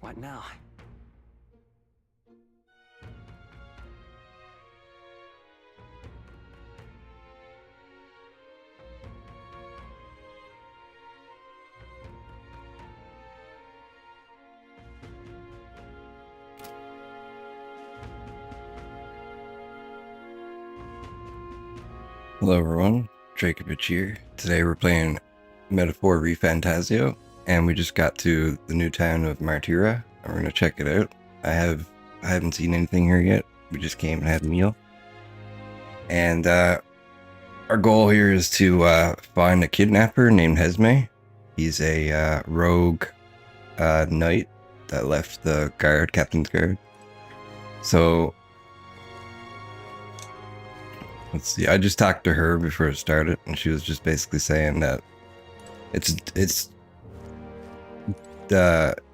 What now? Hello everyone, Dracovich here. Today we're playing Metaphor ReFantazio, and we just got to the new town of Martira, and we're gonna check it out. I haven't seen anything here yet. We just came and had a meal. And our goal here is to find a kidnapper named Hesme. He's a rogue knight that left the guard, captain's guard. So let's see, I just talked to her before it started, and she was just basically saying that it's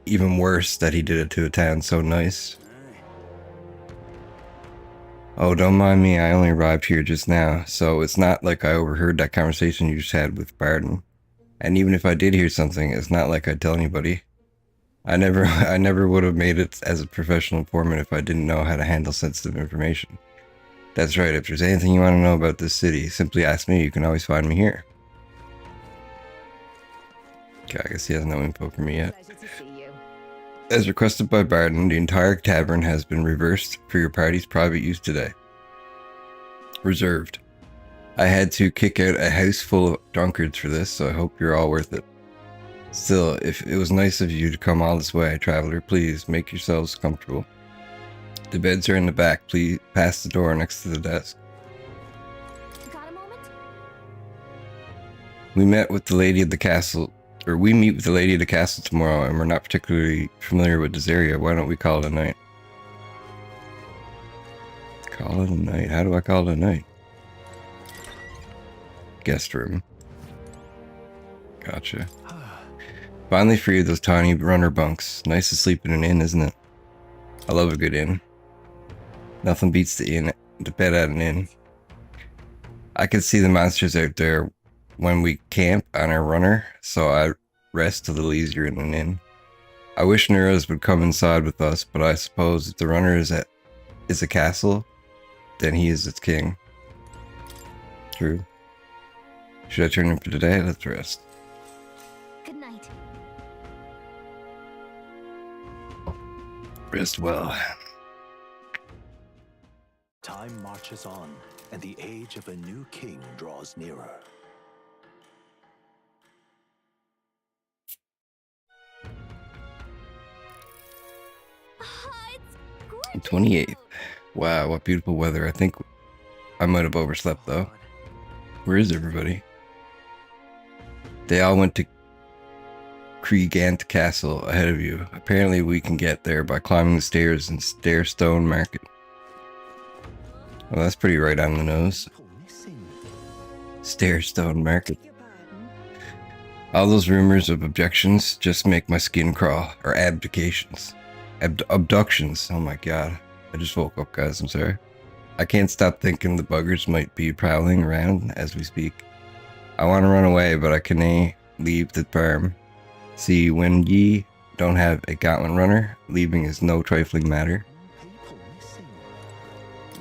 even worse that he did it to a town so nice. Oh, don't mind me, I only arrived here just now, so it's not like I overheard that conversation you just had with Barton. And even if I did hear something, it's not like I'd tell anybody. I never would have made it as a professional informant if I didn't know how to handle sensitive information. That's right, if there's anything you want to know about this city, simply ask me. You can always find me here. Okay, I guess he has no info for me yet. As requested by Barton, the entire tavern has been reversed for your party's private use today. Reserved. I had to kick out a house full of drunkards for this, so I hope you're all worth it. Still, if it was nice of you to come all this way, traveler, please make yourselves comfortable. The beds are in the back. Please pass the door next to the desk. Got a moment? We meet with the lady of the castle tomorrow, and we're not particularly familiar with this area. Why don't we call it a night? Call it a night? How do I call it a night? Guest room. Gotcha. Finally free of those tiny runner bunks. Nice to sleep in an inn, isn't it? I love a good inn. Nothing beats the bed at an inn. I can see the monsters out there when we camp on our runner, so I rest a little easier in an inn. I wish Neuros would come inside with us, but I suppose if the runner is a castle, then he is its king. True. Should I turn in for today? Let's rest. Good night. Rest well. Time marches on, and the age of a new king draws nearer. It's gorgeous. 28th. Wow, what beautiful weather. I think I might have overslept though. Where is everybody? They all went to Kriegant Castle ahead of you. Apparently we can get there by climbing the stairs in Stairstone Market. Well, that's pretty right on the nose. Stairstone Market. All those rumors of objections just make my skin crawl. Or abdications. Abductions. Oh my god. I just woke up, guys. I'm sorry. I can't stop thinking the buggers might be prowling around as we speak. I want to run away, but I cannae leave the farm. See, when ye don't have a gauntlet runner, leaving is no trifling matter.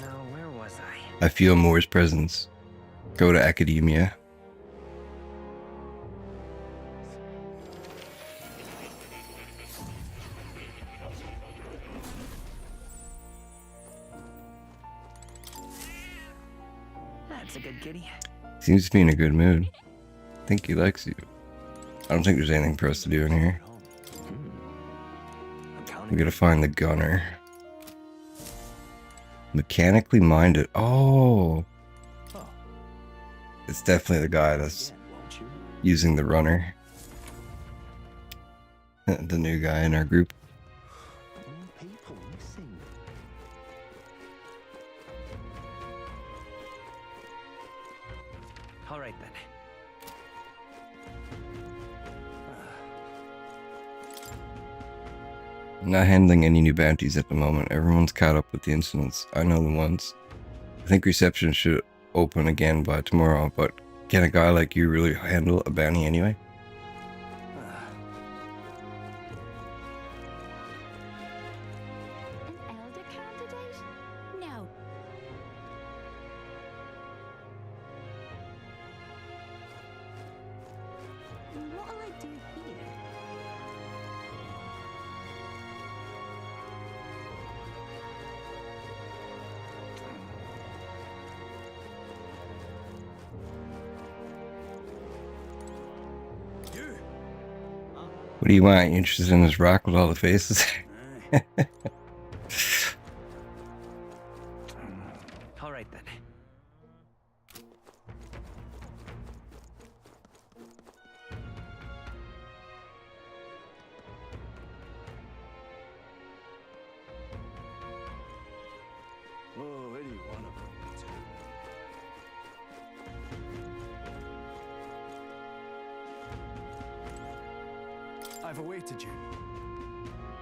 Now, where was I? I feel Moore's presence. Go to academia. That's a good kitty. Seems to be in a good mood. I think he likes you. I don't think there's anything for us to do in here. We gotta find the gunner. Mechanically minded. Oh! It's definitely the guy that's using the runner. The new guy in our group. All right then. I'm not handling any new bounties at the moment. Everyone's caught up with the incidents. I know the ones. I think reception should open again by tomorrow, but can a guy like you really handle a bounty anyway? What'll I do here? You. What do you want? You interested in this rock with all the faces? All right then. Oh, any one of them. I've awaited you.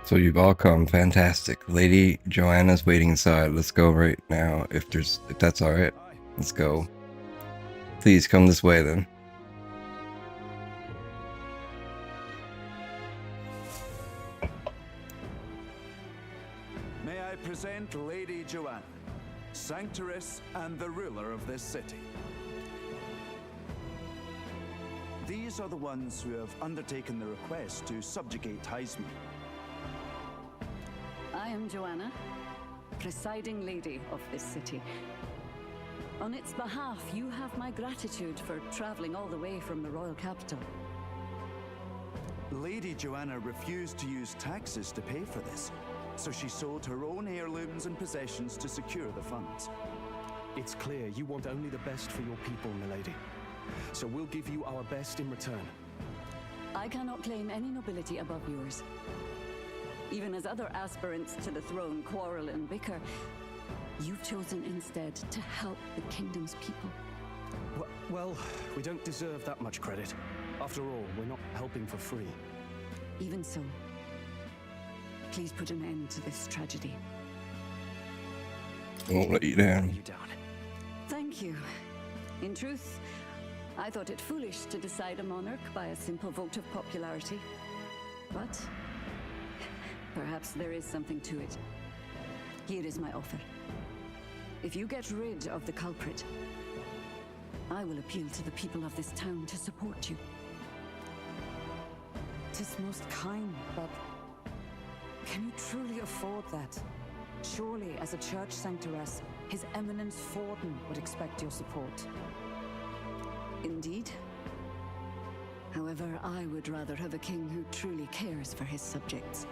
So you've all come. Fantastic. Lady Joanna's waiting inside. Let's go right now. If that's alright. Aye. Let's go. Please come this way then. May I present Lady Joanna, Sanctoress and the ruler of this city. These are the ones who have undertaken the request to subjugate Heisman. I am Joanna, presiding lady of this city. On its behalf, you have my gratitude for traveling all the way from the royal capital. Lady Joanna refused to use taxes to pay for this, so she sold her own heirlooms and possessions to secure the funds. It's clear you want only the best for your people, milady. So we'll give you our best in return. I cannot claim any nobility above yours. Even as other aspirants to the throne quarrel and bicker, you've chosen instead to help the kingdom's people. Well, we don't deserve that much credit. After all, we're not helping for free. Even so, please put an end to this tragedy. I won't let you down. You down. Thank you. In truth, I thought it foolish to decide a monarch by a simple vote of popularity. But perhaps there is something to it. Here is my offer. If you get rid of the culprit, I will appeal to the people of this town to support you. 'Tis most kind, but can you truly afford that? Surely, as a church sanctoress, His Eminence Forden would expect your support. Indeed. However, I would rather have a king who truly cares for his subjects.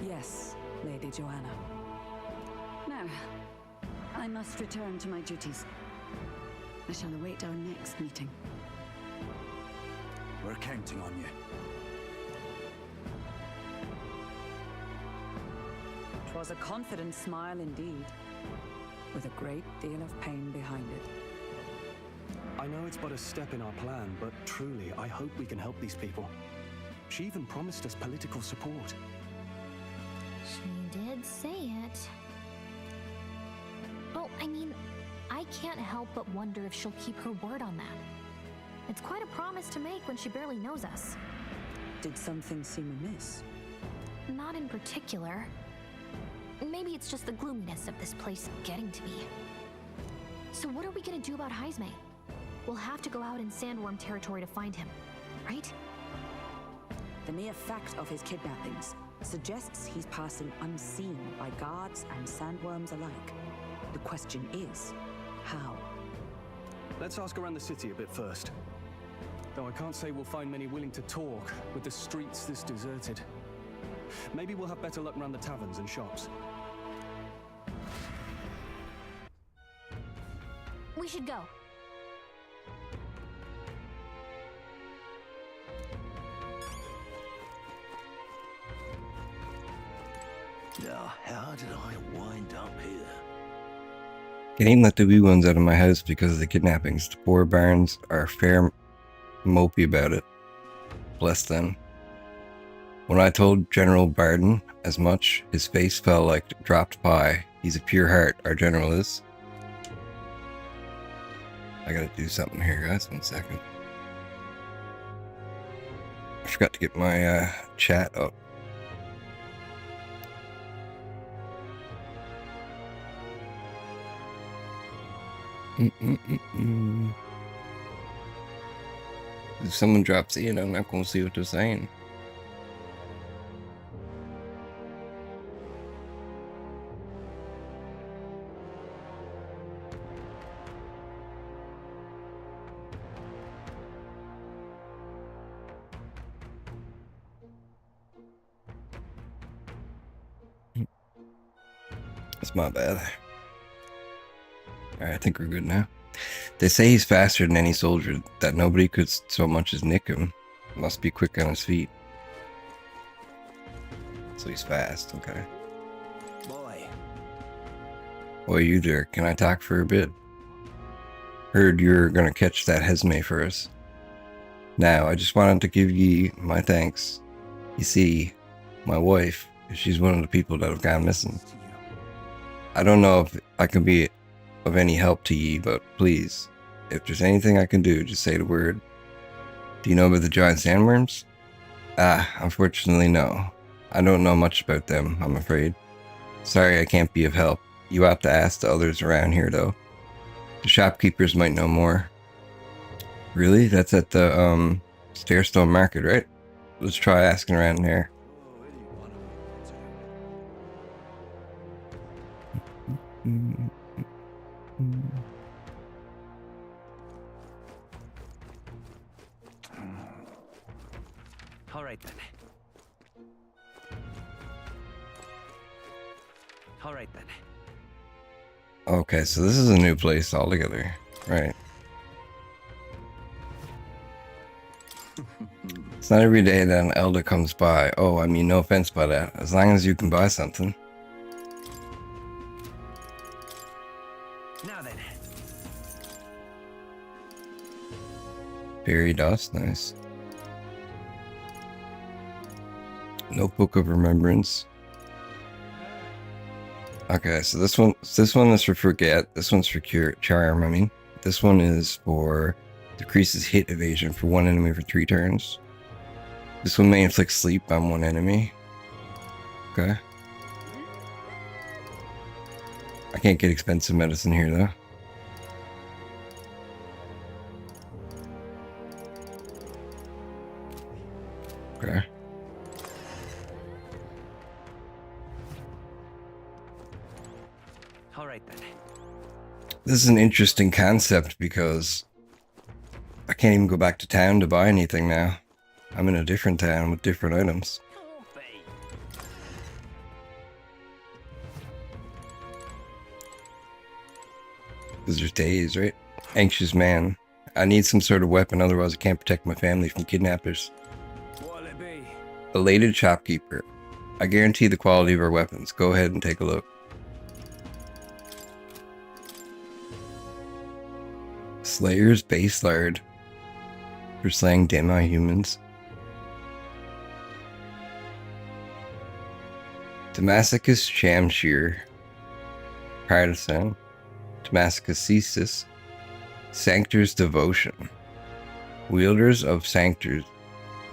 Yes, Lady Joanna. Now, I must return to my duties. I shall await our next meeting. We're counting on you. Twas a confident smile indeed, with a great deal of pain behind it. I know it's but a step in our plan, but truly, I hope we can help these people. She even promised us political support. She did say it. Well, I mean, I can't help but wonder if she'll keep her word on that. It's quite a promise to make when she barely knows us. Did something seem amiss? Not in particular. Maybe it's just the gloominess of this place getting to me. So what are we gonna do about Heisme? We'll have to go out in Sandworm territory to find him, right? The mere fact of his kidnappings suggests he's passing unseen by guards and sandworms alike. The question is, how? Let's ask around the city a bit first. Though I can't say we'll find many willing to talk with the streets this deserted. Maybe we'll have better luck around the taverns and shops. We should go. Now, how did I wind up here? Can't even let the wee ones out of my house because of the kidnappings. The poor barns are fair mopey about it. Bless them. When I told General Barden as much, his face fell like dropped pie. He's a pure heart, our general is. I gotta do something here, guys. 1 second. I forgot to get my chat up. If someone drops in, I'm not going to see what they're saying. That's my bad. Alright, I think we're good now. They say he's faster than any soldier, that nobody could so much as nick him. Must be quick on his feet. So he's fast, okay. Boy. Boy, you there, can I talk for a bit? Heard you're gonna catch that Hesme for us. Now, I just wanted to give ye my thanks. You see, my wife, she's one of the people that have gone missing. I don't know if I can be of any help to ye, but please, if there's anything I can do, just say the word. Do you know about the giant sandworms? Unfortunately no. I don't know much about them, I'm afraid. Sorry I can't be of help. You ought to ask the others around here though. The shopkeepers might know more. Really? That's at the, Stairstone Market, right? Let's try asking around there. All right then. All right then. Okay, so this is a new place altogether, right? It's not every day that an elder comes by. Oh, I mean, no offense by that. As long as you can buy something. Now then. Fairy dust, nice. Notebook of Remembrance. Okay, so this one is for forget. This one's for charm. I mean, this one is for decreases hit evasion for one enemy for 3 turns. This one may inflict sleep on one enemy. Okay. I can't get expensive medicine here though. Okay. All right then. This is an interesting concept because I can't even go back to town to buy anything now. I'm in a different town with different items. Because there's days, right? Anxious man. I need some sort of weapon, otherwise I can't protect my family from kidnappers. What'll it be? Elated shopkeeper. I guarantee the quality of our weapons. Go ahead and take a look. Slayer's base lard. For slaying demi-humans. Damascus Shamshir. Partisan. Damascus Cesis. Sanctor's Devotion. Wielders of Sanctors.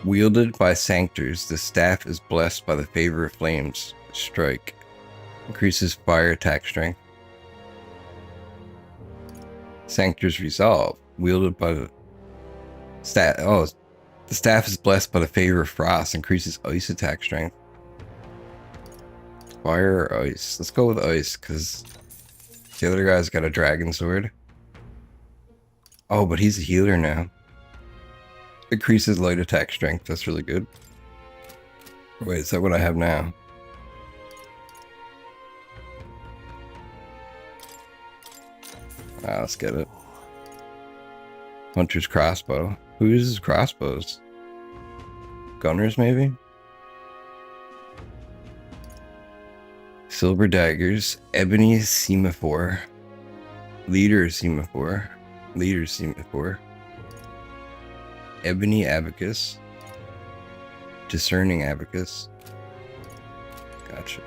Wielded by Sanctors, the staff is blessed by the favor of flames. Strike. Increases fire attack strength. Sanctor's Resolve. Wielded by the staff. Oh, the staff is blessed by the favor of frost. Increases ice attack strength. Fire or ice? Let's go with ice, because the other guy's got a dragon sword. Oh, but he's a healer now. Increases light attack strength. That's really good. Wait, is that what I have now? Let's get it. Hunter's crossbow. Who uses crossbows? Gunners, maybe? Silver daggers. Ebony semaphore. Leader semaphore. Leader semaphore. Ebony abacus. Discerning abacus. Gotcha.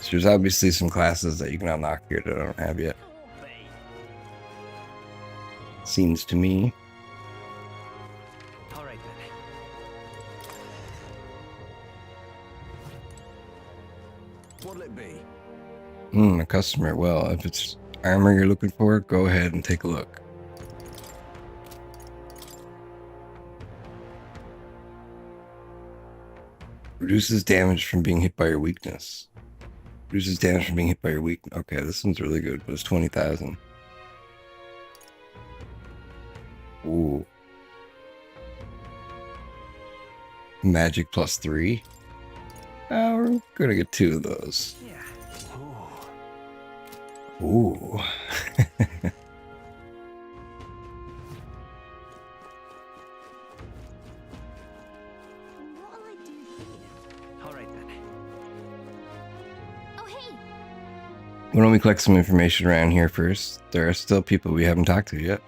So there's obviously some classes that you can unlock here that I don't have yet. Seems to me. All right then. What'll it be? A customer. Well, if it's armor you're looking for, go ahead and take a look. Reduces damage from being hit by your weakness. Reduces damage from being hit by your weakness. Okay, this one's really good, but it's 20,000. Ooh. Magic +3. Oh, we're gonna get 2 of those. Yeah. Ooh. What'll I do here? All right then. Oh, hey! Why don't we collect some information around here first? There are still people we haven't talked to yet.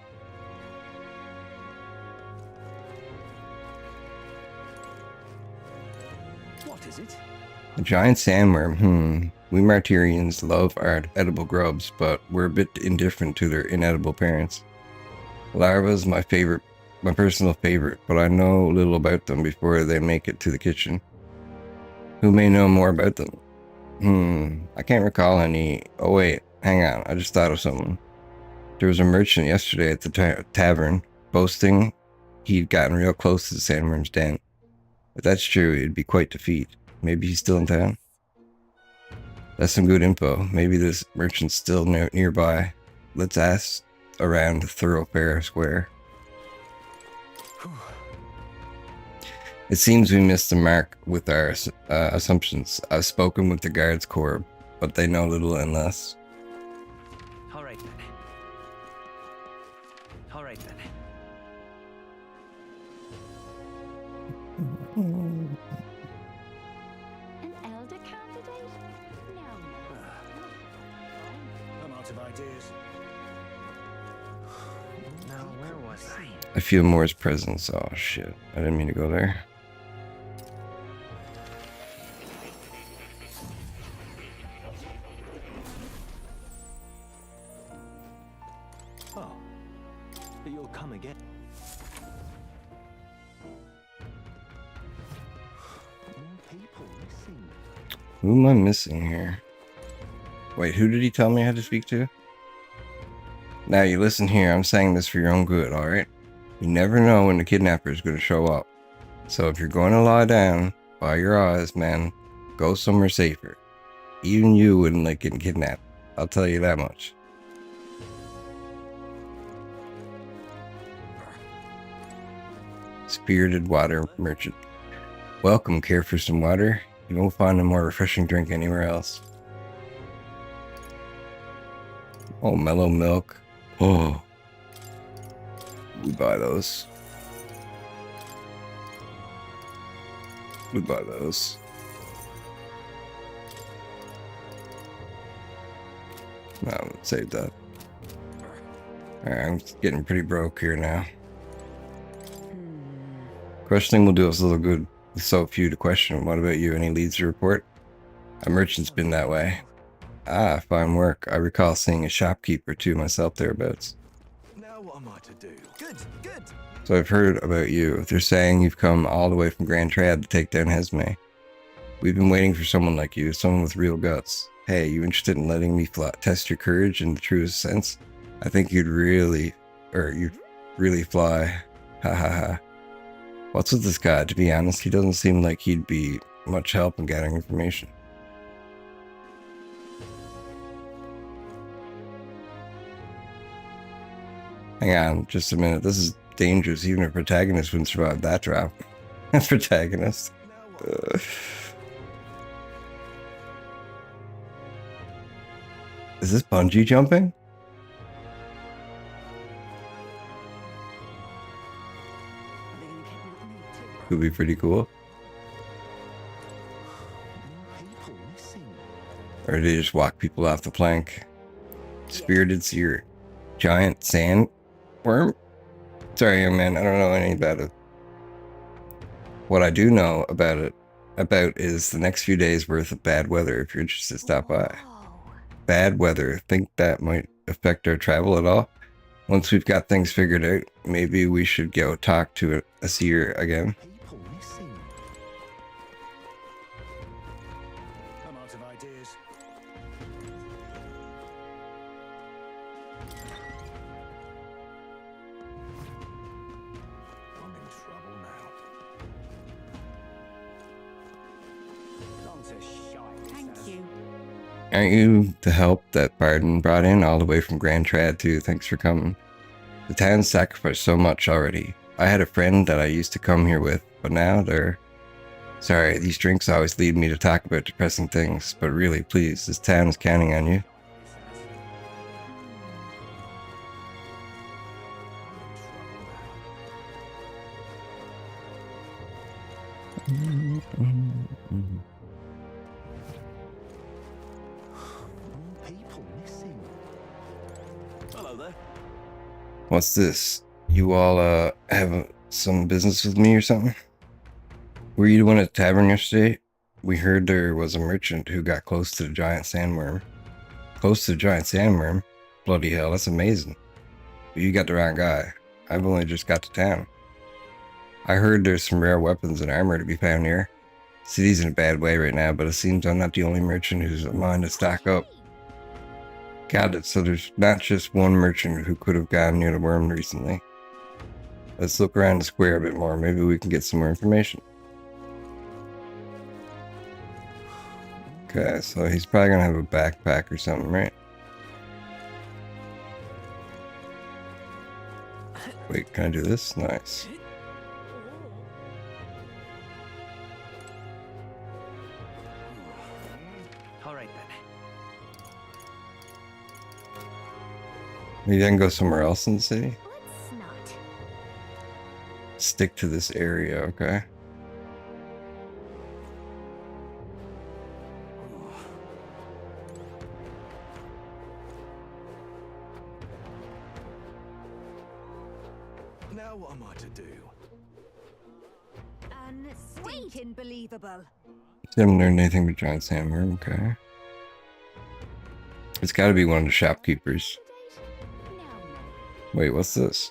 What is it? A giant sandworm. We Martirians love our edible grubs, but we're a bit indifferent to their inedible parents. Larva's my personal favorite, but I know little about them before they make it to the kitchen. Who may know more about them? I can't recall any. Oh wait, hang on, I just thought of something. There was a merchant yesterday at the tavern, boasting he'd gotten real close to the sandworm's den. If that's true, it'd be quite the feat. Maybe he's still in town? That's some good info. Maybe this merchant's still nearby. Let's ask around the thoroughfare square. It seems we missed the mark with our assumptions. I've spoken with the guards corps, but they know little and less. All right then. All right then. An elder candidate? No. I'm out of ideas. Now, where was I? I feel Moore's presence. Oh shit. I didn't mean to go there. Oh. But you'll come again. More people missing. Who am I missing here? Wait, who did he tell me I had to speak to? Now you listen here, I'm saying this for your own good, alright? You never know when the kidnapper is going to show up. So if you're going to lie down, by your eyes, man, go somewhere safer. Even you wouldn't like getting kidnapped. I'll tell you that much. Spirited water merchant. Welcome, care for some water? You won't find a more refreshing drink anywhere else. Oh, mellow milk. Oh. We buy those. We buy those. No, let's save that. Alright, I'm getting pretty broke here now. Questioning will do us a little good with so few to question. What about you? Any leads to report? A merchant's been that way. Ah, fine work. I recall seeing a shopkeeper too myself thereabouts. Now what am I to do? Good, good. So I've heard about you. They're saying you've come all the way from Grand Trad to take down Hesme. We've been waiting for someone like you, someone with real guts. Hey, you interested in letting me test your courage in the truest sense? I think you'd really fly. Ha ha ha. What's with this guy? To be honest, he doesn't seem like he'd be much help in gathering information. Hang on, just a minute. This is dangerous. Even a protagonist wouldn't survive that drop. Protagonist. Is this bungee jumping? Could be pretty cool. Or do they just walk people off the plank? Spirited Seer. Giant sandworm? Sorry, young man, I don't know anything about it. What I do know about is the next few days worth of bad weather. If you're interested, stop by. Bad weather. Think that might affect our travel at all? Once we've got things figured out, maybe we should go talk to a seer again. I'm out of ideas. I'm in trouble now. Aren't you the help that Barden brought in all the way from Grand Trad too? Thanks for coming. The town's sacrificed so much already. I had a friend that I used to come here with, but now they're... Sorry, these drinks always lead me to talk about depressing things, but really, please, this town is counting on you. People missing. Hello there. What's this? You all, have some business with me or something? Were you the one at the tavern yesterday? We heard there was a merchant who got close to the giant sandworm. Close to the giant sandworm? Bloody hell, that's amazing. But you got the wrong guy. I've only just got to town. I heard there's some rare weapons and armor to be found here. City's in a bad way right now, but it seems I'm not the only merchant who's a mind to stock up. Got it, so there's not just one merchant who could have gone near the worm recently. Let's look around the square a bit more. Maybe we can get some more information. Okay, so he's probably gonna have a backpack or something, right? Wait, can I do this? Nice. All right then. Maybe I can go somewhere else in the city? Let's not. Stick to this area, okay? Now what am I to do? Unstinking believable. Haven't learned anything but giant sandworm, okay. It's gotta be one of the shopkeepers. Wait, what's this?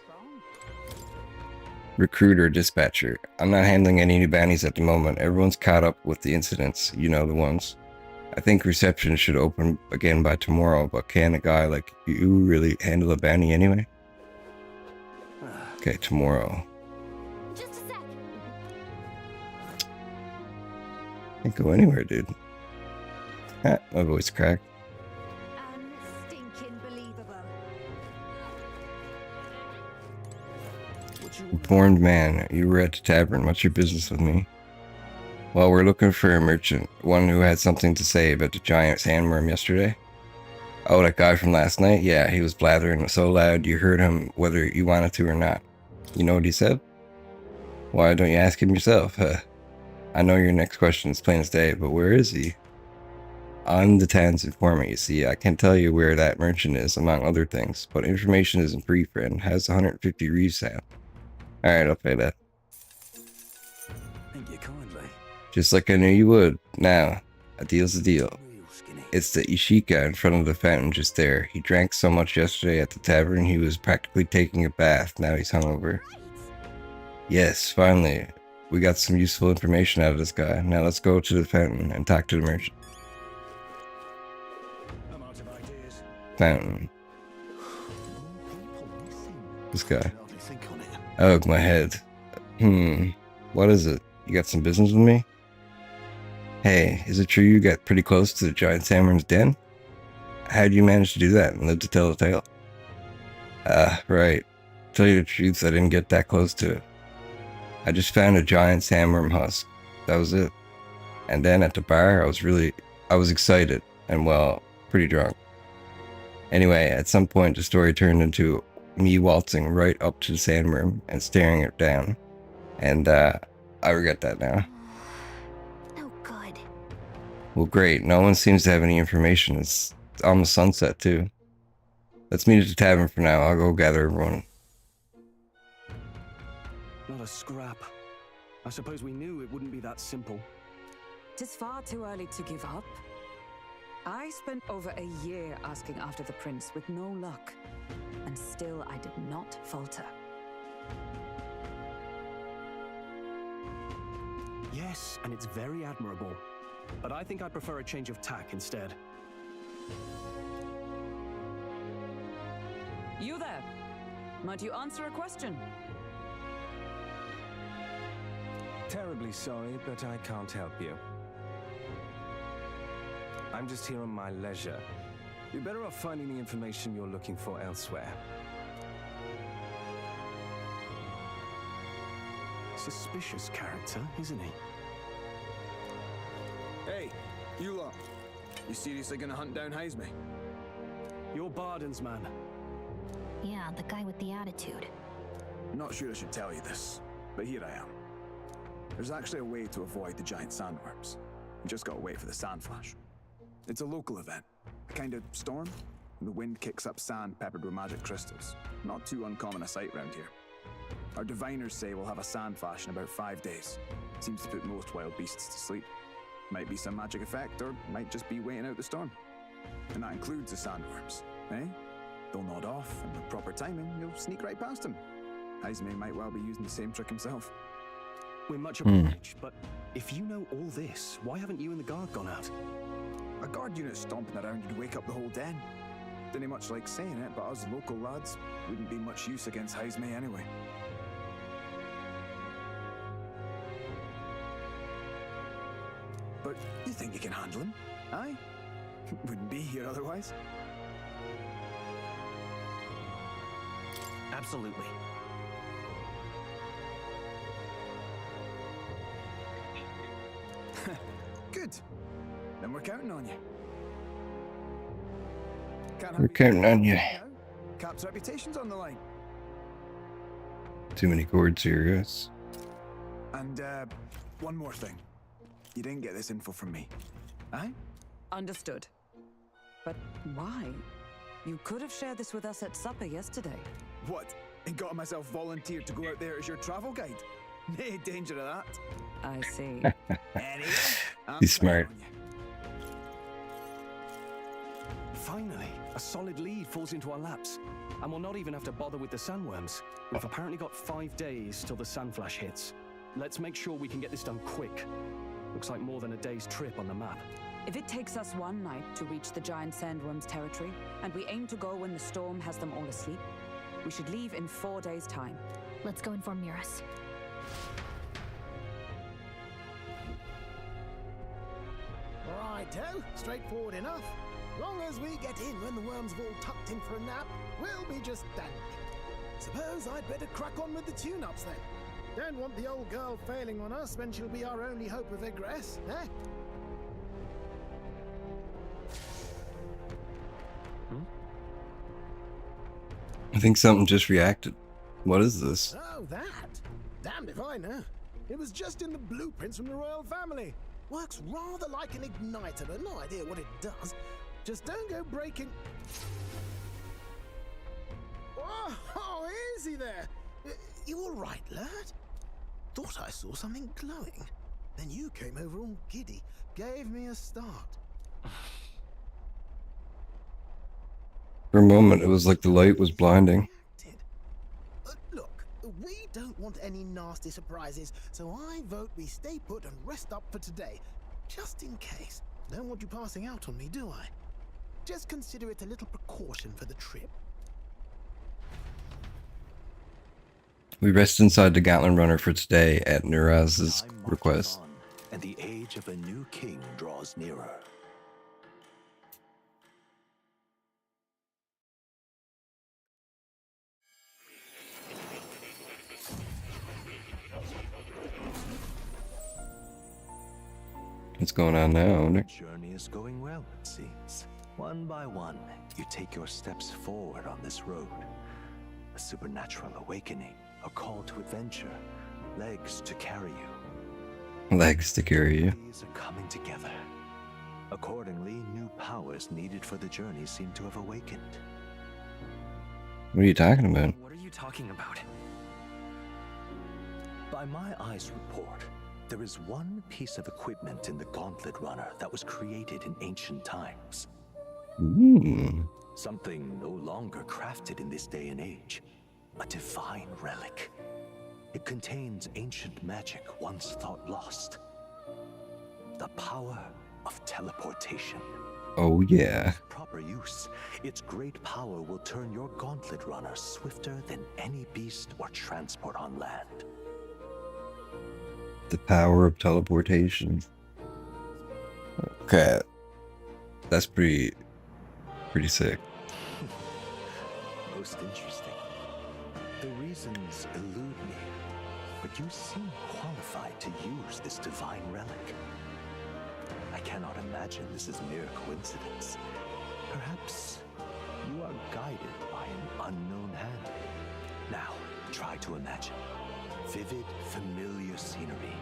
Recruiter, dispatcher. I'm not handling any new bounties at the moment. Everyone's caught up with the incidents. You know the ones. I think reception should open again by tomorrow, but can a guy like you really handle a bounty anyway? Okay, tomorrow. Just a sec. Can't go anywhere, dude. Ah, my voice cracked. Unstinking believable. Informed man, you were at the tavern. What's your business with me? Well, we're looking for a merchant, one who had something to say about the giant sandworm yesterday. Oh, that guy from last night? Yeah, he was blathering so loud you heard him whether you wanted to or not. You know what he said? Why don't you ask him yourself? I know your next question is plain as day, but where is he? I'm the town's informant, you see. I can tell you where that merchant is, among other things, but information isn't free, friend. How's 150 reeves sound? Alright, I'll pay that. Thank you kindly. Just like I knew you would. Now, a deal's a deal. Real skinny. It's the Ishika in front of the fountain just there. He drank so much yesterday at the tavern he was practically taking a bath. Now he's hungover. Yes, finally. We got some useful information out of this guy. Now let's go to the fountain and talk to the merchant. I'm out of ideas. Fountain. People missing. This guy. Hardly think on it. Oh, my head. What is it? You got some business with me? Hey, is it true you got pretty close to the giant sandworm's den? How'd you manage to do that and live to tell the tale? Right. Tell you the truth, I didn't get that close to it. I just found a giant sandworm husk. That was it. And then at the bar, I was excited and, well, pretty drunk. Anyway, at some point, the story turned into me waltzing right up to the sandworm and staring it down. And, I regret that now. No good. Well, great. No one seems to have any information. It's almost sunset, too. Let's meet at the tavern for now. I'll go gather everyone. Not a scrap. I suppose we knew it wouldn't be that simple. Tis far too early to give up. I spent over a year asking after the prince with no luck, and still I did not falter. Yes, and it's very admirable. But I think I prefer a change of tack instead. You there? Might you answer a question? Terribly sorry, but I can't help you. I'm just here on my leisure. You're better off finding the information you're looking for elsewhere. Suspicious character, isn't he? Hey, you lot. You seriously gonna hunt down Heisme? You're Barden's man. Yeah, the guy with the attitude. Not sure I should tell you this, but here I am. There's actually a way to avoid the giant sandworms. You just gotta wait for the sand flash. It's a local event, a kind of storm. The wind kicks up sand peppered with magic crystals. Not too uncommon a sight round here. Our diviners say we'll have a sand flash in about 5 days. Seems to put most wild beasts to sleep. Might be some magic effect, or might just be waiting out the storm. And that includes the sandworms, eh? They'll nod off, and with proper timing, you'll sneak right past them. Heisme might well be using the same trick himself. We're much obliged, but if you know all this, why haven't you and the guard gone out? A guard unit stomping around would wake up the whole den. Didn't much like saying it, but us local lads wouldn't be much use against Heisme anyway. But you think you can handle him? Aye? Wouldn't be here otherwise. Absolutely. Good. Then we're counting on you. Can't have We're counting on you. now. Cap's reputation's on the line. Too many chords here, guys. And one more thing. You didn't get this info from me. Aye? Understood. But why? You could have shared this with us at supper yesterday. What? And got myself volunteered to go out there as your travel guide? Nay danger of that. I see. Anyway, I'm He's smart. counting on you. Finally, a solid lead falls into our laps. And we'll not even have to bother with the sandworms. We've apparently got 5 days till the sand flash hits. Let's make sure we can get this done quick. Looks like more than a day's trip on the map. If it takes us one night to reach the giant sandworm's territory, and we aim to go when the storm has them all asleep, we should leave in 4 days' time. Let's go inform Immerse. Righto, straightforward enough. Long as we get in when the worms have all tucked in for a nap, we'll be just dandy. Suppose I'd better crack on with the tune-ups then. Don't want the old girl failing on us when she'll be our only hope of egress, eh? I think something just reacted. What is this? Oh, that? Damned if I know. It was just in the blueprints from the royal family. Works rather like an igniter, but no idea what it does. Just don't go breaking... Oh, easy there. You all right, lad? Thought I saw something glowing. Then you came over all giddy, gave me a start. For a moment, it was like the light was blinding. Look, we don't want any nasty surprises, so I vote we stay put and rest up for today. Just in case. Don't want you passing out on me, do I? Just consider it a little precaution for the trip. We rest inside the Gatlin Runner for today at Nuraz's Time marches request. on, and the age of a new king draws nearer. What's going on now? The Nick? journey is going well, it seems. One by one, you take your steps forward on this road. A supernatural awakening, a call to adventure, legs to carry you. Legs to carry you. These are coming together. Accordingly, new powers needed for the journey seem to have awakened. What are you talking about? What are you talking about? By my eyes report, there is one piece of equipment in the Gauntlet Runner that was created in ancient times. Ooh. Something no longer crafted in this day and age. A divine relic. It contains ancient magic once thought lost. The power of teleportation. Oh yeah. With proper use, its great power will turn your Gauntlet Runner swifter than any beast or transport on land. The power of teleportation. Okay. That's pretty sick. Most interesting. The reasons elude me, but you seem qualified to use this divine relic. I cannot imagine this is mere coincidence. Perhaps you are guided by an unknown hand. Now, try to imagine vivid, familiar scenery.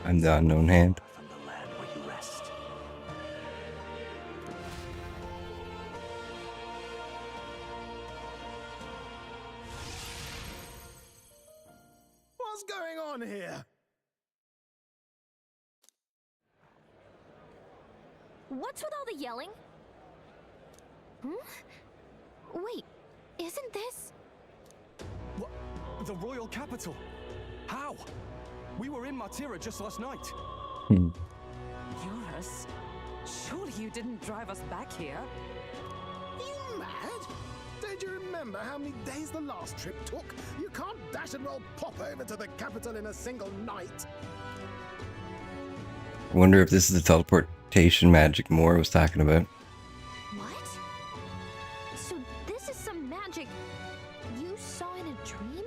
I'm the unknown hand. From the land where you rest. What's going on here? What's with all the yelling? Wait, isn't this... What? The royal capital? How? We were in Martira just last night. Eurus, surely you didn't drive us back here? Are you mad? Don't you remember how many days the last trip took? You can't dash and roll pop over to the capital in a single night. I wonder if this is the teleportation magic Moore was talking about. What? So this is some magic you saw in a dream?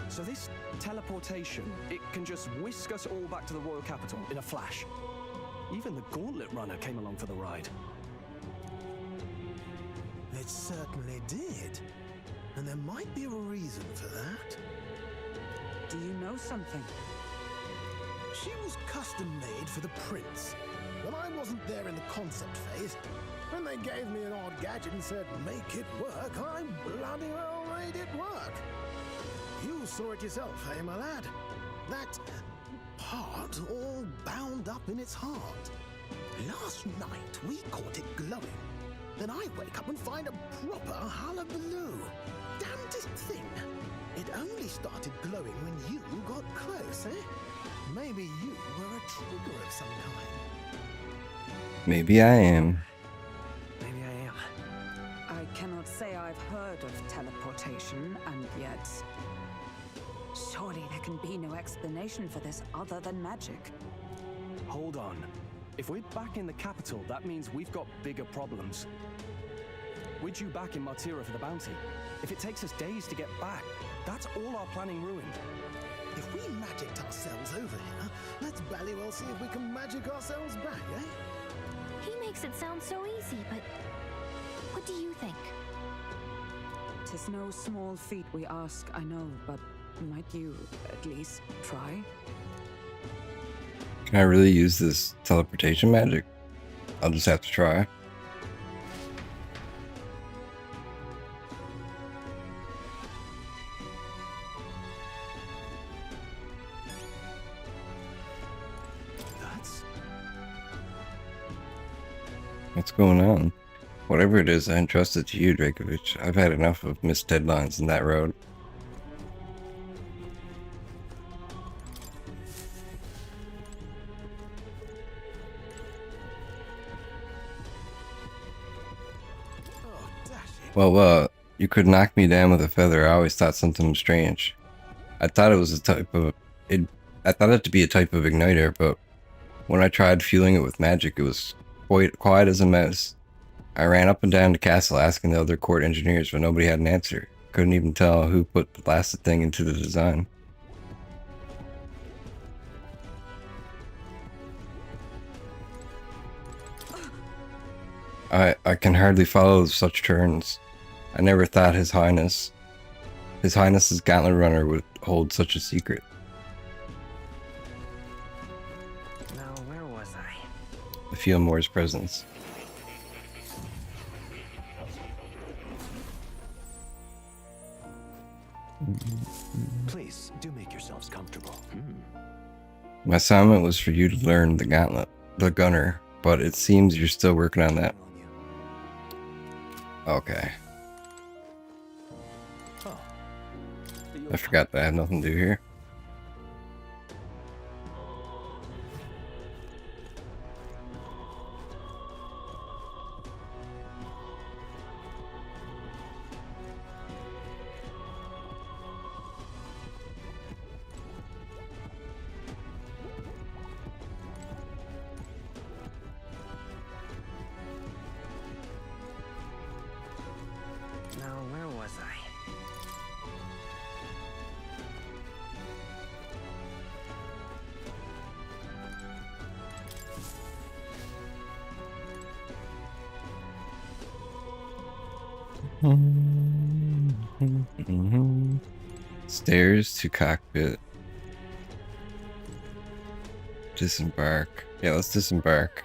So this teleportation, it can just whisk us all back to the royal capital in a flash. Even the gauntlet runner came along for the ride. It certainly did. And there might be a reason for that. Do you know something? She was custom made for the prince. When I wasn't there in the concept phase, when they gave me an odd gadget and said, make it work, I bloody well made it work. You saw it yourself, eh, my lad? That part all bound up in its heart. Last night, we caught it glowing. Then I wake up and find a proper hullabaloo. Damnedest thing. It only started glowing when you got close, eh? Maybe you were a trigger of some kind. Maybe I am. Maybe I am. I cannot say I've heard of teleportation, and yet... surely there can be no explanation for this other than magic. Hold on. If we're back in the capital, that means we've got bigger problems. We're due back in Martira for the bounty. If it takes us days to get back, that's all our planning ruined. If we magicked ourselves over here, let's bally well see if we can magic ourselves back, eh? He makes it sound so easy, but what do you think? 'Tis no small feat we ask, I know, but might you at least try? Can I really use this teleportation magic? I'll just have to try. What's going on? Whatever it is, I entrust it to you, Drakovich. I've had enough of missed deadlines in that road. Well, you could knock me down with a feather. I always thought something was strange. I thought it was a type of... I thought it to be a type of igniter, but when I tried fueling it with magic, it was quite quiet as a mouse. I ran up and down the castle asking the other court engineers, but nobody had an answer. Couldn't even tell who put the blasted thing into the design. I can hardly follow such turns. I never thought His Highness's Gauntlet Runner would hold such a secret. Now, where was I? I feel Moore's presence. Please, do make yourselves comfortable. My assignment was for you to learn the gauntlet, the gunner, but it seems you're still working on that. Okay. I forgot that I have nothing to do here. was I? Stairs to cockpit. Disembark. Yeah, let's disembark.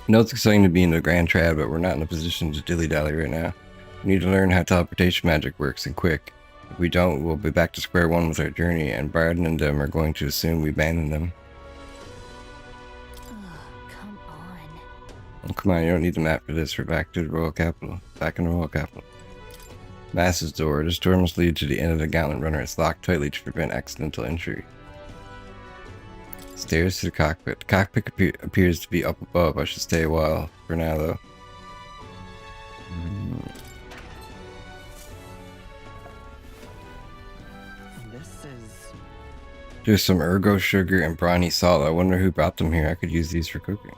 I know it's exciting to be in the Grand Trad, but we're not in a position to dilly-dally right now. We need to learn how teleportation magic works, and quick. If we don't, we'll be back to square one with our journey, and Barden and them are going to assume we abandoned them. Come on. Oh, come on, you don't need the map for this. We're back to the Royal Capital. Back in the Royal Capital. Mass's door. This door must lead to the end of the Gauntlet Runner. It's locked tightly to prevent accidental entry. Stairs to the cockpit. The cockpit appears to be up above. I should stay a while for now, though. This is... There's some ergo sugar and briny salt. I wonder who brought them here. I could use these for cooking.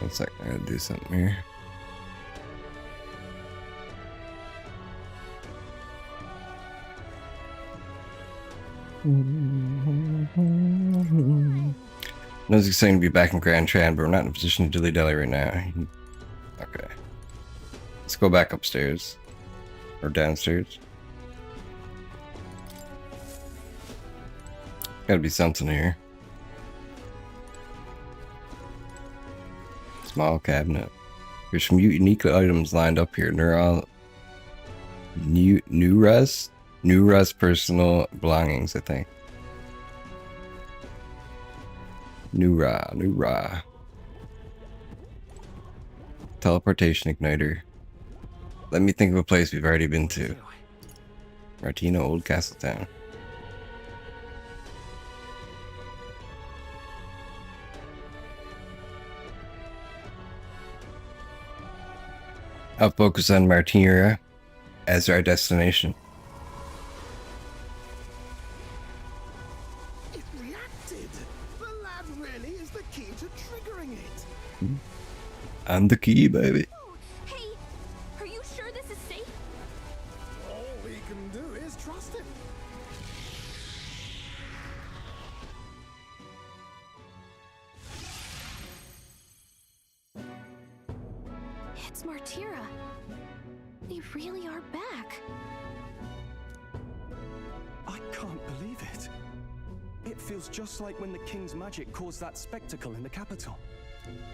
Looks like I gotta do something here. It was exciting to be back in Grand Trad, but we're not in a position to dilly-dally right now. Okay. Let's go back upstairs. Or downstairs. Gotta be something here. Small cabinet. There's some unique items lined up here. Nura's personal belongings, I think. Nura. Teleportation igniter. Let me think of a place we've already been to. Martira, Old Castletown. I'll focus on Martira as our destination. It reacted. The lad really is the key to triggering it. I'm the key, baby. Oh, hey, are you sure this is safe? All we can do is trust him. It's Martira. They really are back. I can't believe it. It feels just like when the king's magic caused that spectacle in the capital.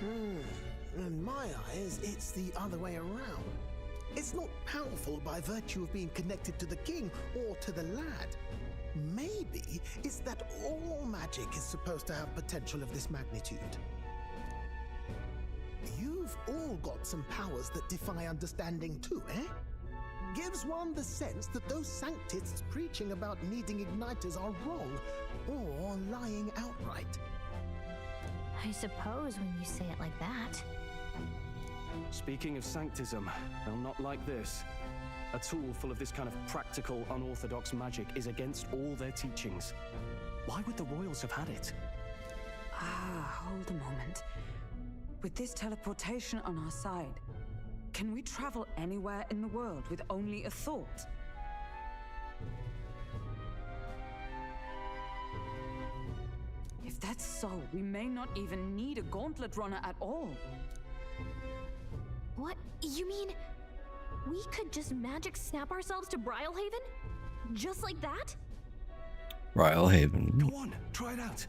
In my eyes, it's the other way around. It's not powerful by virtue of being connected to the king or to the lad. Maybe it's that all magic is supposed to have potential of this magnitude. You've all got some powers that defy understanding too, eh? Gives one the sense that those sanctists preaching about needing igniters are wrong, or lying outright. I suppose when you say it like that. Speaking of sanctism, well, not like this. A tool full of this kind of practical, unorthodox magic is against all their teachings. Why would the royals have had it? Hold a moment. With this teleportation on our side, can we travel anywhere in the world with only a thought? If that's so, we may not even need a gauntlet runner at all. What? You mean we could just magic snap ourselves to Brylehaven? Just like that? Brylehaven. Go on, try it out.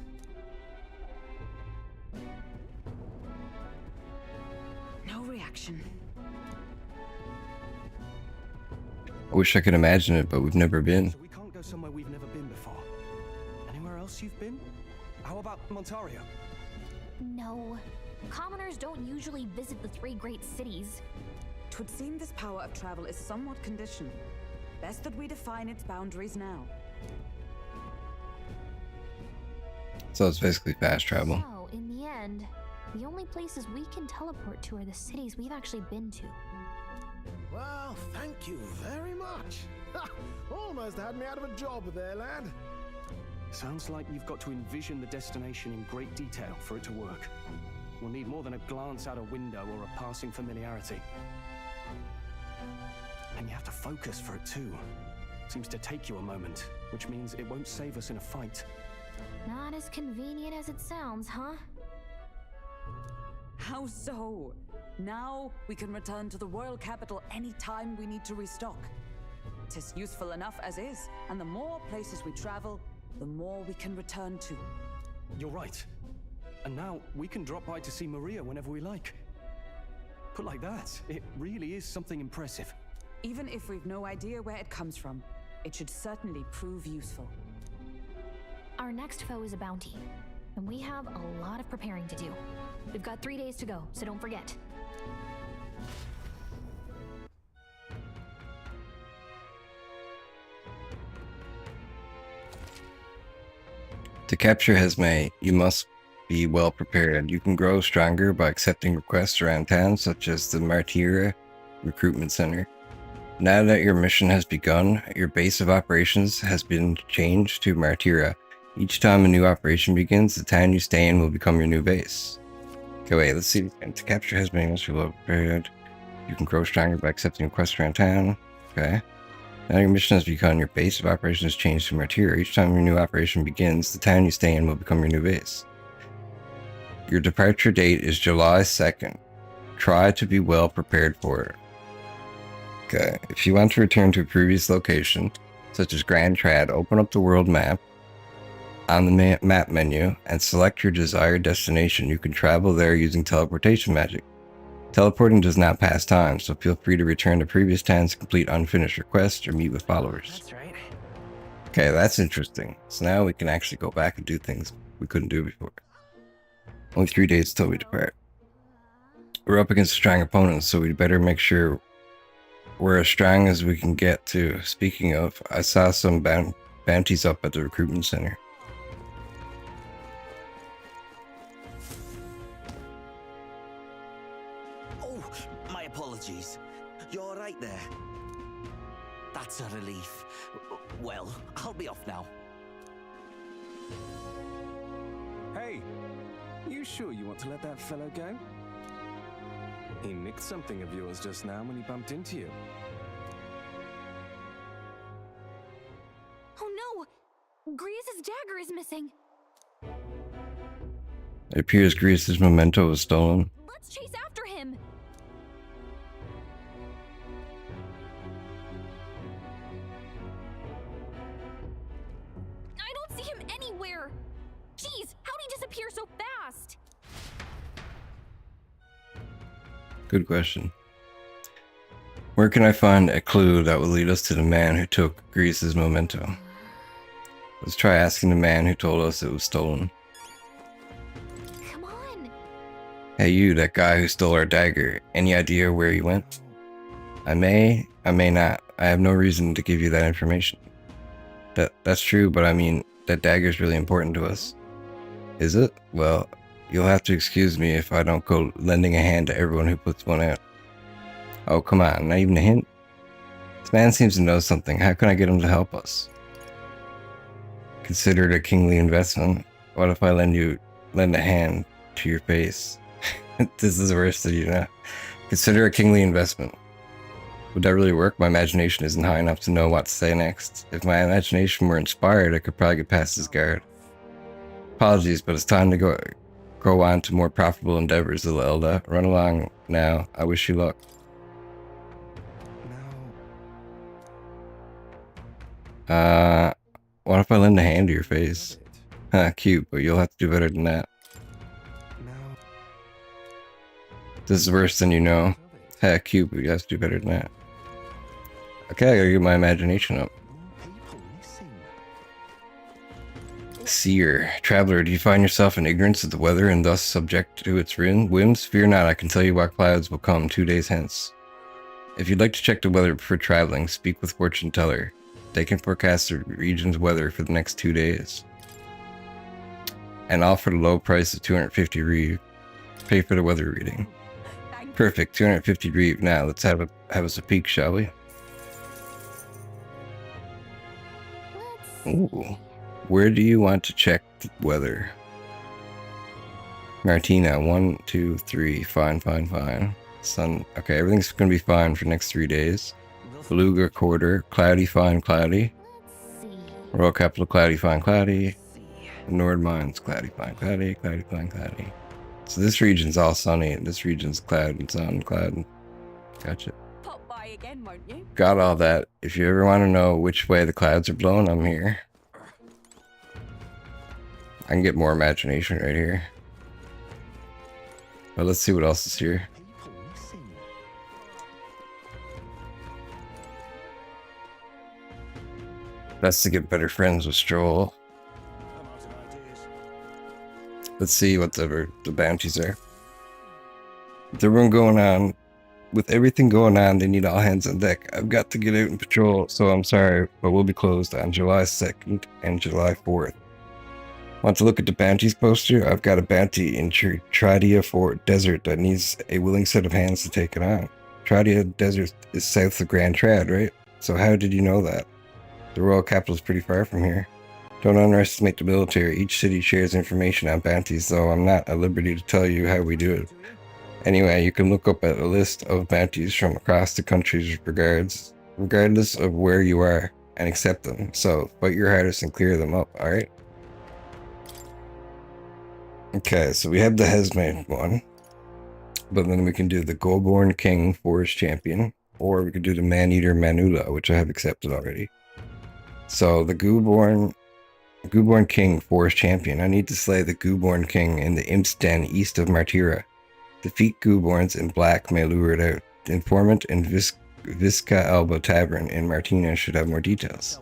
No reaction. I wish I could imagine it, but we've never been. So we can't go somewhere we've never been before. Anywhere else you've been? How about Montario? No. Commoners don't usually visit the 3 great cities. 'Twould seem this power of travel is somewhat conditional. Best that we define its boundaries now. So it's basically fast travel. So, in the end, the only places we can teleport to are the cities we've actually been to. Well, thank you very much. Ha! Almost had me out of a job there, lad. Sounds like you've got to envision the destination in great detail for it to work. We'll need more than a glance out a window or a passing familiarity. And you have to focus for it too. Seems to take you a moment, which means it won't save us in a fight. Not as convenient as it sounds, huh? How so? Now we can return to the royal capital anytime we need to restock. 'Tis useful enough as is, and the more places we travel, the more we can return to. You're right. And now we can drop by to see Maria whenever we like. Put like that, it really is something impressive. Even if we've no idea where it comes from, it should certainly prove useful. Our next foe is a bounty, and we have a lot of preparing to do. We've got 3 days to go, so don't forget. To capture Hesme, you must be well prepared. You can grow stronger by accepting requests around town, such as the Martira recruitment center. Now that your mission has begun, your base of operations has been changed to Martira. Each time a new operation begins, the town you stay in will become your new base. Okay, wait, let's see. To capture Hesme, you must be well prepared. You can grow stronger by accepting requests around town. Okay. Now your mission has begun. Your base of operations has changed to Martira. Each time your new operation begins, the town you stay in will become your new base. Your departure date is July 2nd. Try to be well prepared for it. Okay, if you want to return to a previous location, such as Grand Trad, open up the world map on the map menu and select your desired destination. You can travel there using teleportation magic. Teleporting does not pass time, so feel free to return to previous towns to complete unfinished requests or meet with followers. That's right. Okay, that's interesting. So now we can actually go back and do things we couldn't do before. Only 3 days till we depart. We're up against strong opponents, so we'd better make sure we're as strong as we can get to. Speaking of, I saw some bounties up at the recruitment center. My apologies. You're all right there. That's a relief. Well, I'll be off now. Hey, you sure you want to let that fellow go? He nicked something of yours just now when he bumped into you. Oh no! Griez's dagger is missing! It appears Griez's memento was stolen. Let's chase after him! I don't see him anywhere! Jeez, how'd he disappear so fast? Good question. Where can I find a clue that will lead us to the man who took Griez's memento? Let's try asking the man who told us it was stolen. Come on! Hey you, that guy who stole our dagger. Any idea where he went? I may not. I have no reason to give you that information. That's true, but I mean, that dagger's really important to us. Is it? Well, you'll have to excuse me if I don't go lending a hand to everyone who puts one out. Oh, come on, not even a hint? This man seems to know something. How can I get him to help us? Consider it a kingly investment. What if I lend a hand to your face? This is worse than you know. Consider a kingly investment. Would that really work? My imagination isn't high enough to know what to say next. If my imagination were inspired, I could probably get past his guard. Apologies, but it's time to go on to more profitable endeavors, little Elda. Run along now. I wish you luck. What if I lend a hand to your face? Huh, cute, but you'll have to do better than that. This is worse than you know. Heck, cute, but you have to do better than that. Okay, I gotta get my imagination up. Seer. Traveler, do you find yourself in ignorance of the weather and thus subject to its whims? Fear not, I can tell you what clouds will come 2 days hence. If you'd like to check the weather before traveling, speak with Fortune Teller. They can forecast the region's weather for the next 2 days. And all for the low price of 250 reeve. Pay for the weather reading. Perfect, 250 reeve. Now, let's have us a peek, shall we? Ooh. Where do you want to check the weather? Martina, 1, 2, 3, fine. Sun, okay, everything's gonna be fine for the next 3 days. Beluga quarter, cloudy, fine, cloudy. Let's see. Royal capital, cloudy, fine, cloudy. Nord mines, cloudy, fine, cloudy, cloudy, fine, cloudy. So this region's all sunny, and this region's cloud and sun, cloud. Gotcha. Pop by again, won't you? Got all that. If you ever want to know which way the clouds are blowing, I'm here. I can get more imagination right here. But let's see what else is here. That's to get better friends with Stroll. Let's see what the bounties are. With everyone going on, with everything going on, they need all hands on deck. I've got to get out and patrol, so I'm sorry, but we'll be closed on July 2nd and July 4th. Want to look at the bounties poster? I've got a bounty in Tradia Fort Desert that needs a willing set of hands to take it on. Tradia Desert is south of Grand Trad, right? So how did you know that? The royal capital is pretty far from here. Don't underestimate the military. Each city shares information on bounties, though I'm not at liberty to tell you how we do it. Anyway, you can look up at a list of bounties from across the country's regardless of where you are, and accept them. So, fight your hardest and clear them up, alright? Okay, so we have the Hesme one. But then we can do the Goldborn King Forest Champion. Or we could do the Man-Eater Manula, which I have accepted already. So, the Goodborn King Forest Champion. I need to slay the Goodborn King in the Imp's Den east of Martira. Defeat Goodborns in black may lure it out. The informant in Visca Alba Tavern in Martina should have more details.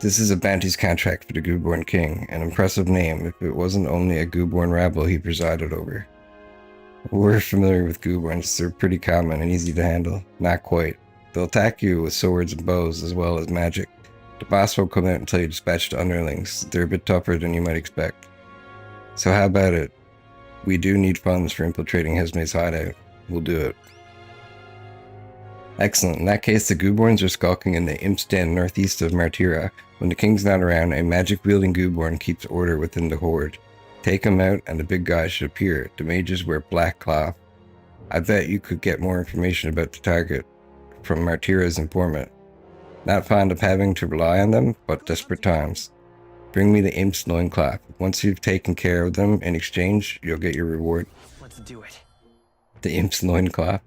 This is a bounties contract for the Goodborn King, an impressive name if it wasn't only a Goodborn rabble he presided over. We're familiar with Goodborns, they're pretty common and easy to handle. Not quite. They'll attack you with swords and bows as well as magic. The boss will come out until you dispatch the underlings. They're a bit tougher than you might expect. So how about it? We do need funds for infiltrating Hesme's hideout. We'll do it. Excellent. In that case, the Goodborns are skulking in the Imp's Den northeast of Martira. When the king's not around, a magic-wielding Goodborn keeps order within the horde. Take him out and the big guy should appear. The mages wear black cloth. I bet you could get more information about the target from Martira's informant. Not fond of having to rely on them, but desperate times. Bring me the Imp's loincloth. Once you've taken care of them in exchange, you'll get your reward. Let's do it. The Imp's loincloth.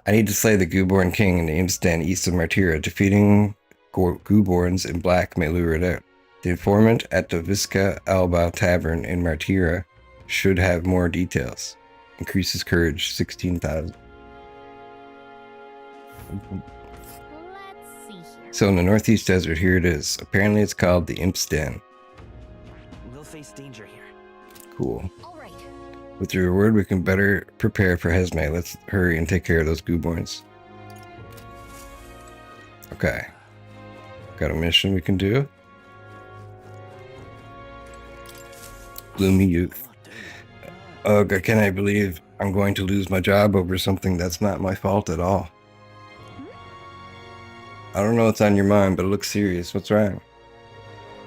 I need to slay the Goodborn King in the Imp's Den east of Martira. Defeating Goodborns in black may lure it out. The informant at the Visca Alba Tavern in Martira should have more details. Increases courage, 16,000. Let's see here. So in the Northeast Desert, here it is. Apparently it's called the Imp's Den. We'll face danger here. Cool. All right. With your reward, we can better prepare for Hesme. Let's hurry and take care of those Goodborns. Okay. Got a mission we can do. Gloomy Youth. Ugh, can I believe I'm going to lose my job over something that's not my fault at all? I don't know what's on your mind, but it looks serious. What's wrong?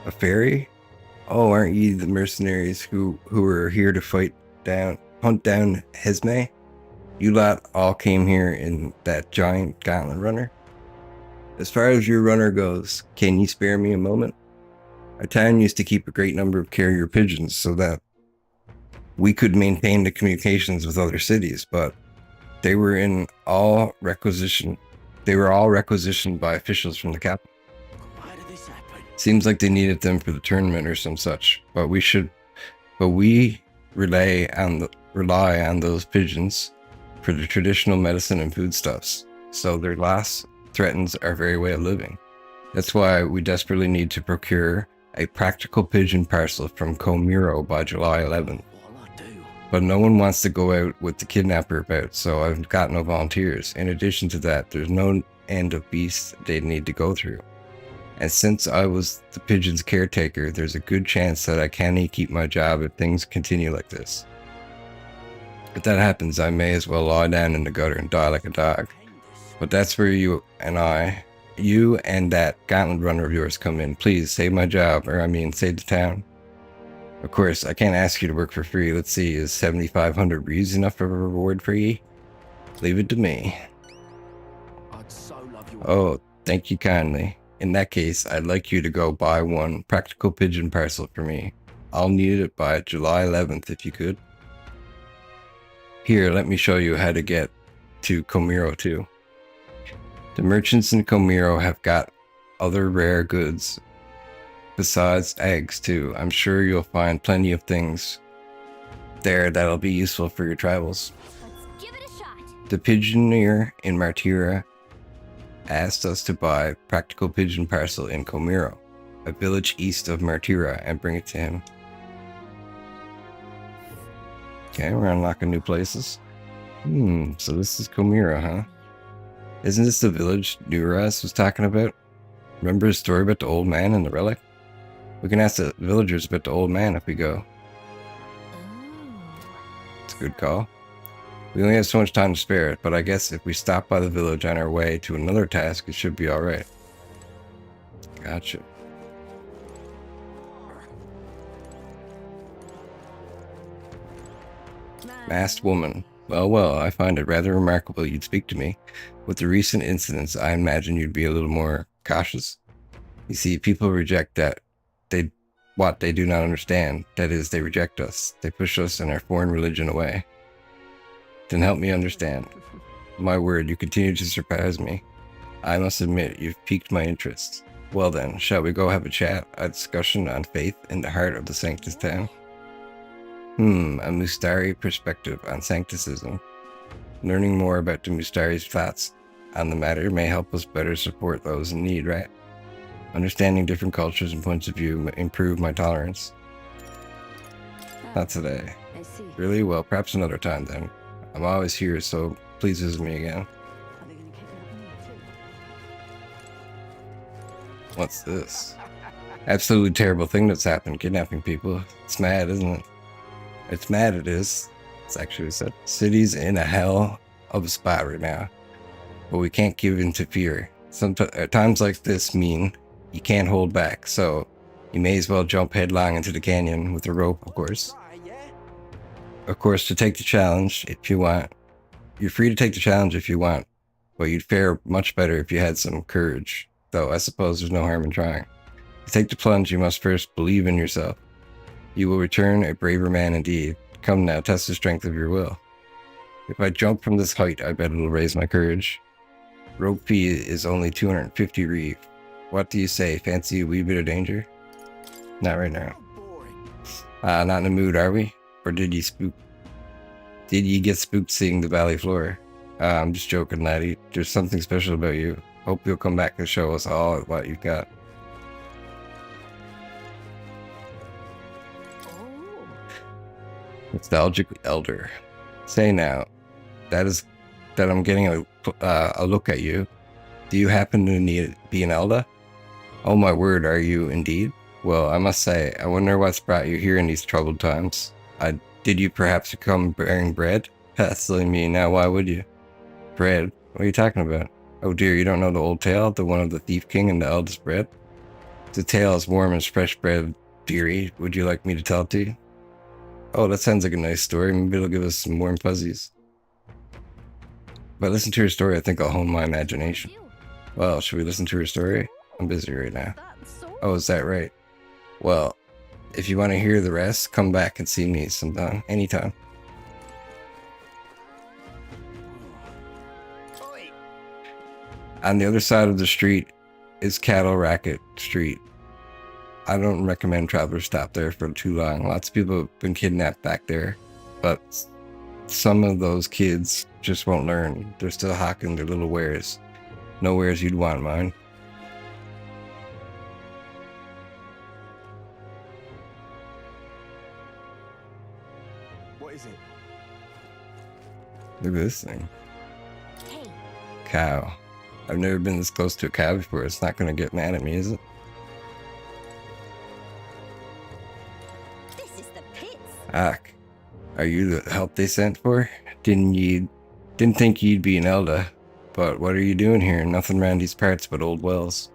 A fairy? Oh, aren't you the mercenaries who are here to hunt down Hesme? You lot all came here in that giant gauntlet runner? As far as your runner goes, can you spare me a moment? Our town used to keep a great number of carrier pigeons so that we could maintain the communications with other cities, but they were all requisitioned by officials from the capital. Why did this happen? Seems like they needed them for the tournament or some such, but we rely on those pigeons for the traditional medicine and foodstuffs, so their loss threatens our very way of living. That's why we desperately need to procure a practical pigeon parcel from Comiro by July 11th. But no one wants to go out with the kidnapper about, so I've got no volunteers. In addition to that, there's no end of beasts they'd need to go through. And since I was the pigeon's caretaker, there's a good chance that I can't keep my job if things continue like this. If that happens, I may as well lie down in the gutter and die like a dog. But that's where you and I you and that gauntlet runner of yours come in. Please, save my job, or I mean, save the town. Of course, I can't ask you to work for free. Let's see, is 7,500 reeds enough of a reward for ye? Leave it to me. I'd so love your Oh, thank you kindly. In that case, I'd like you to go buy one practical pigeon parcel for me. I'll need it by July 11th if you could. Here, let me show you how to get to Comiro too. The merchants in Comiro have got other rare goods besides eggs too. I'm sure you'll find plenty of things there that'll be useful for your travels. Let's give it a shot. The pigeoneer in Martira asked us to buy practical pigeon parcel in Comiro, a village east of Martira, and bring it to him. Okay, we're unlocking new places. So this is Comiro, huh? Isn't this the village Nuras was talking about? Remember his story about the old man and the relic? We can ask the villagers about the old man if we go. It's a good call. We only have so much time to spare, but I guess if we stop by the village on our way to another task, it should be alright. Gotcha. Masked woman. Well, I find it rather remarkable you'd speak to me. With the recent incidents, I imagine you'd be a little more cautious. You see, people reject what they do not understand. That is, they reject us. They push us and our foreign religion away. Then help me understand. My word, you continue to surprise me. I must admit, you've piqued my interest. Well then, shall we go have a chat, a discussion on faith in the heart of the Sanctus town? A Mustari perspective on Sancticism. Learning more about the Mustari's thoughts on the matter may help us better support those in need, right? Understanding different cultures and points of view may improve my tolerance. Not today. I see. Really? Well, perhaps another time then. I'm always here, so please visit me again. Are they going to kidnap me too? What's this? Absolutely terrible thing that's happened, kidnapping people. It's mad, isn't it? It's mad it is. It's actually said. City's in a hell of a spot right now. But we can't give in to fear. Times like this mean you can't hold back, so you may as well jump headlong into the canyon with a rope, of course. Of course, to take the challenge if you want. You're free to take the challenge if you want, but you'd fare much better if you had some courage. Though I suppose there's no harm in trying. To take the plunge, you must first believe in yourself. You will return a braver man indeed. Come now, test the strength of your will. If I jump from this height, I bet it'll raise my courage. Rope fee is only 250 reef. What do you say? Fancy a wee bit of danger? Not right now. Not in the mood, are we? Or did you get spooked seeing the valley floor? I'm just joking, laddie. There's something special about you. Hope you'll come back and show us all what you've got. Nostalgic elder. Say now, that I'm getting a look at you. Do you happen to be an elder? Oh my word, are you indeed? Well, I must say, I wonder what's brought you here in these troubled times. Did you perhaps come bearing bread? That's silly me. Now, why would you? Bread? What are you talking about? Oh dear, you don't know the old tale? The one of the thief king and the eldest bread? The tale is warm as fresh bread, dearie. Would you like me to tell it to you? Oh, that sounds like a nice story. Maybe it'll give us some warm fuzzies. If I listen to her story, I think I'll hone my imagination. Well, should we listen to her story? I'm busy right now. Oh, is that right? Well, if you want to hear the rest, come back and see me sometime, anytime. On the other side of the street is Cattle Racket Street. I don't recommend travelers stop there for too long. Lots of people have been kidnapped back there, but some of those kids just won't learn. They're still hawking their little wares. No wares you'd want, mine. What is it? Look at this thing. Hey, Cow. I've never been this close to a cow before. It's not going to get mad at me, is it? this is the pits. Ak, are you the help they sent for? Didn't think you'd be an elder. but what are you doing here? Nothing around these parts but old wells.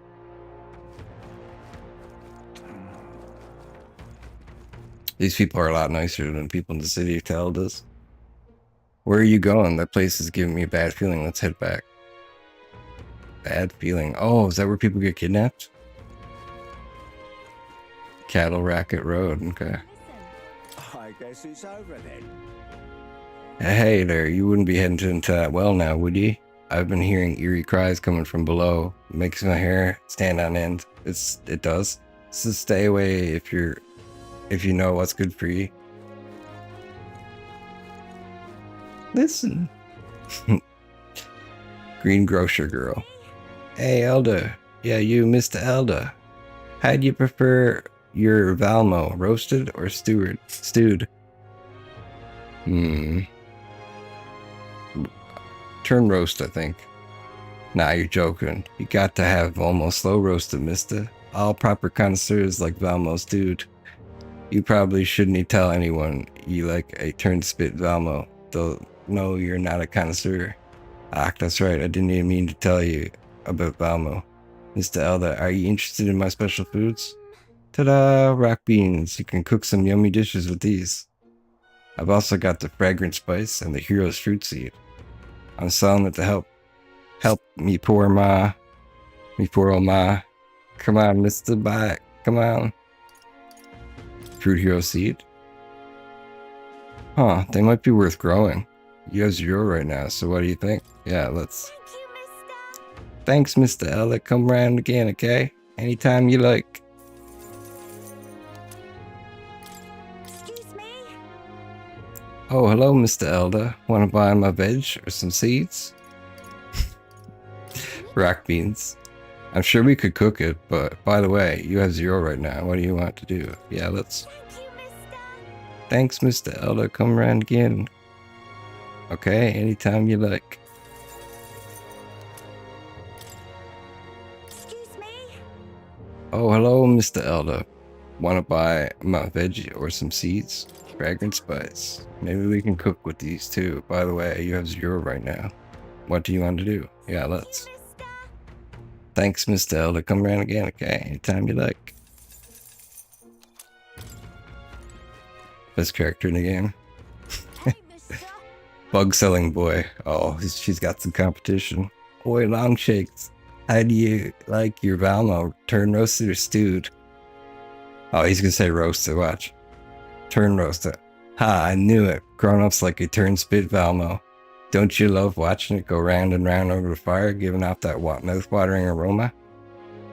These people are a lot nicer than people in the city of Taldas. Where are you going? That place is giving me a bad feeling. Let's head back. Bad feeling. Oh, is that where people get kidnapped? Cattle Racket Road. Okay. I guess it's over then. Hey there, you wouldn't be heading into that well now, would you? I've been hearing eerie cries coming from below. It makes my hair stand on end. It does. So stay away if you know what's good for you. Listen. Green grocer girl. Hey Elder. Yeah, you, Mr. Elder. How do you prefer your Valmo, roasted or stewed? Turn roast, I think. Nah, you're joking. You got to have Valmo slow roasted, mister. All proper connoisseurs like Valmo stewed. You probably shouldn't tell anyone you like a turn spit Valmo. They'll know you're not a connoisseur. Ah, that's right. I didn't even mean to tell you about Valmo. Mr. Elder, are you interested in my special foods? Ta-da! Rock beans. You can cook some yummy dishes with these. I've also got the fragrant spice and the hero's fruit seed. I'm selling it to help me poor old ma. Come on, Mr. Buy it. Come on. Fruit hero seed? Huh, they might be worth growing. You have 0 right now, so what do you think? Yeah, let's... Thanks, Mr. Elder. Come around again, okay? Anytime you like. Excuse me? Oh, hello, Mr. Elder. Want to buy my veg or some seeds? Rock beans. I'm sure we could cook it, but by the way, you have 0 right now. What do you want to do? Yeah, let's... Thanks, Mr. Elder. Come around again. Okay, anytime you like. Excuse me? Oh, hello, Mr. Elder. Want to buy my veggie or some seeds? Fragrant spice. Maybe we can cook with these too. By the way, you have 0 right now. What do you want to do? Yeah, let's. Thanks, Mr. Elder. Come around again, okay? Anytime you like. Best character in the game. Bug selling boy. Oh, she's got some competition. Boy, long shakes. How do you like your Valmo? Turn roasted or stewed? Oh, he's gonna say roasted. Watch. Turn roasted. Ha, I knew it. Grown-ups like a turn spit Valmo. Don't you love watching it go round and round over the fire, giving off that mouth-watering aroma?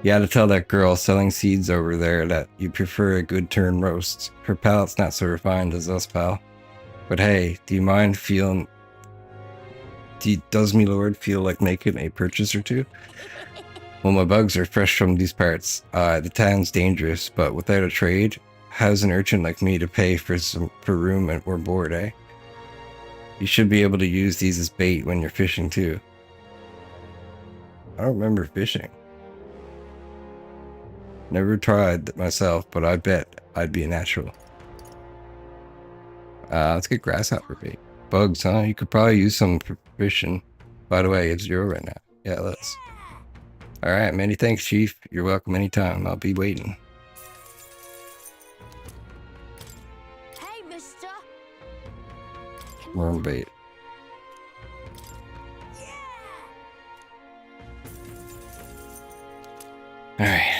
You gotta tell that girl selling seeds over there that you prefer a good turn roast. Her palate's not so refined as us, pal. But hey, do you mind feeling... Does me lord feel like making a purchase or two? Well, my bugs are fresh from these parts. The town's dangerous, but without a trade, how's an urchin like me to pay for room or board, eh? You should be able to use these as bait when you're fishing too. I don't remember fishing. Never tried myself, but I bet I'd be a natural. Let's get grasshopper bait. Bugs, huh? You could probably use some for fishing. By the way, it's 0 right now. Yeah, let's. Alright, many thanks, Chief. You're welcome anytime. I'll be waiting. Hey, mister. Worm bait. Alright.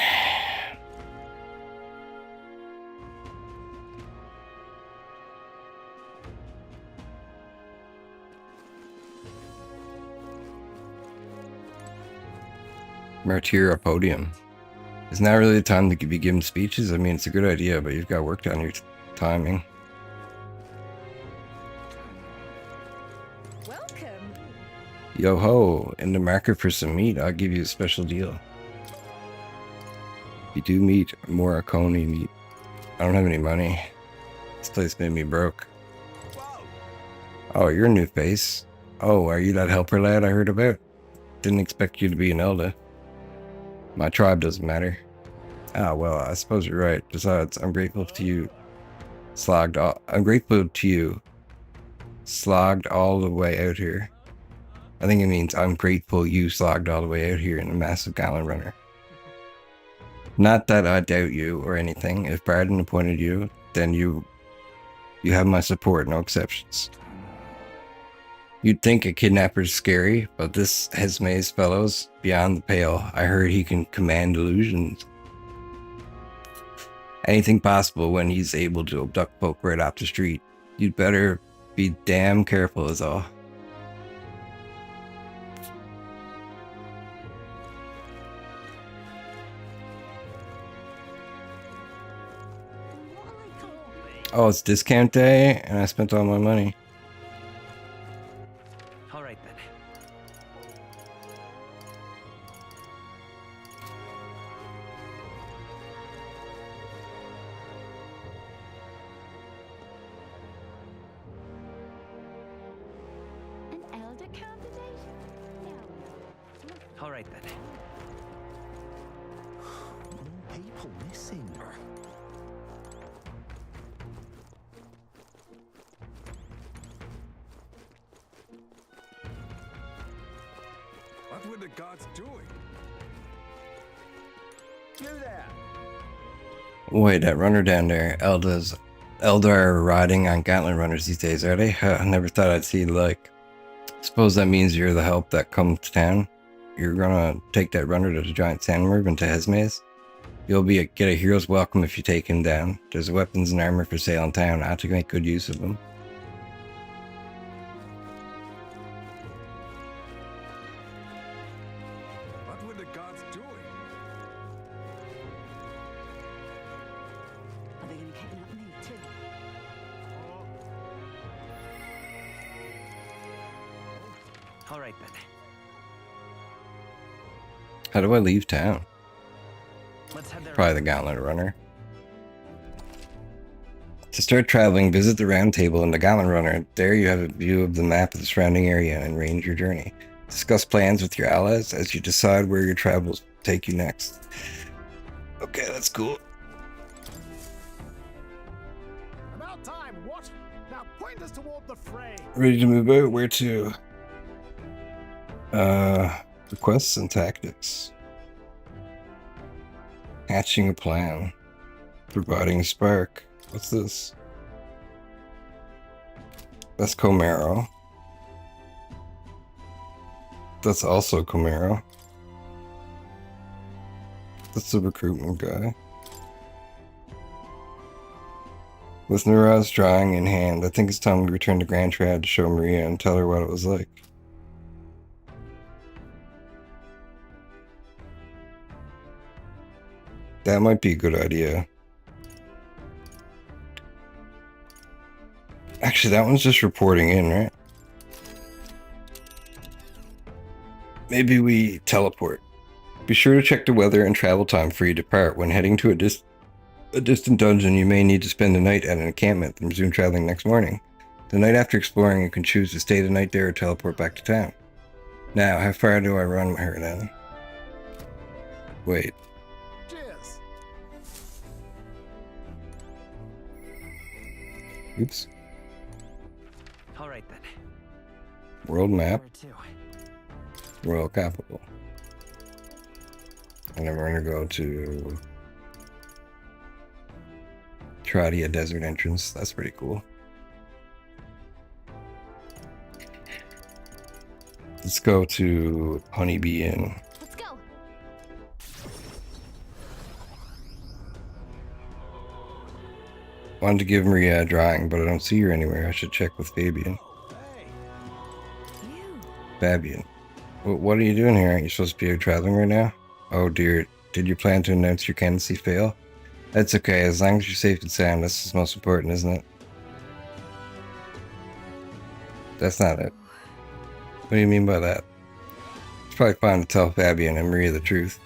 Martira podium. Isn't that really the time to be giving speeches? I mean, it's a good idea, but you've got to work on your timing. Welcome. Yo ho, in the market for some meat, I'll give you a special deal. If you do meat, more Akoni meat. I don't have any money. This place made me broke. Oh, you're a new face. Oh, are you that helper lad I heard about? Didn't expect you to be an elder. My tribe doesn't matter. Ah, well, I suppose you're right. Besides, I'm grateful to you. I'm grateful to you. Slogged all the way out here. I think it means I'm grateful you slogged all the way out here in a massive gallon runner. Not that I doubt you or anything. If Barden appointed you, then you have my support, no exceptions. You'd think a kidnapper's scary, but this Hesme's fellow's beyond the pale. I heard he can command illusions. Anything possible when he's able to abduct folk right off the street. You'd better be damn careful is all. Oh, it's discount day, and I spent all my money. All right then. An elder candidate? No. All right then. More people missing. What were the gods doing? You there! Wait, that runner down there, Eldar are riding on gauntlet runners these days, are they? I never thought I'd see like. Suppose that means you're the help that comes to town. You're gonna take that runner to the giant sandworm into Hesme's. You'll get a hero's welcome if you take him down. There's weapons and armor for sale in town. I have to make good use of them. What were the gods doing? Are they going to kidnap me too? All right then. How do I leave town? Let's head there. Probably the gauntlet runner. To start traveling, visit the round table in the gauntlet runner. There you have a view of the map of the surrounding area and arrange your journey. Discuss plans with your allies as you decide where your travels take you next. Okay, that's cool. About time, what? Now point us toward the fray. Ready to move out? Where to? Requests and tactics. Hatching a plan. Providing a spark. What's this? That's Comero. That's also Comero. That's the recruitment guy. With Nuraz's drawing in hand, I think it's time we return to Grand Trad to show Maria and tell her what it was like. That might be a good idea. Actually, that one's just reporting in, right? Maybe we teleport. Be sure to check the weather and travel time before you depart. When heading to a distant dungeon, you may need to spend the night at an encampment and resume traveling next morning. The night after exploring, you can choose to stay the night there or teleport back to town. Now, how far do I run her then? Wait. Cheers. Oops. All right then. World map. Where to? Royal capital. And then we're gonna go to Tradia Desert Entrance. That's pretty cool. Let's go to Honeybee Inn. Let's go. Wanted to give Maria a drawing, but I don't see her anywhere. I should check with Fabian. Fabian. What are you doing here? Aren't you supposed to be traveling right now? Oh dear. Did you plan to announce your candidacy fail? That's okay, as long as you're safe and sound. This is most important, isn't it? That's not it. What do you mean by that? It's probably fine to tell Fabian and Maria the truth.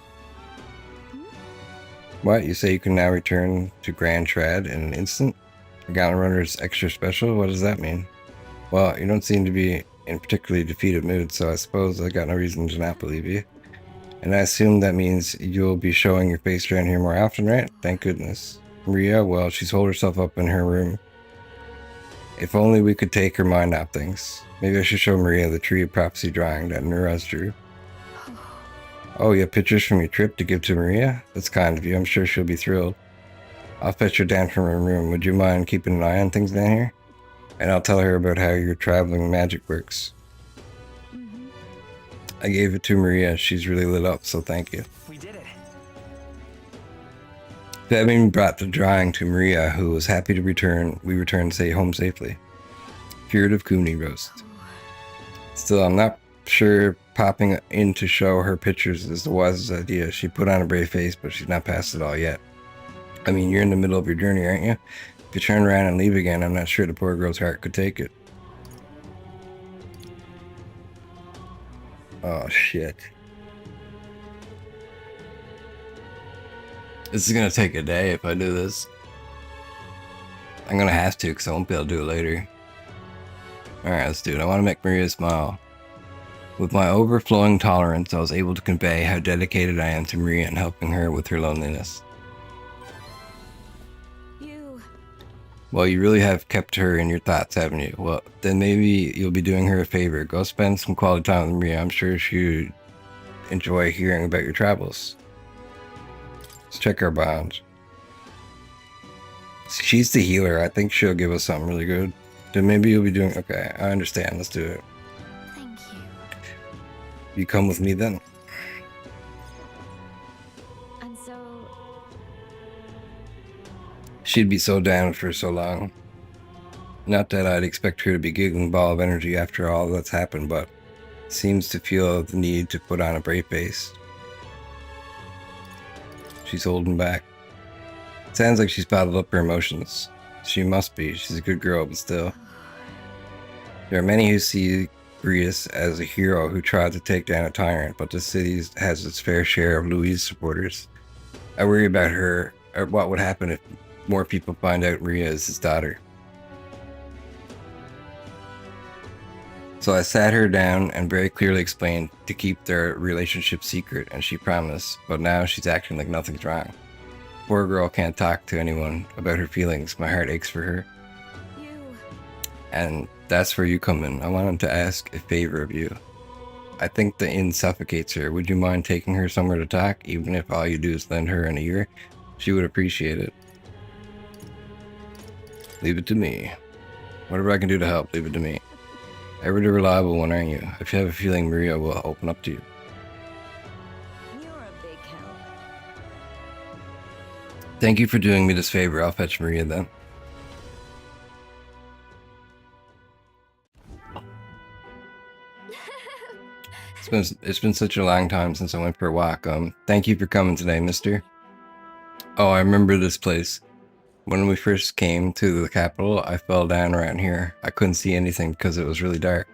What? You say you can now return to Grand Trad in an instant? The Gauntlet Runner is extra special? What does that mean? Well, you don't seem to be in particularly defeated mood, so I suppose I got no reason to not believe you. And I assume that means you'll be showing your face around here more often, right? Thank goodness. Maria, well, she's holed herself up in her room. If only we could take her mind off things. Maybe I should show Maria the tree of prophecy drawing that Nuraz drew. Oh, you have pictures from your trip to give to Maria? That's kind of you. I'm sure she'll be thrilled. I'll fetch her down from her room. Would you mind keeping an eye on things down here? And I'll tell her about how your traveling magic works. I gave it to Maria. She's really lit up, so thank you. We did it. Having brought the drawing to Maria, who was happy to return, we returned home safely. Cured of Cooney roast. Still, I'm not sure popping in to show her pictures is the wisest idea. She put on a brave face, but she's not past it all yet. I mean, you're in the middle of your journey, aren't you? If you turn around and leave again, I'm not sure the poor girl's heart could take it. Oh, shit. This is gonna take a day if I do this. I'm gonna have to, because I won't be able to do it later. Alright, let's do it. I want to make Maria smile. With my overflowing tolerance, I was able to convey how dedicated I am to Maria and helping her with her loneliness. Well, you really have kept her in your thoughts, haven't you? Well, then maybe you'll be doing her a favor. Go spend some quality time with Maria. I'm sure she'd enjoy hearing about your travels. Let's check our bonds. She's the healer. I think she'll give us something really good. Then maybe you'll be doing... Okay, I understand. Let's do it. Thank you. You come with me then? And so... She'd be so down for so long. Not that I'd expect her to be a giggling ball of energy after all that's happened, but seems to feel the need to put on a brave face. She's holding back. Sounds like she's bottled up her emotions. She must be. She's a good girl, but still. There are many who see Brius as a hero who tried to take down a tyrant, but the city has its fair share of Louis' supporters. I worry about her, or what would happen if more people find out Maria is his daughter. So I sat her down and very clearly explained to keep their relationship secret, and she promised, but now she's acting like nothing's wrong. Poor girl can't talk to anyone about her feelings. My heart aches for her. And that's where you come in. I wanted to ask a favor of you. I think the inn suffocates her. Would you mind taking her somewhere to talk, even if all you do is lend her an ear? She would appreciate it. Leave it to me. Whatever I can do to help, leave it to me. Ever the reliable one, aren't you? If you have a feeling Maria will open up to you. You're a big help. Thank you for doing me this favor. I'll fetch Maria then. It's been such a long time since I went for a walk. Thank you for coming today, mister. Oh, I remember this place. When we first came to the capital, I fell down around here. I couldn't see anything because it was really dark.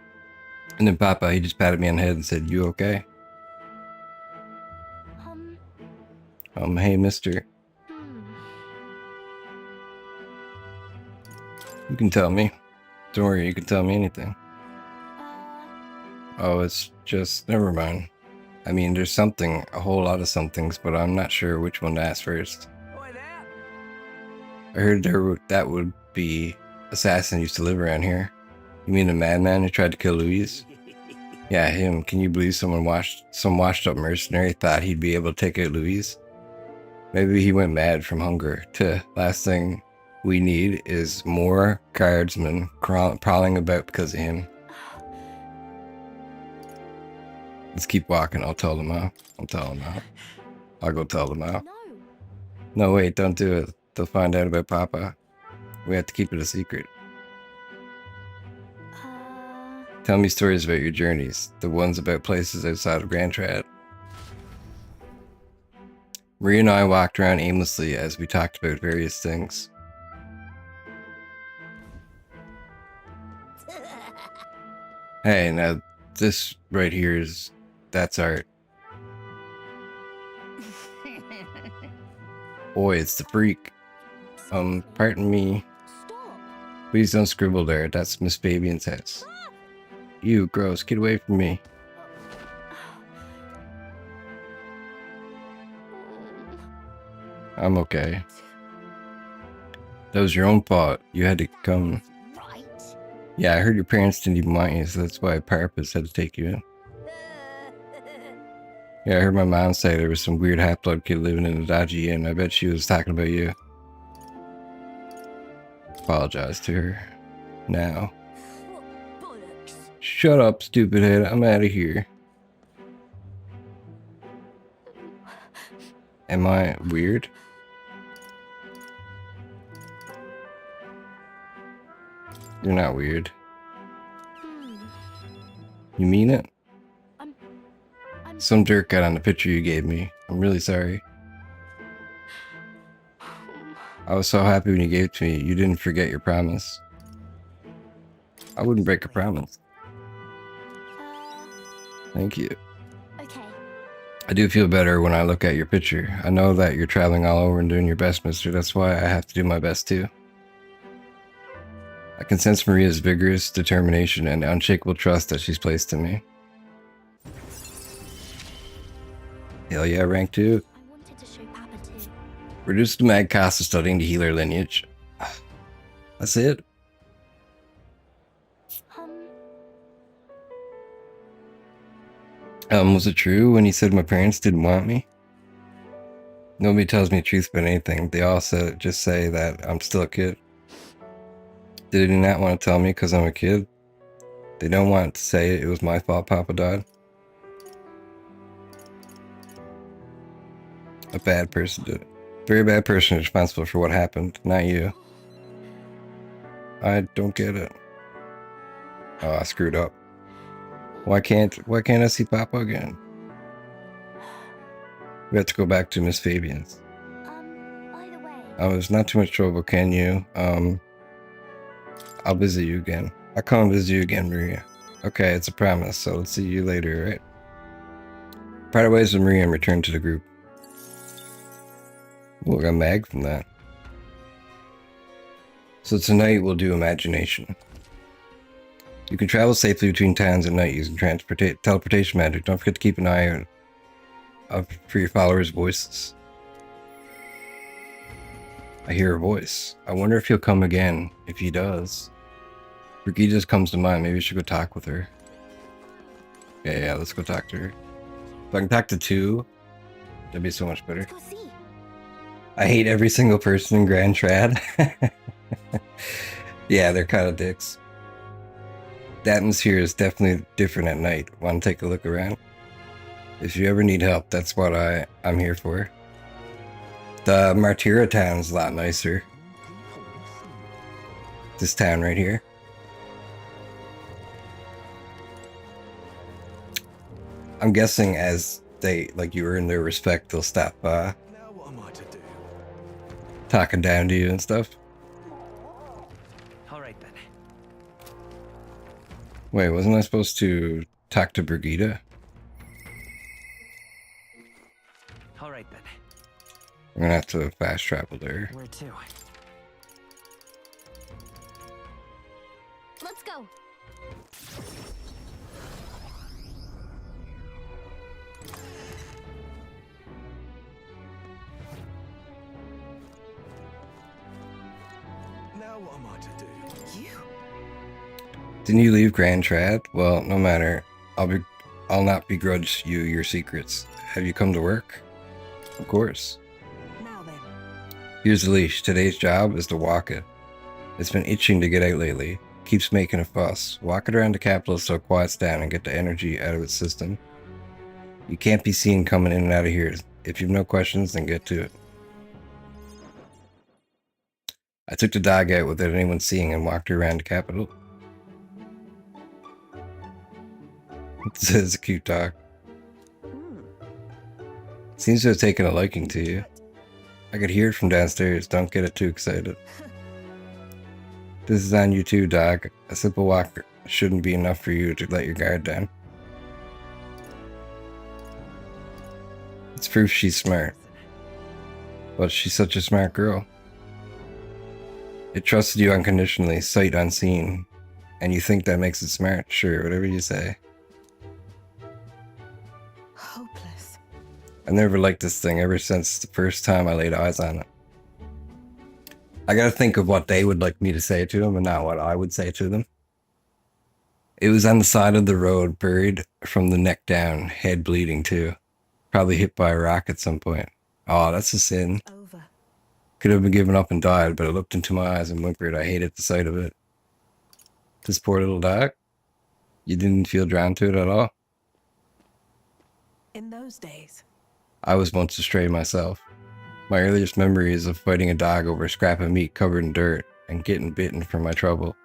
And then Papa, he just patted me on the head and said, "You okay?" Hey, mister. You can tell me. Don't worry, you can tell me anything. Oh, it's just... Never mind. I mean, there's something, a whole lot of somethings, but I'm not sure which one to ask first. I heard that would be assassin used to live around here. You mean the madman who tried to kill Louise? Yeah, him. Can you believe some washed up mercenary thought he'd be able to take out Louise? Maybe he went mad from hunger. Last thing we need is more guardsmen prowling about because of him. Let's keep walking. I'll tell them off. I'll go tell them off. No, wait, don't do it. They'll find out about Papa. We have to keep it a secret. Tell me stories about your journeys. The ones about places outside of Grand Trad. Maria and I walked around aimlessly as we talked about various things. Hey, now this right here that's art. Boy, it's the freak. Pardon me. Please don't scribble there. That's Miss Fabian's house. You, gross. Get away from me. I'm okay. That was your own fault. You had to come. Yeah, I heard your parents didn't even want you, so that's why Parapus had to take you in. Yeah, I heard my mom say there was some weird half-blood kid living in a dodgy inn. I bet she was talking about you. Apologize to her. Now. Shut up, stupid head. I'm out of here. Am I weird? You're not weird. You mean it? Some jerk got on the picture you gave me. I'm really sorry. I was so happy when you gave it to me. You didn't forget your promise. I wouldn't break a promise. Thank you. Okay. I do feel better when I look at your picture. I know that you're traveling all over and doing your best, mister. That's why I have to do my best too. I can sense Maria's vigorous determination and unshakable trust that she's placed in me. Hell yeah, rank 2. I wanted to show Papa too. Reduce the mad cost of studying to heal her lineage. That's it. Was it true when he said my parents didn't want me? Nobody tells me the truth about anything. They all just say that I'm still a kid. Did he not want to tell me because I'm a kid? They don't want to say it was my fault Papa died. A bad person did it. Very bad person is responsible for what happened, not you. I don't get it. Oh, I screwed up. Why can't I see Papa again? We have to go back to Miss Fabian's. By the way. Oh, it's not too much trouble, can you? I'll visit you again. I'll come and visit you again, Maria. Okay, it's a promise, so let's see you later, right? Parted ways with Maria and return to the group. We'll get mag from that. So tonight we'll do imagination. You can travel safely between towns at night using teleportation magic. Don't forget to keep an eye out for your followers' voices. I hear a voice. I wonder if he'll come again. If he does. Ricky just comes to mind. Maybe we should go talk with her. Yeah, let's go talk to her. If I can talk to 2, that'd be so much better. Go see. I hate every single person in Grand Trad. Yeah, they're kind of dicks. The atmosphere is definitely different at night. Want to take a look around? If you ever need help, that's what I'm here for. The Martira town's a lot nicer. This town right here. I'm guessing as they, like, you earn their respect, they'll stop talking down to you and stuff. Alright then. Wait, wasn't I supposed to talk to Brigida? Alright then. I'm gonna have to fast travel there. Where to? Let's go. Now what am I to do? You? Didn't you leave Grand Trad? Well, no matter. I'll not begrudge you your secrets. Have you come to work? Of course. Now then. Here's the leash. Today's job is to walk it. It's been itching to get out lately. Keeps making a fuss. Walk it around the capital so it quiets down and get the energy out of its system. You can't be seen coming in and out of here. If you've no questions, then get to it. I took the dog out without anyone seeing and walked her around the capital. This is a cute dog. Seems to have taken a liking to you. I could hear it from downstairs. Don't get it too excited. This is on you too, dog. A simple walk shouldn't be enough for you to let your guard down. It's proof she's smart. But she's such a smart girl. It trusted you unconditionally, sight unseen. And you think that makes it smart? Sure, whatever you say. Hopeless. I've never liked this thing ever since the first time I laid eyes on it. I gotta think of what they would like me to say to them and not what I would say to them. It was on the side of the road, buried from the neck down, head bleeding too. Probably hit by a rock at some point. Oh, that's a sin. Over. Could have been given up and died, but it looked into my eyes and whimpered. I hated the sight of it. This poor little dog? You didn't feel drawn to it at all? In those days. I was once a stray myself. My earliest memory is of fighting a dog over a scrap of meat covered in dirt and getting bitten for my trouble.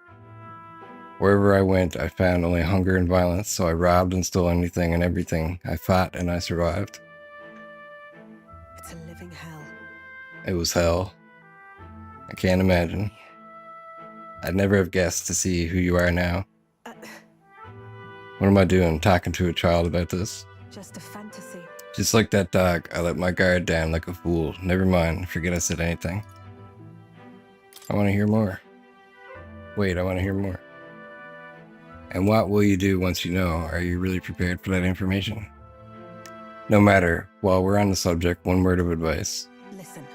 Wherever I went, I found only hunger and violence, so I robbed and stole anything and everything. I fought and I survived. It's a living hell. It was hell. I can't imagine. I'd never have guessed to see who you are now. What am I doing, talking to a child about this? Just a fantasy. Just like that dog, I let my guard down like a fool. Never mind, forget I said anything. I want to hear more. Wait, I want to hear more. And what will you do once you know? Are you really prepared for that information? No matter, while we're on the subject, one word of advice. Listen.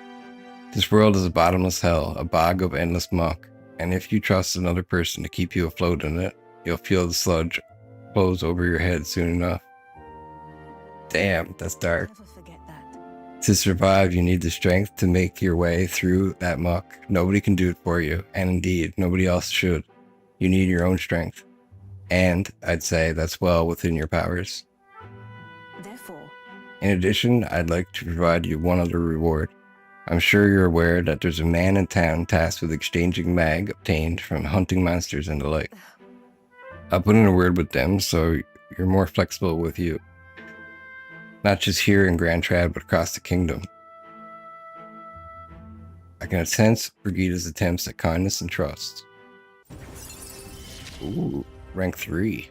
This world is a bottomless hell, a bog of endless muck. And if you trust another person to keep you afloat in it, you'll feel the sludge close over your head soon enough. Damn, that's dark. Never forget that. To survive, you need the strength to make your way through that muck. Nobody can do it for you, and indeed, nobody else should. You need your own strength. And I'd say that's well within your powers. Therefore, in addition, I'd like to provide you one other reward. I'm sure you're aware that there's a man in town tasked with exchanging mag obtained from hunting monsters and the like. I'll put in a word with them so you're more flexible with you. Not just here in Grand Trad, but across the kingdom. I can sense Brigida's attempts at kindness and trust. Ooh, rank 3.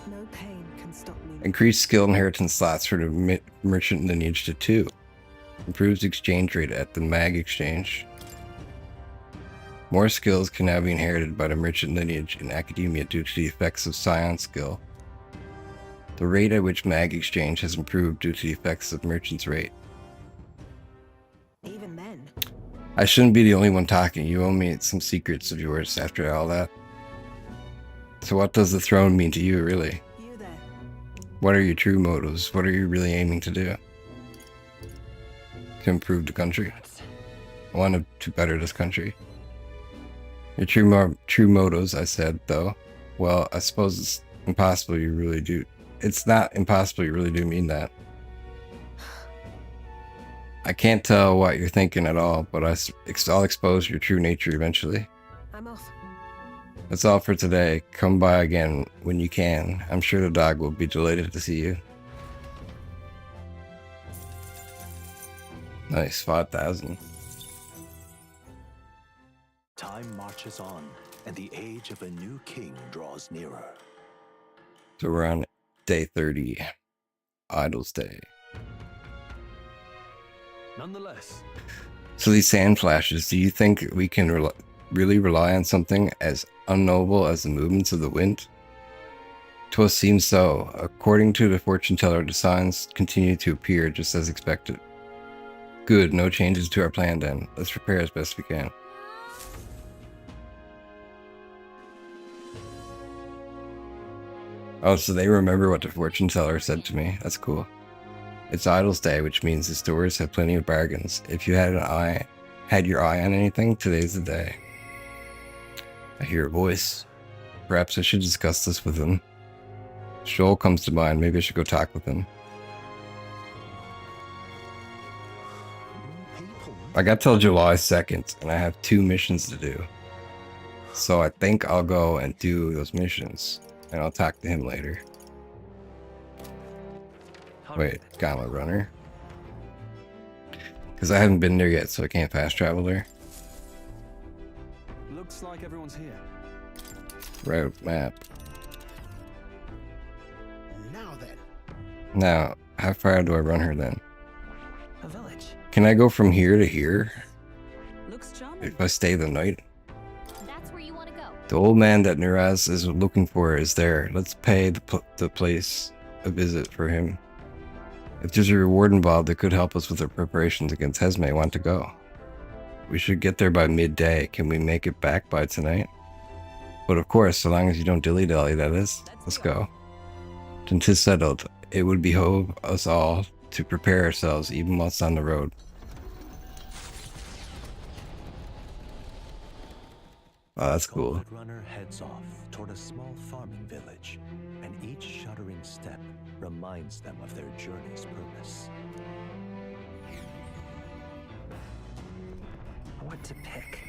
no pain can stop me. Increased skill inheritance slots for the merchant lineage to 2. Improves exchange rate at the mag exchange. More skills can now be inherited by the merchant lineage in academia due to the effects of scion skill. The rate at which mag exchange has improved due to the effects of merchant's rate. Even then. I shouldn't be the only one talking. You owe me some secrets of yours after all that. So what does the throne mean to you, really? You there. What are your true motives? What are you really aiming to do? To improve the country. I want to better this country. Your true motives, I said, though. Well, I suppose it's impossible you really do. It's not impossible you really do mean that. I can't tell what you're thinking at all, but I'll expose your true nature eventually. I'm off. That's all for today. Come by again when you can. I'm sure the dog will be delighted to see you. Nice, 5,000. Time marches on, and the age of a new king draws nearer. So we're on day 30. Idle's Day. Nonetheless. So these sand flashes, do you think we can really rely on something as unknowable as the movements of the wind? 'Twas seems so. According to the fortune teller, the signs continue to appear just as expected. Good, no changes to our plan then. Let's prepare as best we can. Oh, so they remember what the fortune teller said to me. That's cool. It's Idle's Day, which means the stores have plenty of bargains. If you had your eye on anything, today's the day. I hear a voice. Perhaps I should discuss this with him. Joel comes to mind. Maybe I should go talk with him. I got till July 2nd, and I have 2 missions to do. So I think I'll go and do those missions, and I'll talk to him later. Wait, Gauntlet Runner. Because I haven't been there yet, so I can't fast travel there. Looks like everyone's here. Route map. Now then. Now, how far do I run her then? A village. Can I go from here to here? Looks charming. If I stay the night? That's where you want to go. The old man that Nuraz is looking for is there. Let's pay the place a visit for him. If there's a reward involved that could help us with our preparations against Hesme, I want to go. We should get there by midday. Can we make it back by tonight? But of course, so long as you don't dilly-dally, that is. Let's go. Till 'tis settled, it would behove us all to prepare ourselves even whilst on the road. Oh, that's cool. The runner heads off toward a small farming village, and each shuddering step reminds them of their journey's purpose. What to pick?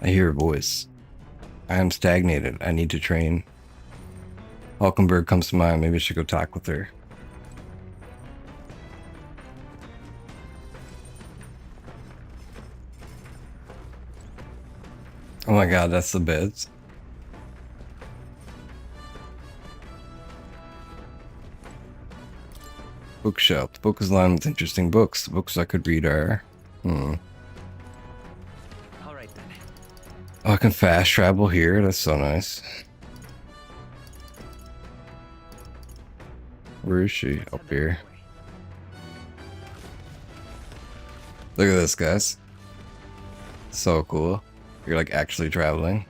I hear a voice. I am stagnated. I need to train. Hulkenberg comes to mind. Maybe I should go talk with her. Oh my god, that's the beds. Bookshelf. The book is lined with interesting books. The books I could read are... Alright then. Oh, I can fast travel here. That's so nice. Where is she? Up here. Look at this, guys. So cool. You're like actually traveling.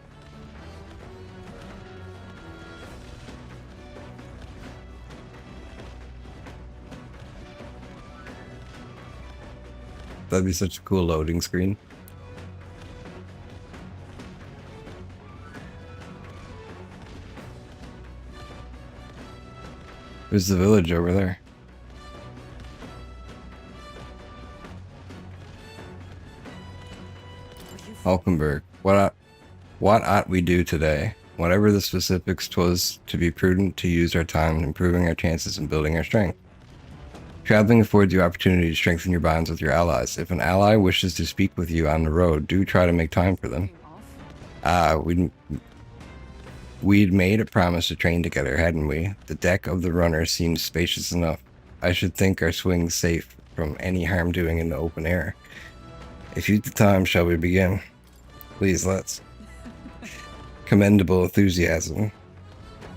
That'd be such a cool loading screen. There's the village over there. Hulkenberg, what ought we do today? Whatever the specifics, 'twas to be prudent to use our time improving our chances and building our strength. Traveling affords you opportunity to strengthen your bonds with your allies. If an ally wishes to speak with you on the road, do try to make time for them. We'd made a promise to train together, hadn't we? The deck of the runner seems spacious enough. I should think our swing's safe from any harm doing in the open air. If you've the time, shall we begin? Please, let's. Commendable enthusiasm.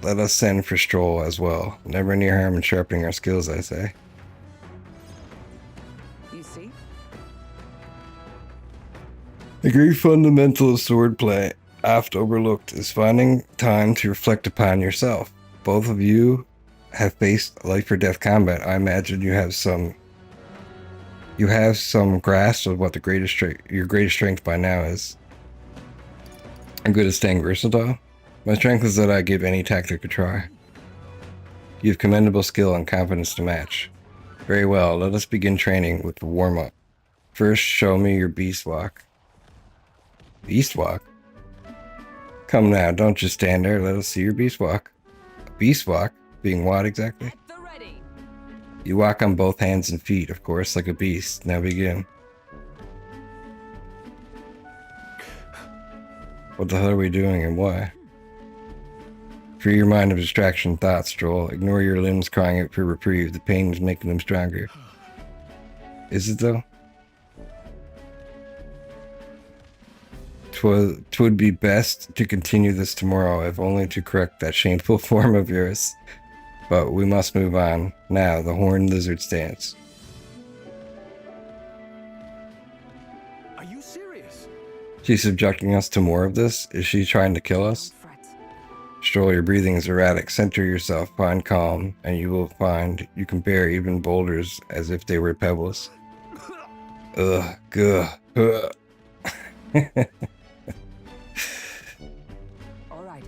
Let us send for Stroll as well. Never near harm in sharpening our skills, I say. You see? The great fundamental of swordplay, oft overlooked, is finding time to reflect upon yourself. Both of you have faced life or death combat. I imagine you have some grasp of what your greatest strength by now is. I'm good at staying versatile. My strength is that I give any tactic a try. You have commendable skill and confidence to match. Very well, let us begin training with the warm-up. First, show me your beast walk. Beast walk? Come now, don't just stand there, let us see your beast walk. A beast walk? Being what exactly? At the ready. You walk on both hands and feet, of course, like a beast. Now begin. What the hell are we doing and why? Free your mind of distraction thoughts, Stroll. Ignore your limbs crying out for reprieve. The pain is making them stronger. Is it though? 'Twould be best to continue this tomorrow, if only to correct that shameful form of yours. But we must move on. Now, the horned lizard stance. Are you serious? She's subjecting us to more of this? Is she trying to kill us? Stroll, your breathing is erratic. Center yourself, find calm, and you will find you can bear even boulders as if they were pebbles. Ugh, guh, Alright.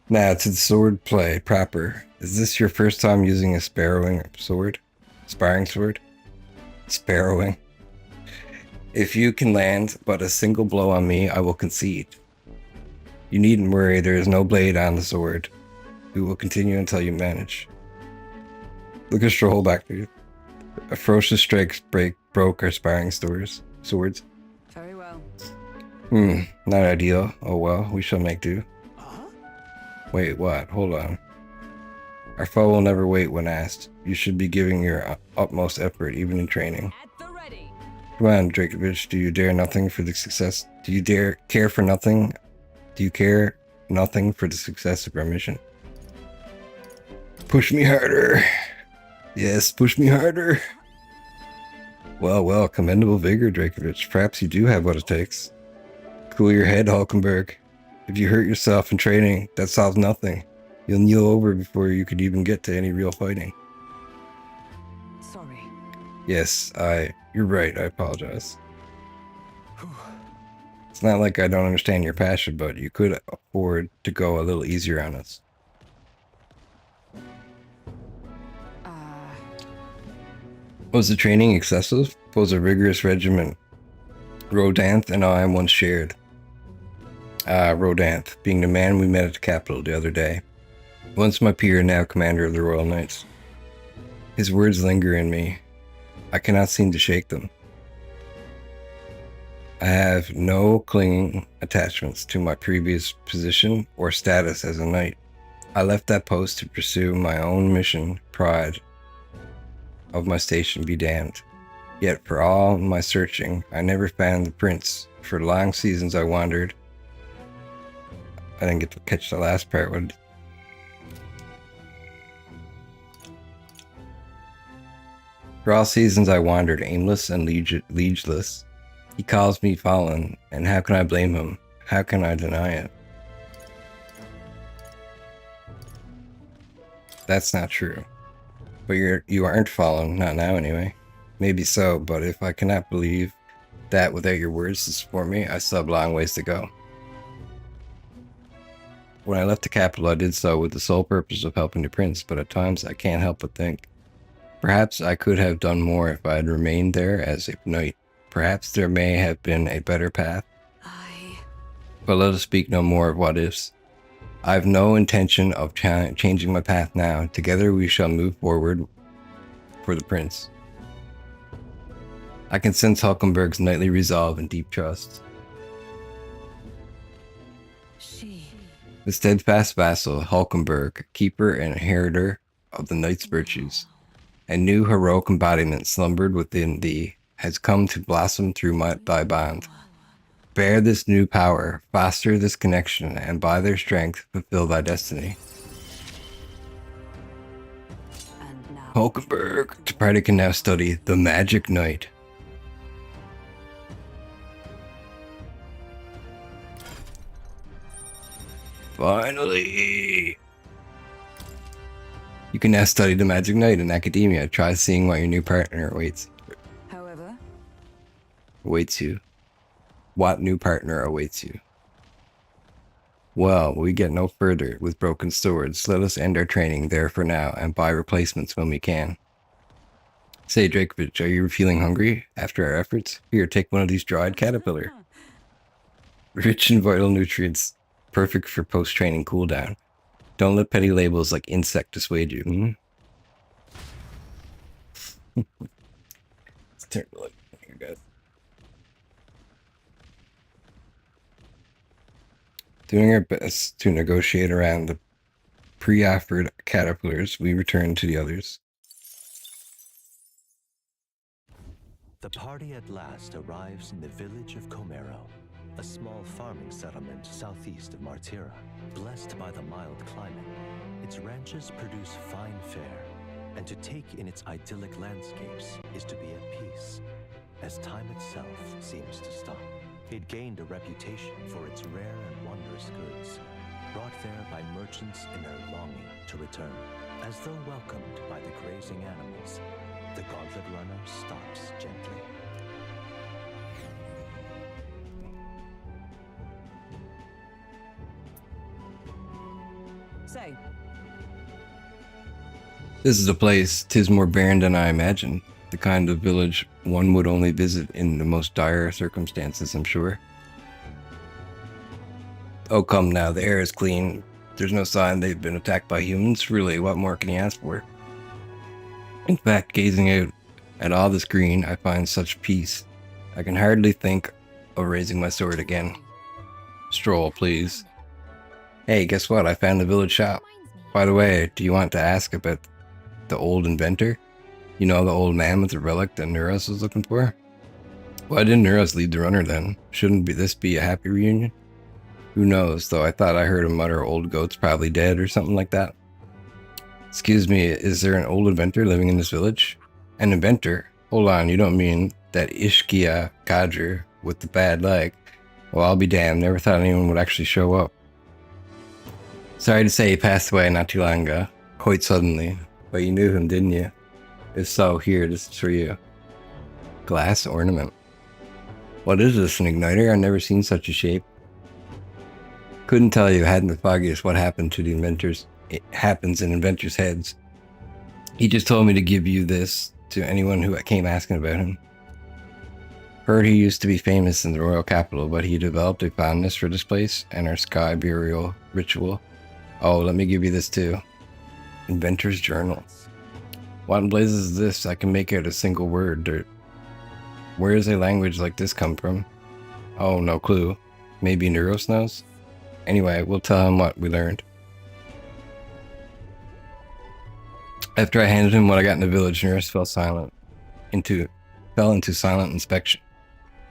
Now to the sword play proper. Is this your first time using a sparring sword? Sparrowing. If you can land but a single blow on me, I will concede. You needn't worry, there is no blade on the sword. We will continue until you manage. Look at Stroll back to you. A ferocious strike broke our sparring swords. Very well. Not ideal. Oh well, we shall make do. Wait, what? Hold on. Our foe will never wait when asked. You should be giving your utmost effort, even in training. At the ready. Come on, Drakovich, do you dare nothing for the success? Do you dare care for nothing? Do you care nothing for the success of our mission? Push me harder. Yes, push me harder. Well, commendable vigor, Drakovich. Perhaps you do have what it takes. Cool your head, Hulkenberg. If you hurt yourself in training, that solves nothing. You'll kneel over before you could even get to any real fighting. Sorry. Yes, you're right, I apologize. It's not like I don't understand your passion, but you could afford to go a little easier on us. Was the training excessive? Was a rigorous regimen Rodanth and I once shared? Rodanth, being the man we met at the Capital the other day. Once my peer, now commander of the Royal Knights. His words linger in me. I cannot seem to shake them. I have no clinging attachments to my previous position or status as a knight. I left that post to pursue my own mission, pride of my station be damned. Yet for all my searching, I never found the prince. For long seasons I wandered. I didn't get to catch the last part. For all seasons I wandered, aimless and liegeless. He calls me fallen, and how can I blame him? How can I deny it? That's not true. But you aren't fallen, not now anyway. Maybe so, but if I cannot believe that without your words to support me, I still have a long ways to go. When I left the capital, I did so with the sole purpose of helping the prince, but at times I can't help but think. Perhaps I could have done more if I had remained there as a knight. Perhaps there may have been a better path. But let us speak no more of what ifs. I have no intention of changing my path now. Together we shall move forward for the prince. I can sense Hulkenberg's knightly resolve and deep trust. The steadfast vassal, Hulkenberg, keeper and inheritor of the knight's virtues, a new heroic embodiment slumbered within thee, has come to blossom through thy bond. Bear this new power, foster this connection, and by their strength fulfill thy destiny. Hulkenberg, the party can now study the Magic Knight. Finally! You can now study the Magic Knight in academia. Try seeing what your new partner awaits. Awaits you. What new partner awaits you? Well, we get no further with broken swords. Let us end our training there for now and buy replacements when we can. Say, Drakovich, are you feeling hungry after our efforts? Here, take one of these dried caterpillar. Rich in vital nutrients. Perfect for post-training cooldown. Don't let petty labels like insect dissuade you. Let's turn to look here, guys. Doing our best to negotiate around the pre-offered caterpillars, we return to the others. The party at last arrives in the village of Comero, a small farming settlement southeast of Martira. Blessed by the mild climate, its ranches produce fine fare, and to take in its idyllic landscapes is to be at peace, as time itself seems to stop. It gained a reputation for its rare and wondrous goods, brought there by merchants in their longing to return. As though welcomed by the grazing animals, the gauntlet runner stops gently. Say. This is a place, 'tis more barren than I imagined. The kind of village one would only visit in the most dire circumstances, I'm sure. Oh, come now, the air is clean. There's no sign they've been attacked by humans. Really, what more can you ask for? In fact, gazing out at all this green, I find such peace. I can hardly think of raising my sword again. Stroll, please. Hey, guess what? I found the village shop. By the way, do you want to ask about the old inventor? You know, the old man with the relic that Neuros was looking for? Why didn't Neuros lead the runner then? Shouldn't this be a happy reunion? Who knows, though I thought I heard him mutter old goat's probably dead or something like that. Excuse me, is there an old inventor living in this village? An inventor? Hold on, you don't mean that Ishkia Kadr with the bad leg? Well, I'll be damned. Never thought anyone would actually show up. Sorry to say he passed away not too long ago. Quite suddenly. But you knew him, didn't you? If so, here, this is for you. Glass ornament. What is this, an igniter? I've never seen such a shape. Couldn't tell you, hadn't the foggiest what happened to the inventors. It happens in inventors' heads. He just told me to give you this to anyone who came asking about him. Heard he used to be famous in the royal capital, but he developed a fondness for this place and our sky burial ritual. Oh, let me give you this too. Inventor's Journal. What in blazes is this? I can make out a single word. Dirt. Where does a language like this come from? Oh, no clue. Maybe Neuros knows? Anyway, we'll tell him what we learned. After I handed him what I got in the village, Neuros fell into silent inspection.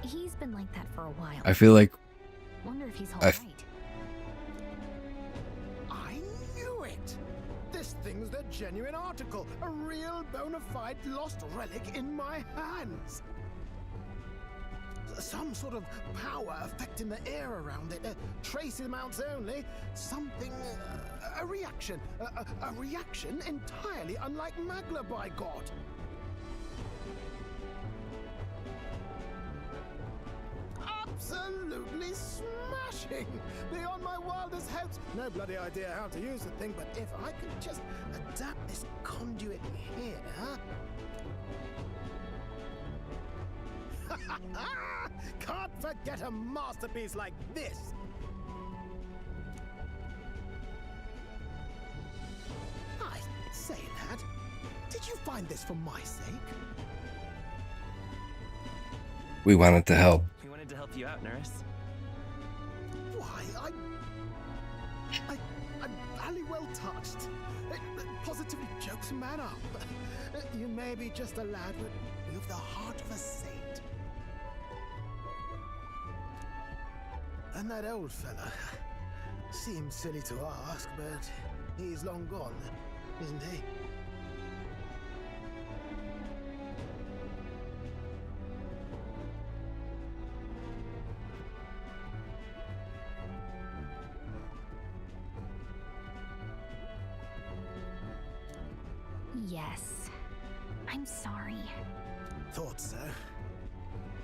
He's been like that for a while. I feel like Wonder if he's all right. I knew it! This thing's the genuine article, a real bona fide lost relic in my hands. Some sort of power affecting the air around it, trace amounts only, something, a reaction, a reaction entirely unlike Magla, by God. Absolutely smashing! Beyond my wildest hopes. No bloody idea how to use the thing, but if I could just adapt this conduit here... Can't forget a masterpiece like this! I say, lad, did you find this for my sake? we wanted to help. We wanted to help you out, nurse. Why, I'm very well touched. It positively jokes a man up. You may be just a lad, but you've the heart of a saint. And that old fella seems silly to ask, but he's long gone, isn't he? Yes. I'm sorry. Thought so.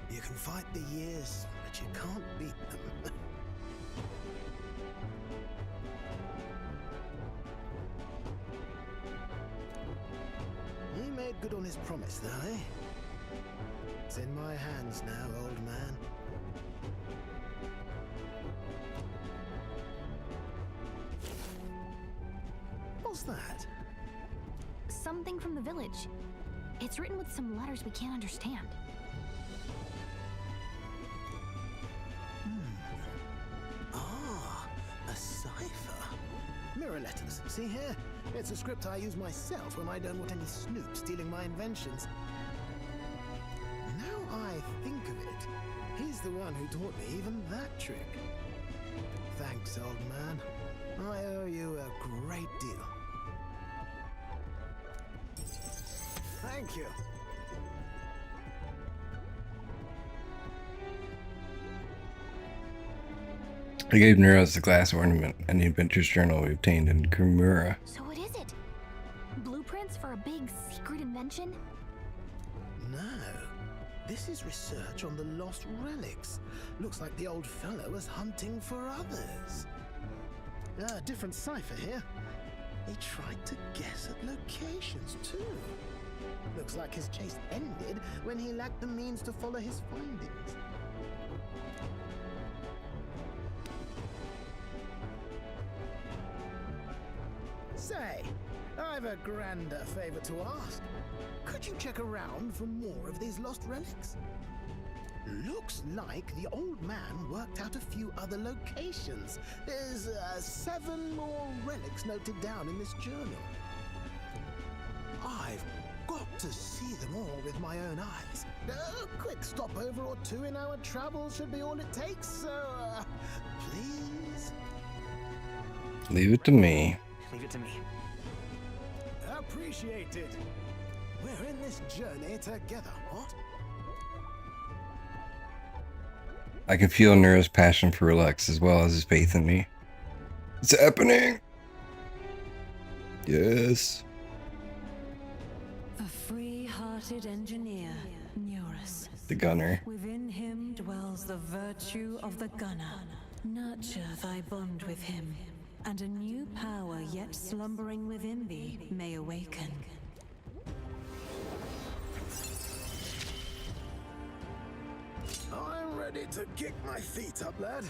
You can fight the years, but you can't beat them. He made good on his promise, though, eh? It's in my hands now, old man. What's that? Something from the village. It's written with some letters we can't understand. A cipher. Mirror letters. See here? It's a script I use myself when I don't want any snoop stealing my inventions. Now I think of it, he's the one who taught me even that trick. Thanks, old man. I owe you a great deal. Thank you. I gave Neuros the glass ornament and the Inventor's Journal we obtained in Kumura. So what is it? Blueprints for a big secret invention? No. This is research on the lost relics. Looks like the old fellow was hunting for others. Different cipher here. He tried to guess at locations too. Looks like his chase ended when he lacked the means to follow his findings. Say, I've a grander favor to ask. Could you check around for more of these lost relics? Looks like the old man worked out a few other locations. There's 7 more relics noted down in this journal. I've got to see them all with my own eyes. A quick stopover or 2 in our travels should be all it takes, so please? Leave it to me. Leave it to me. Appreciate it. We're in this journey together, what? I can feel Nura's passion for relics as well as his faith in me. It's happening! Yes. A free-hearted engineer, Immerse. The gunner. Within him dwells the virtue of the gunner. Nurture thy bond with him, and a new power yet slumbering within thee may awaken. I'm ready to kick my feet up, lad.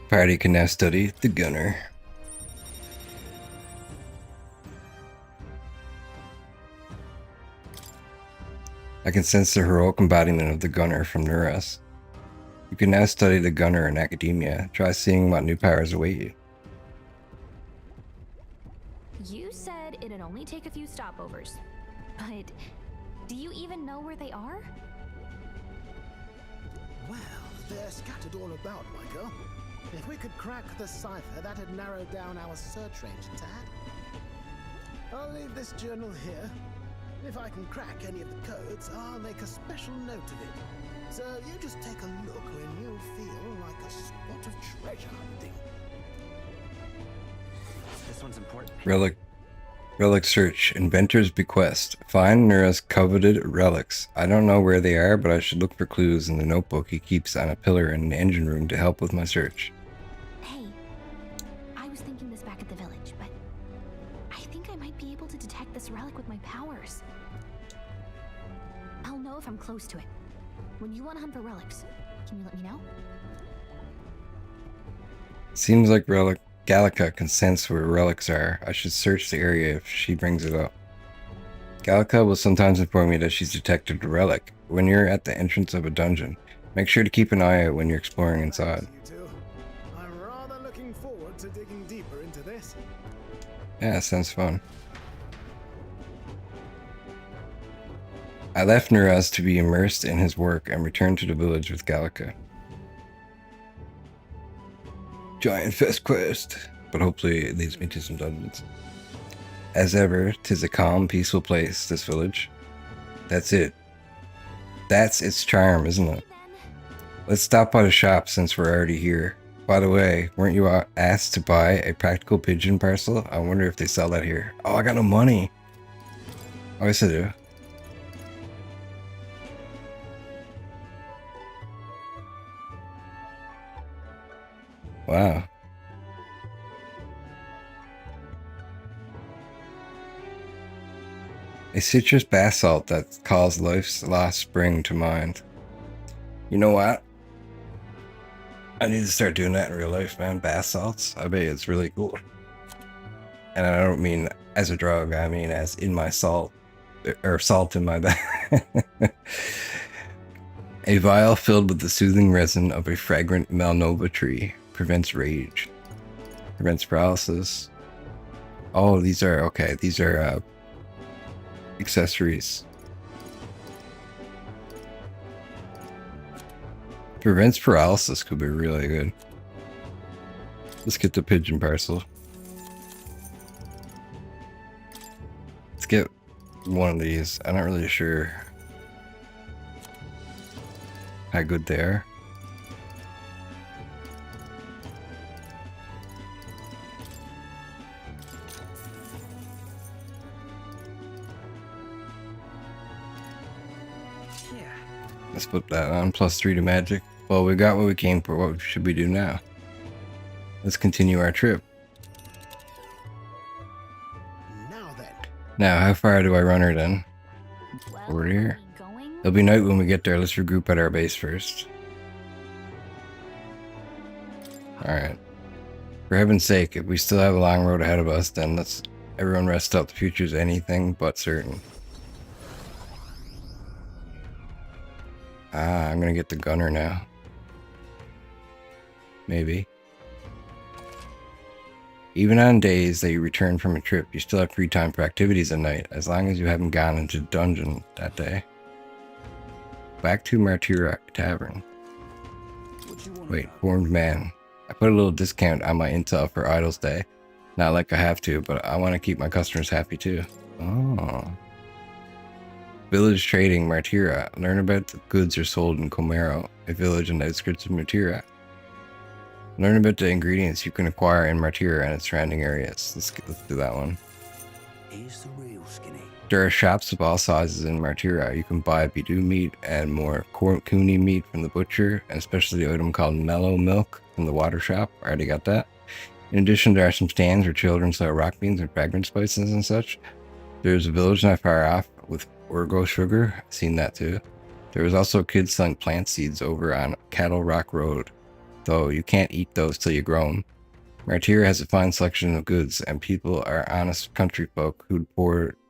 Party can now study the gunner. I can sense the heroic embodiment of the gunner from Nuras. You can now study the gunner in academia. Try seeing what new powers await you. You said it'd only take a few stopovers, but do you even know where they are? Well, they're scattered all about, my girl. If we could crack the cipher, that'd narrow down our search range a tad. I'll leave this journal here. If I can crack any of the codes, I'll make a special note of it. So you just take a look when you feel like a spot of treasure hunting. This one's important. Relic search. Inventor's bequest. Find Nura's coveted relics. I don't know where they are, but I should look for clues in the notebook he keeps on a pillar in the engine room to help with my search. Hey, I was thinking this back at the village, but I think I might be able to detect this relic with my powers. I'll know if I'm close to it. When you want to hunt for relics, can you let me know? Seems like Gallica can sense where relics are. I should search the area if she brings it up. Gallica will sometimes inform me that she's detected a relic. When you're at the entrance of a dungeon, make sure to keep an eye out when you're exploring inside. I'm rather looking forward to digging deeper into this. Yeah, sounds fun. I left Nuraz to be immersed in his work and returned to the village with Gallica. Giant Fest quest, but hopefully it leads me to some dungeons. As ever, 'tis a calm, peaceful place, this village. That's it. That's its charm, isn't it? Let's stop by the shop since we're already here. By the way, weren't you asked to buy a practical pigeon parcel? I wonder if they sell that here. Oh, I got no money. Oh, yes I do. Wow. A citrus basalt that calls life's last spring to mind. You know what? I need to start doing that in real life, man. Basalts. I bet it's really cool. And I don't mean as a drug, I mean as in my salt. Or salt in my bag. A vial filled with the soothing resin of a fragrant Malnova tree. Prevents rage. Prevents paralysis. Oh, these are, okay, these are accessories. Prevents paralysis could be really good. Let's get the pigeon parcel. Let's get one of these. I'm not really sure how good they are. Let's put that on. +3 to magic. Well, we got what we came for. What should we do now? Let's continue our trip. Now, how far do I run her then? Over here. It'll be night when we get there. Let's regroup at our base first. Alright. For heaven's sake, if we still have a long road ahead of us, then let's everyone rest up. The future's anything but certain. Ah, I'm gonna get the gunner now. Maybe. Even on days that you return from a trip, you still have free time for activities at night, as long as you haven't gone into the dungeon that day. Back to Martira Tavern. Wait, formed man. I put a little discount on my intel for Idle's Day. Not like I have to, but I want to keep my customers happy too. Oh. Village trading, Martira. Learn about the goods are sold in Comero, a village on the outskirts of Martira. Learn about the ingredients you can acquire in Martira and its surrounding areas. Let's do that one. Here's the real skinny. There are shops of all sizes in Martira. You can buy bidou meat and more kuni meat from the butcher, and especially the item called mellow milk from the water shop. I already got that. In addition, there are some stands where children sell rock beans and fragrant spices and such. There's a village not far off with Orgo sugar. I've seen that too. There was also kids selling plant seeds over on Cattle Rock Road, though you can't eat those till you grow them. Martira has a fine selection of goods, and people are honest country folk who'd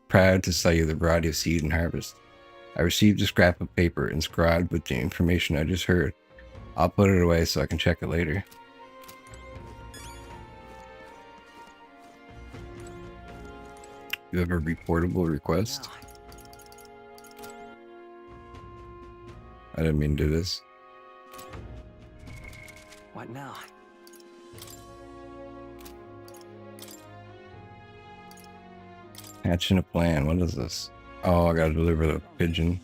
proud to sell you the variety of seed and harvest. I received a scrap of paper inscribed with the information I just heard. I'll put it away so I can check it later. You have a reportable request? I didn't mean to do this. What now? Hatching a plan. What is this? Oh, I gotta deliver the pigeon.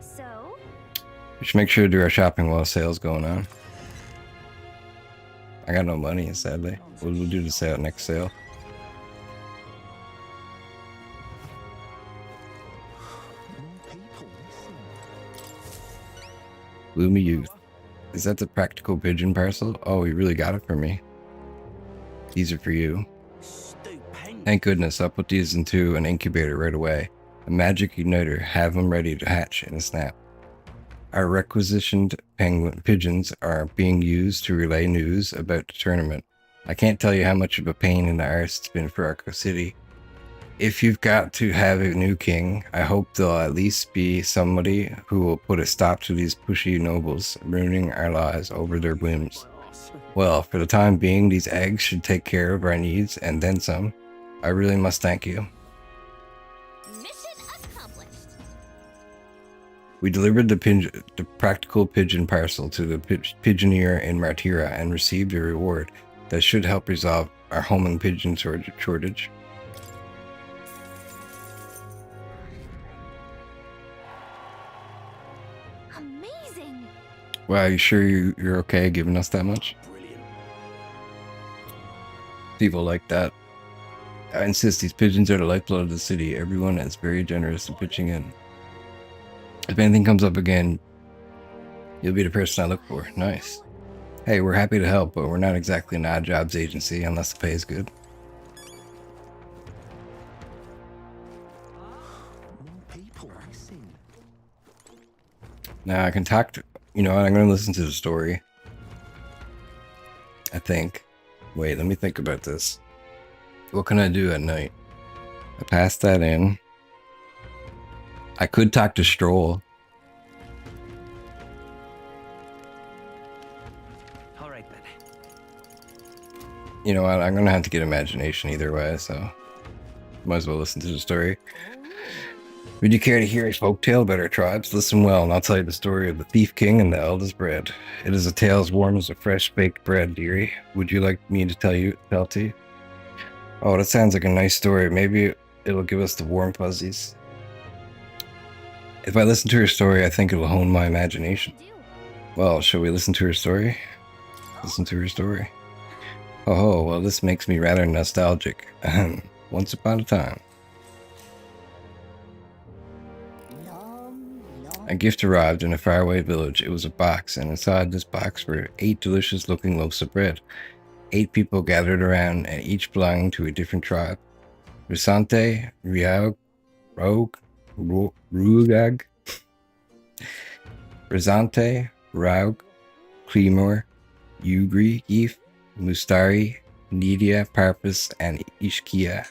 So? We should make sure to do our shopping while sale's going on. I got no money, sadly. We'll do the sale next sale. Gloomy Youth. Is that the practical pigeon parcel? Oh, you really got it for me. These are for you. Thank goodness, I'll put these into an incubator right away. A magic igniter, have them ready to hatch in a snap. Our requisitioned pigeons are being used to relay news about the tournament. I can't tell you how much of a pain in the arse it's been for our city. If you've got to have a new king, I hope there'll at least be somebody who will put a stop to these pushy nobles ruining our lives over their whims. Well, for the time being, these eggs should take care of our needs and then some. I really must thank you. Mission accomplished. We delivered the practical pigeon parcel to the pigeoneer in Martira and received a reward that should help resolve our homing pigeon shortage. Amazing. Wow, you sure you're okay giving us that much? People like that. I insist these pigeons are the lifeblood of the city. Everyone is very generous in pitching in. If anything comes up again, you'll be the person I look for. Nice. Hey, we're happy to help, but we're not exactly an odd jobs agency unless the pay is good. Now I can talk to... You know what? I'm going to listen to the story. I think. Wait, let me think about this. What can I do at night? I pass that in. I could talk to Stroll. All right then. You know what? I'm gonna have to get imagination either way, so might as well listen to the story. Would you care to hear a folktale about our tribes? Listen well, and I'll tell you the story of the Thief King and the Eldest Bread. It is a tale as warm as a fresh baked bread, dearie. Would you like me to tell to you? Oh, that sounds like a nice story. Maybe it'll give us the warm fuzzies. If I listen to her story, I think it'll hone my imagination. Well, shall we listen to her story? Listen to her story. Oh, well, this makes me rather nostalgic. Once upon a time. A gift arrived in a faraway village. It was a box, and inside this box were 8 delicious-looking loaves of bread. 8 people gathered around, and each belonging to a different tribe. Risante, Riaug, Rogue, Ruagag, Risante, Raug, Clemor, Ugri, Eve, Mustari, Nidia, Parpus, and Ishkia.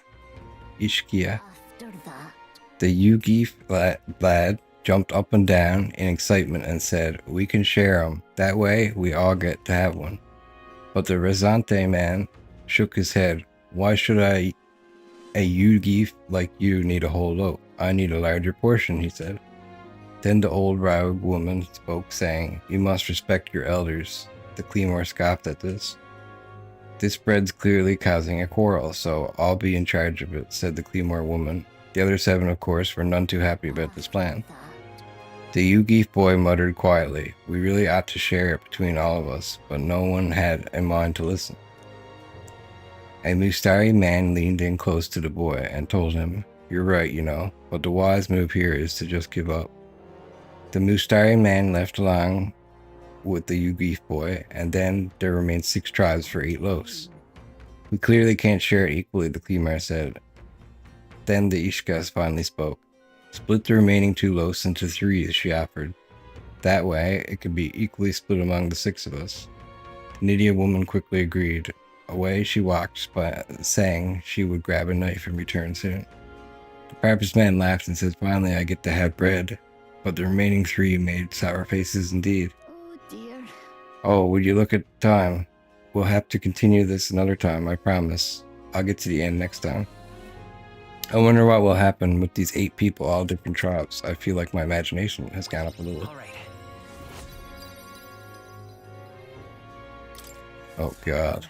The Ugif lad jumped up and down in excitement and said, "We can share 'em. That way, we all get to have one." But the Resante man shook his head. "Why should a Ugif like you need a whole loaf? I need a larger portion," he said. Then the old Raug woman spoke, saying, "You must respect your elders." The Clemor scoffed at this. "This bread's clearly causing a quarrel, so I'll be in charge of it," said the Clemor woman. The other 7, of course, were none too happy about this plan. The Yugi boy muttered quietly, "We really ought to share it between all of us," but no one had a mind to listen. A Mustari man leaned in close to the boy and told him, "You're right, you know, but the wise move here is to just give up." The Mustari man left along with the Yugi boy, and then there remained 6 tribes for 8 loaves. "We clearly can't share it equally," the Klimar said. Then the Ishkas finally spoke. "Split the remaining 2 loaves into 3, she offered. That way, it could be equally split among the 6 of us." The Nidia woman quickly agreed. Away she walked, saying she would grab a knife and return soon. The Papyrus man laughed and said, "Finally, I get to have bread." But the remaining 3 made sour faces indeed. Oh dear. "Oh, would you look at the time? We'll have to continue this another time, I promise. I'll get to the end next time." I wonder what will happen with these 8 people, all different tribes. I feel like my imagination has gone up a little. All right. Oh god.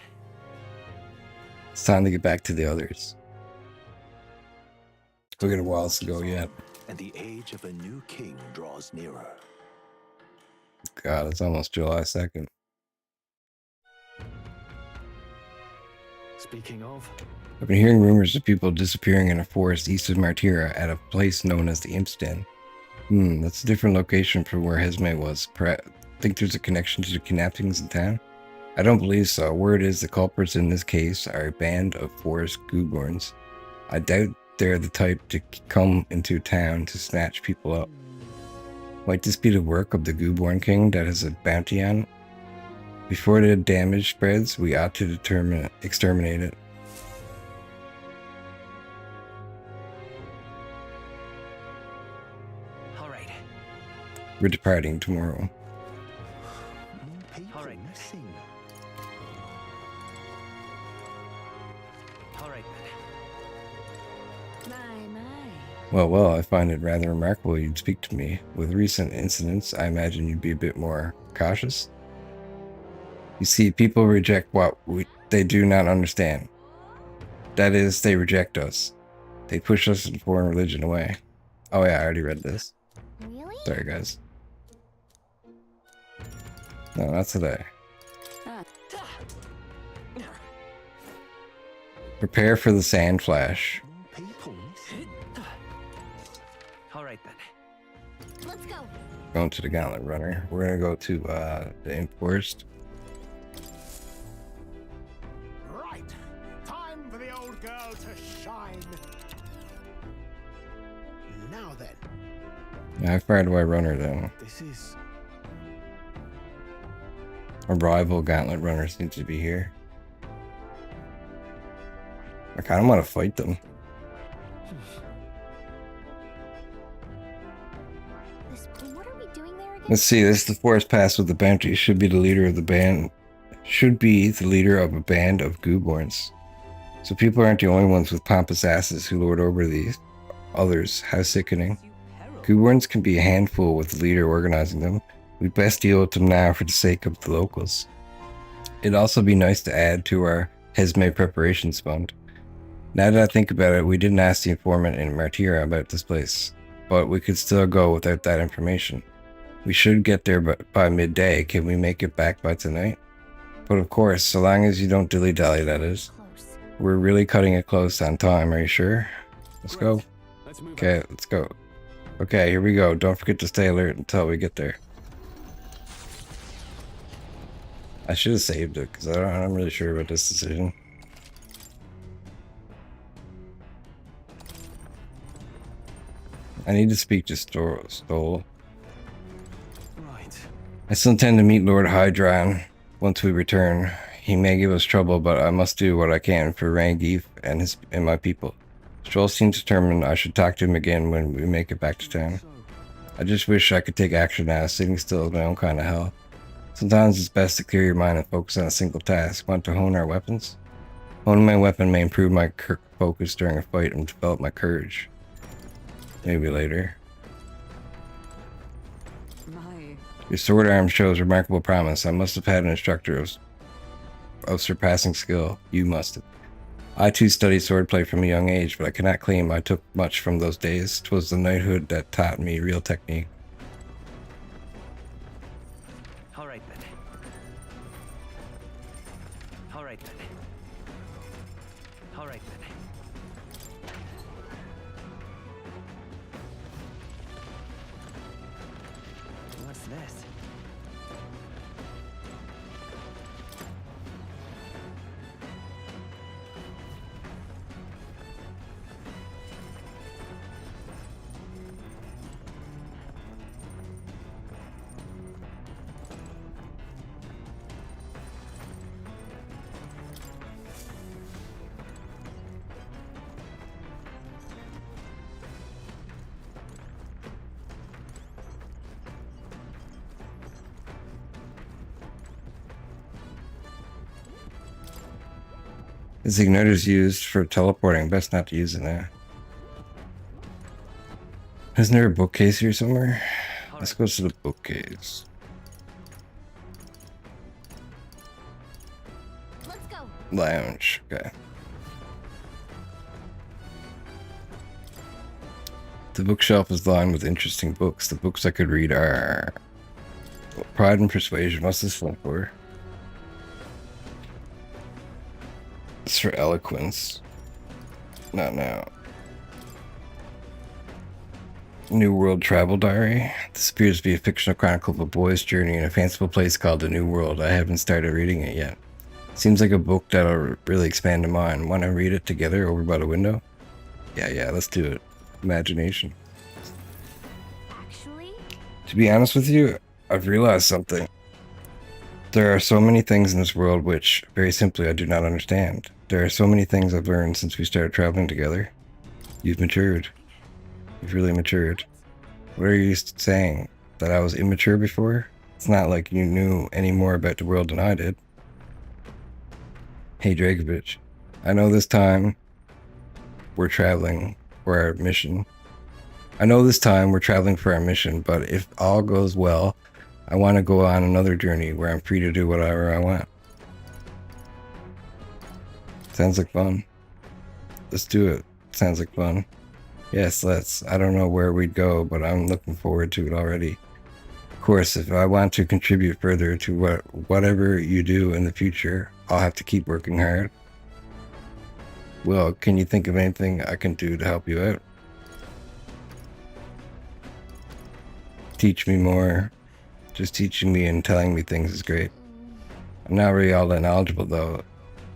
It's time to get back to the others. We got a while to go yet. And the age of a new king draws nearer. God, it's almost July 2nd. Speaking of, I've been hearing rumors of people disappearing in a forest east of Martira at a place known as the Imp's Den. That's a different location from where Hesme was. Think there's a connection to the kidnappings in town? I don't believe so. Word is the culprits in this case are a band of forest Googorns. I doubt they're the type to come into town to snatch people up. Might this be the work of the Gooborn King that has a bounty on it? Before the damage spreads, we ought to exterminate it. All right. We're departing tomorrow. All right. Missing. All right then. Well, I find it rather remarkable you'd speak to me. With recent incidents, I imagine you'd be a bit more cautious. You see, people reject what they do not understand. That is, they reject us. They push us in foreign religion away. Oh yeah, I already read this. Really? Sorry, guys. No, not today. Prepare for the sand flash. People missing. All right then. Let's go. Going to the Gauntlet Runner. We're gonna go to the Imp Forest. Right. Time for the old girl to shine. Now then. How far do I run her then? this is... A rival Gauntlet Runner seems to be here. I kind of want to fight them. What are we doing there again? Let's see. This is the forest pass with the bounty. Should be the leader of the band. Should be the leader of a band of Googorns. So people aren't the only ones with pompous asses who lord over these others. How sickening. Googorns can be a handful with the leader organizing them. We'd best deal with them now for the sake of the locals. It'd also be nice to add to our Hesme preparations fund. Now that I think about it, we didn't ask the informant in Martira about this place, but we could still go without that information. We should get there by midday. Can we make it back by tonight? But of course, so long as you don't dilly-dally, that is. Close. We're really cutting it close on time, are you sure? Let's go. Let's move Okay, let's go. Okay, here we go. Don't forget to stay alert until we get there. I should have saved it, because I'm really sure about this decision. I need to speak to Stoll. Right. I still intend to meet Lord Hydron once we return. He may give us trouble, but I must do what I can for Rangief and my people. Stroll seems determined I should talk to him again when we make it back to town. I just wish I could take action now. Sitting still is my own kind of hell. Sometimes it's best to clear your mind and focus on a single task. Want to hone our weapons? Honing my weapon may improve my focus during a fight and develop my courage. Maybe later. Your sword arm shows remarkable promise. I must have had an instructor of surpassing skill. You must have. I too studied swordplay from a young age, but I cannot claim I took much from those days. 'Twas the knighthood that taught me real technique. All right then. All right then. All right then. What's this? This igniter's used for teleporting. Best not to use it there. Isn't there a bookcase here somewhere? Let's go to the bookcase. Let's go. Lounge. Okay. The bookshelf is lined with interesting books. The books I could read are Pride and Persuasion. What's this one for? It's for eloquence. Not now. New World Travel Diary. This appears to be a fictional chronicle of a boy's journey in a fanciful place called the New World. I haven't started reading it yet. Seems like a book that'll really expand the mind. Want to read it together over by the window? Yeah, let's do it. Imagination. Actually? To be honest with you, I've realized something. There are so many things in this world which, very simply, I do not understand. There are so many things I've learned since we started traveling together. You've matured. You've really matured. What are you saying? That I was immature before? It's not like you knew any more about the world than I did. Hey Dragovich, I know this time we're traveling for our mission. but if all goes well, I want to go on another journey where I'm free to do whatever I want. Sounds like fun. Let's do it. Sounds like fun. Yes, let's. I don't know where we'd go, but I'm looking forward to it already. Of course, if I want to contribute further to whatever you do in the future, I'll have to keep working hard. Well, can you think of anything I can do to help you out? Teach me more. Just teaching me and telling me things is great. I'm not really all that knowledgeable, though.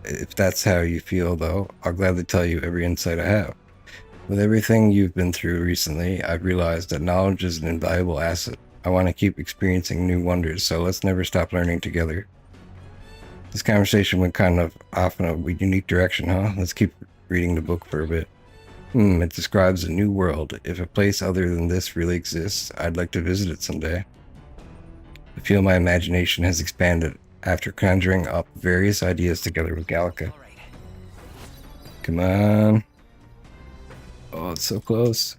If that's how you feel, though, I'll gladly tell you every insight I have. With everything you've been through recently, I've realized that knowledge is an invaluable asset. I want to keep experiencing new wonders, so let's never stop learning together. This conversation went kind of off in a unique direction, huh? Let's keep reading the book for a bit. It describes a new world. If a place other than this really exists, I'd like to visit it someday. I feel my imagination has expanded after conjuring up various ideas together with Gallica. Come on. Oh, it's so close.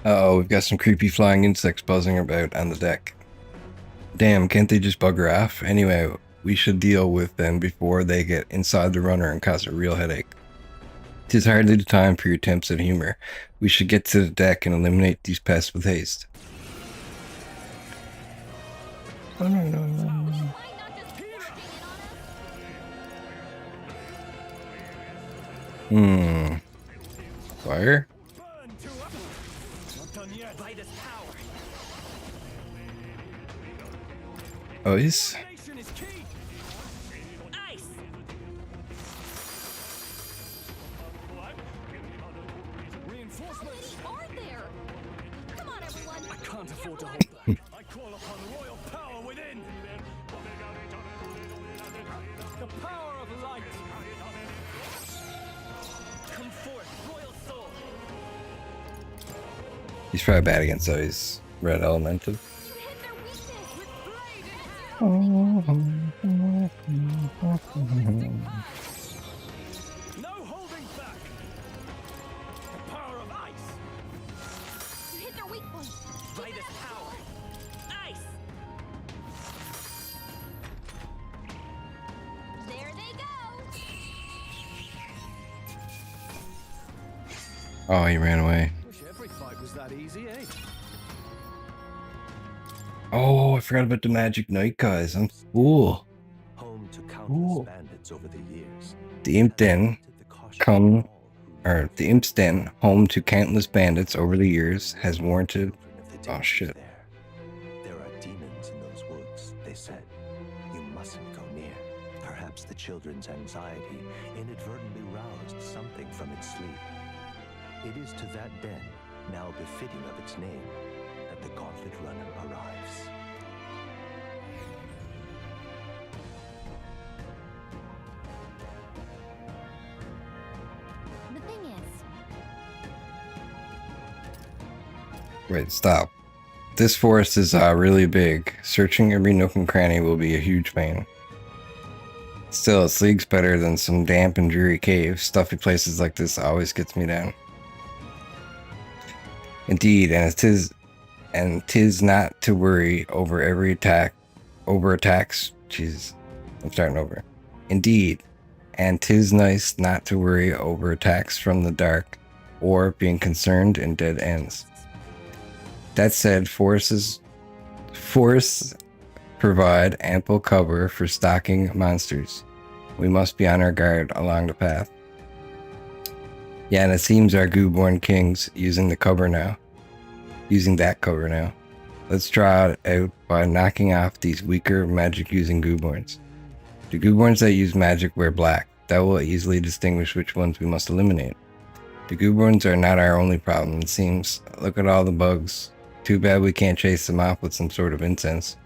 Uh-oh, we've got some creepy flying insects buzzing about on the deck. Damn, can't they just bugger off? Anyway, we should deal with them before they get inside the runner and cause a real headache. 'Tis hardly the time for your attempts at humor. We should get to the deck and eliminate these pests with haste. Fire? Ice? He's probably bad against those red elemental. No holding back! The power of ice! You hit their weak point. By this power. Ice! There they go. Oh, he ran away. Wish every fight was that easy, eh? Oh, I forgot about the Magic Knight, guys. I'm fool. Home to countless bandits over the years. The Imp Den the Imp's Den, home to countless bandits over the years, has warranted. Oh shit. There are demons in those woods, they said. You mustn't go near. Perhaps the children's anxiety inadvertently roused something from its sleep. It is to that den, now befitting of its name, that the Gauntlet Runner arrives. The thing is, Wait, stop. This forest is really big. Searching every nook and cranny will be a huge pain. Still, it's leagues better than some damp and dreary caves. Stuffy places like this always gets me down. Indeed, and 'tis not to worry over every attacks. Jesus, I'm starting over. Indeed, and 'tis nice not to worry over attacks from the dark, or being concerned in dead ends. That said, forests provide ample cover for stalking monsters. We must be on our guard along the path. Yeah, and it seems our goo-born king's using that cover now. Let's draw it out by knocking off these weaker magic-using goo-borns. The goo-borns that use magic wear black. That will easily distinguish which ones we must eliminate. The goo-borns are not our only problem, it seems. Look at all the bugs. Too bad we can't chase them off with some sort of incense.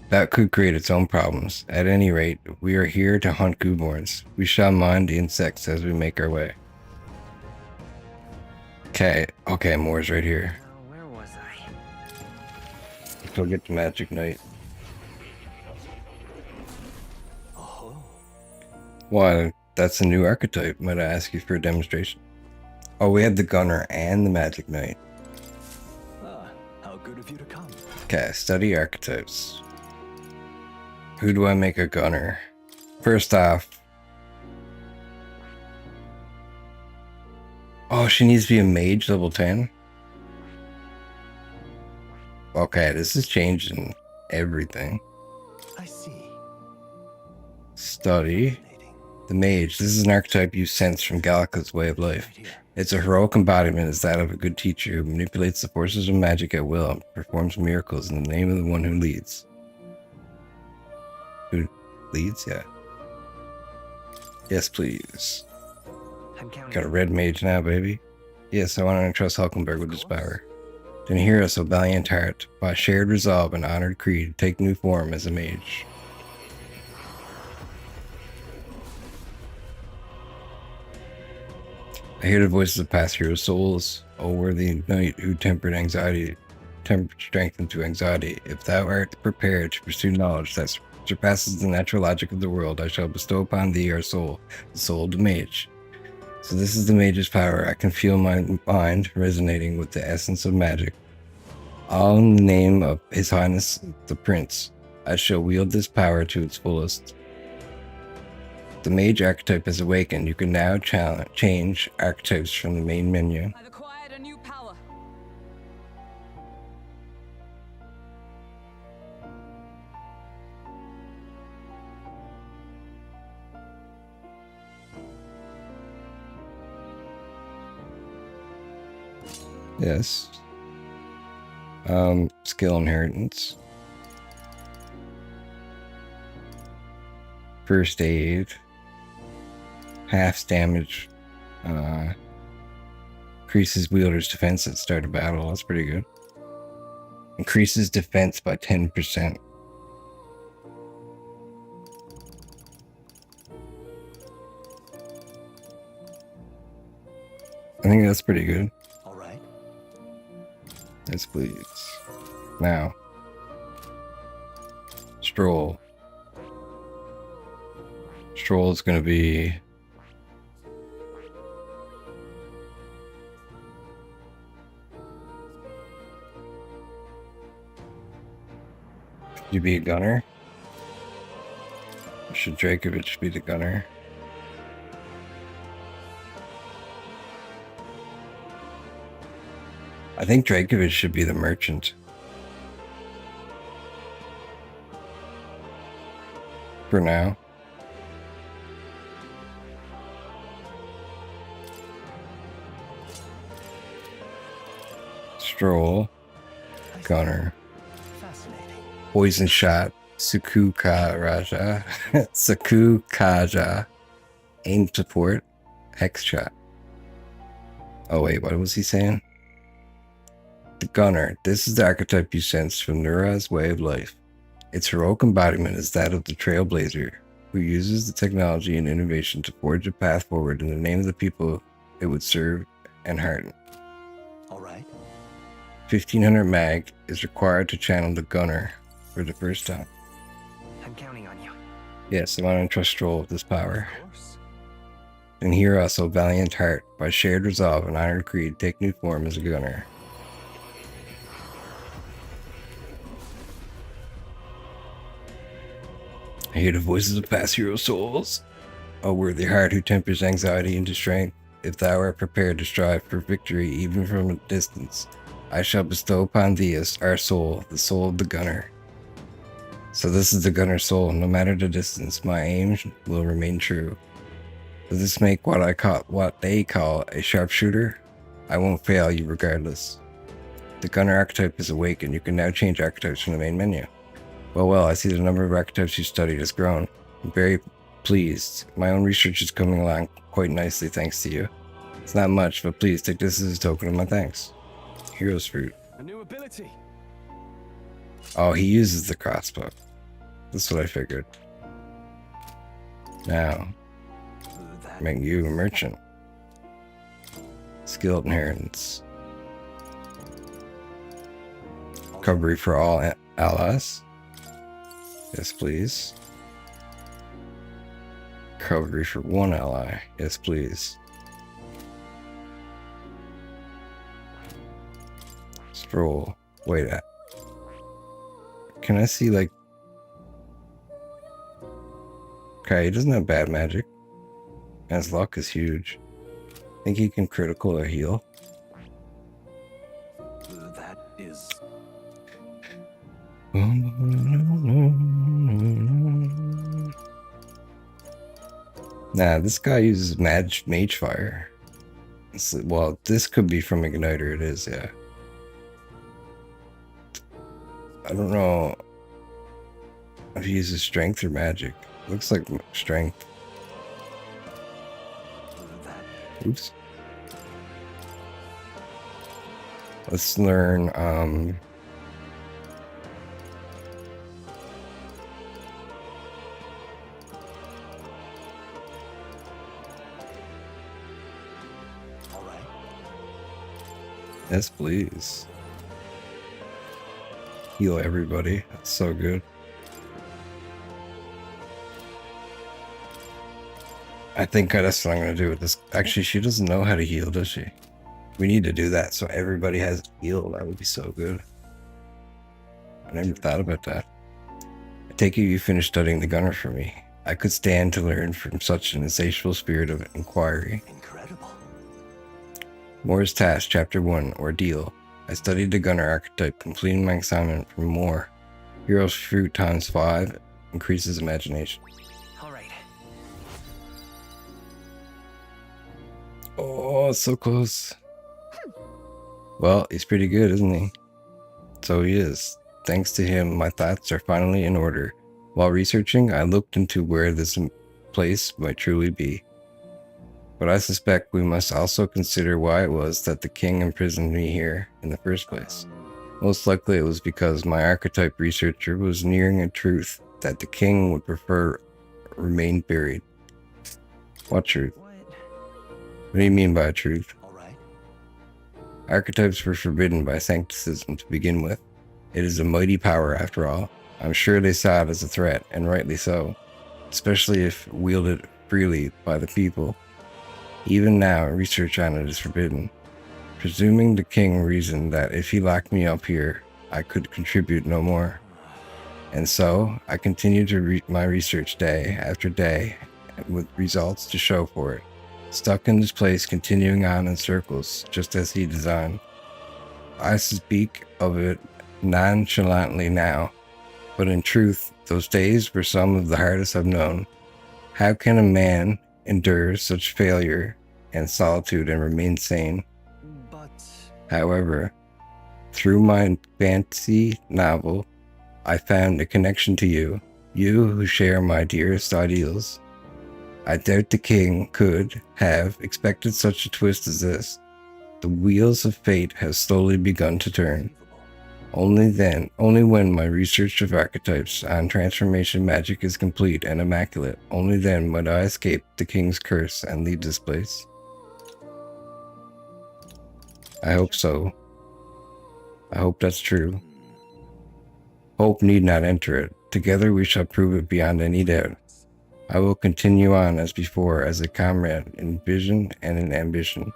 That could create its own problems. At any rate, we are here to hunt goo-borns. We shall mind the insects as we make our way. Okay, more's right here. Now, where was I? Let's go get the Magic Knight. Oh, Why, that's a new archetype. Might I ask you for a demonstration? Oh, we had the Gunner and the Magic Knight. how good of you to come. Okay, study archetypes. Who do I make a Gunner? First off, oh, she needs to be a mage level 10? Okay, this is changing everything. I see. Study. The mage. This is an archetype you sense from Gallica's way of life. Its a heroic embodiment is that of a good teacher who manipulates the forces of magic at will and performs miracles in the name of the one who leads. Who leads? Yeah. Yes, please. I'm counting. Got a red mage now, baby. Yes, I want to entrust Hulkenberg with this power. Then hear us, O valiant heart, by shared resolve and honored creed, take new form as a mage. I hear the voices of past hero souls, O worthy knight who tempered strength into anxiety. If thou art prepared to pursue knowledge that surpasses the natural logic of the world, I shall bestow upon thee our soul, the soul of the mage. So this is the mage's power. I can feel my mind resonating with the essence of magic. All in the name of His Highness the Prince, I shall wield this power to its fullest. The mage archetype has awakened. You can now change archetypes from the main menu. I've acquired a new power. Yes. Skill inheritance. First aid. Half damage. Increases wielder's defense at start of battle. That's pretty good. Increases defense by 10%. I think that's pretty good. All right. Yes, please. Now. Stroll. Stroll is going to be... Could you be a gunner? Or should Drakovich be the gunner? I think Drakovich should be the merchant. For now. Stroll. Gunner. Poison shot. Sukukaja. Sukukaja. Aim support. Hex shot. Oh wait, what was he saying? The gunner. This is the archetype you sense from Nura's way of life. Its heroic embodiment is that of the trailblazer, who uses the technology and innovation to forge a path forward in the name of the people it would serve and hearten. All right. 1500 mag is required to channel the gunner for the first time. I'm counting on you. Yes, I want to entrust Stroll with this power. Of course. And hear us, O valiant heart, by shared resolve and honored creed, take new form as a gunner. I hear the voices of past hero souls. O worthy heart who tempers anxiety into strength, if thou art prepared to strive for victory even from a distance, I shall bestow upon thee as our soul, the soul of the gunner. So this is the gunner's soul. No matter the distance, my aim will remain true. Does this make what they call a sharpshooter? I won't fail you regardless. The gunner archetype is awakened. You can now change archetypes from the main menu. Well, I see the number of archetypes you studied has grown. I'm very pleased. My own research is coming along quite nicely thanks to you. It's not much, but please take this as a token of my thanks. Hero's fruit. A new ability. Oh, he uses the crossbow. That's what I figured. Now, make you a merchant. Skill inheritance. Recovery for all allies. Yes, please. Recovery for one ally. Yes, please. Stroll. Wait. Can I see, like... Okay, he doesn't have bad magic. And his luck is huge. Think he can critical or heal? That is... Nah, this guy uses mage fire. Well, this could be from Igniter, it is, yeah. I don't know if he uses strength or magic. Looks like strength. Oops. Let's learn, yes, please. Heal everybody. That's so good. I think that's what I'm going to do with this. Actually, she doesn't know how to heal, does she? We need to do that so everybody has heal. That would be so good. I never thought about that. I take it you finished studying the gunner for me. I could stand to learn from such an insatiable spirit of inquiry. Incredible. Moore's Task, Chapter 1, Ordeal. I studied the gunner archetype, completing my assignment for more. Hero's Fruit times 5 increases imagination. All right. Oh, so close. Well, he's pretty good, isn't he? So he is. Thanks to him, my thoughts are finally in order. While researching, I looked into where this place might truly be. But I suspect we must also consider why it was that the king imprisoned me here in the first place. Most likely it was because my archetype researcher was nearing a truth that the king would prefer remain buried. What truth? What do you mean by a truth? All right. Archetypes were forbidden by Sancticism to begin with. It is a mighty power after all. I'm sure they saw it as a threat, and rightly so, especially if wielded freely by the people. Even now, research on it is forbidden. Presuming the king reasoned that if he locked me up here, I could contribute no more. And so, I continued to my research day after day, with results to show for it. Stuck in this place, continuing on in circles, just as he designed. I speak of it nonchalantly now, but in truth, those days were some of the hardest I've known. How can a man endure such failure and solitude and remain sane? However, through my fantasy novel, I found a connection to you, you who share my dearest ideals. I doubt the king could have expected such a twist as this. The wheels of fate have slowly begun to turn. Only when my research of archetypes on transformation magic is complete and immaculate, only then might I escape the king's curse and leave this place. I hope so. I hope that's true. Hope need not enter it. Together we shall prove it beyond any doubt. I will continue on as before, as a comrade in vision and in ambition.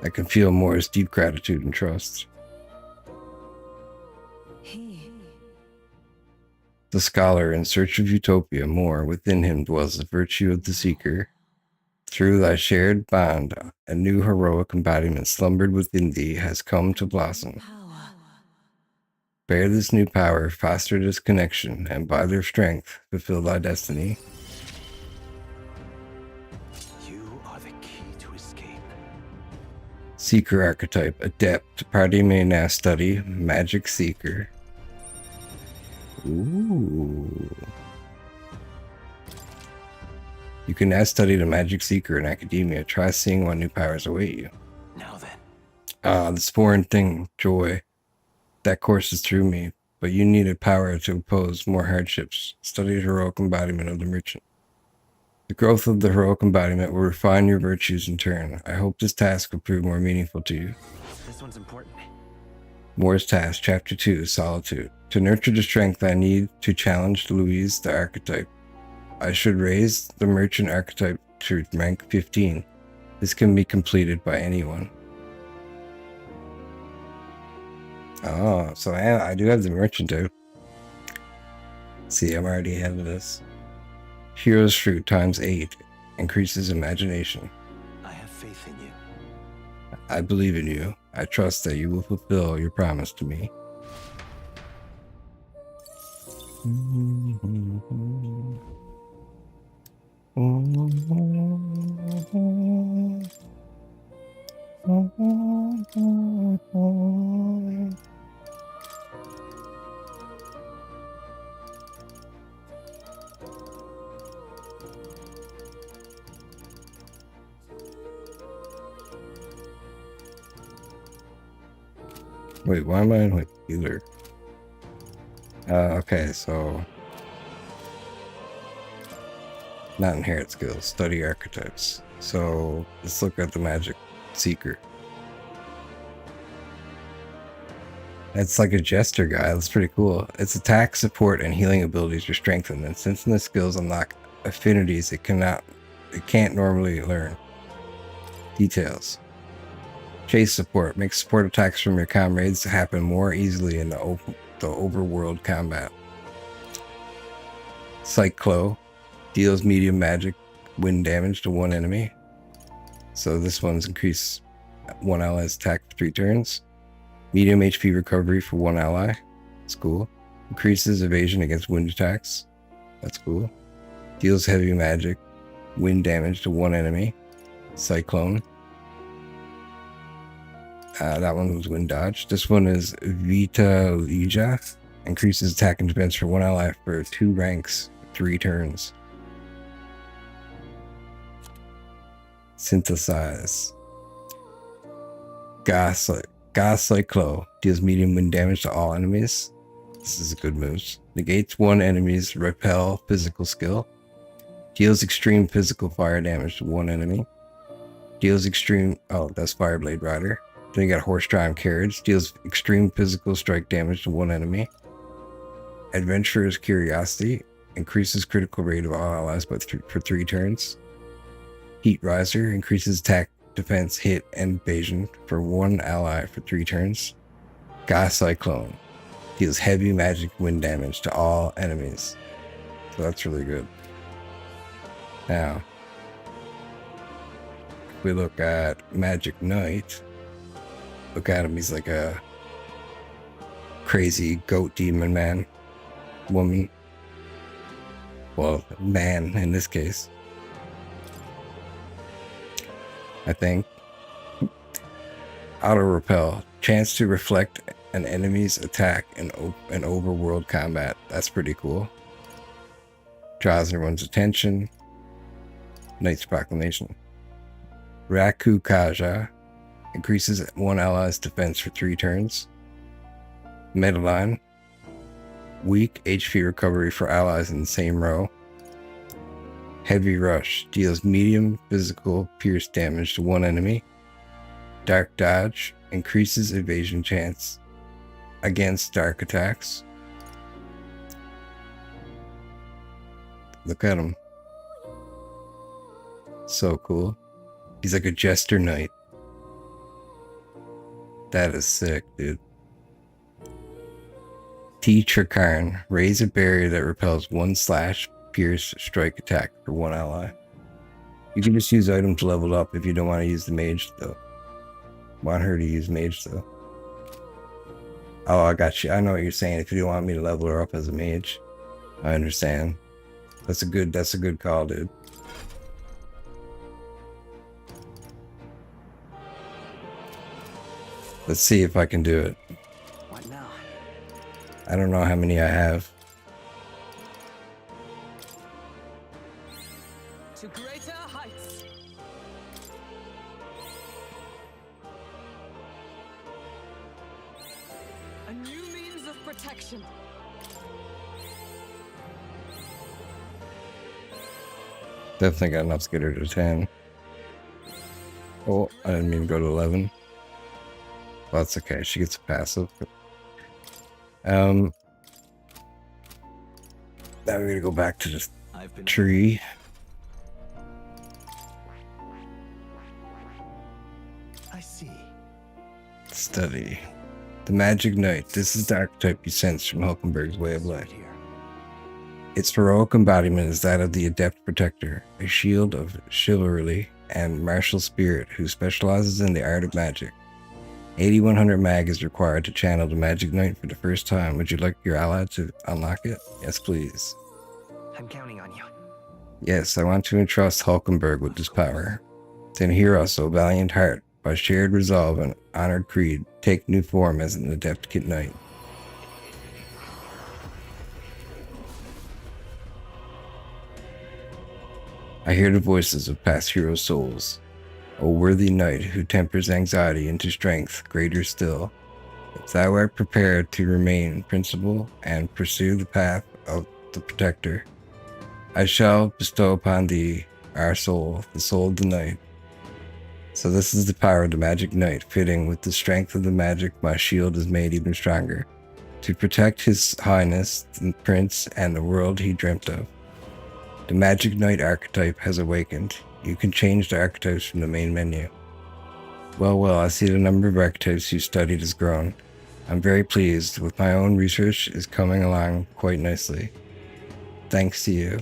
I can feel Moore's deep gratitude and trust. The scholar in search of utopia, Moore, within him dwells the virtue of the seeker. Through thy shared bond, a new heroic embodiment slumbered within thee has come to blossom. Bear this new power, foster this connection, and by their strength, fulfill thy destiny. You are the key to escape. Seeker archetype, adept. Party may now study Magic Seeker. Ooh. You can now study the Magic Seeker in academia. Try seeing what new powers await you. Now then. This foreign thing, joy. That course is through me, but you need a power to oppose more hardships. Study the heroic embodiment of the merchant. The growth of the heroic embodiment will refine your virtues in turn. I hope this task will prove more meaningful to you. This one's important. Moore's task, Chapter 2, Solitude. To nurture the strength I need to challenge Louise the archetype, I should raise the merchant archetype to rank 15. This can be completed by anyone. Oh, so I do have the merchant too. See, I'm already ahead of this. Hero's Fruit times 8 increases imagination. I have faith in you. I believe in you. I trust that you will fulfill your promise to me. Wait, why am I in like healer? Okay, so not inherit skills, study archetypes. So let's look at the Magic Seeker. It's like a jester guy. That's pretty cool. Its attack, support, and healing abilities are strengthened, and since the skills unlock affinities it can't normally learn. Details. Chase support makes support attacks from your comrades happen more easily in the overworld combat. Cyclo deals medium magic wind damage to one enemy. So this one's increase one ally's attack for 3 turns. Medium HP recovery for one ally. That's cool. Increases evasion against wind attacks. That's cool. Deals heavy magic wind damage to one enemy. Cyclone. That one was wind dodge. This one is Vitaligia. Increases attack and defense for one ally for 2 ranks, 3 turns. Synthesize. Gaslyclo deals medium wind damage to all enemies. This is a good move. Negates one enemy's repel physical skill. Deals extreme physical fire damage to one enemy. Deals extreme... Oh, that's Fireblade Rider. Then you got Horse-Drawn Carriage. Deals extreme physical strike damage to one enemy. Adventurer's Curiosity. Increases critical rate of all allies for 3 turns. Heat Riser. Increases attack, defense, hit, and evasion for 1 ally for 3 turns. Gas Cyclone. Deals heavy magic wind damage to all enemies. So that's really good. Now, if we look at Magic Knight, look at him, he's like a crazy goat demon man, woman. Well, man in this case. I think. Auto Repel. Chance to reflect an enemy's attack in overworld combat. That's pretty cool. Draws everyone's attention. Knight's Proclamation. Raku Kaja. Increases 1 ally's defense for 3 turns. Medaline. Weak HP recovery for allies in the same row. Heavy Rush. Deals medium physical pierce damage to 1 enemy. Dark Dodge. Increases evasion chance against dark attacks. Look at him. So cool. He's like a Jester Knight. That is sick, dude. Teacher Karn. Raise a barrier that repels 1 slash pierce strike attack for 1 ally. You can just use items leveled up if you don't want to use the mage though. Want her to use mage though. Oh, I got you. I know what you're saying. If you don't want me to level her up as a mage, I understand. That's a good call, dude. Let's see if I can do it. What now? I don't know how many I have. To greater heights. A new means of protection. Definitely got enough to get her to 10. Oh, I didn't mean to go to 11. Well, that's okay. She gets a passive. Now we're gonna go back to the tree. I see. Study. The Magic Knight. This is the archetype you sense from Hulkenberg's way of life. Its heroic embodiment is that of the Adept Protector, a shield of chivalry and martial spirit who specializes in the art of magic. 8100 mag is required to channel the Magic Knight for the first time. Would you like your ally to unlock it? Yes, please. I'm counting on you. Yes, I want to entrust Hulkenberg with this power. Then hear us, O valiant heart. By shared resolve and honored creed, take new form as an Adept Knight. I hear the voices of past hero souls. O worthy knight who tempers anxiety into strength greater still. If thou art prepared to remain principle and pursue the path of the protector, I shall bestow upon thee our soul, the soul of the knight. So this is the power of the Magic Knight, fitting with the strength of the magic my shield is made even stronger, to protect his highness, the prince, and the world he dreamt of. The Magic Knight archetype has awakened. You can change the archetypes from the main menu. Well, I see the number of archetypes you studied has grown. I'm very pleased with my own research is coming along quite nicely. Thanks to you.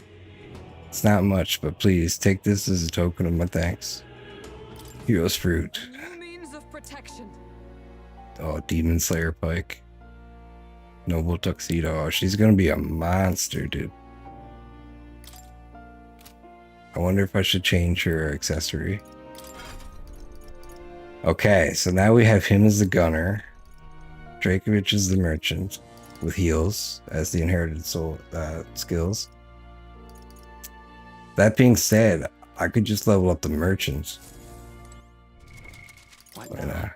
It's not much, but please take this as a token of my thanks. Hero's Fruit. New means of protection. Oh, Demon Slayer Pike. Noble Tuxedo. Oh, she's gonna be a monster, dude. I wonder if I should change her accessory. Okay, so now we have him as the gunner. Drakovich is the merchant with heals as the inherited soul skills. That being said, I could just level up the merchants. Why not?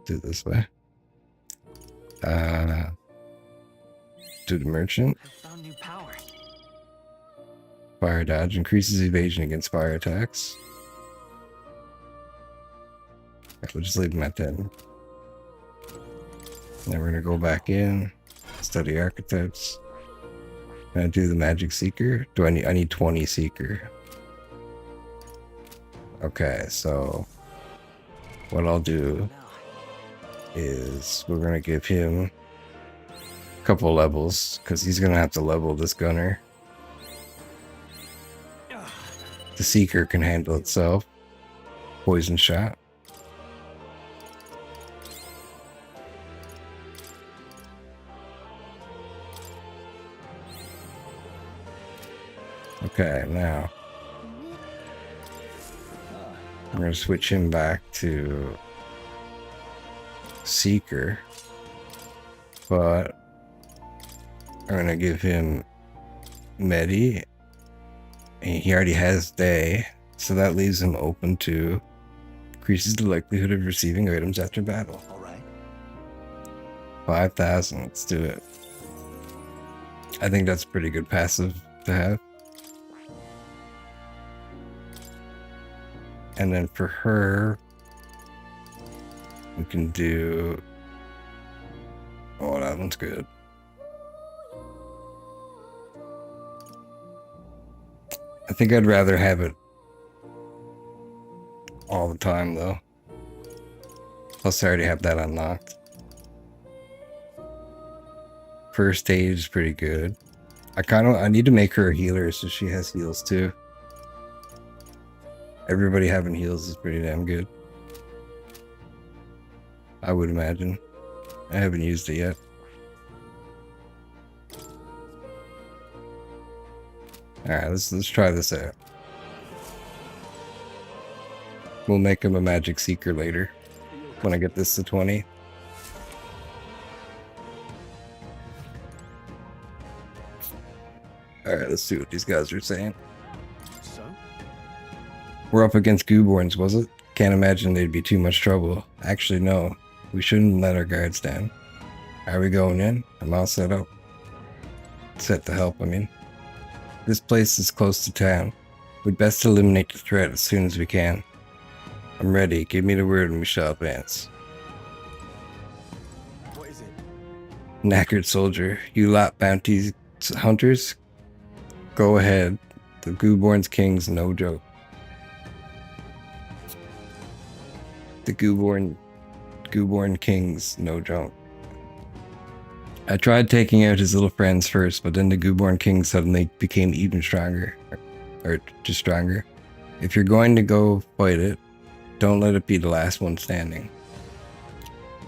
Do it this way. Do the merchant. I found new power. fire dodge. Increases evasion against fire attacks. We'll just leave him at 10. Then we're gonna go back in, study archetypes. Can I do the magic seeker? I need 20 seeker. Okay, so what I'll do is we're gonna give him a couple levels because he's gonna have to level this gunner. The seeker can handle itself. Poison shot. Okay, now I'm going to switch him back to Seeker, but I'm going to give him Medi, and he already has Day, so that leaves him open to increases the likelihood of receiving items after battle. All right. 5,000, let's do it. I think that's a pretty good passive to have. And then for her, we can do... Oh, that one's good. I think I'd rather have it all the time, though. Plus, I already have that unlocked. First aid is pretty good. I need to make her a healer so she has heals, too. Everybody having heals is pretty damn good. I would imagine. I haven't used it yet. Alright, let's try this out. We'll make him a magic seeker later. When I get this to 20. Alright, let's see what these guys are saying. We're up against Gooborns, was it? Can't imagine they'd be too much trouble. Actually, no. We shouldn't let our guards down. Are we going in? I'm all set up. Set to help, I mean. This place is close to town. We'd best eliminate the threat as soon as we can. I'm ready. Give me the word and we shall advance. What is it? Knackered soldier. You lot bounty hunters? Go ahead. The Gooborn's king's no joke. The Gooborn King's no joke. I tried taking out his little friends first, but then the Gooborn King suddenly became even stronger. Or just stronger. If you're going to go fight it, don't let it be the last one standing.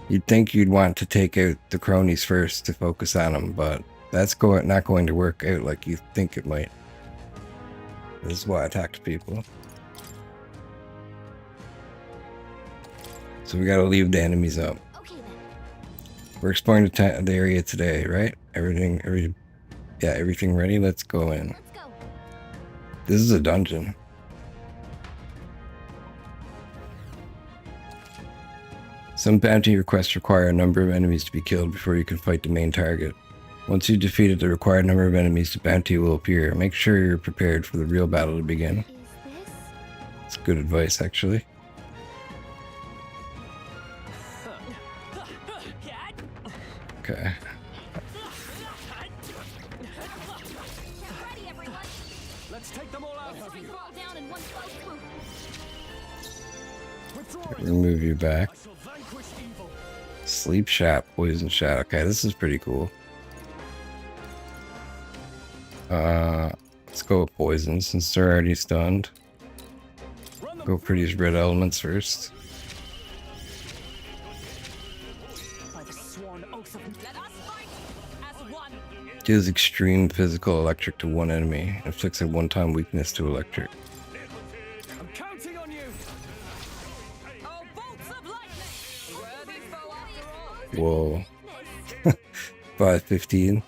You'd think you'd want to take out the cronies first to focus on them, but that's not going to work out like you think it might. This is why I talk to people. So we gotta leave the enemies up. Okay, then. We're exploring the area today, right? Everything ready? Let's go in. Let's go. This is a dungeon. Some bounty requests require a number of enemies to be killed before you can fight the main target. Once you've defeated the required number of enemies, the bounty will appear. Make sure you're prepared for the real battle to begin. Is this? It's good advice, actually. Okay. Get ready, everyone. Let's take them all out. Three fall down in one fell swoop. Remove you back. I shall vanquish evil. Sleep shot, poison shot. Okay, this is pretty cool. Let's go with poison since they're already stunned. Go for these red elements first. By the sworn oath of... Let us fight as one. Deals extreme physical electric to one enemy. Inflicts a one-time weakness to electric. I'm counting on you. Oh, bolts of lightning! Worthy foe after all. Whoa. 515.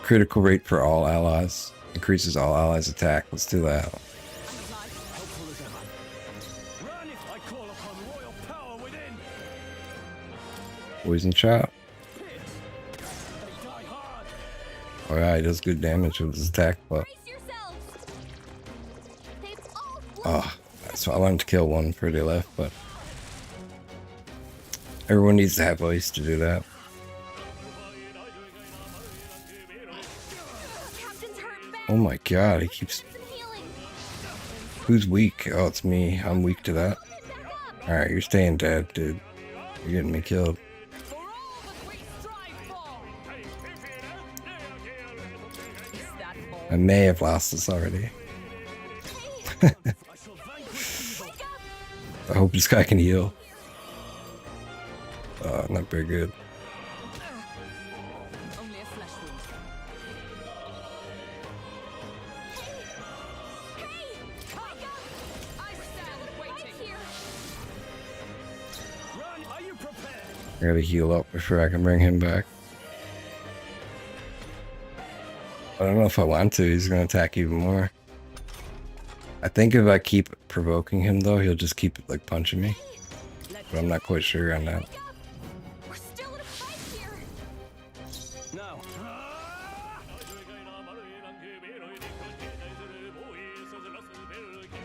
Critical rate for all allies. Increases all allies' attack. Let's do that. Poison shot. Oh yeah, he does good damage with his attack, but oh, so I wanted to kill one before they left, but everyone needs to have ice to do that. Oh my god, he keeps... Who's weak? Oh, it's me. I'm weak to that. Alright, you're staying dead, dude. You're getting me killed. I may have lost this already. I hope this guy can heal. Not very good. I gotta heal up before I can bring him back. I don't know if I want to. He's gonna attack even more. I think if I keep provoking him though, he'll just keep like punching me. But I'm not quite sure on that. We're still in a fight here. No.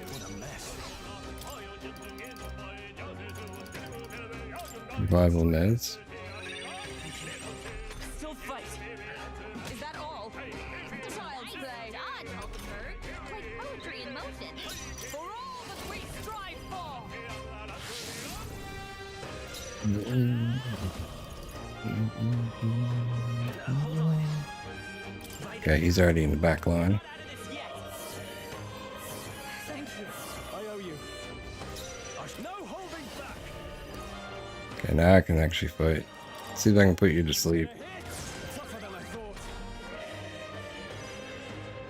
What a mess. Revival meds. Still fight. Is that all? Child's play. Like poetry in motion. For all that we strive for. Okay, he's already in the back line. Thank you. I owe you. No holding back. Okay, now I can actually fight. See if I can put you to sleep. Tougher than I thought.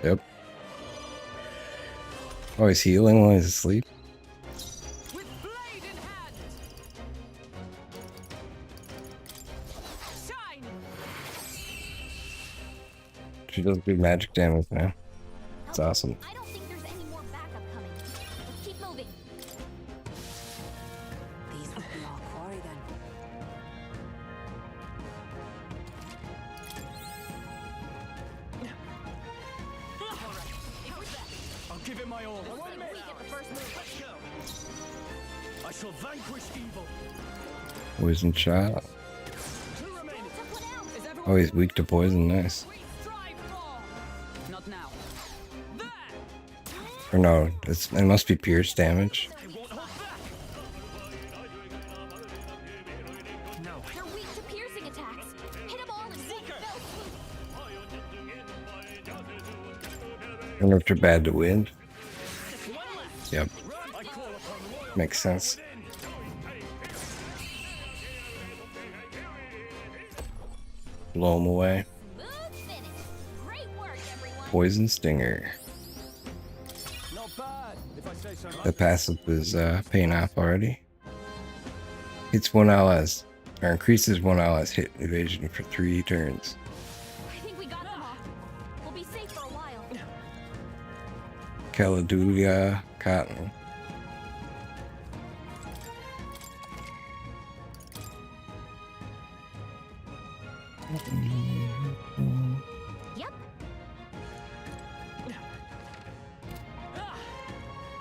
Yep. Oh, he's healing while he's asleep? With blade in hand. Shine. She does good magic damage now. It's awesome. I don't think there's any more backup coming. Let's keep moving. These would be our quarry then. I'll give it my all. We get the first move. Let's go. I shall vanquish evil. Poison shot. Two remaining. Oh, he's weak to poison. Nice. We strive for. Not now. There. Or no, it must be pierce damage. They won't hold back. No. They're weak to piercing attacks. Hit them all in one fell swoop. I wonder if they're bad to wind. Yep. I call upon royal. Makes sense. Blow him away. Smooth finish. Great work, everyone. Poison stinger. Not bad, if I say so The myself. passive is paying off already. Hits one allies, or increases one ally's hit evasion for 3 turns. I think we got them all. We'll be safe for a while. Caledonia Cotton. Yep.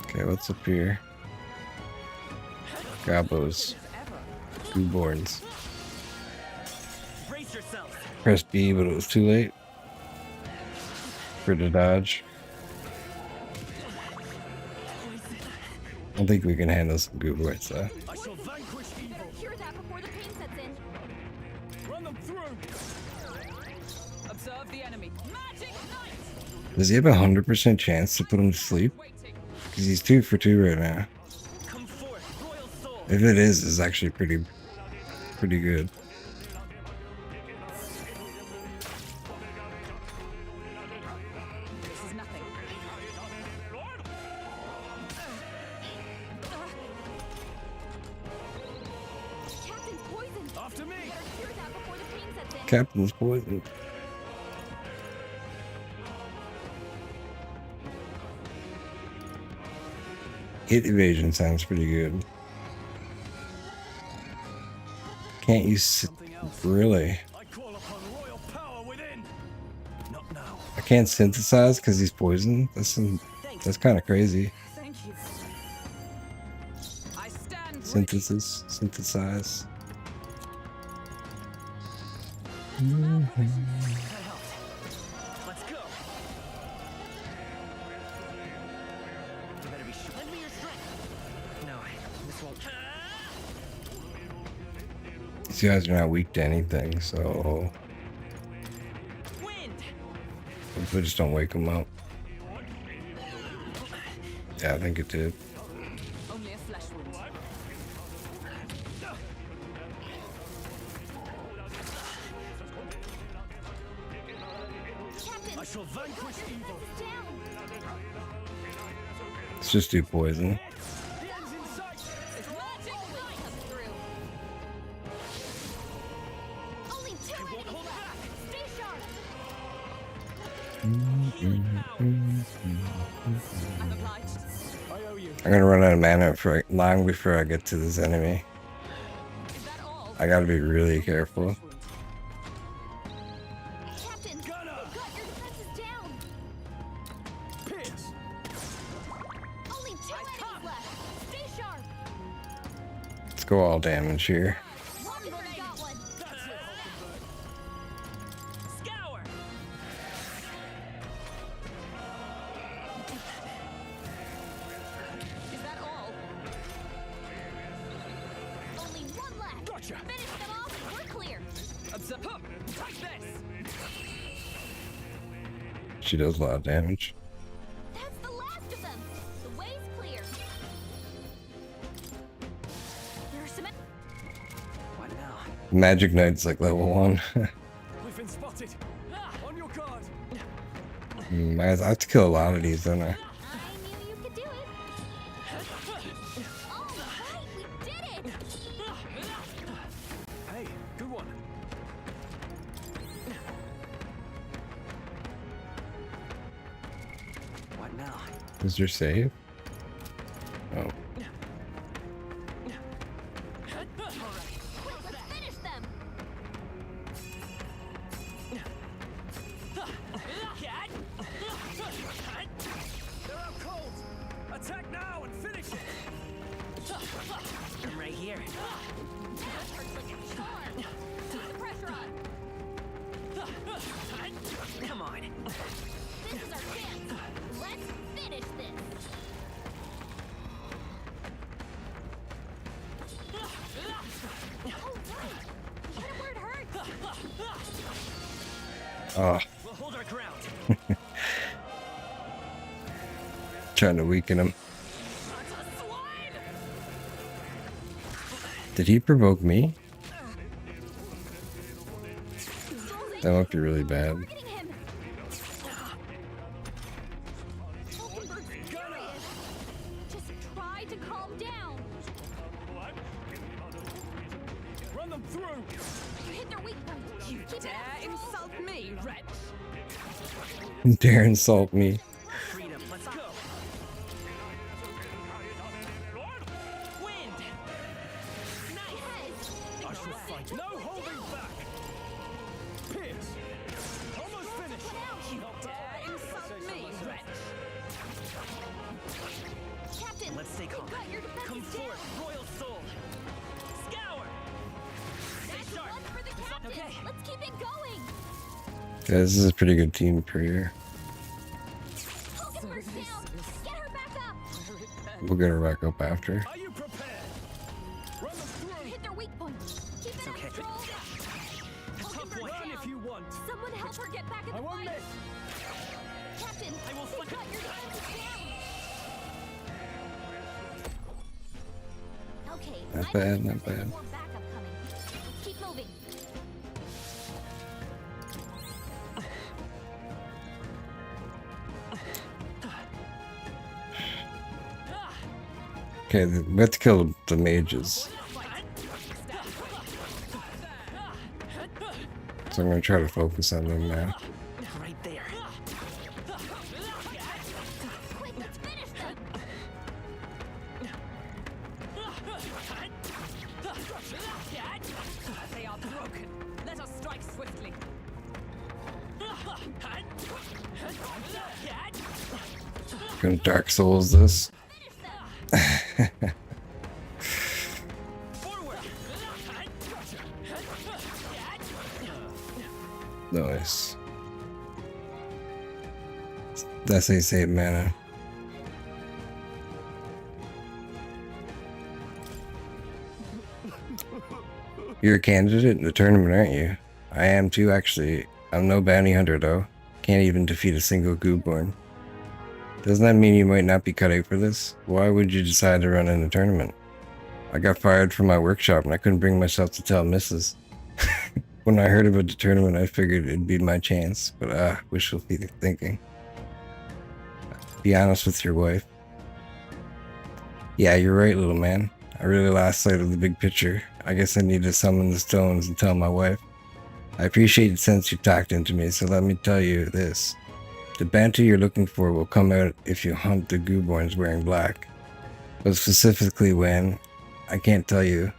Okay, what's up here? Gobos. Newborns. Brace yourself. Press B, but it was too late. For the dodge. I think we can handle some good words though. I shall vanquish evil. Better cure that before the pain sets in. Run them through. Observe the enemy. Magic knight. Does he have a 100% chance to put him to sleep? Waiting. Because he's 2 for 2 right now. Come forth, royal soul. If it is, it's actually pretty good. This is nothing. Captain's poison. After me. Better cure that before the pain sets in. Captain's poison. Hit evasion sounds pretty good. Can't use Really? I call upon royal power within. Not now. I can't synthesize because he's poisoned? That's kind of crazy. Thank you. I stand Synthesize. Let's go. You better be sure. Lend me your strength. No, this won't. These guys are not weak to anything, so Wind. if we just don't wake them up. Yeah, I think it did. only a flesh wound. I shall vanquish evil. Let's just do poison. The end's in sight. Only 2 enemies left. Stay sharp. I'm obliged. I owe you. I'm gonna run out of mana long before I get to this enemy. Is that all? I gotta be really careful. Captain, they've got your defenses down. Pierce. Only 2 enemies left. Stay sharp. Let's go all damage here. Mockingbird got one. That's it. Scour. Is that all? Only 1 left. Gotcha. Finish them off. We're clear. Take this. She does a lot of damage. That's the last of them. The way's clear. There's some. What now? Magic Knight's like level 1. We've been spotted. On your guard. I have to kill a lot of these, don't I? I knew you could do it. All right, we did it. Hey, good one. What now? Is your save? Oh. Quick, let's finish them. They're out cold. Attack now and finish it. I'm right here. Keep the pressure on. Come on. This is our chance. Let's finish this. Oh, right. Hit him where it hurts. Oh, We'll hold our ground. trying to weaken him. Did he provoke me? That might be really bad. Targeting him. Mockingbird furious. Just try to calm down. Run them through. You hit their weak point. You Keep it dare up, Stroll. insult me, wretch? Dare insult me. Freedom. Let's go. Wind. Nice. I shall fight. No holding back. Pierce. Almost finished. You dare insult me, wretch? Captain, Let's stay calm. they've got your defenses Come down. forth, royal soul. Scour. That's sharp. one for the captain. Okay. Let's keep it going. Yeah, this is a pretty good team per year. Mockingbird down. Get her back up. We'll get her back up after. Are you prepared? Run them You through. hit their weak point. Keep it okay. up, Stroll. Mockingbird point. Run down. if you want. Someone help her get back in I the won't fight. miss. Captain, I will they've fight. got your defenses down. Okay, Not I bad, believe not there's bad. more backup coming. Keep moving. Okay, we have to kill the mages. So I'm gonna try to focus on them now. Right there. Quick, let's finish them. They are broken. Gonna Dark Souls this. Nice. That's how you save mana. You're a candidate in the tournament, aren't you? I am too, actually. I'm no bounty hunter, though. Can't even defeat a single Goobborn. Doesn't that mean you might not be cut out for this? Why would you decide to run in a tournament? I got fired from my workshop and I couldn't bring myself to tell Mrs. When I heard about the tournament, I figured it'd be my chance, but wishful thinking. Be honest with your wife. Yeah, you're right, little man. I really lost sight of the big picture. I guess I need to summon the stones and tell my wife. I appreciate it since you talked into me, so let me tell you this. The bounty you're looking for will come out if you hunt the Goobborns wearing black. But specifically when, I can't tell you.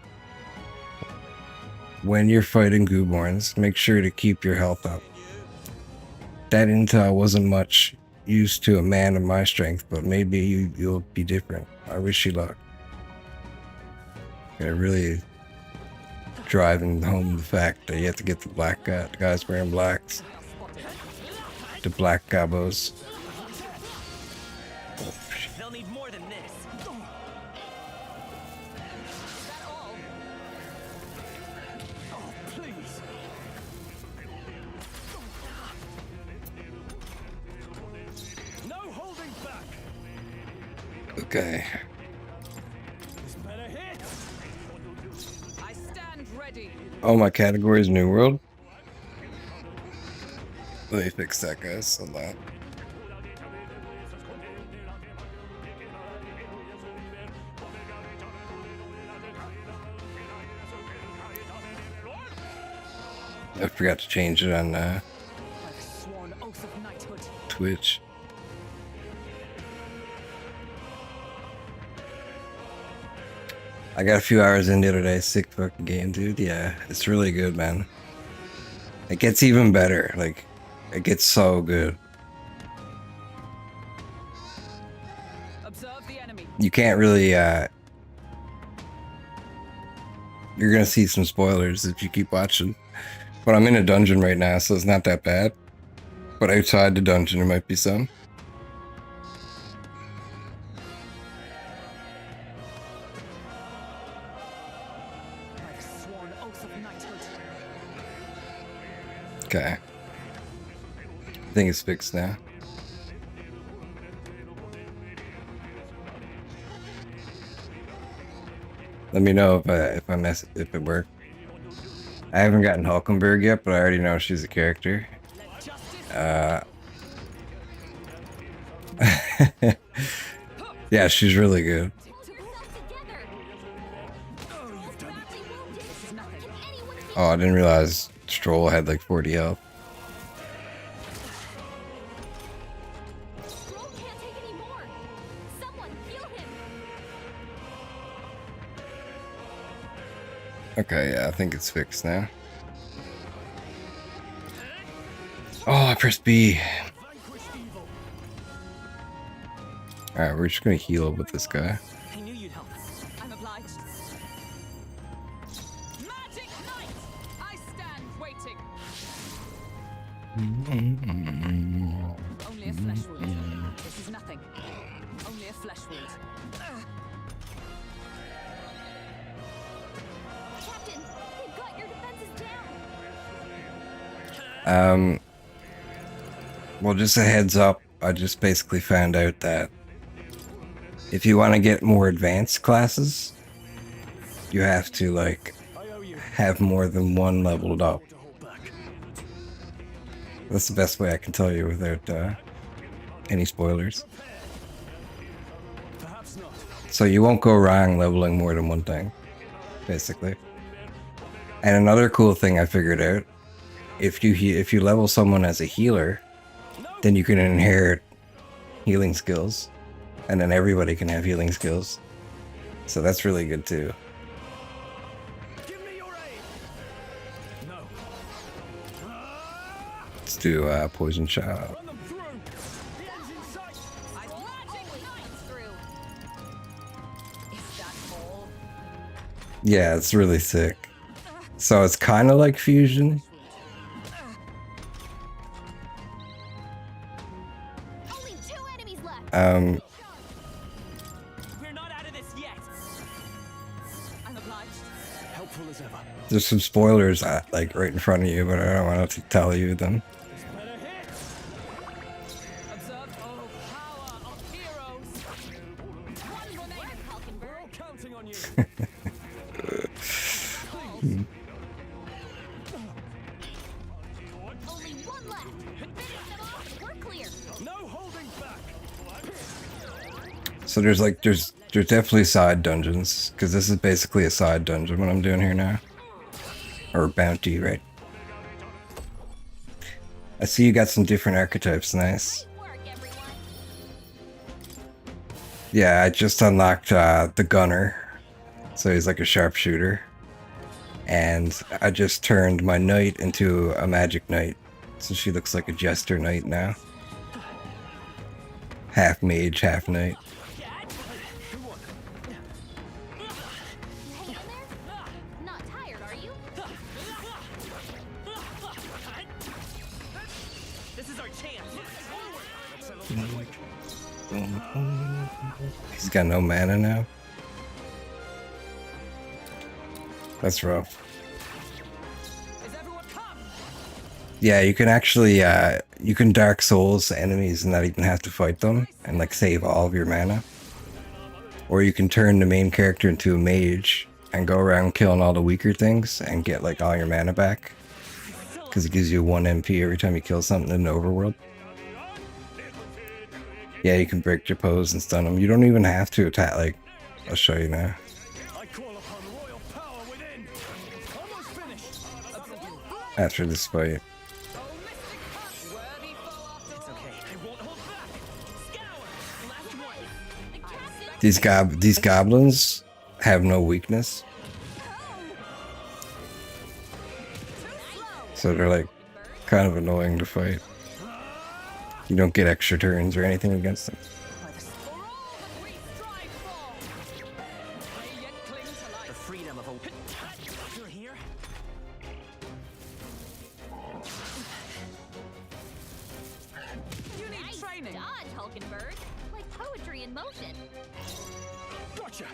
When you're fighting Goobborns, make sure to keep your health up. That intel wasn't much use to a man of my strength, but maybe you'll be different. I wish you luck. They're really driving home the fact that you have to get the black guy, the guys wearing blacks. The black gobos. They'll need more than this. Oh, please. No holding back. Okay. I stand ready. Oh, my category is New World. Let me fix that, guys. Hold on. I forgot to change it on Twitch. I got a few hours in the other day. Sick fucking game, dude. Yeah, it's really good, man. It gets even better. Like, it gets so good. Observe the enemy. You can't really, you're gonna see some spoilers if you keep watching. But I'm in a dungeon right now, so it's not that bad. But outside the dungeon, there might be some. Okay. I think it's fixed now. Let me know if it worked. I haven't gotten Hulkenberg yet, but I already know she's a character. Yeah, she's really good. Oh, I didn't realize Stroll had like 40 health. Stroll can't take any more. Someone heal him. Okay, yeah, I think it's fixed now. Oh, I pressed B. Alright, we're just gonna heal up with this guy. I knew you'd help. I'm obliged. Magic Knight! I stand waiting. Only a flesh wound. This is nothing. Only a flesh wound. Captain, they've got your defenses Um, well, just a heads up, I just basically found out that if you want to get more advanced classes, you have to, like, have more than one leveled up. That's the best way I can tell you without any spoilers. So you won't go wrong leveling more than one thing, basically. And another cool thing I figured out, if you level someone as a healer, then you can inherit healing skills, and then everybody can have healing skills. So that's really good too. Let's do poison shot. Yeah, it's really sick. So it's kind of like fusion. Only 2 enemies left. We're not out of this yet. I'm obliged. Helpful as ever. There's some spoilers like right in front of you, but I don't want to tell you them. Observe, oh, power of heroes. One remains, Hulkenberg. Counting on you. Only 1 left. Finish them off. We're clear. No holding back. So there's definitely side dungeons, because this is basically a side dungeon what I'm doing here now. Or bounty, right? I see you got some different archetypes, nice. Work, everyone. Yeah, I just unlocked the gunner. So he's like a sharpshooter. And I just turned my knight into a magic knight. So she looks like a jester knight now. Half mage, half knight. Hang in there. Not tired, are you? This is our chance. He's got no mana now. That's rough. Is everyone come? Yeah, you can actually, you can Dark Souls enemies and not even have to fight them and like save all of your mana. Or you can turn the main character into a mage and go around killing all the weaker things and get like all your mana back. Because it gives you 1 MP every time you kill something in the overworld. Yeah, you can break your pose and stun them. You don't even have to attack, like, I'll show you now. I call upon royal power within. Almost finished. After this fight. It's okay. I won't hold back. Scour. Last one. The captain. These goblins have no weakness. So they're like kind of annoying to fight. You don't get extra turns or anything against them. The freedom of a. You're here. You need Nice training. dodge, Hulkenberg. Like poetry in motion. Gotcha.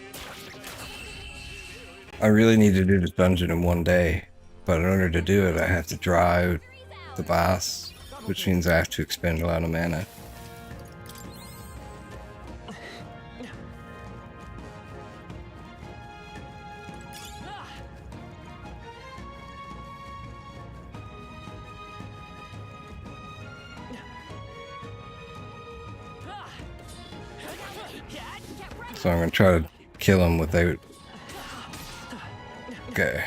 I really need to do this dungeon in 1 day, but in order to do it, I have to draw out the boss, which means I have to expend a lot of mana. So I'm gonna try to kill him without. Okay.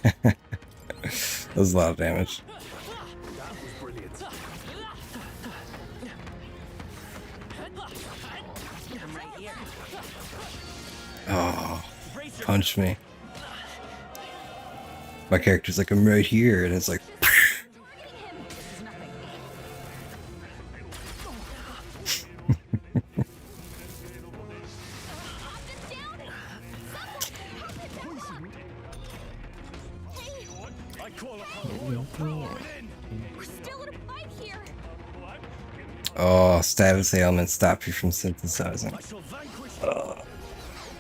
That was a lot of damage. I'm right here. Oh, punch me. My character's like, I'm right here, and it's like. I call upon royal power within. We're still in a fight here. Oh, status ailments stop you from synthesizing. I shall vanquish.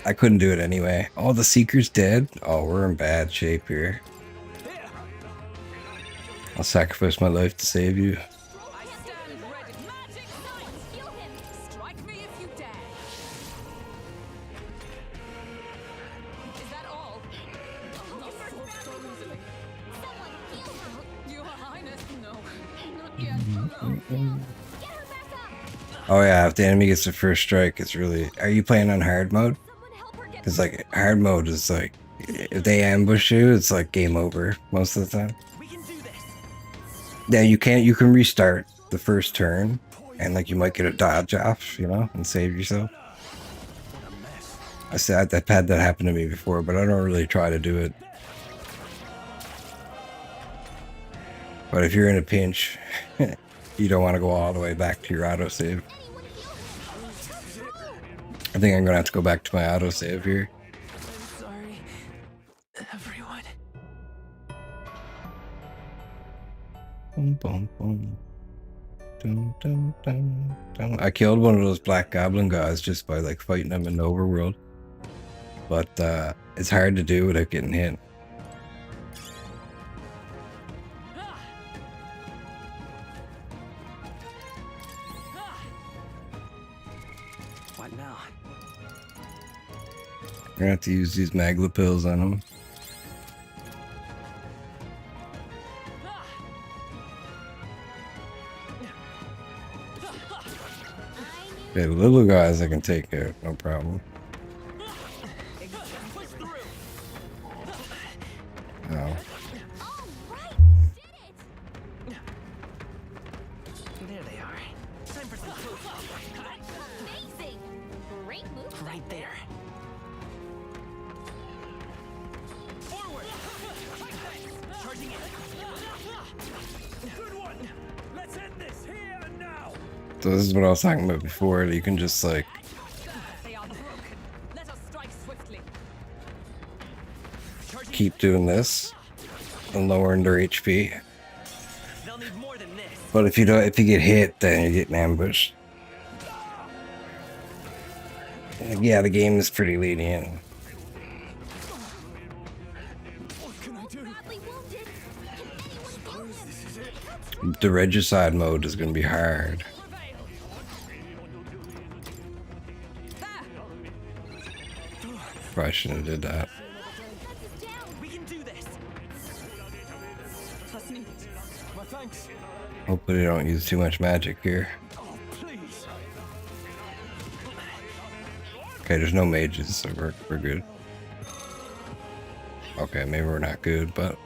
I couldn't do it anyway. Oh, the Seeker's dead? Oh, we're in bad shape here. I'll sacrifice my life to save you. I stand ready. Magic knight. Heal him. Strike me if you dare. Is that all? Not so easily. Someone heal her. Your Highness, no. Not yet. Get her back up. Oh yeah, if the enemy gets the first strike, it's really... Are you playing on hard mode? Someone help her get. Because like, hard mode is like... If they ambush you, it's like game over most of the time. We can do this. Yeah, you can restart the first turn, and like you might get a dodge off, you know, and save yourself. I've had that happen to me before, but I don't really try to do it. But if you're in a pinch, you don't want to go all the way back to your autosave. Anyone heal him. I think I'm gonna have to go back to my autosave here. I'm sorry, everyone. Boom, boom, boom. Dun, dun, dun, dun. I killed one of those black goblin guys just by like fighting them in the overworld. But it's hard to do without getting hit. What now? I'm gonna have to use these magla pills on them. Okay, the little guys I can take care of, no problem. Oh. There they are. Time for some close up. Amazing! Great move. Right there. Forward! Charging in. Good one! Let's end this here and now! So this is what I was talking about before. You can just like They are broken. Let us strike swiftly. keep doing this and lowering their HP. They'll need more than this. But if you get hit, then you're getting ambushed. Yeah, the game is pretty lenient. Badly wounded. Can anyone help him? The regicide mode is going to be hard. Probably shouldn't have did that. We can do this. Well, thanks. Hopefully they don't use too much magic here. Oh, please. Okay, there's no mages, so we're good. Okay, maybe we're not good, but...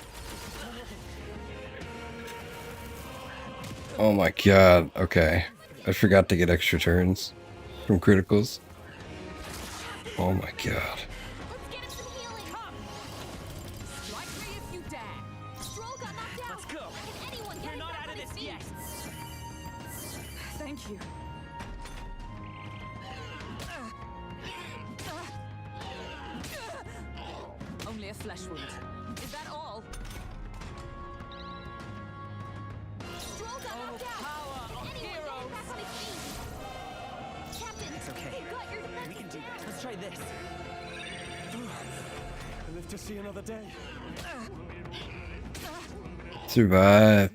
Oh my god, okay. I forgot to get extra turns from criticals. Oh my god. Let's get him some healing. Strike me if you dare. Stroll got knocked out. Let's go. Can anyone get We're him not back out on of his this feet? yet. Thank you. Only a flesh wound. Is that all? Stroll got knocked out. Power Can of anyone get him heroes. back on his feet? Captain, It's okay. you got your We can defenses do down. that. Let's try this. Live to see another day. Survive.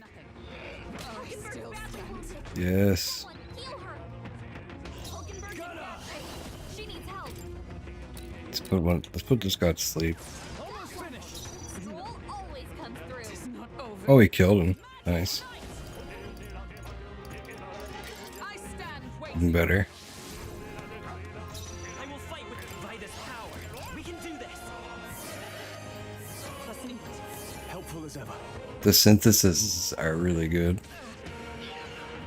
Still stand. Yes. Heal her. Hulkenberg is back. She needs help. Let's put this guy to sleep. Almost finished. Stroll always comes through. It's not over. Oh, he killed him. Nice. I stand waiting. Even better. I will fight with Vida's power. We can do this. Helpful as ever. The syntheses are really good.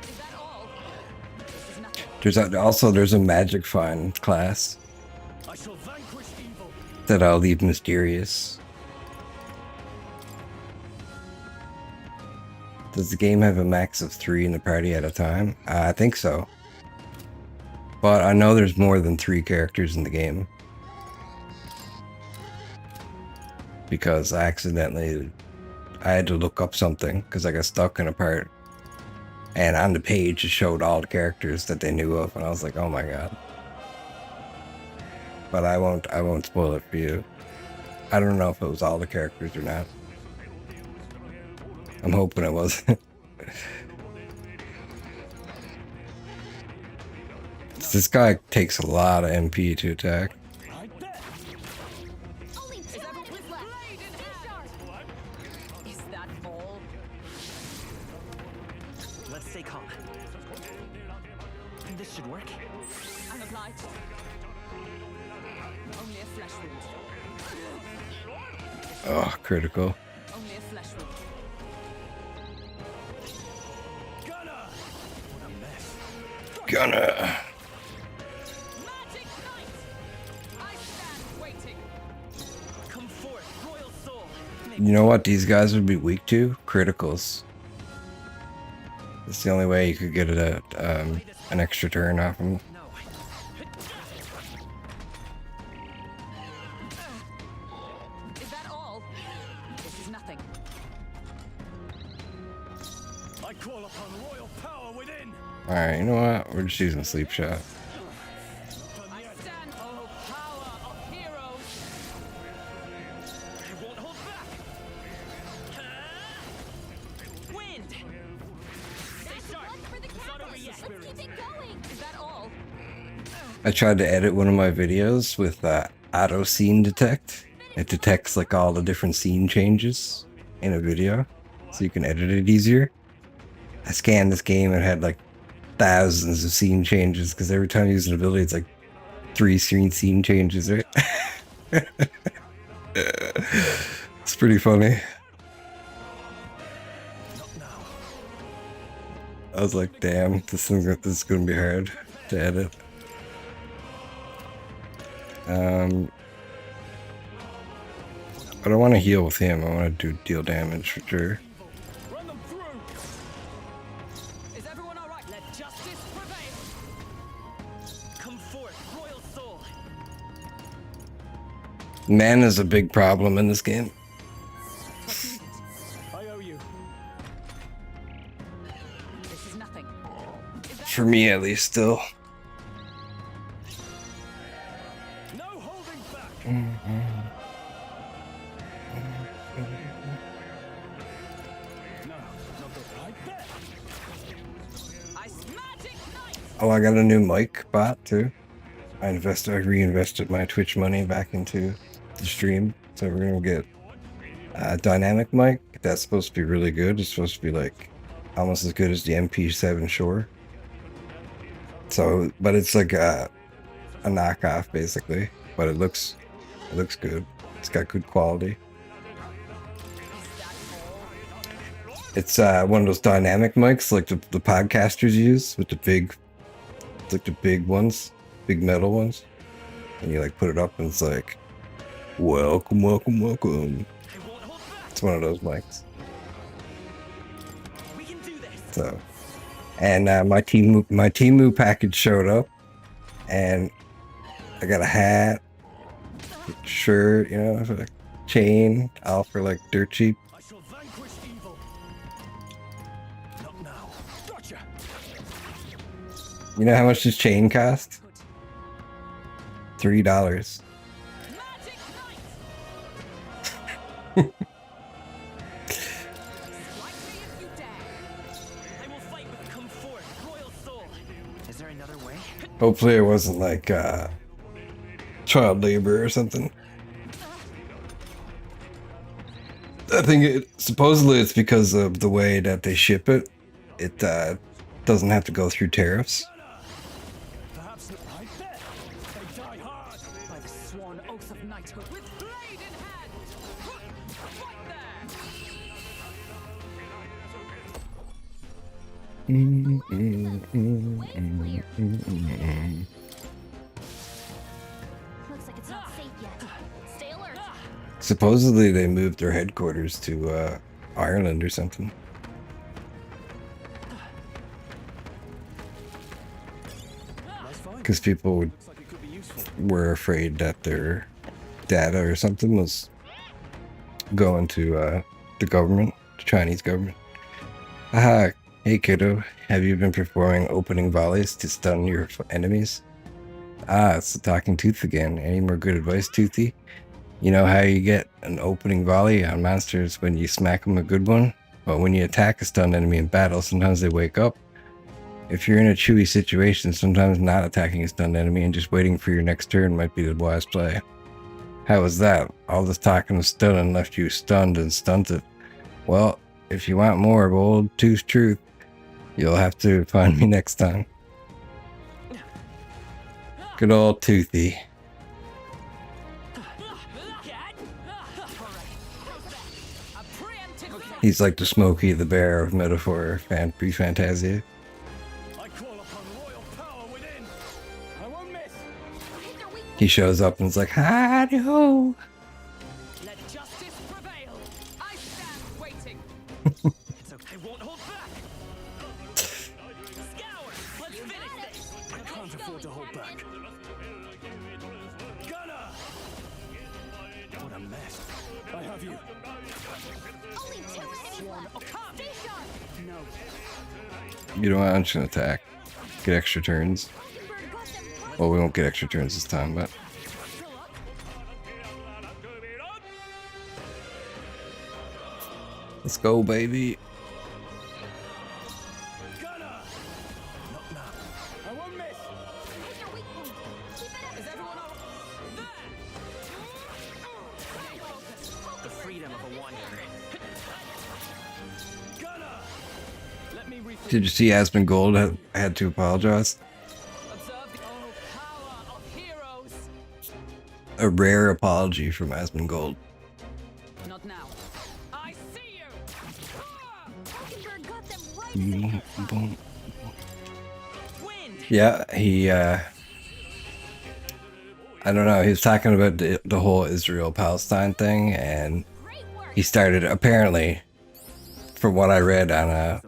Is that all? This is nothing. There's a magic find class I shall vanquish evil. that I'll leave mysterious. Does the game have a max of 3 in the party at a time? I think so. But I know there's more than 3 characters in the game. Because I had to look up something because I got stuck in a part. And on the page it showed all the characters that they knew of, and I was like, oh my god. But I won't spoil it for you. I don't know if it was all the characters or not. I'm hoping it wasn't. This guy takes a lot of MP to attack. Only 2 minutes left. Stay sharp. Is that all? Let's stay calm. This should work. I'm obliged. Only a flesh wound. Oh, critical. Only a flesh wound. Gonna. Magic Knight! I stand waiting. Come forth, royal soul. You know what these guys would be weak to? Criticals. That's the only way you could get an extra turn off them. No. I call upon royal power within. Alright, you know what? We're just using a sleep shot. I stand. Oh, power of heroes. I won't hold back. Wind. Stay sharp. It's not over yet. Let's keep it going. Is that all? I tried to edit one of my videos with auto scene detect. It detects like all the different scene changes in a video, so you can edit it easier. I scanned this game and it had like thousands of scene changes because every time you use an ability, it's like 3 scene changes, right? It's pretty funny. I was like, damn, this is gonna be hard to edit. I don't want to heal with him. I want to deal damage for sure. Run them through. Is everyone all right? Let justice prevail. Come forth, royal soul. Mana's a big problem in this game. I owe you. This is nothing. For me, at least, still. No holding back. No, not the right bet. Magic Knight. Oh, I got a new mic bot too. I reinvested my Twitch money back into the stream, so we're gonna get a dynamic mic. That's supposed to be really good. It's supposed to be like almost as good as the MP7 Shure. So, but it's like a knockoff basically. But it looks good. It's got good quality. It's one of those dynamic mics like the podcasters use with the big, it's like the big ones, big metal ones, and you like put it up and it's like, welcome, welcome, welcome. It's one of those mics. We can do this. So, and my Temu package showed up, and I got a hat, shirt, you know, like chain, all for like dirt cheap. I shall vanquish evil. Not now. Gotcha. You know how much this chain cost? $3. Magic Knight. Strike me if you dare. I will fight with come forth, royal soul. Is there another way? Hopefully it wasn't like child labor or something. I think supposedly it's because of the way that they ship it. It doesn't have to go through tariffs. Perhaps not. I bet. They die hard. By the sworn oath of knighthood, with blade in hand. Fight there. Looks like it's not safe yet. Stay alert. Supposedly they moved their headquarters to Ireland or something. Because people Looks like it could be useful. were afraid that their data or something was going to the government, the Chinese government. Aha, hey kiddo, have you been performing opening volleys to stun your enemies? Ah, it's the talking tooth again. Any more good advice, Toothy? You know how you get an opening volley on monsters when you smack them a good one? But when you attack a stunned enemy in battle, sometimes they wake up. If you're in a chewy situation, sometimes not attacking a stunned enemy and just waiting for your next turn might be the wise play. How was that? All this talking of stunning left you stunned and stunted. Well, if you want more of old Tooth Truth, you'll have to find me next time. Good old Toothy. He's like the Smokey the Bear of metaphor ReFantazio. I call upon royal power within. I won't miss. He shows up and is like, howdy ho. Let justice prevail. I stand waiting. It's okay. I won't hold back. Scour. Let's finish this. I can't afford to hold back. Gunner! What a mess. I have you. Only 2 minutes left. Stay sharp. No. You know what? I'm just gonna attack. Get extra turns. Well, we won't get extra turns this time, but. Let's go, baby. The freedom of a wanderer. Did you see Asmongold had to apologize? A rare apology from Asmongold. Not now. I see you. Yeah, he. I don't know. He was talking about the whole Israel-Palestine thing, and he started apparently, from what I read on a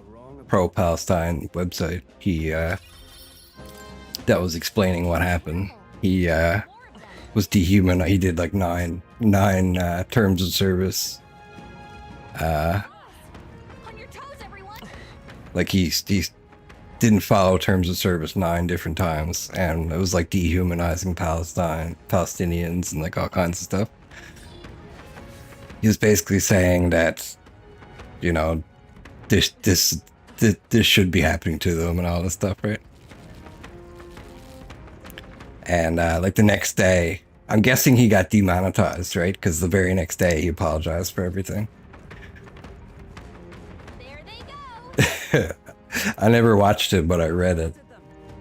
pro-Palestine website, he that was explaining what happened. He was dehumanized. He did like nine terms of service. Like he didn't follow terms of service 9 different times, and it was like dehumanizing Palestinians, and like all kinds of stuff. He was basically saying that, you know, this should be happening to them and all this stuff, right? And like the next day, I'm guessing he got demonetized, right? Because the very next day he apologized for everything. There they go. I never watched it, but I read it.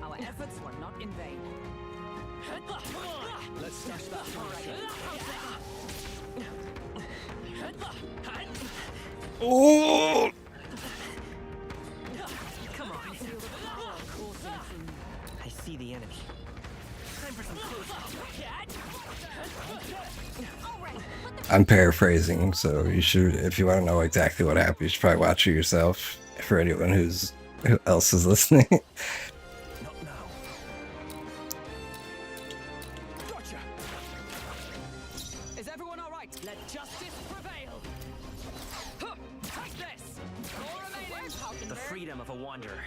Our efforts were not in vain. Let's stash that. Oh! Come on. I see the enemy. Time for some close up. I'm paraphrasing, so you should, if you want to know exactly what happened, you should probably watch it yourself. For anyone who else is listening. Not now. Gotcha. Is everyone all right? Let justice prevail. Huh, take this. More remaining. The freedom of a wanderer.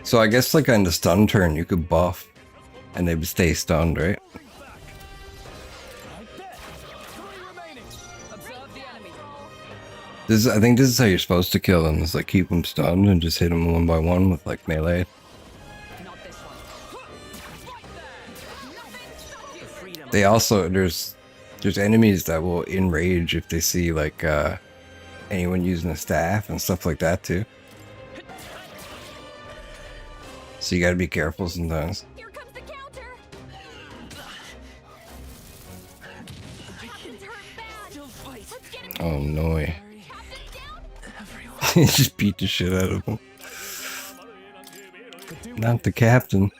So I guess like on the stun turn you could buff and they would stay stunned, right? I think this is how you're supposed to kill them, is like keep them stunned and just hit them one by one with like melee. They also, there's enemies that will enrage if they see like anyone using a staff and stuff like that too. So you gotta be careful sometimes. Here comes the counter. Oh no. He just beat the shit out of him. Not the captain.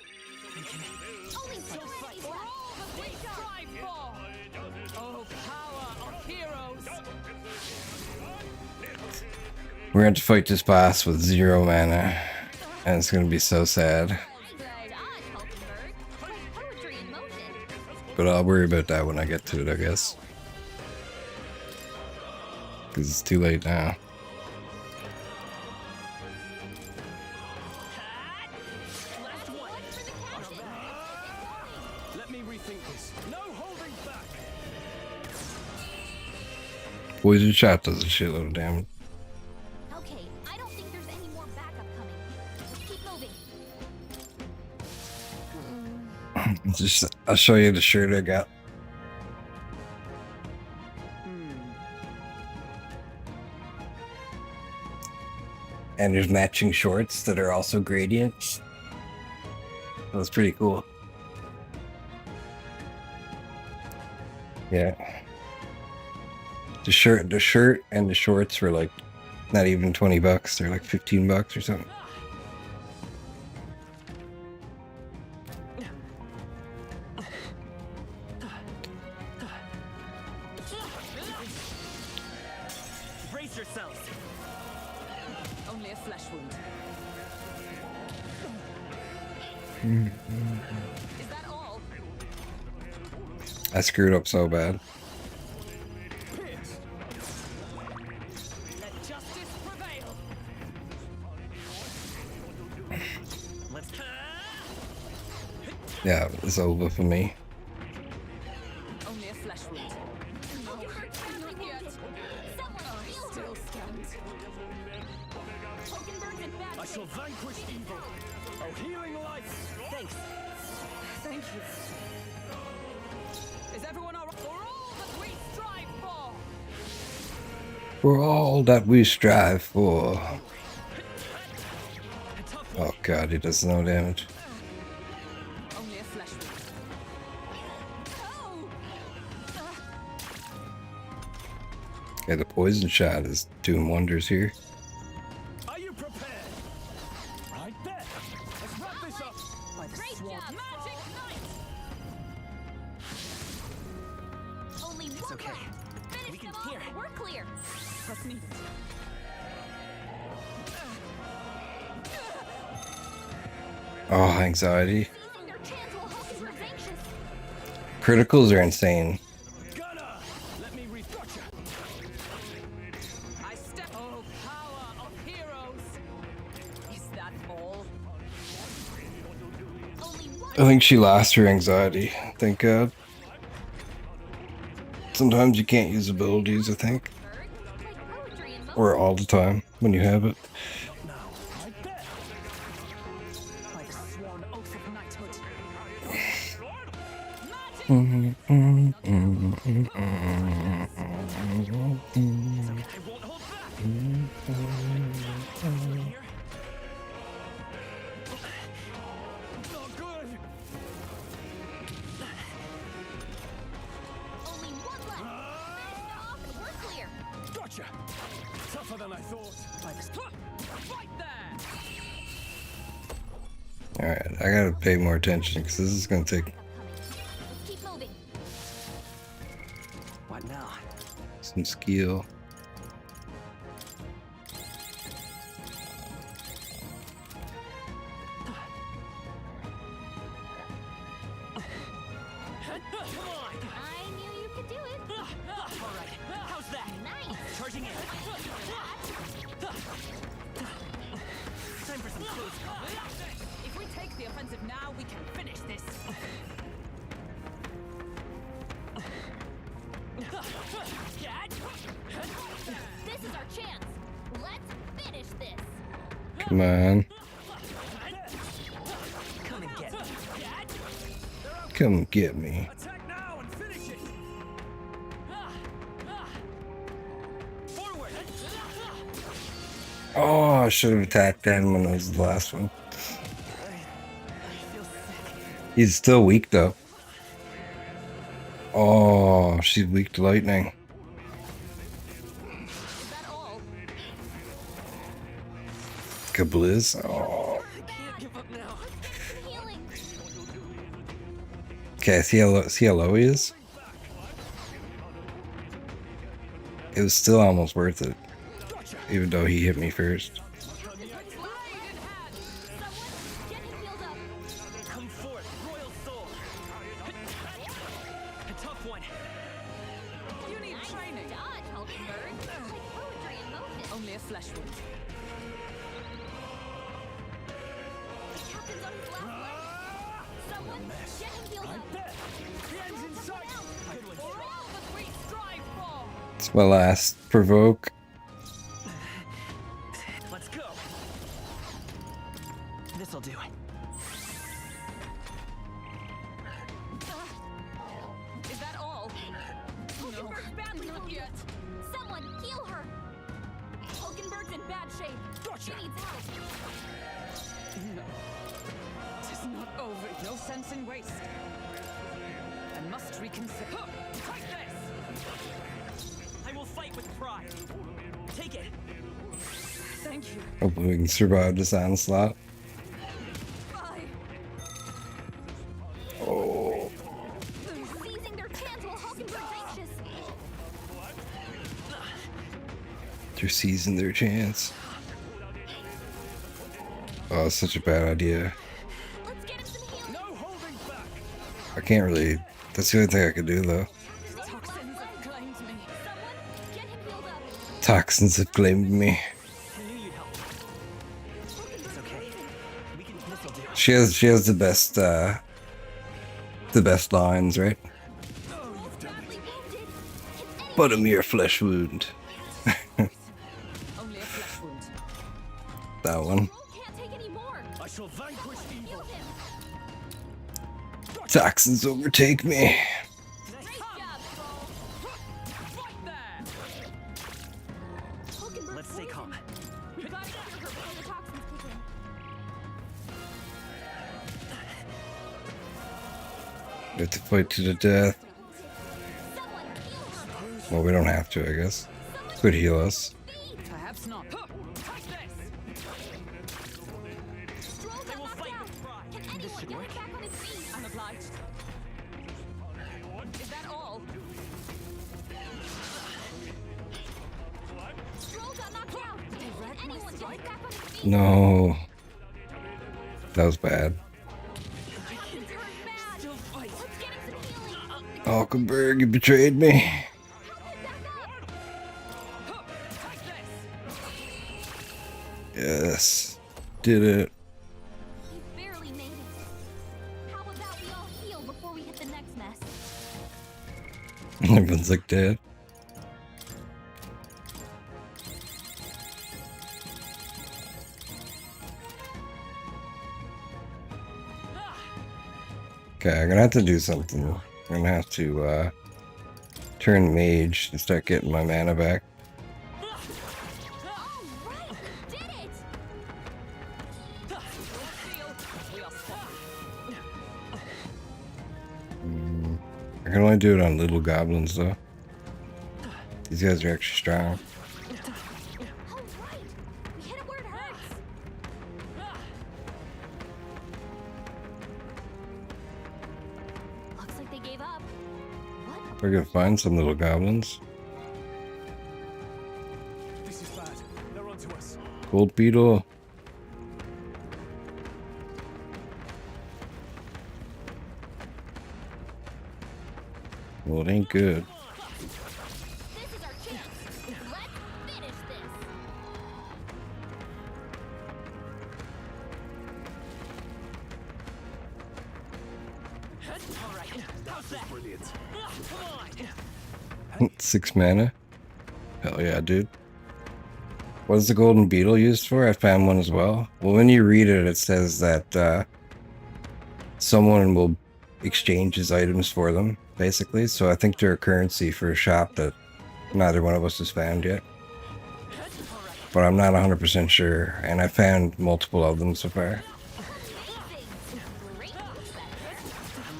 We're going to fight this boss with 0 mana. And it's going to be so sad. But I'll worry about that when I get to it, I guess. Because it's too late now. Let me rethink this. No holding back. Poison shot does a shitload of damage. Okay, I don't think there's any more backup coming. Let's keep moving. Just, I'll show you the shirt I got. And there's matching shorts that are also gradients. That's pretty cool. Yeah. The shirt and the shorts were like not even 20 bucks. They're like 15 bucks or something. Brace yourselves. Only a flesh wound. Is that all? I screwed up so bad. Let justice prevail. Let's. Yeah, it's over for me. Only a flesh wound. No, not yet. Still stands. I shall vanquish evil. Oh, healing light. Thanks. Thank you. Is everyone all right? For all that we strive for. For all that we strive for. Oh god, he does no damage. Only a flesh wound. Okay, the poison shot is doing wonders here. Are you prepared? Right there. Let's wrap this up. By the sword. Magic knight. Only It's one okay. left. Finish We can them all. hear. We're clear. That's needed. Oh, anxiety. Seizing their chance while Hulkenberg's anxious. Criticals are insane. Gunner, let me gotcha. I step. Oh, power of heroes. Is that all? Only one. I think she lost her anxiety. Thank God. Sometimes you can't use abilities, I think. Like poetry and Or all the time when you have it. Right there. By the sworn oath of knighthood. I won't hold back. Here. Not good. Only one left. Finish them off and we're clear. Gotcha. Tougher than I thought. Right there. Alright, I gotta pay more attention because this is gonna take Let's keep moving. What now? some skill. I knew you could do it. All right. How's that? Nice. Charging in. Time for some close combat. If we take the offensive now, we can finish this. This is our chance. Let's finish this. Come on. Come and get me. Come get me. Attack now and finish it. Forward. Oh, I should have attacked him when it was the last one. I feel sick. He's still weak though. Oh, she's weak to lightning. Is that all? Kabliz. Oh. I can't give up now. Healing. Okay, see how low he is? It was still almost worth it. Even though he hit me first. Get him healed up. Come forth, royal soul. A tough one. You need training. Dodge, Hulkenberg. Like poetry in motion. Only a flesh wound. The captain's on his last leg. Someone get him healed up. The end's in sight. Good one. For all that we strive for. It's my last provoke. Let's go. This'll do. Is that all? Hulkenberg's badly Not yet. Someone heal her. Hulkenberg's in bad shape. She needs help. No. It is not over. No sense in waste. I must reconsider. Take this. I will fight with pride. Take it. Thank you. Hopefully we can survive this onslaught. Bye. Oh. Seizing their chance while Hulkenberg's anxious. They're seizing their chance. Oh, it's such a bad idea. Let's get him some healing. No holding back. I can't really. That's the only thing I could do, though. Toxins have claimed me. Someone get him healed up. Toxins have claimed me. I knew you'd help. It's okay. We can. This'll do. She has the best lines, right? Badly wounded. Can But a mere flesh wound. Only a flesh wound. That one. Roll can't take any more. I shall vanquish Heal evil. him. Toxins overtake me. Great job, Troll. Right there. Hulkenberg's Let's stay calm. We gotta cure her before the toxins kick in. We have to fight to the death. Someone heal her. Well, we don't have to, I guess. Could heal us. Perhaps not. Take this. Stroll got knocked out. Can anyone get him back on his feet? I'm obliged. Is that all? Stroll got knocked out. Can anyone get him back on his feet? No. That was bad. Toxins turned bad. Still fight. Let's get him some healing. Hulkenberg, you betrayed me. Help him back up. Take this. Yes. Did it. He barely made it. How about we all heal before we hit the next mess? Everyone's like dead. Okay, I'm gonna have to do something. I'm gonna have to turn mage and start getting my mana back. All right, did it. We are set. I can only do it on little goblins though. These guys are extra strong. All right, we hit it where it hurts. Looks like they gave up. What? We're gonna find some little goblins. This is bad. They're onto us. Gold beetle. Well, it ain't good. This is our chance. Let's finish this. All right. How's that? Brilliant. Come on. 6 mana. Hell yeah, dude. What is the golden beetle used for? I found one as well. Well, when you read it, it says that someone will exchange his items for them, basically. So I think they're a currency for a shop that neither one of us has found yet. But I'm not 100% sure, and I found multiple of them so far. Great.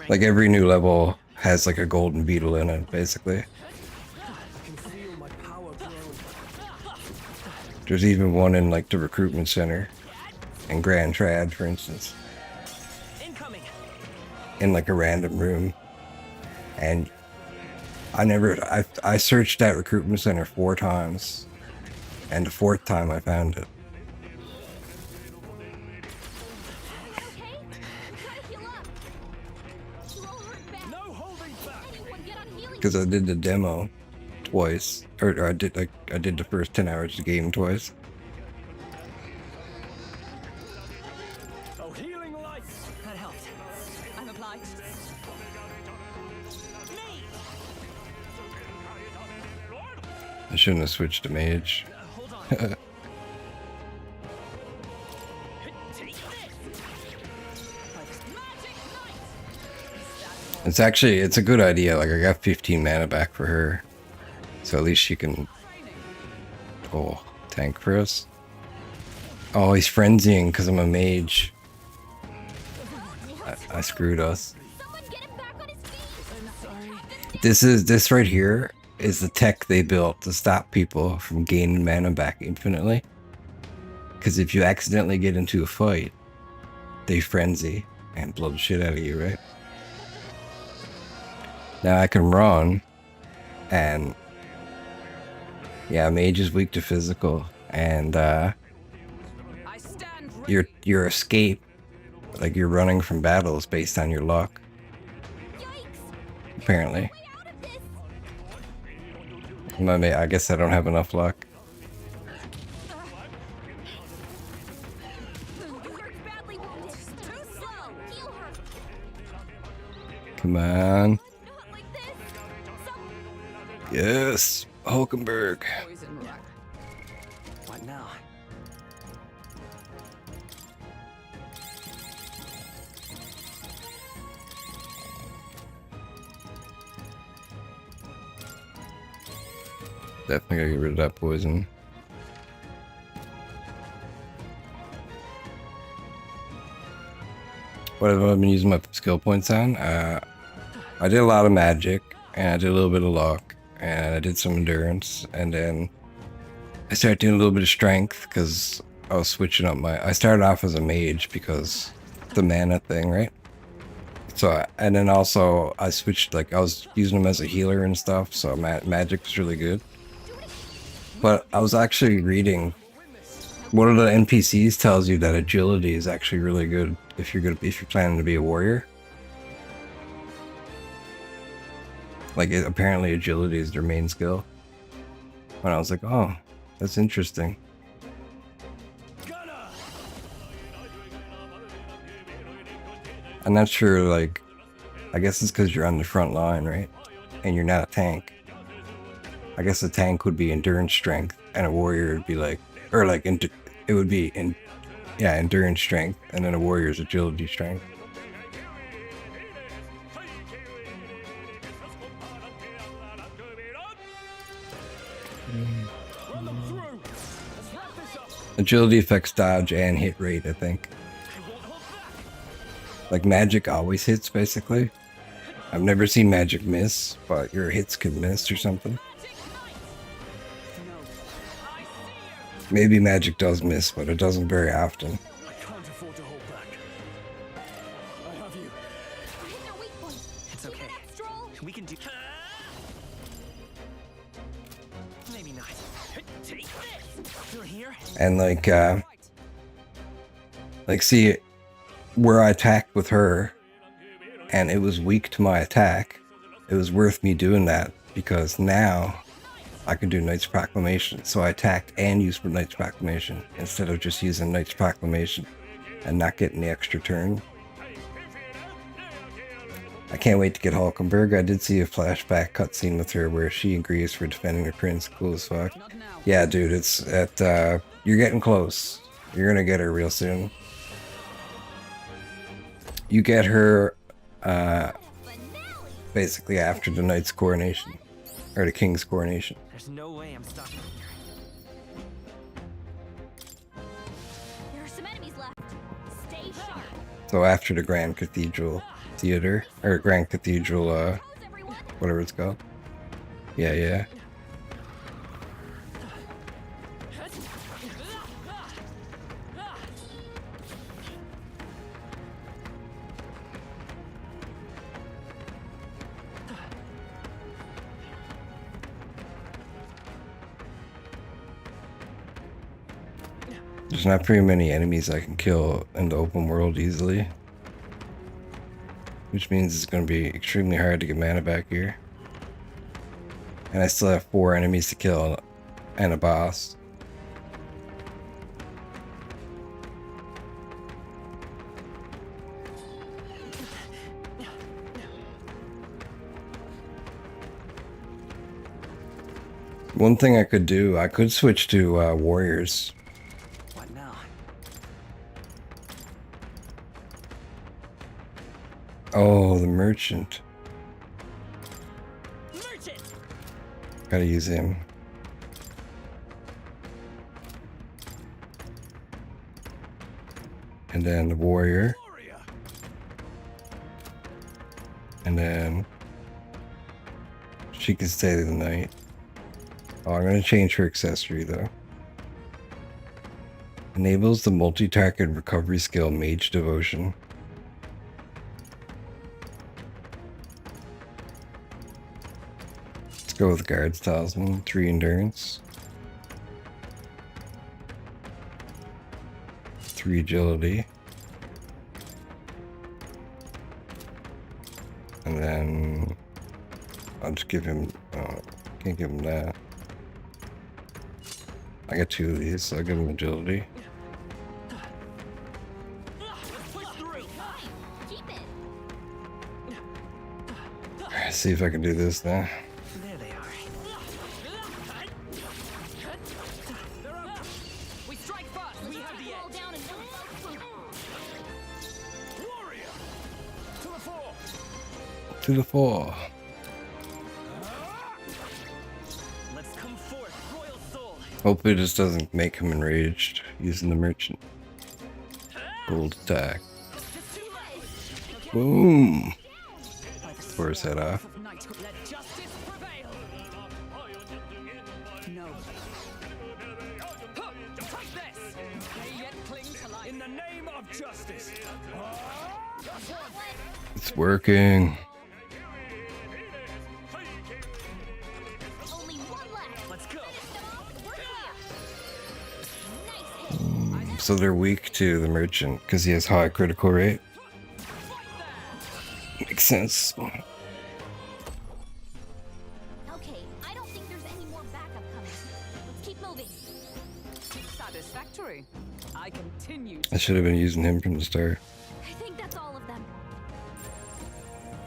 Like every new level has like a golden beetle in it, basically. I can feel my power growing. There's even one in like the recruitment center in Grand Trad, for instance, Incoming. in like a random room. And I searched that recruitment center 4 times, and the 4th time I found it. Okay, we gotta heal up. Stroll hurt bad. No holding back. Anyone get on healing? Because I did the demo twice, or I did the first 10 hours of the game twice. Oh, healing light. That helped. I'm obliged. Me. I shouldn't have switched to mage. Hold on. Take this. It's a good idea. Like I got 15 mana back for her, so at least she can tank for us. Oh, he's frenzying because I'm a mage. I screwed us. Someone get him back on his feet. This right here is the tech they built to stop people from gaining mana back infinitely. Because if you accidentally get into a fight, they frenzy and blow the shit out of you, right? Now I can run, and yeah, mage is weak to physical, and I stand your escape, like you're running from battles based on your luck. Apparently. I guess I don't have enough luck. Come on. Yes, Hulkenberg. What now? Definitely gotta get rid of that poison. What have I been using my skill points on? I did a lot of magic, and I did a little bit of luck, and I did some endurance, and then I started doing a little bit of strength because I was switching up I started off as a mage because the mana thing, right? So, and then also I switched, like I was using them as a healer and stuff, so magic was really good. But I was actually reading one of the NPCs tells you that agility is actually really good if you're planning to be a warrior. Like apparently agility is their main skill. And I was like, oh, that's interesting. I'm not sure, like, I guess it's because you're on the front line, right? And you're not a tank. I guess a tank would be endurance strength, and a warrior would be like, or like, it would be, endurance strength, and then a warrior's agility strength. Agility affects dodge and hit rate, I think. Like magic always hits, basically. I've never seen magic miss, but your hits can miss or something. Maybe magic does miss, but it doesn't very often. I can't afford to hold back. I have you. It's okay. We can do. Maybe not. Take this. You're here. And like see where I attacked with her, and it was weak to my attack. It was worth me doing that because now I can do Knight's Proclamation. So I attacked and used Knight's Proclamation instead of just using Knight's Proclamation and not getting the extra turn. I can't wait to get Hulkenberg. I did see a flashback cutscene with her where she agrees for defending her prince. Cool as fuck. Yeah, dude, it's at, you're getting close. You're gonna get her real soon. You get her, basically after the knight's coronation. Or the king's coronation. There's no way I'm stopping here. There are some enemies left. Stay sharp. So after the Grand Cathedral Theater, or Grand Cathedral, whatever it's called. Yeah. There's not very many enemies I can kill in the open world easily. Which means it's going to be extremely hard to get mana back here. And I still have 4 enemies to kill and a boss. One thing I could do, I could switch to warriors. What now? Oh, the merchant. Merchant. Gotta use him. And then the warrior. And then she can stay the night. Oh, I'm gonna change her accessory though. Enables the multi-target recovery skill Mage Devotion. Let's go with Guard's Talisman, 3 endurance. 3 agility. And then I'll just give him, can't give him that. I got 2 of these, so I'll give him agility. Alright, see if I can do this now. There they are. We strike first. We have the edge. Warrior, to the fore. To the fore. Let's come forth, royal soul. Hopefully this doesn't make him enraged using the merchant. Gold attack. Boom! Tore his head off. Let justice prevail. No. Take this. They yet cling to life. In the name of justice. It's working. Only one left. Let's go. We're here. So they're weak to the merchant because he has high critical rate. Makes sense. Okay, I don't think there's any more backup coming. Let's keep moving. Satisfactory. I continue. I should have been using him from the start. I think that's all of them.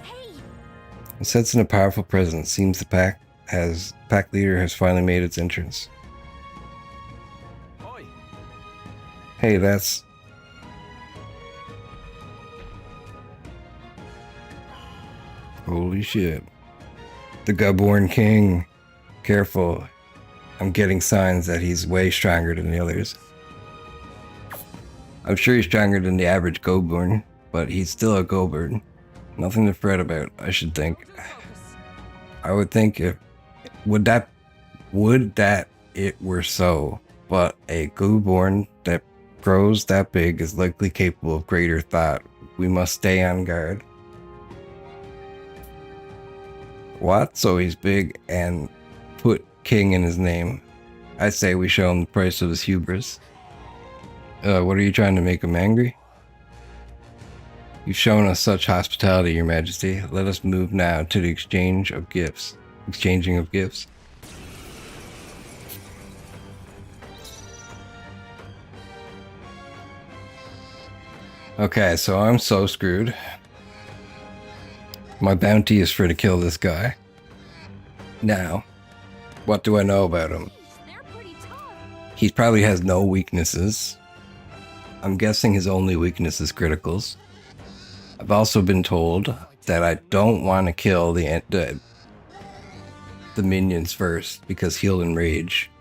Hey! It sets in a powerful presence. Seems the pack leader has finally made its entrance. Oi. Hey, that's holy shit. The Gabborn King. Careful. I'm getting signs that he's way stronger than the others. I'm sure he's stronger than the average Goborn, but he's still a Goborn. Nothing to fret about, I should think. I would think if would that it were so, but a Goborn that grows that big is likely capable of greater thought. We must stay on guard. What? So he's big and put king in his name. I say we show him the price of his hubris. What are you trying to make him angry? You've shown us such hospitality, Your Majesty. Let us move now to the exchanging of gifts. Okay, so I'm so screwed. My bounty is for to kill this guy. Now, what do I know about him? They're pretty tough. He probably has no weaknesses. I'm guessing his only weakness is criticals. I've also been told that I don't want to kill the minions first because he'll enrage.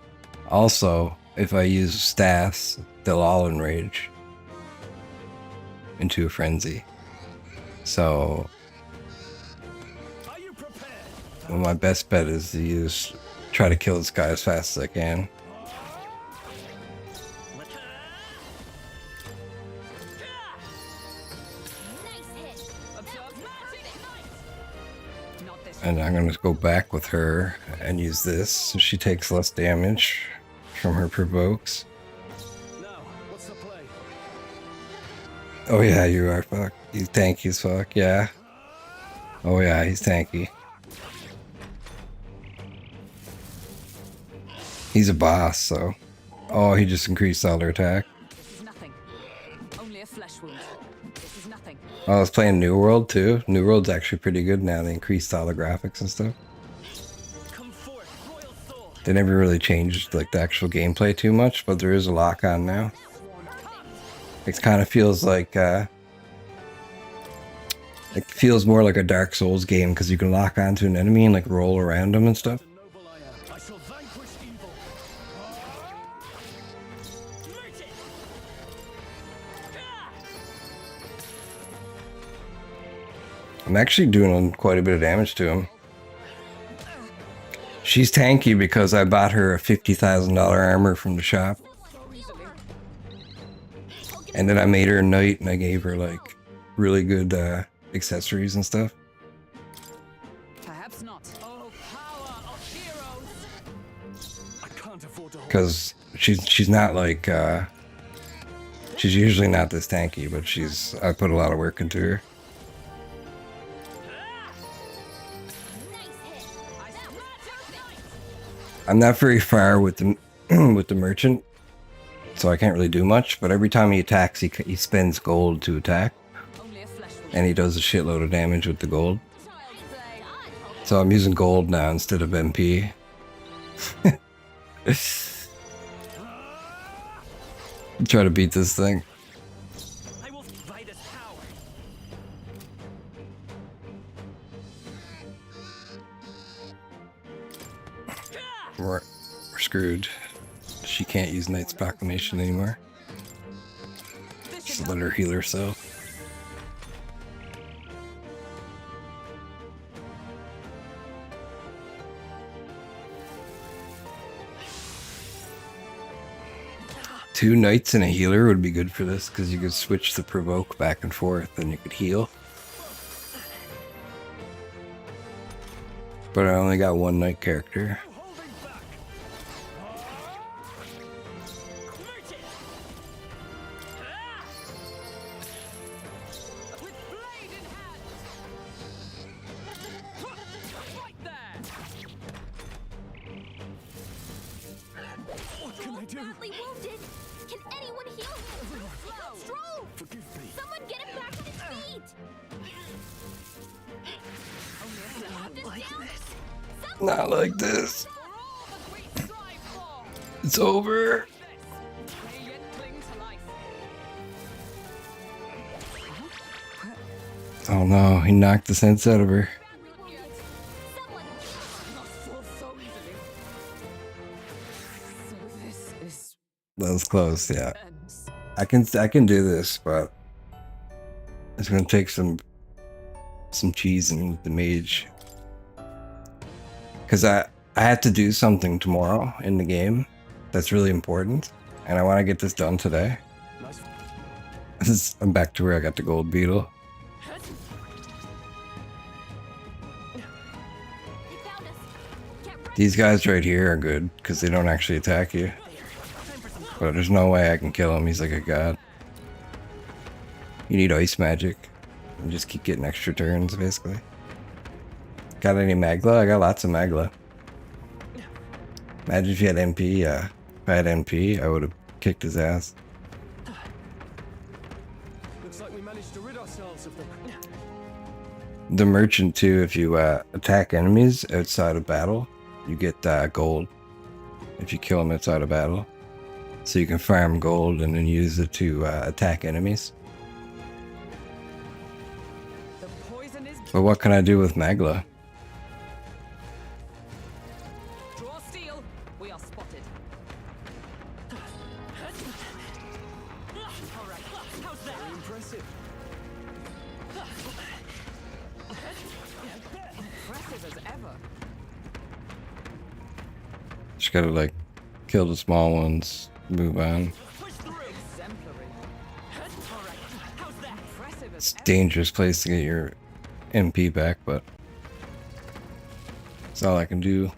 Also, if I use staffs, they'll all enrage into a frenzy. So, well, my best bet is to try to kill this guy as fast as I can. And I'm going to go back with her and use this so she takes less damage from her provokes. Now, what's the play? Oh yeah, you are fuck. He's tanky as fuck, yeah. Oh yeah, he's tanky. He's a boss, so. Oh, he just increased all their attack. This is nothing. Only a flesh wound. This is nothing. Oh, I was playing New World too. New World's actually pretty good now. They increased all the graphics and stuff. They never really changed like the actual gameplay too much, but there is a lock on now. It kind of feels like it feels more like a Dark Souls game because you can lock onto an enemy and like roll around them and stuff. I'm actually doing quite a bit of damage to him. She's tanky because I bought her a $50,000 armor from the shop. And then I made her a knight and I gave her like really good accessories and stuff. Perhaps not. Oh, power of heroes. I can't afford to hold. Because she's not like She's usually not this tanky, but I put a lot of work into her. I'm not very far with the with the merchant, so I can't really do much. But every time he attacks, he spends gold to attack, and he does a shitload of damage with the gold. So I'm using gold now instead of MP. Try to beat this thing. I will fight his power. We're screwed. She can't use Knight's Proclamation anymore. Just let her heal herself. Two knights and a healer would be good for this, because you could switch the provoke back and forth and you could heal. But I only got one knight character. Not like this. It's over. Oh no, he knocked the sense out of her. That was close, yeah. I can do this, but it's gonna take some cheesing with the mage. Because I have to do something tomorrow in the game that's really important, and I want to get this done today. I'm back to where I got the gold beetle. These guys right here are good because they don't actually attack you. But there's no way I can kill him. He's like a god. You need ice magic and just keep getting extra turns, basically. Got any Magla? I got lots of Magla. Imagine if you had MP. If I had MP, I would have kicked his ass. Looks like we managed to rid ourselves of them. The merchant too, if you attack enemies outside of battle, you get gold. If you kill them outside of battle. So you can farm gold and then use it to attack enemies. But what can I do with Magla? Just gotta like kill the small ones, move on. It's a dangerous place to get your MP back, but that's all I can do.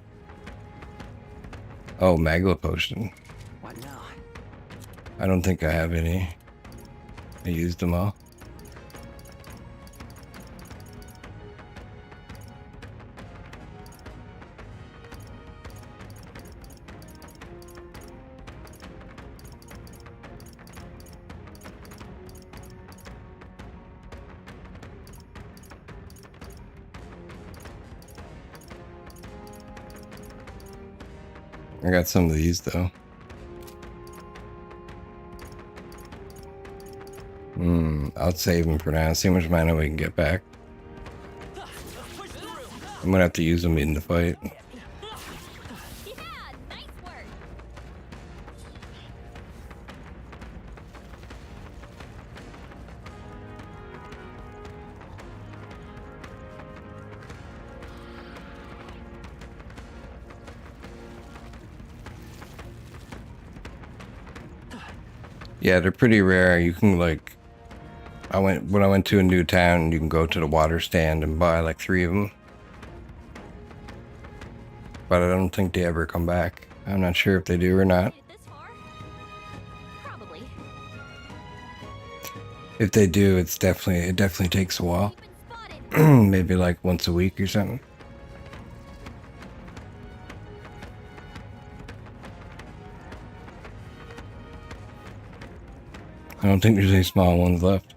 Oh, Magla potion. What now? I don't think I have any. I used them all. I got some of these though. I'll save them for now. See how much mana we can get back. I'm gonna have to use them in the fight. Yeah, they're pretty rare. You can like, when I went to a new town, you can go to the water stand and buy like 3 of them. But I don't think they ever come back. I'm not sure if they do or not. If they do, it definitely takes a while. Maybe like once a week or something. I don't think there's any small ones left.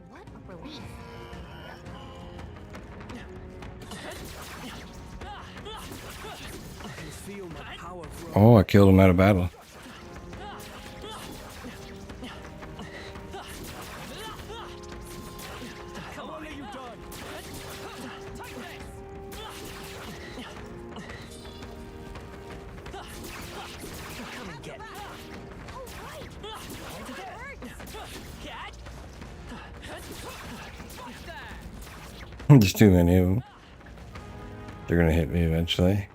Oh, I killed him out of battle. There's too many of them. They're gonna hit me eventually.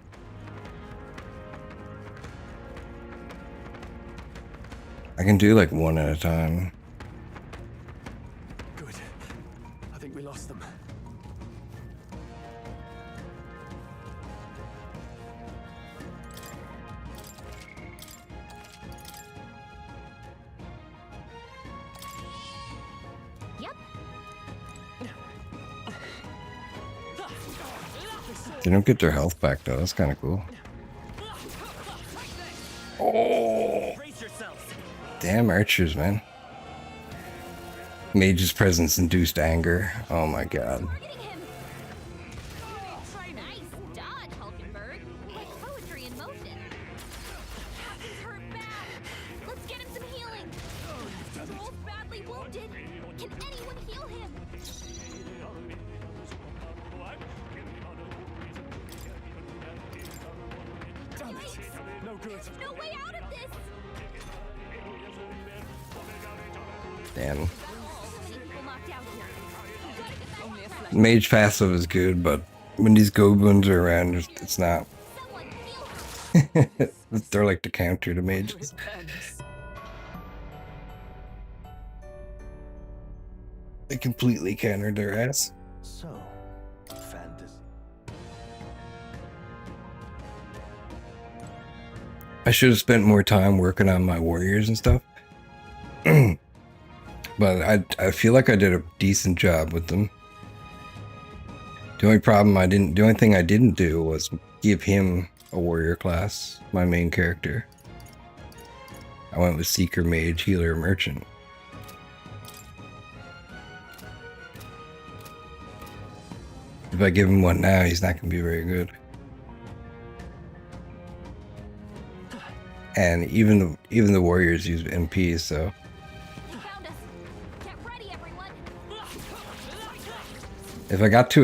I can do like one at a time. Good. I think we lost them. Yep. They don't get their health back though. That's kind of cool. Oh, damn archers, man. Mage's presence induced anger. Oh my god. Nice dodge, Hulkenberg. Like poetry in motion. He's hurt bad. Let's get him some healing. We're both badly wounded. Can anyone heal him? Damn it! No good. There's no way out of this. Damn. So many people knocked out here. We gotta get that one crack. Mage passive is good, but when these goblins are around, it's not. Someone heal her. They're like the counter to mages. They completely countered their ass. So, fantasy. I should have spent more time working on my warriors and stuff. But I feel like I did a decent job with them. The only thing I didn't do was give him a warrior class, my main character. I went with Seeker, Mage, Healer, Merchant. If I give him one now, he's not going to be very good. And even the warriors use MPs, so. They found us. Get ready, everyone. If I got to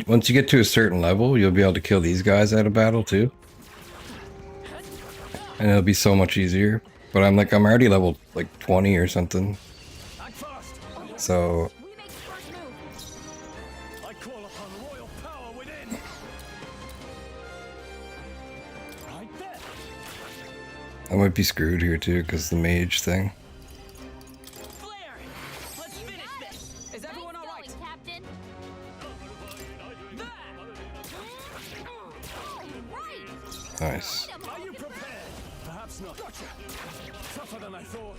once you get to a certain level, you'll be able to kill these guys out of battle too. And it'll be so much easier. But I'm already level like 20 or something. So We make the first move. I call upon royal power within. Right there. I might be screwed here too, because the mage thing. Flare! Let's finish this! Is everyone all right? Nice going, Captain. Right. Nice. Are you prepared? Perhaps not. Gotcha. Tougher than I thought.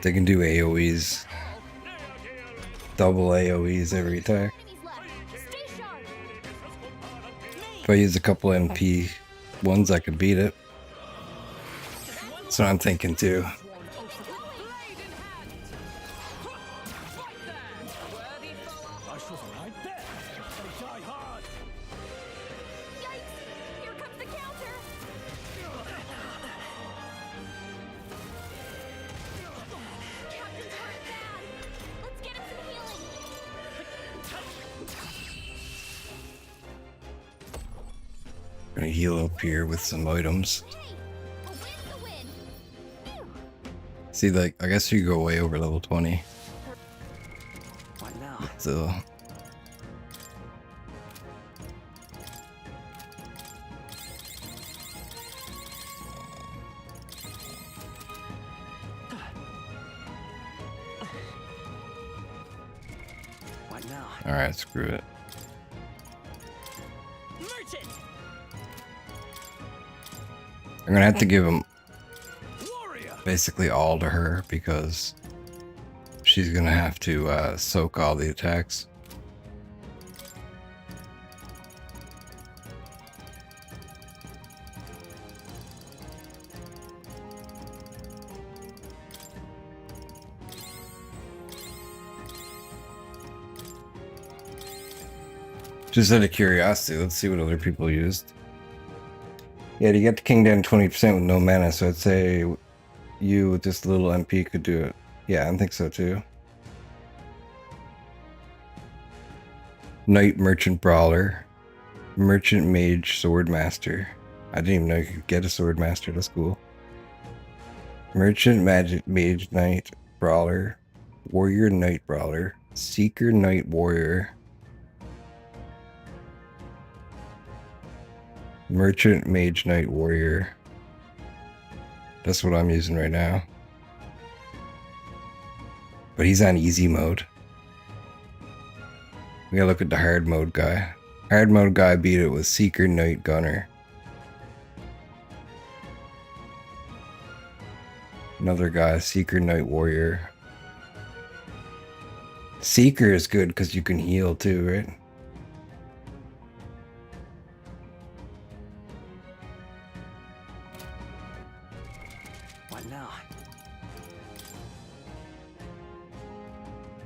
They can do AoEs. Double AoEs every attack. Enemies left. Stay sharp. If I use a couple MP ones, I could beat it. That's what I'm thinking too. I shall right there. They die hard. Yikes! Here comes the counter. Captain's hurt bad. Let's get him some healing. Gonna heal up here with some items. Hey, a win's a win. Phew. See, like, I guess you go way over level 20. What now? So What now? alright, screw it. Merchant! I'm gonna have to give him basically all to her because she's gonna have to soak all the attacks. Just out of curiosity, let's see what other people used. Yeah, to get the king down 20% with no mana, so I'd say you with just a little MP could do it. Yeah, I think so too. Knight Merchant Brawler. Merchant Mage Swordmaster. I didn't even know you could get a Swordmaster, that's cool. Merchant Magic Mage Knight Brawler. Warrior Knight Brawler. Seeker Knight Warrior. Merchant Mage Knight Warrior. That's what I'm using right now. But he's on easy mode. We gotta look at the hard mode guy. Hard mode guy beat it with Seeker Knight Gunner. Another guy, Seeker Knight Warrior. Seeker is good because you can heal too, right?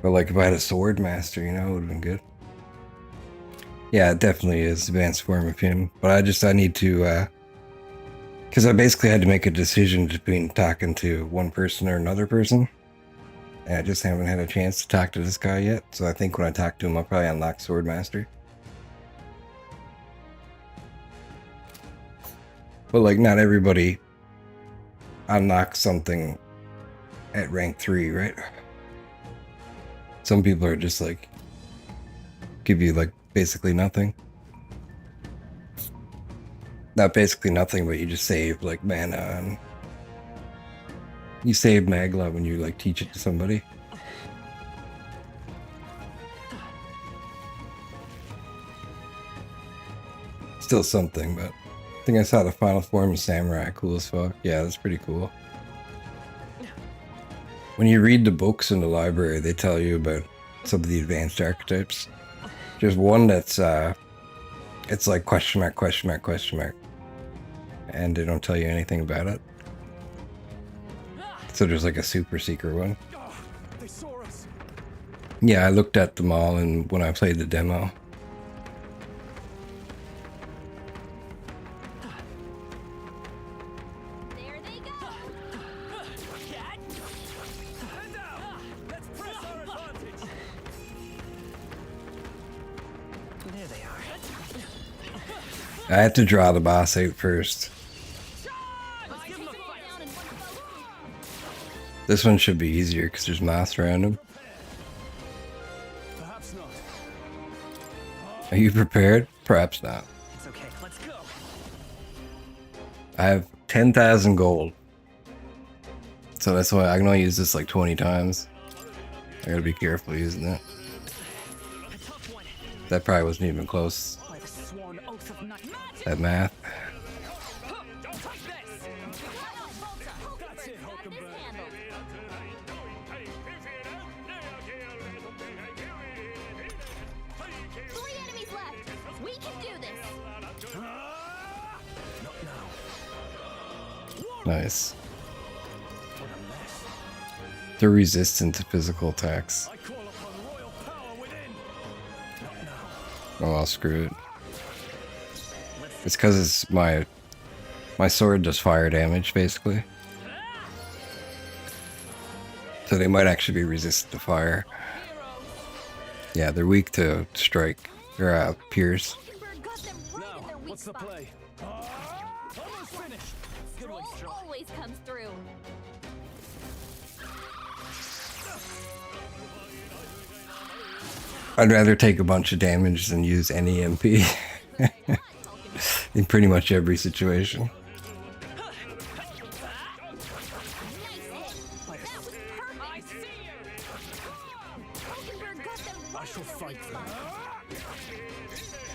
But like if I had a sword master, you know, it would have been good. Yeah, it definitely is advanced form of him. But I need to, because I basically had to make a decision between talking to one person or another person. And I just haven't had a chance to talk to this guy yet. So I think when I talk to him, I'll probably unlock sword master. But like not everybody unlocks something at rank 3, right? Some people are just like, give you like basically nothing. Not basically nothing, but you just save like mana and you save Magla when you like teach it to somebody. Still something, but I think I saw the final form of Samurai. Cool as fuck. Yeah, that's pretty cool. When you read the books in the library, they tell you about some of the advanced archetypes. There's one that's, it's like question mark, question mark, question mark. And they don't tell you anything about it. So there's like a super secret one. Yeah, I looked at them all and when I played the demo. I have to draw the boss out first. This one should be easier because there's moss around him. Are you prepared? Perhaps not. It's okay, let's go. I have 10,000 gold. So that's why I can only use this like 20 times. I gotta be careful using it. That probably wasn't even close. That math. Nice. They're resistant to physical attacks. Oh, I'll screw it. It's because it's my sword does fire damage, basically. So they might actually be resistant to fire. Yeah, they're weak to strike. Or pierce. What's the play? Almost finished. Good one, always comes through. I'd rather take a bunch of damage than use any MP. In pretty much every situation.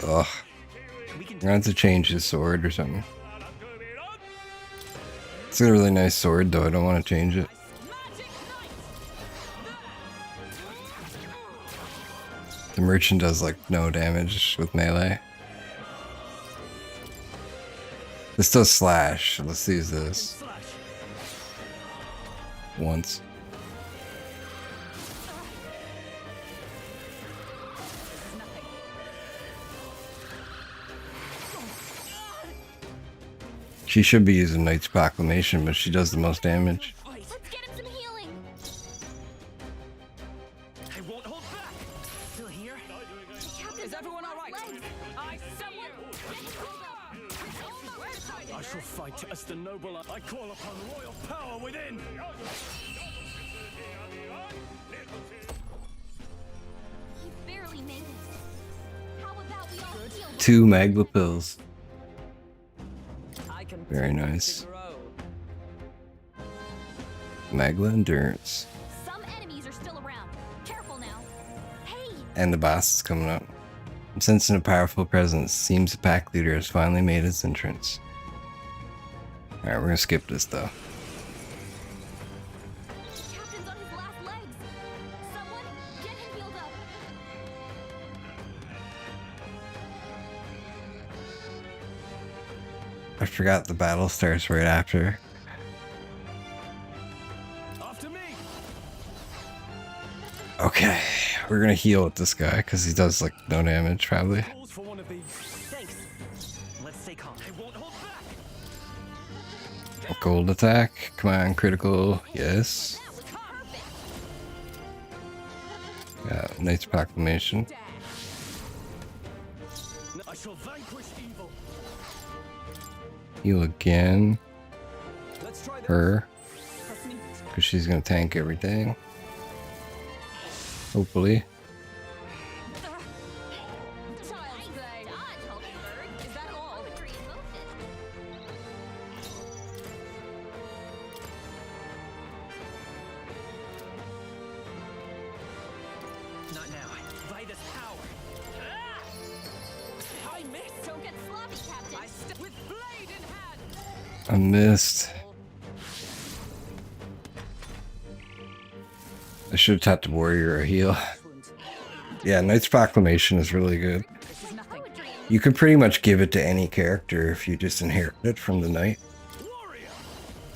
Ugh. I'm going to have to change his sword or something. It's a really nice sword, though. I don't want to change it. The merchant does like no damage with melee. This does slash. Let's use this once. She should be using Knight's Proclamation, but she does the most damage. Let's get him some healing. I won't hold back. Still here? Is everyone all right? I shall fight as the noble. I call upon royal power within. He barely made it. How about we all heal? 2 Magma pills. I can Very prove nice. to grow. Magma endurance. Some enemies are still around. Careful now. Hey, And the boss is coming up. I'm sensing a powerful presence. Seems the pack leader has finally made its entrance. Alright, we're gonna skip this though. Captain's on his last legs. Someone get him healed up. I forgot the battle starts right after. After me. Okay, we're gonna heal with this guy because he does like no damage probably. Calls for one of these. Thanks. Let's stay calm. I won't hold back. Gold attack, come on, critical, yes. That was perfect. Yeah, Knight's Proclamation. I shall vanquish evil. Heal again, Let's try that. her, That's neat. because she's gonna tank everything. Hopefully. Child's play. Dodge, Hulkenberg. Is that all? Poetry in motion. Not now. By this power. I missed. Don't get sloppy, Captain. With blade in hand. I missed. I should have taught the warrior a heal. Yeah, Knight's Proclamation is really good. This is nothing. Poetry in You can pretty much give it to any character if you just inherit it from the knight. Warrior.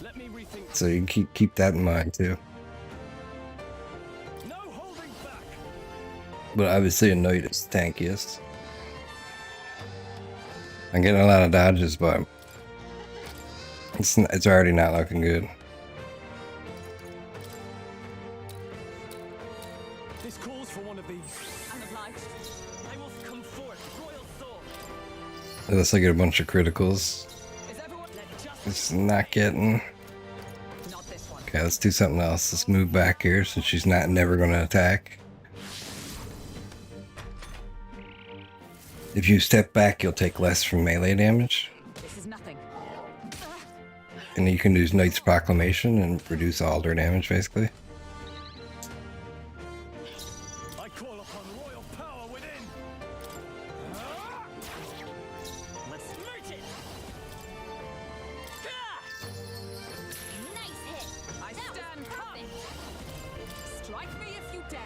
Let me rethink. So you can keep that in mind too. No holding back. But obviously a knight is the tankiest. I'm getting a lot of dodges, but it's already not looking good. This calls for one of these. I'm obliged. I will come forth. Royal soul. Unless I get a bunch of criticals. Is everyone? Let justice. It's not getting. Not this one. Okay, let's do something else. Let's move back here since she's never going to attack. If you step back, you'll take less from melee damage. This is nothing. And you can use Knight's Proclamation and reduce all their damage, basically. I call upon royal power within. Let's merge it. nice hit. I That was stand perfect. calm. Strike me if you dare.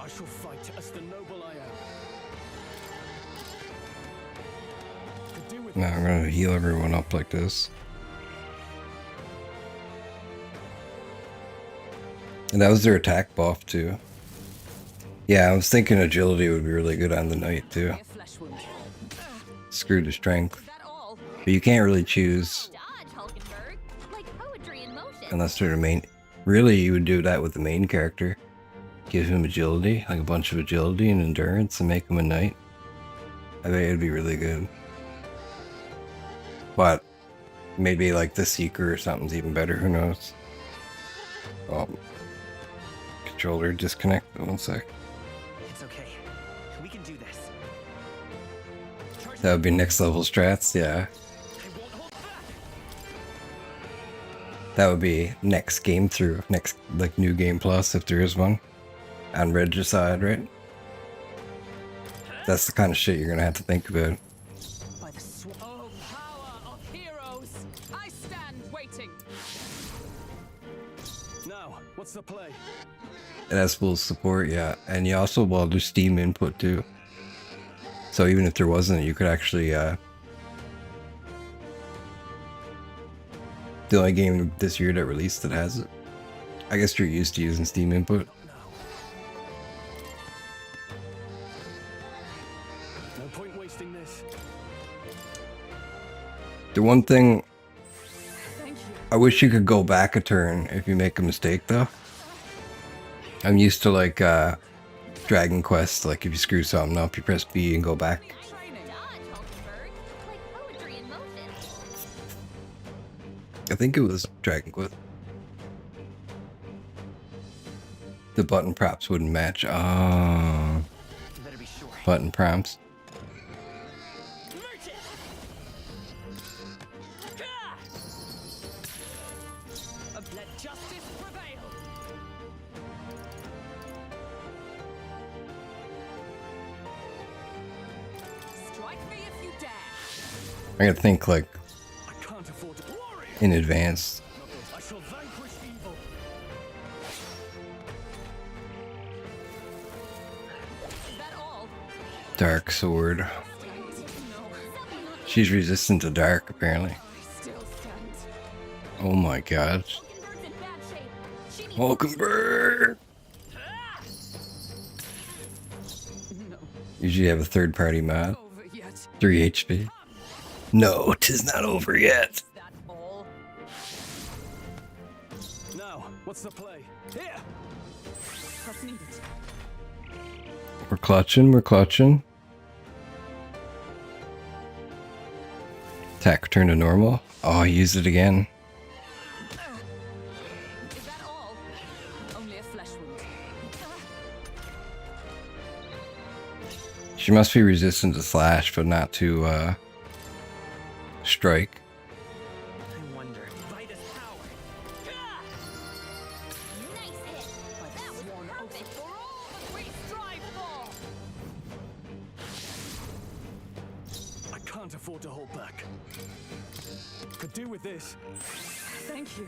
I shall fight as the noble I am. Could do with Now I'm going to heal everyone up like this. And that was their attack buff too. Yeah, I was thinking agility would be really good on the knight too. A flesh wound. Screw the strength. Is that all? But you can't really choose Dodge, Hulkenberg. Like poetry in motion. unless they're the main. Really, you would do that with the main character. Give him agility, like a bunch of agility and endurance, and make him a knight. I bet it'd be really good. But maybe like the Seeker or something's even better. Who knows? Oh, controller disconnect. One sec. It's okay. We can do this. That would be next level strats. Yeah, I won't hold back. that would be next game through. Next like new game plus if there is one on Regicide, right? That's the kind of shit you're gonna have to think about. By the oh, power of heroes. What's the play? It has full support, yeah. And you also, well, there's Steam input too. So even if there wasn't, you could actually, the only game this year that released that has it. I guess you're used to using Steam input. No point wasting this. The one thing, I wish you could go back a turn if you make a mistake though. I'm used to like Dragon Quest, like if you screw something up, you press B and go back. I think it was Dragon Quest. The button prompts wouldn't match. Oh, button prompts. Let justice prevail. Strike me if you dare. I gotta think like in advance. I shall vanquish evil. Is that all? Dark sword. She's resistant to dark, apparently. Oh my god. Hulkenberg! Usually have a third party mod. 3 HP. No, 'tis not over yet. Now, what's the play? Here! We're clutching, we're clutching. Attack return to normal. Oh, I used it again. Is that all? Only a flesh wound. She must be resistant to slash, but not to strike. I wonder. Vitus power. Nice hit. But that was perfect for all that we strive for. I can't afford to hold back. Could do with this. Thank you.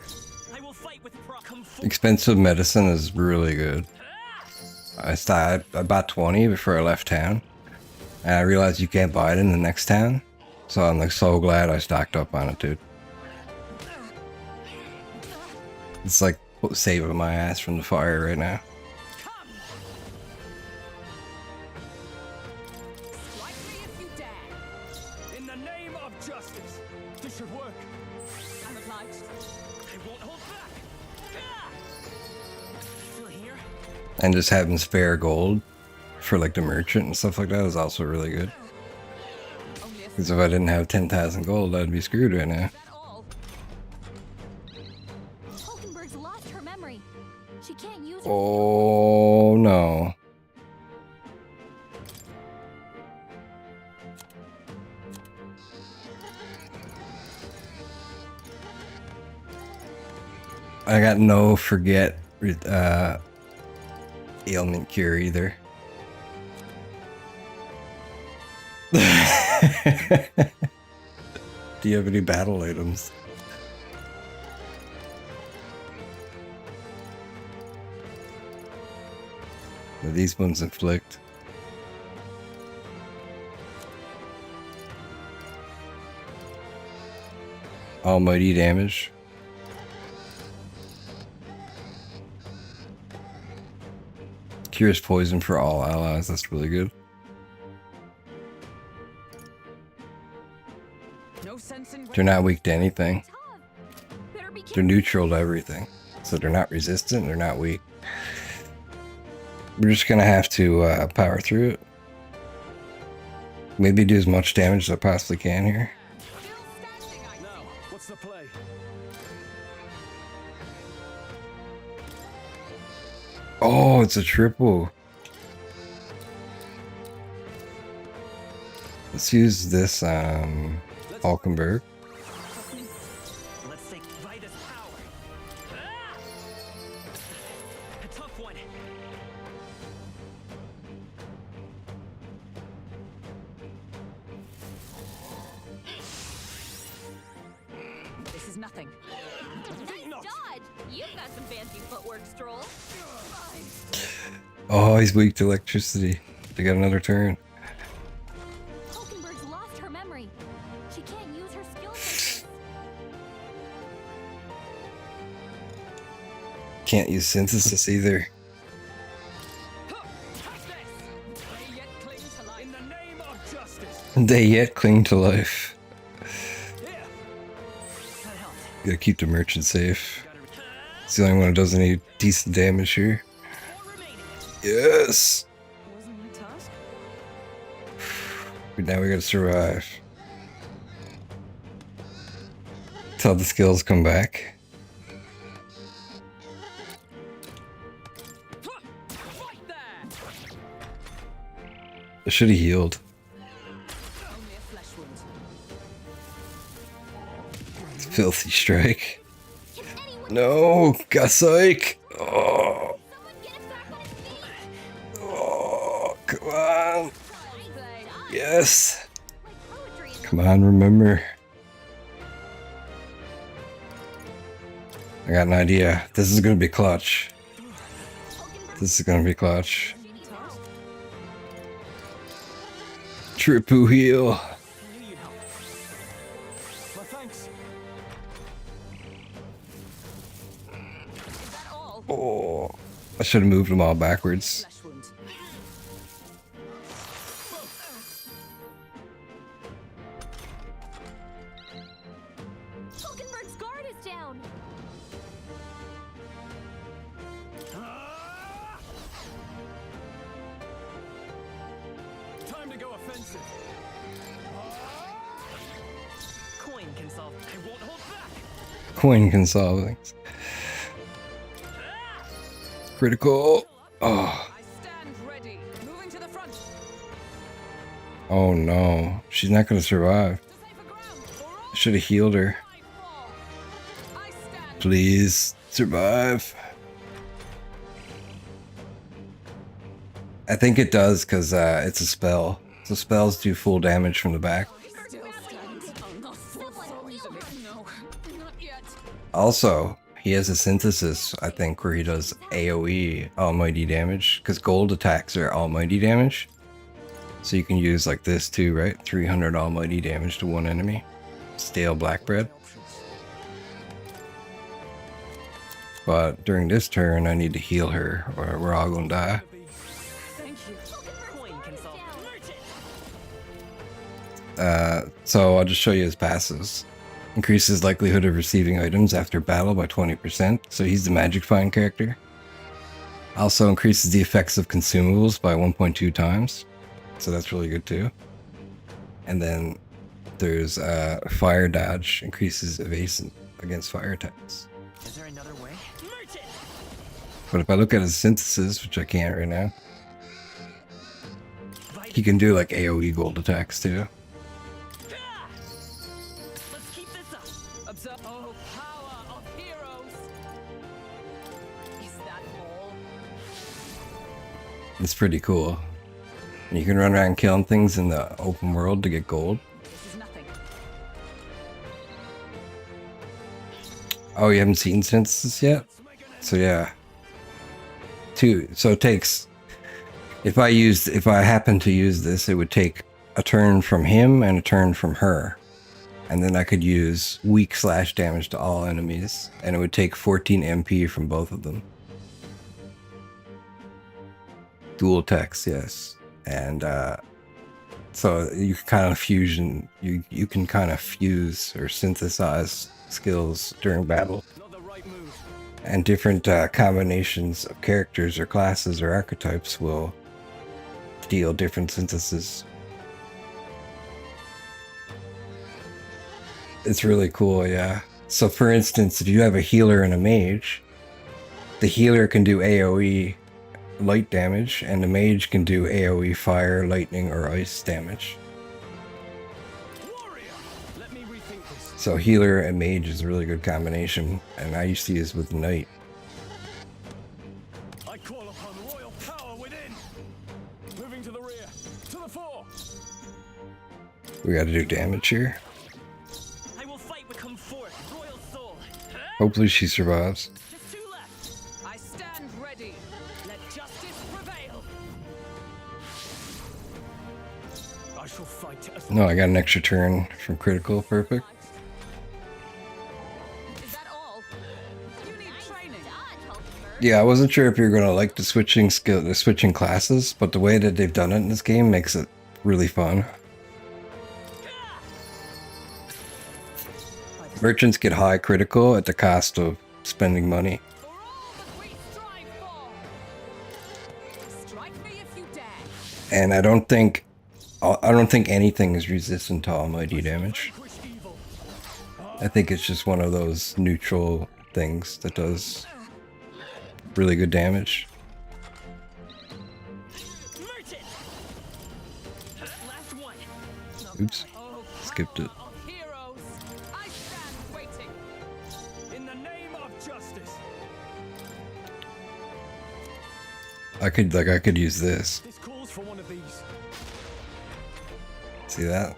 I will fight with pride. Expensive medicine is really good. I bought 20 before I left town. And I realized you can't buy it in the next town. So I'm like so glad I stocked up on it, dude. It's like saving my ass from the fire right now. Strike me if you dare. In the name of justice. This should work. I'm obliged. I won't hold back. Still here? And just having spare gold for like the merchant and stuff like that is also really good. Because if I didn't have 10,000 gold, I'd be screwed right now. Hulkenberg's lost her memory. She can't use it. Oh no. I got no forget ailment cure either. Do you have any battle items? These ones inflict. Almighty damage. Cures poison for all allies. That's really good. They're not weak to anything. They're neutral to everything. So they're not resistant, they're not weak. We're just gonna have to power through it. Maybe do as much damage as I possibly can here. Now, what's the play? Oh, it's a triple. Let's use this Hulkenberg. Let's take Vitus power. A tough one. This is nothing. Nice dodge. You've got has some fancy footwork, Stroll. Oh, he's weak to electricity. They got another turn. Hulkenberg's lost her memory. She can't use her skills like this. Can't use synthesis either. They yet cling to life. Gotta keep the merchant safe. It's the only one who does any decent damage here. Yes! Now we gotta survive. Till the skills come back. I should have healed. Filthy strike. No, Gasyke. Oh. Oh, come on. Yes. Come on, remember. I got an idea. This is gonna be clutch. This is gonna be clutch. Triple heal. Oh, I should have moved them all backwards. Hulkenberg's guard is down. Time to go offensive. Coin can solve. I won't hold back. Coin can solve things. Critical. Oh. Oh no. She's not going to survive. I should have healed her. Please survive. I think it does because it's a spell. So spells do full damage from the back. Also, he has a synthesis, I think, where he does AoE almighty damage, because gold attacks are almighty damage. So you can use like this too, right? 300 almighty damage to one enemy. Stale black bread. But during this turn, I need to heal her, or we're all gonna die. So I'll just show you his passives. Increases likelihood of receiving items after battle by 20%, so he's the Magic Find character. Also increases the effects of consumables by 1.2 times, so that's really good too. And then there's Fire Dodge, increases evasion against fire attacks. Is there another way? But if I look at his synthesis, which I can't right now, he can do like AoE gold attacks too. It's pretty cool. And you can run around killing things in the open world to get gold. Oh, you haven't seen synthesis yet? So yeah. So it takes, if I happen to use this, it would take a turn from him and a turn from her. And then I could use weak slash damage to all enemies. And it would take 14 MP from both of them. Dual attacks, yes. And so you can kind of fusion, you can kind of fuse or synthesize skills during battle. And different combinations of characters or classes or archetypes will deal different synthesis. It's really cool, yeah. So for instance, if you have a healer and a mage, the healer can do AoE light damage, and the mage can do AoE fire, lightning, or ice damage. So healer and mage is a really good combination, and I used to use with knight. I call upon royal power within. Moving to the rear, to the fore. We got to do damage here. I will fight but come forth, royal soul. Hopefully she survives. Just two left. No, I got an extra turn from critical. Perfect. Is that all? You need training. Yeah, I wasn't sure if you're gonna like the switching classes, but the way that they've done it in this game makes it really fun. Merchants get high critical at the cost of spending money. And I don't think anything is resistant to almighty damage. I think it's just one of those neutral things that does really good damage. Oops, skipped it. I could use this. See that?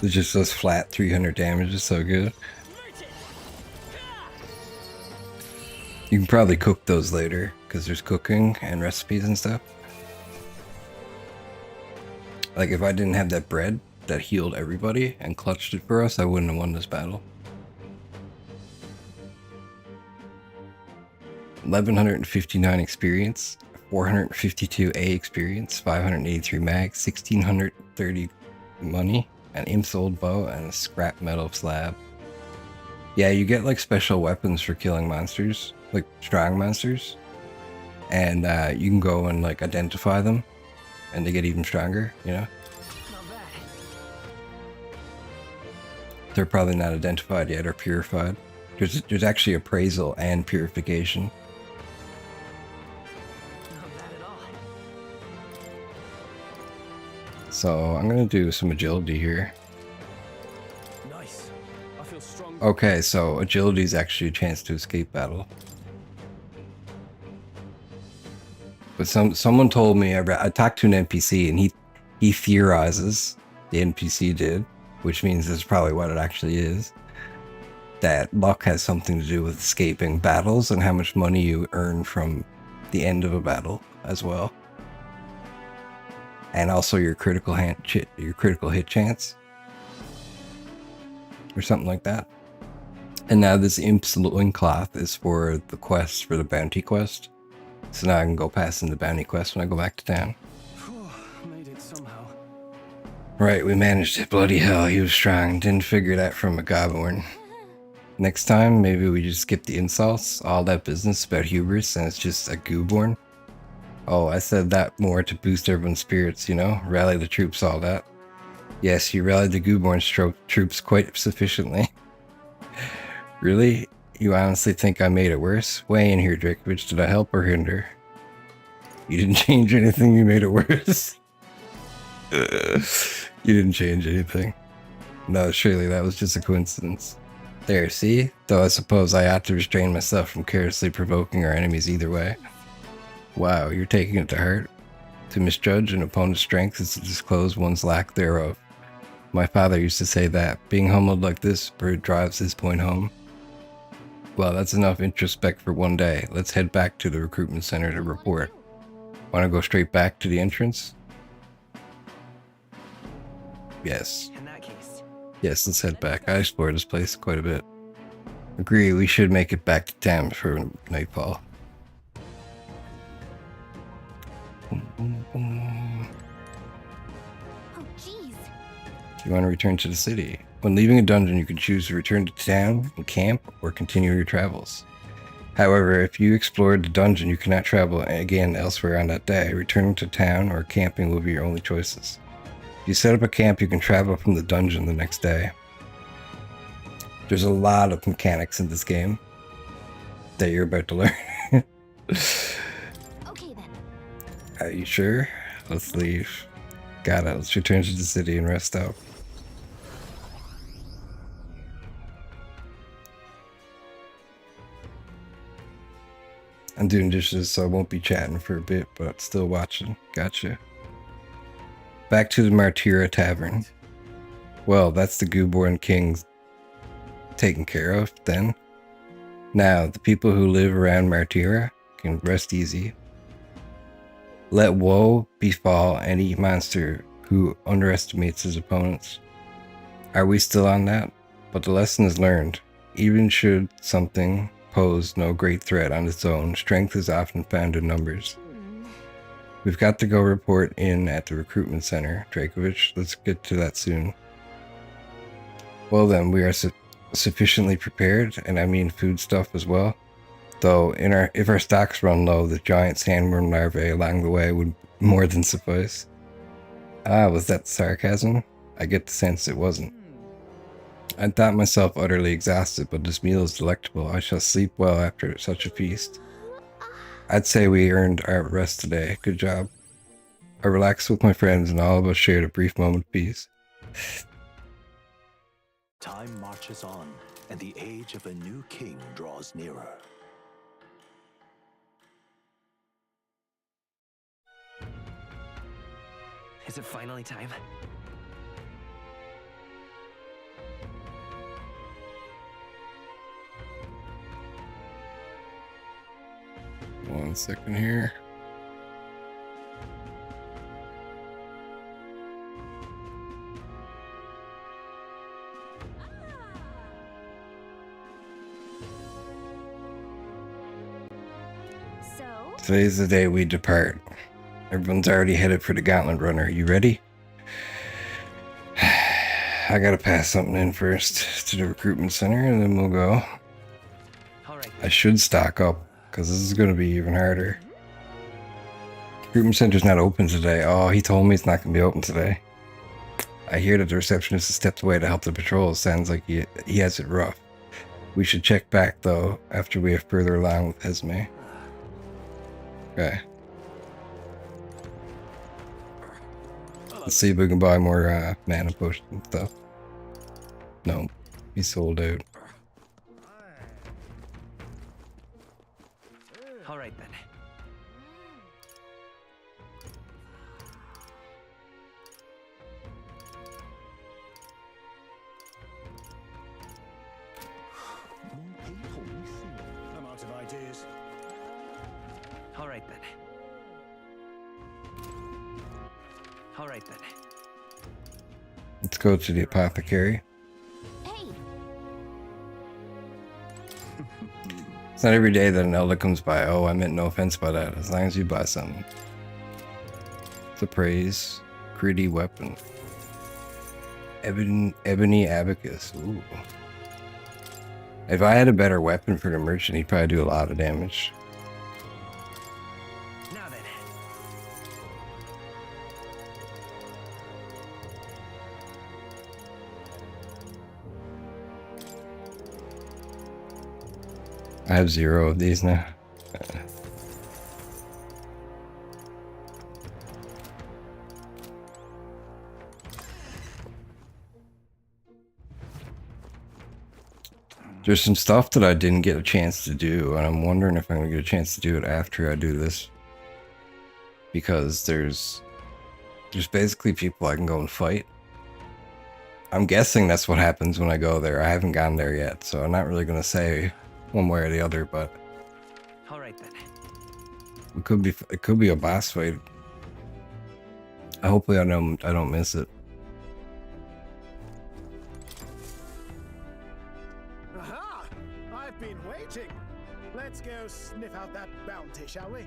It just does flat 300 damage. It's so good. You can probably cook those later because there's cooking and recipes and stuff. Like if I didn't have that bread that healed everybody and clutched it for us, I wouldn't have won this battle. 1159 experience, 452 A experience, 583 mag, 1630 money, an Imp's old bow, and a scrap metal slab. Yeah, you get like special weapons for killing monsters, like strong monsters, and you can go and like identify them, and they get even stronger, you know? They're probably not identified yet or purified. There's actually appraisal and purification. So I'm gonna do some agility here. Nice. I feel strong. Okay, so agility is actually a chance to escape battle. But someone told me I talked to an NPC and he theorizes, the NPC did, which means that's probably what it actually is, that luck has something to do with escaping battles and how much money you earn from the end of a battle as well. And also your critical hit chance. Or something like that. And now this Imp's loincloth is for the quest, for the bounty quest. So now I can go past in the bounty quest when I go back to town. Made it somehow. Right, we managed it. Bloody hell, he was strong. Didn't figure that from a Godborn. Next time, maybe we just skip the insults, all that business about hubris, and it's just a Gooborn. Oh, I said that more to boost everyone's spirits, you know? Rally the troops, all that. Yes, you rallied the Gooborn troops quite sufficiently. Really? You honestly think I made it worse? Way in here, Drakovich. Did I help or hinder? You didn't change anything, you made it worse. You didn't change anything. No, surely that was just a coincidence. There, see? Though I suppose I ought to restrain myself from carelessly provoking our enemies either way. Wow, you're taking it to heart. To misjudge an opponent's strength is to disclose one's lack thereof. My father used to say that, being humbled like this, bird drives his point home. Well, that's enough introspect for one day. Let's head back to the recruitment center to report. Want to go straight back to the entrance? Yes. In that case. Yes, let's head back. I explored this place quite a bit. Agree, we should make it back to town for nightfall. Oh, jeez. You want to return to the city. When leaving a dungeon, you can choose to return to town and camp or continue your travels. However, if you explored the dungeon, you cannot travel again elsewhere on that day. Returning to town or camping will be your only choices. If you set up a camp, you can travel from the dungeon the next day. There's a lot of mechanics in this game that you're about to learn. Okay then. Are you sure? Let's leave. Got it. Let's return to the city and rest out. I'm doing dishes, so I won't be chatting for a bit, but still watching. Gotcha. Back to the Martira Tavern. Well, that's the Gooborn King taken care of, then. Now, the people who live around Martira can rest easy. Let woe befall any monster who underestimates his opponents. Are we still on that? But the lesson is learned. Even should something pose no great threat on its own, strength is often found in numbers. We've got to go report in at the recruitment center, Drakovich. Let's get to that soon. Well then, we are sufficiently prepared, and I mean food stuff as well. Though, if our stocks run low, the giant sandworm larvae along the way would more than suffice. Ah, was that sarcasm? I get the sense it wasn't. I thought myself utterly exhausted, but this meal is delectable. I shall sleep well after such a feast. I'd say we earned our rest today. Good job. I relaxed with my friends, and all of us shared a brief moment of peace. Time marches on, and the age of a new king draws nearer. Is it finally time? One second here. So? Today's the day we depart. Everyone's already headed for the Gauntlet Runner. You ready? I gotta pass something in first to the recruitment center, and then we'll go. I should stock up, because this is going to be even harder. Recruitment center's not open today. Oh, he told me it's not going to be open today. I hear that the receptionist has stepped away to help the patrol. Sounds like he has it rough. We should check back, though, after we are further along with Esme. Okay. Let's see if we can buy more mana potions and stuff. No, he sold out. All right then. I'm out of ideas. All right then. All right then. Let's go to the apothecary. Hey. It's not every day that an elder comes by. Oh, I meant no offense by that. As long as you buy something. It's a praise. Gritty weapon. Ebony abacus. Ooh. If I had a better weapon for the merchant, he'd probably do a lot of damage. Now then. I have 0 of these now. There's some stuff that I didn't get a chance to do, and I'm wondering if I'm going to get a chance to do it after I do this. Because there's basically people I can go and fight. I'm guessing that's what happens when I go there. I haven't gone there yet, so I'm not really going to say one way or the other, but All right then. it could be a boss fight. Hopefully I don't miss it. Aha! I've been waiting. Let's go sniff out that bounty, shall we?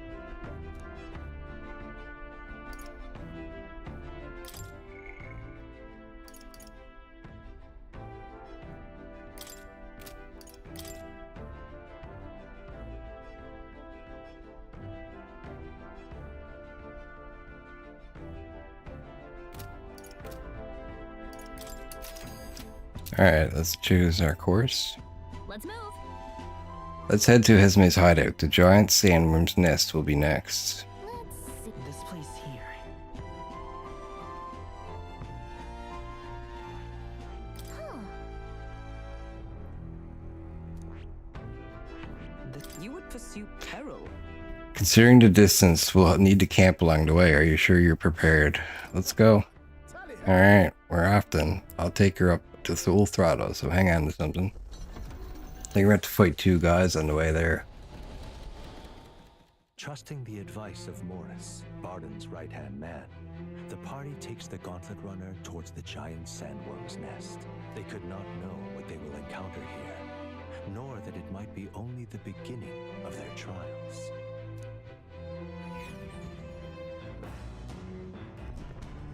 Alright, let's choose our course. Let's move. Let's head to Hesme's hideout. The giant sandworm's nest will be next. This place here. That you would pursue peril. Considering the distance, we'll need to camp along the way. Are you sure you're prepared? Let's go. Alright, we're off then. I'll take her up to full throttle, so hang on to something. I think we're going to have to fight 2 guys on the way there. Trusting the advice of Morris, Barden's right-hand man, the party takes the Gauntlet Runner towards the giant sandworm's nest. They could not know what they will encounter here, nor that it might be only the beginning of their trials.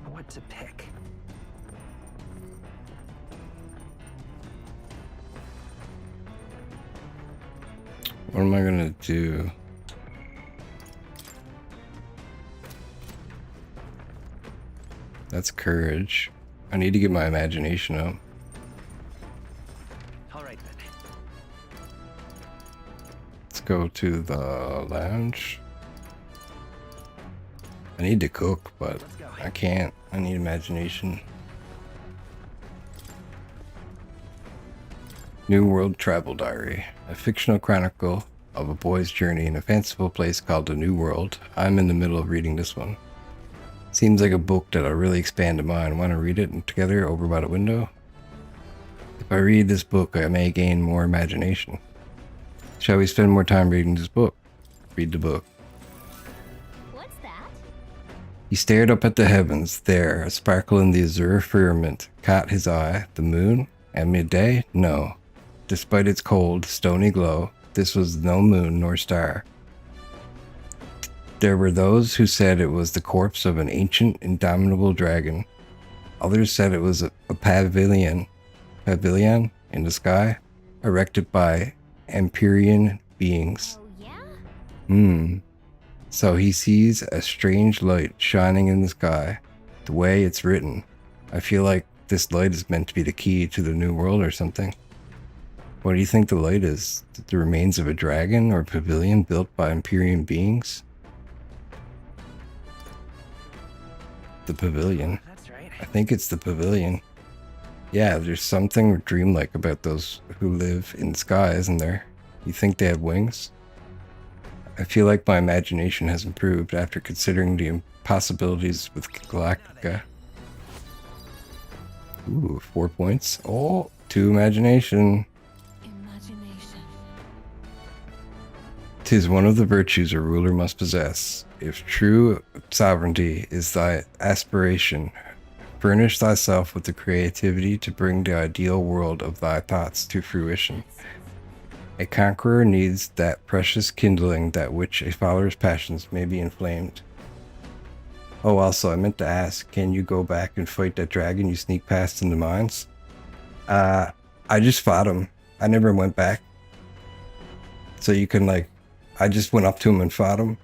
What to pick? What am I gonna do? That's courage. I need to get my imagination up. Alright then. Let's go to the lounge. I need to cook, but I can't. I need imagination. New World Travel Diary. A fictional chronicle of a boy's journey in a fanciful place called the New World. I'm in the middle of reading this one. Seems like a book that'll really expand the mind. Want to read it together over by the window? If I read this book, I may gain more imagination. Shall we spend more time reading this book? Read the book. What's that? He stared up at the heavens. There, a sparkle in the azure firmament caught his eye. The moon? At midday? No. Despite its cold, stony glow, this was no moon nor star. There were those who said it was the corpse of an ancient, indomitable dragon. Others said it was a pavilion in the sky, erected by Empyrean beings. Oh, yeah? So he sees a strange light shining in the sky, the way it's written. I feel like this light is meant to be the key to the new world or something. What do you think the light is? The remains of a dragon or a pavilion built by Empyrean beings? The pavilion. That's right. I think it's the pavilion. Yeah, there's something dreamlike about those who live in the sky, isn't there? You think they have wings? I feel like my imagination has improved after considering the possibilities with Galactica. Ooh, 4 points. Oh, 2 imagination. Imagination. 'Tis one of the virtues a ruler must possess. If true sovereignty is thy aspiration, furnish thyself with the creativity to bring the ideal world of thy thoughts to fruition. A conqueror needs that precious kindling that which a follower's passions may be inflamed. Oh, also, I meant to ask, can you go back and fight that dragon you sneak past in the mines? I just fought him. I never went back. So you can, like, I just went up to him and fought him.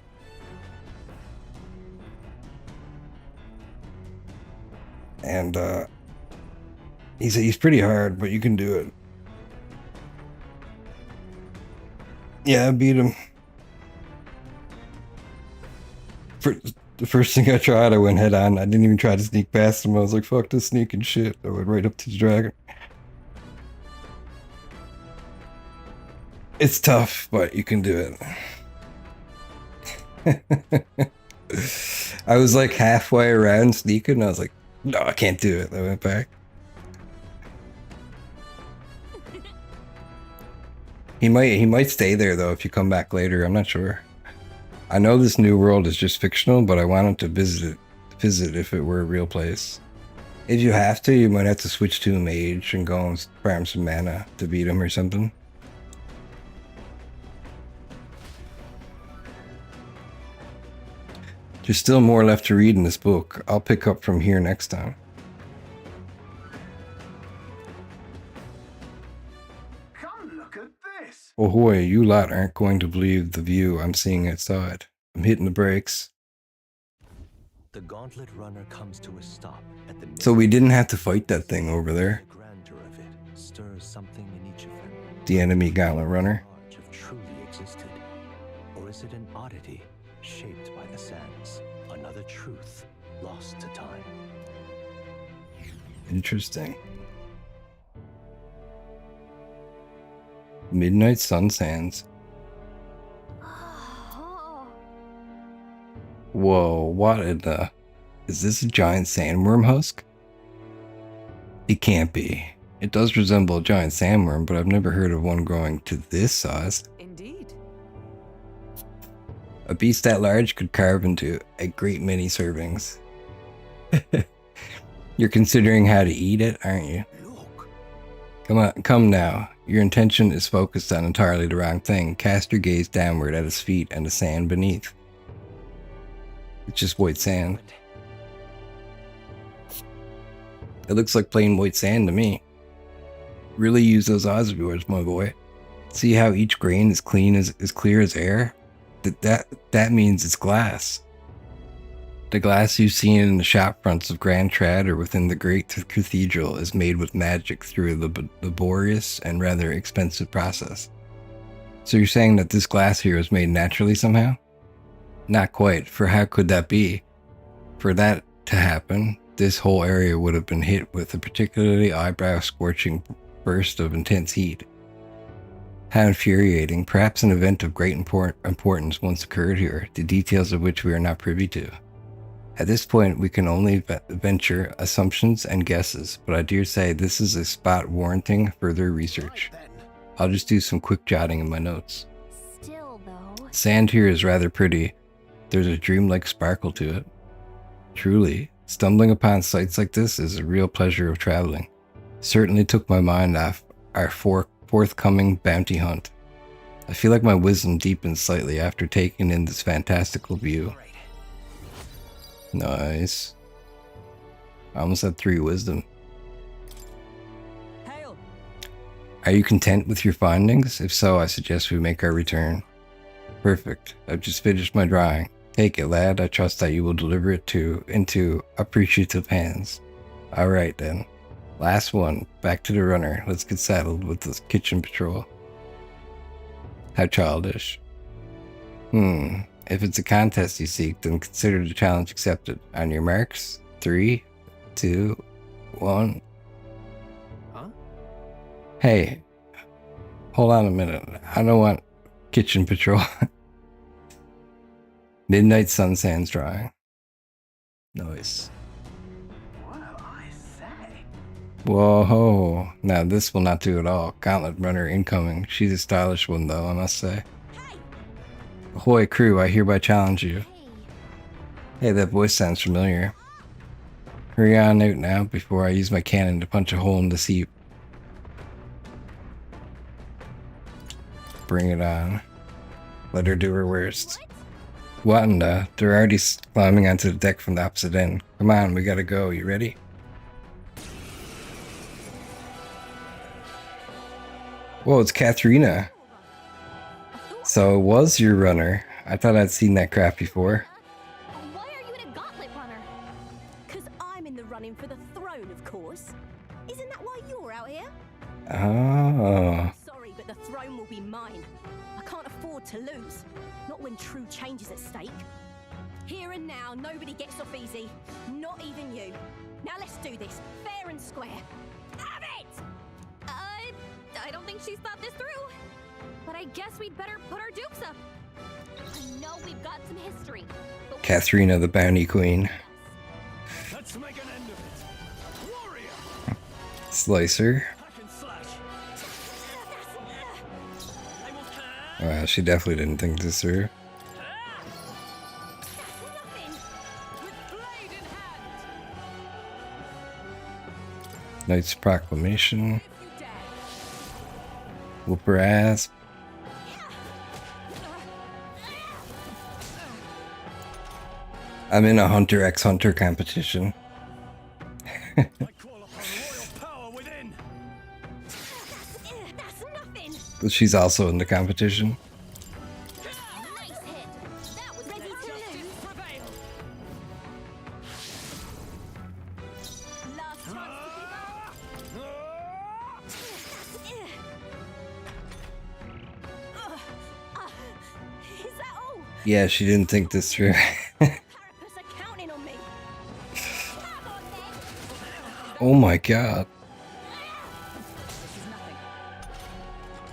And, he's pretty hard, but you can do it. Yeah, I beat him. The first thing I tried, I went head on. I didn't even try to sneak past him. I was like, fuck this sneaking shit. I went right up to the dragon. It's tough, but you can do it. I was like halfway around sneaking, and I was like, no, I can't do it. I went back. He might stay there though if you come back later. I'm not sure. I know this new world is just fictional, but I wanted to visit if it were a real place. If you have to, you might have to switch to a mage and go and farm some mana to beat him or something. There's still more left to read in this book. I'll pick up from here next time. Come look at this. Oh boy, you lot aren't going to believe the view I'm seeing outside. I'm hitting the brakes. The Gauntlet Runner comes to a stop at the So we didn't have to fight that thing over there. The grandeur of it stirs something in each of them. The enemy Gauntlet Runner. Have truly existed, or is it an oddity shaped by the sands? Another truth lost to time. Interesting. Midnight Sun Sands. Whoa, what in the... Is this a giant sandworm husk? It can't be. It does resemble a giant sandworm, but I've never heard of one growing to this size. Indeed. A beast that large could carve into a great many servings. You're considering how to eat it, aren't you? Come on, come now. Your intention is focused on entirely the wrong thing. Cast your gaze downward at his feet and the sand beneath. It's just white sand. It looks like plain white sand to me. Really use those eyes of yours, my boy. See how each grain is clear as air? That means it's glass. The glass you've seen in the shop fronts of Grand Trad or within the great Cathedral is made with magic through a laborious and rather expensive process. So you're saying that this glass here is made naturally somehow? Not quite, for how could that be? For that to happen, this whole area would have been hit with a particularly eyebrow-scorching burst of intense heat. How infuriating. Perhaps an event of great importance once occurred here, the details of which we are not privy to. At this point, we can only venture assumptions and guesses, but I dare say this is a spot warranting further research. I'll just do some quick jotting in my notes. Still, though. Sand here is rather pretty. There's a dreamlike sparkle to it. Truly, stumbling upon sights like this is a real pleasure of traveling. Certainly took my mind off our forthcoming bounty hunt. I feel like my wisdom deepened slightly after taking in this fantastical view. Nice. I almost had 3 wisdom. Hail. Are you content with your findings? If so, I suggest we make our return. Perfect. I've just finished my drawing. Take it, lad. I trust that you will deliver it into appreciative hands. Alright then. Last one. Back to the runner. Let's get saddled with the kitchen patrol. How childish. If it's a contest you seek, then consider the challenge accepted. On your marks, 3, 2, 1. Huh? Hey, hold on a minute. I don't want kitchen patrol. Midnight Sun Sands drawing. Nice. Whoa, now this will not do at all. Gauntlet runner incoming. She's a stylish one though, I must say. Ahoy crew, I hereby challenge you. Hey, that voice sounds familiar. Hurry on out now before I use my cannon to punch a hole in this heap. Bring it on. Let her do her worst. What in the? They're already climbing onto the deck from the opposite end. Come on, we gotta go. You ready? Whoa, it's Katharina. So it was your runner. I thought I'd seen that crap before. Why are you in a gauntlet runner? Because I'm in the running for the throne, of course. Isn't that why you're out here? Oh. Sorry, but the throne will be mine. I can't afford to lose. Not when true change is at stake. Here and now, nobody gets off easy. Not even you. Now let's do this, fair and square. Have it! I don't think she's thought this through. But I guess we'd better put our dukes up. I know we've got some history. Katharina, the bounty queen. Let's make an end of it. Warrior. Slicer. Wow, she definitely didn't think this through. Knight's Proclamation. Whoop her ass. I'm in a Hunter x Hunter competition. But she's also in the competition. Yeah, she didn't think this through. Oh my god.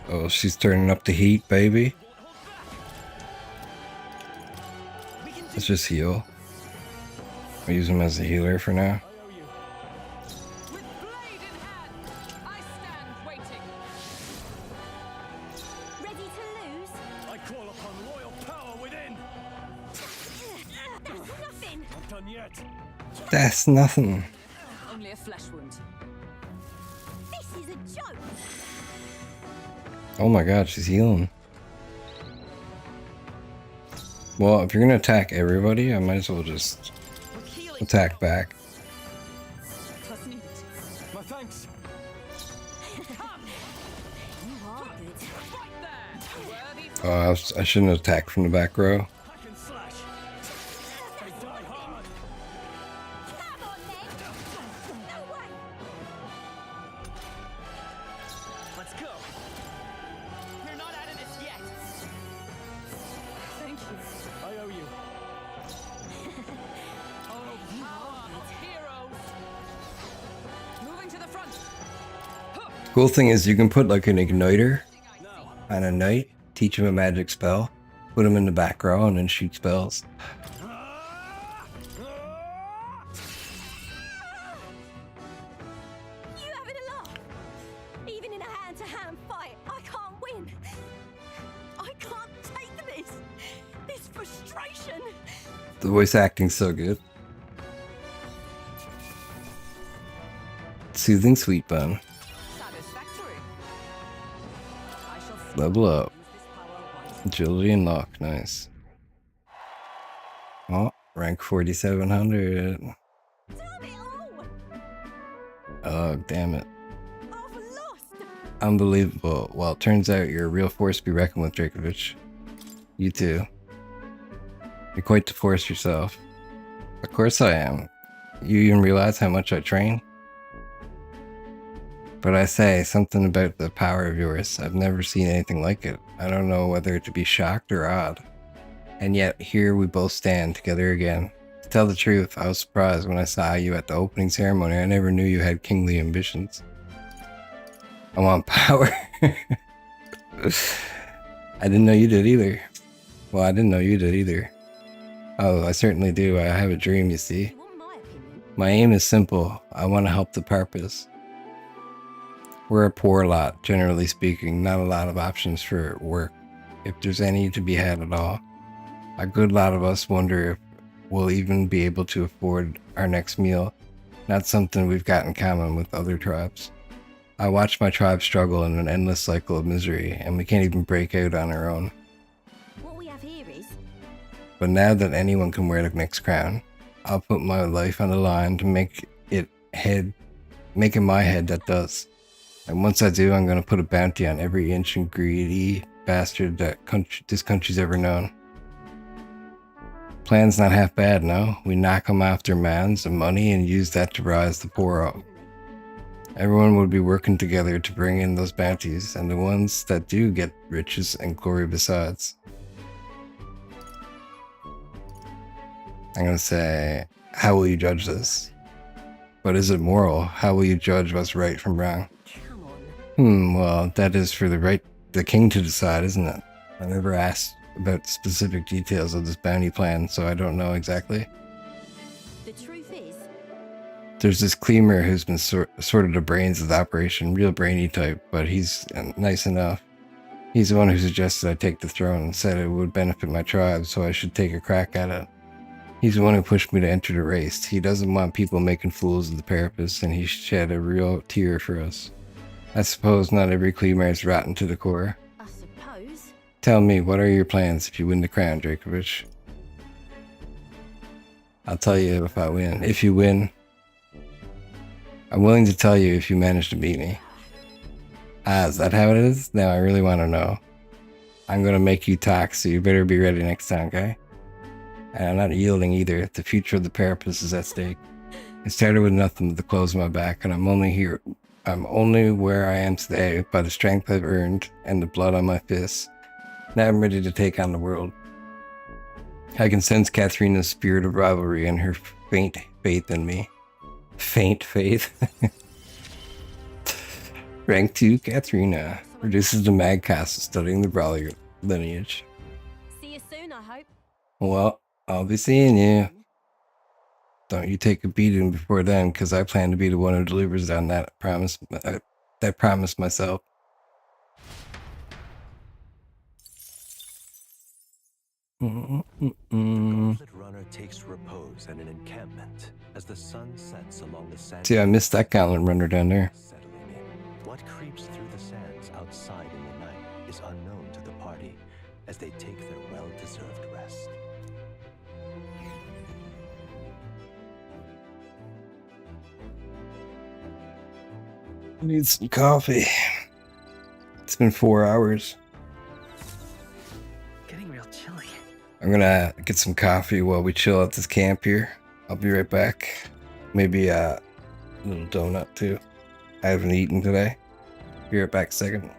Oh, she's turning up the heat, baby. Let's just heal. I'll use him as a healer for now. that? That's nothing. Only a flesh wound. This is a joke. Oh my god, she's healing. Well, if you're gonna attack everybody, I might as well just attack back. My thanks. Oh, I shouldn't have attacked from the back row. I can slash. They die hard. Come on, then. No way. Let's go. We're not out of this yet. Thank you. I owe you. Oh, power of heroes. Moving to the front. Cool thing is you can put like an igniter on a knight, teach him a magic spell, put him in the back row, and then shoot spells. You having a laugh? Even in a hand-to-hand fight, I can't win. I can't take this. This frustration. The voice acting's so good. Soothing sweet bun. Satisfactory. I shall see Level up. use this power once. Agility and luck, nice. Oh, rank 4700. Damn it all! Oh, damn it. I've lost. Unbelievable. Well, it turns out you're a real force to be reckoned with, Drakovich. You too. You're quite the force yourself. Of course I am. You even realize how much I train? But I say, something about the power of yours. I've never seen anything like it. I don't know whether to be shocked or awed. And yet, here we both stand together again. To tell the truth, I was surprised when I saw you at the opening ceremony. I never knew you had kingly ambitions. I want power. I didn't know you did either. Well, I didn't know you did either. Oh, I certainly do. I have a dream, you see. You want my opinion? My aim is simple. I want to help the purpose. We're a poor lot, generally speaking, not a lot of options for work, if there's any to be had at all. A good lot of us wonder if we'll even be able to afford our next meal, not something we've got in common with other tribes. I watch my tribe struggle in an endless cycle of misery, and we can't even break out on our own. What we have here is But now that anyone can wear the next crown, I'll put my life on the line to make it my head that does. And once I do, I'm going to put a bounty on every ancient greedy bastard that this country's ever known. Plan's not half bad, no? We knock them off their mounds and money and use that to rise the poor up. Everyone would be working together to bring in those bounties, and the ones that do get riches and glory besides. I'm going to say, how will you judge this? But is it moral? How will you judge what's right from wrong? come on. Well, that is for the king to decide, isn't it? I never asked about specific details of this bounty plan, so I don't know exactly. The truth is, There's this Cleamer who's been sort of the brains of the operation, real brainy type, but he's nice enough. He's the one who suggested I take the throne and said it would benefit my tribe, so I should take a crack at it. He's the one who pushed me to enter the race. He doesn't want people making fools of the Parapets, and he shed a real tear for us. I suppose not every Cleamer is rotten to the core. I suppose. Tell me, what are your plans if you win the crown, Drakovich? I'll tell you if I win. If you win, I'm willing to tell you if you manage to beat me. Ah, is that how it is? Now I really want to know. I'm going to make you talk, so you better be ready next time, okay? And I'm not yielding either. The future of the Parapets is at stake. It started with nothing but the clothes on my back, and I'm only where I am today by the strength I've earned and the blood on my fists. Now I'm ready to take on the world. I can sense Katharina's spirit of rivalry and her faint faith in me. Faint faith? Rank 2 Katharina reduces the mag castle studying the Brawler lineage. See you soon, I hope. Well, I'll be seeing you. Don't you take a beating before then, because I plan to be the one who delivers on that promise myself. Gauntlet runner takes repose at an encampment as the sun sets along the sand. See, I missed that gauntlet runner down there. Settling in. What creeps through the sands outside in the night is unknown to the party as they take their well-deserved rest. I need some coffee. It's been 4 hours. Getting real chilly. I'm gonna get some coffee while we chill at this camp here. I'll be right back. Maybe a little donut too. I haven't eaten today. Be right back a second.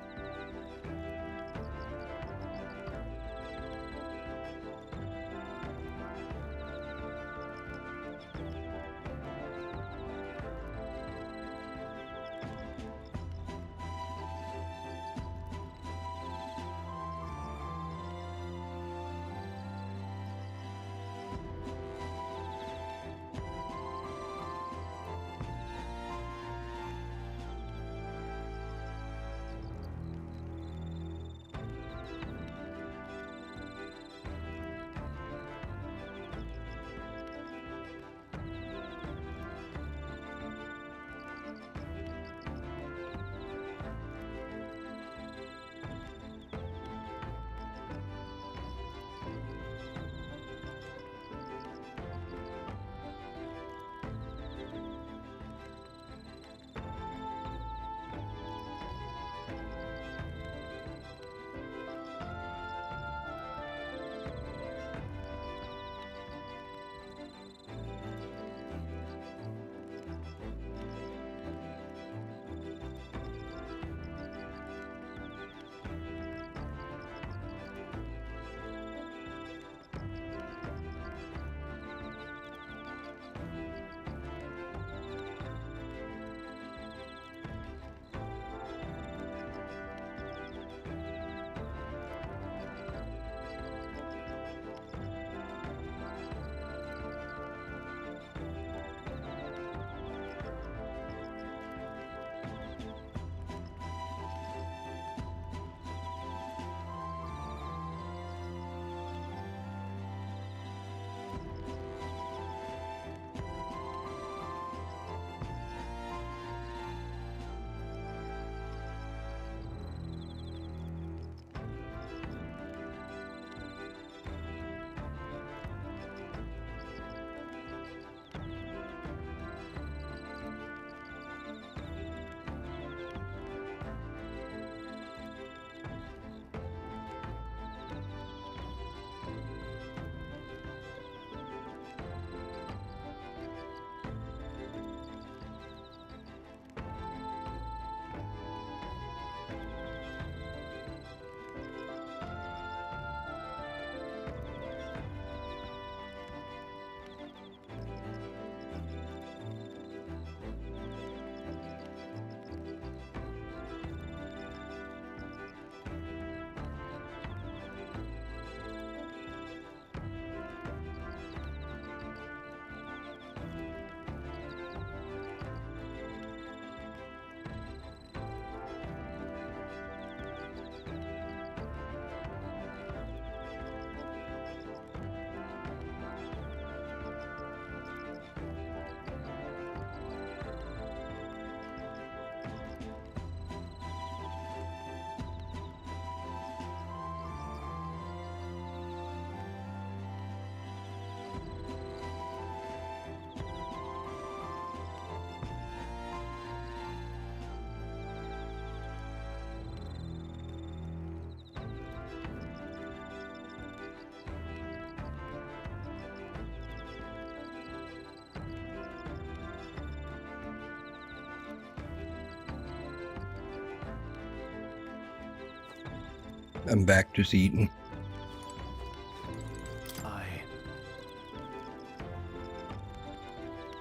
I'm back just eating.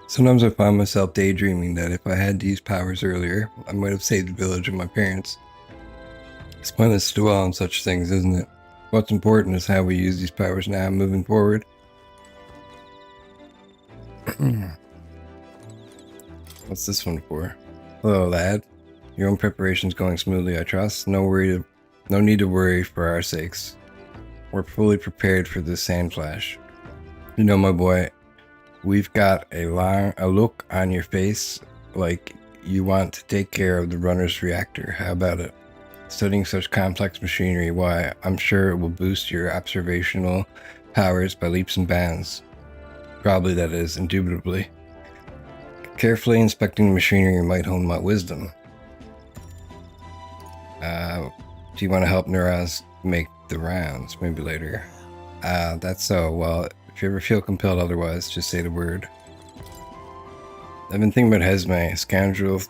Sometimes I find myself daydreaming that if I had these powers earlier, I might have saved the village of my parents. It's pointless to dwell on such things, isn't it? What's important is how we use these powers now moving forward. What's this one for? Hello, lad. Your own preparation's going smoothly, I trust. No need to worry for our sakes. we're fully prepared for this sand flash. You know, my boy, we've got a look on your face like you want to take care of the runner's reactor. How about it? Studying such complex machinery, why, I'm sure it will boost your observational powers by leaps and bounds. Probably, that is, indubitably. Carefully inspecting the machinery might hone my wisdom. Do you want to help Neuraz make the rounds? Maybe later. That's so. Well, if you ever feel compelled otherwise, just say the word. I've been thinking about Hesme, scoundrel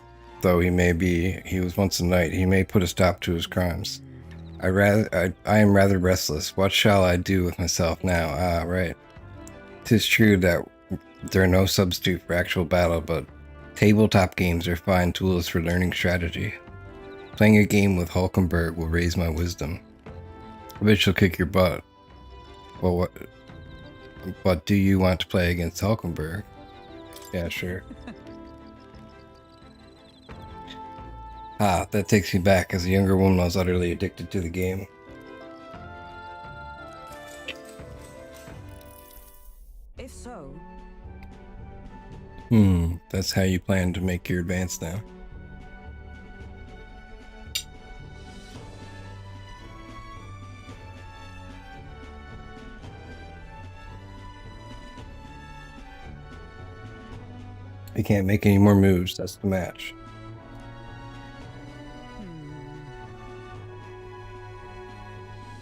though he may be. He was once a knight. He may put a stop to his crimes. I am rather restless. What shall I do with myself now? Right. 'Tis true that there are no substitute for actual battle, but tabletop games are fine tools for learning strategy. Playing a game with Hulkenberg will raise my wisdom. I bet she'll kick your butt. Well, what do you want to play against Hulkenberg? Yeah, sure. That takes me back. As a younger woman, I was utterly addicted to the game. If so... That's how you plan to make your advance now. You can't make any more moves, that's the match.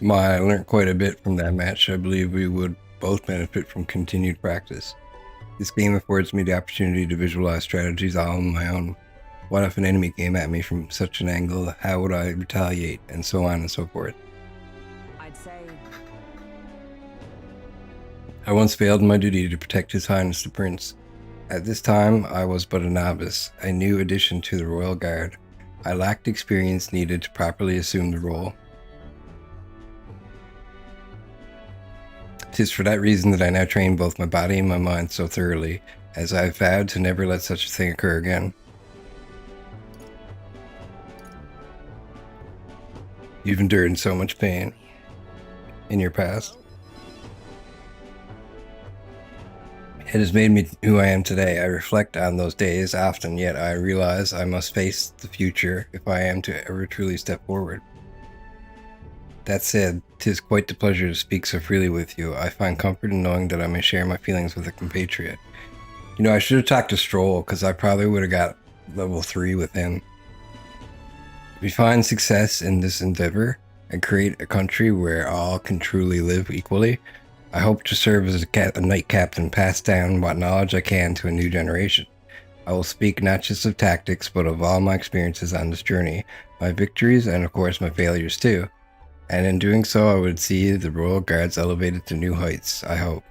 I learned quite a bit from that match. I believe we would both benefit from continued practice. This game affords me the opportunity to visualize strategies all on my own. What if an enemy came at me from such an angle? How would I retaliate? And so on and so forth. I'd say... I once failed in my duty to protect His Highness the Prince. At this time, I was but a novice, a new addition to the Royal Guard. I lacked experience needed to properly assume the role. 'Tis for that reason that I now train both my body and my mind so thoroughly, as I have vowed to never let such a thing occur again. You've endured so much pain in your past. It has made me who I am today. I reflect on those days often, yet I realize I must face the future if I am to ever truly step forward. That said, 'tis quite the pleasure to speak so freely with you. I find comfort in knowing that I may share my feelings with a compatriot. You know, I should have talked to Stroll, because I probably would have got level 3 with him. If we find success in this endeavor and create a country where all can truly live equally, I hope to serve as a knight captain, pass down what knowledge I can to a new generation. I will speak not just of tactics, but of all my experiences on this journey, my victories, and of course my failures too. And in doing so, I would see the Royal Guards elevated to new heights, I hope.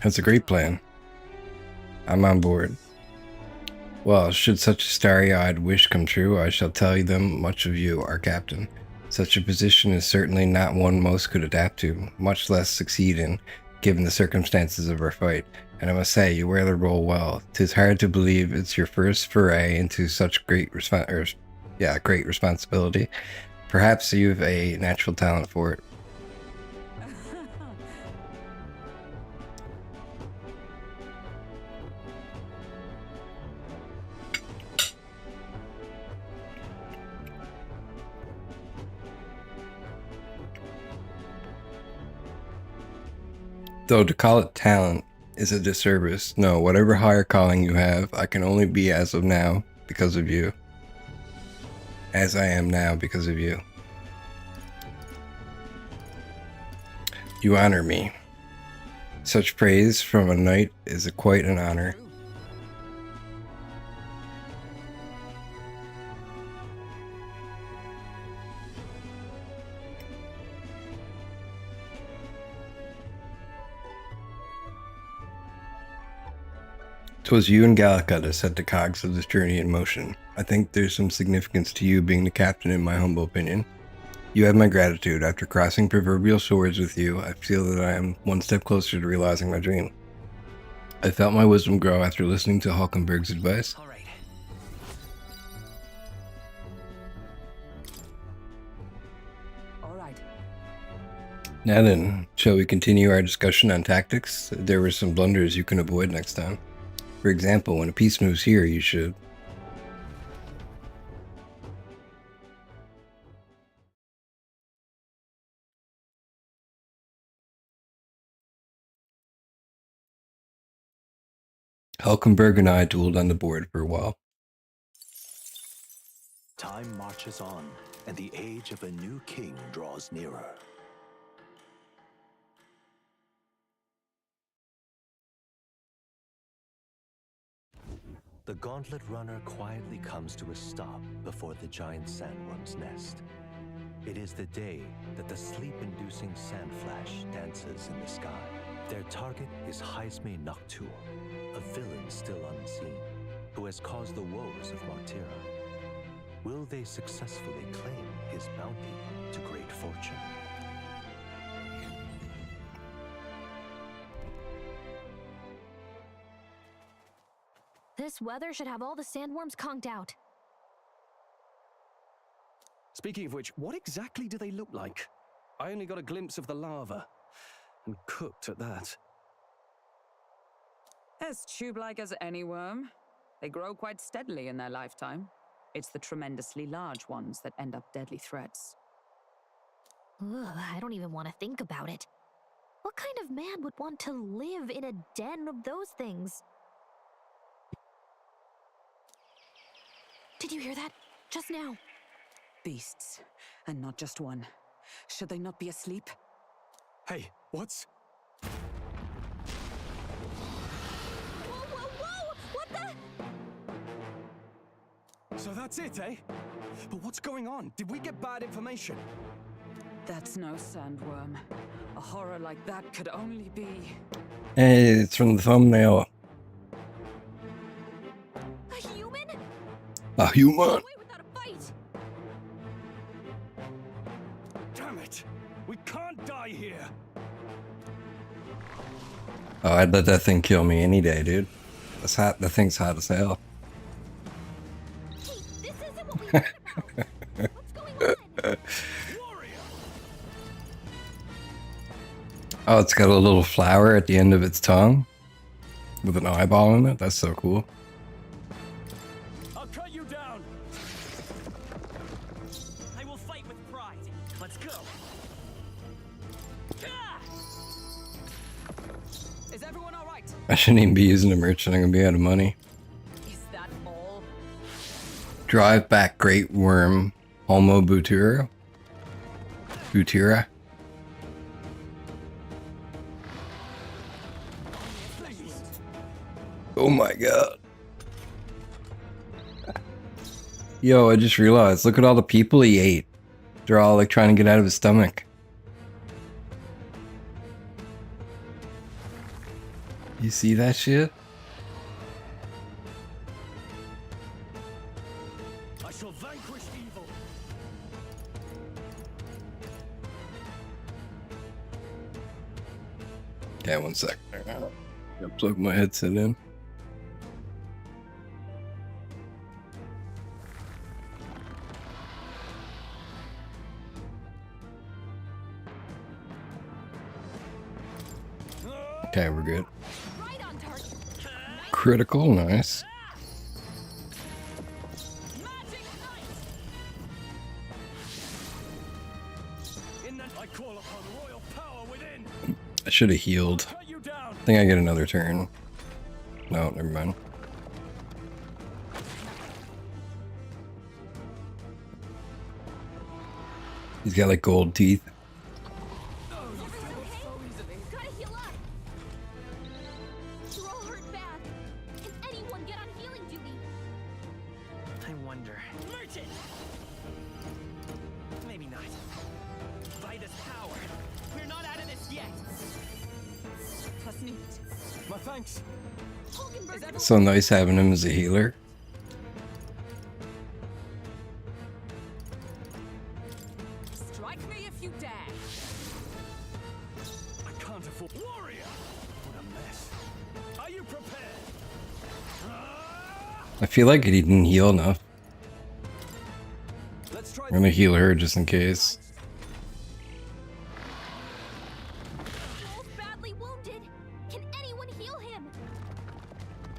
That's a great plan. I'm on board. Well, should such a starry-eyed wish come true, I shall tell them much of you, our captain. Such a position is certainly not one most could adapt to, much less succeed in, given the circumstances of our fight. And I must say, you wear the role well. 'Tis hard to believe it's your first foray into such great responsibility. Perhaps you've a natural talent for it. Though to call it talent is a disservice. No, whatever higher calling you have, I can only be as of now because of you. As I am now because of you. You honor me. Such praise from a knight is quite an honor. Twas you and Gallica that set the cogs of this journey in motion. I think there's some significance to you being the captain in my humble opinion. You have my gratitude. After crossing proverbial swords with you, I feel that I am one step closer to realizing my dream. I felt my wisdom grow after listening to Hulkenberg's advice. All right. All right. Now then, shall we continue our discussion on tactics? There were some blunders you can avoid next time. For example, when a piece moves here, you should... Hulkenberg and I dueled on the board for a while. Time marches on, and the age of a new king draws nearer. The gauntlet runner quietly comes to a stop before the giant sandworm's nest. It is the day that the sleep-inducing sand flash dances in the sky. Their target is Heisme Noctul, a villain still unseen, who has caused the woes of Martira. Will they successfully claim his bounty to great fortune? This weather should have all the sandworms conked out. Speaking of which, what exactly do they look like? I only got a glimpse of the lava. And cooked at that. As tube-like as any worm. They grow quite steadily in their lifetime. It's the tremendously large ones that end up deadly threats. Ugh, I don't even want to think about it. What kind of man would want to live in a den of those things? Did you hear that? Just now. Beasts, and not just one. Should they not be asleep? Hey, what's... Whoa, whoa, whoa! What the... So that's it, eh? But what's going on? Did we get bad information? That's no sandworm. A horror like that could only be... Hey, it's from the thumbnail. A human? A human? Away without a fight! Damn it! We can't die here! Oh, I'd let that thing kill me any day, dude. That's hot. The thing's hot as hell. Hey, this isn't what we heard about. What's going on? Oh, it's got a little flower at the end of its tongue with an eyeball in it. That's so cool. I'll cut you down. I will fight with pride. Let's go. Is everyone all right? I shouldn't even be using a merchant. I'm gonna be out of money. Is that all? Drive back great worm Homo Butira. Butira. Oh my god. Yo, I just realized, look at all the people he ate. They're all like trying to get out of his stomach. You see that shit? I shall vanquish evil. Yeah, 1 sec. Gotta plug my headset in. Okay, we're good. Right on target. Critical, nice. Magic Knight. In that I call upon royal power within. I should have healed. Cut you down. I think I get another turn. No, never mind. He's got like gold teeth. Gotta heal up. You're all hurt bad. Can anyone get on healing duty? I wonder. Merchant. Maybe not. By this power, we're not out of this yet. My thanks. It's so nice having him as a healer. Strike me if you dare. I can't afford... Warrior! What a mess. Are you prepared? I feel like he didn't heal enough. Let's try... I'm gonna heal her just in case.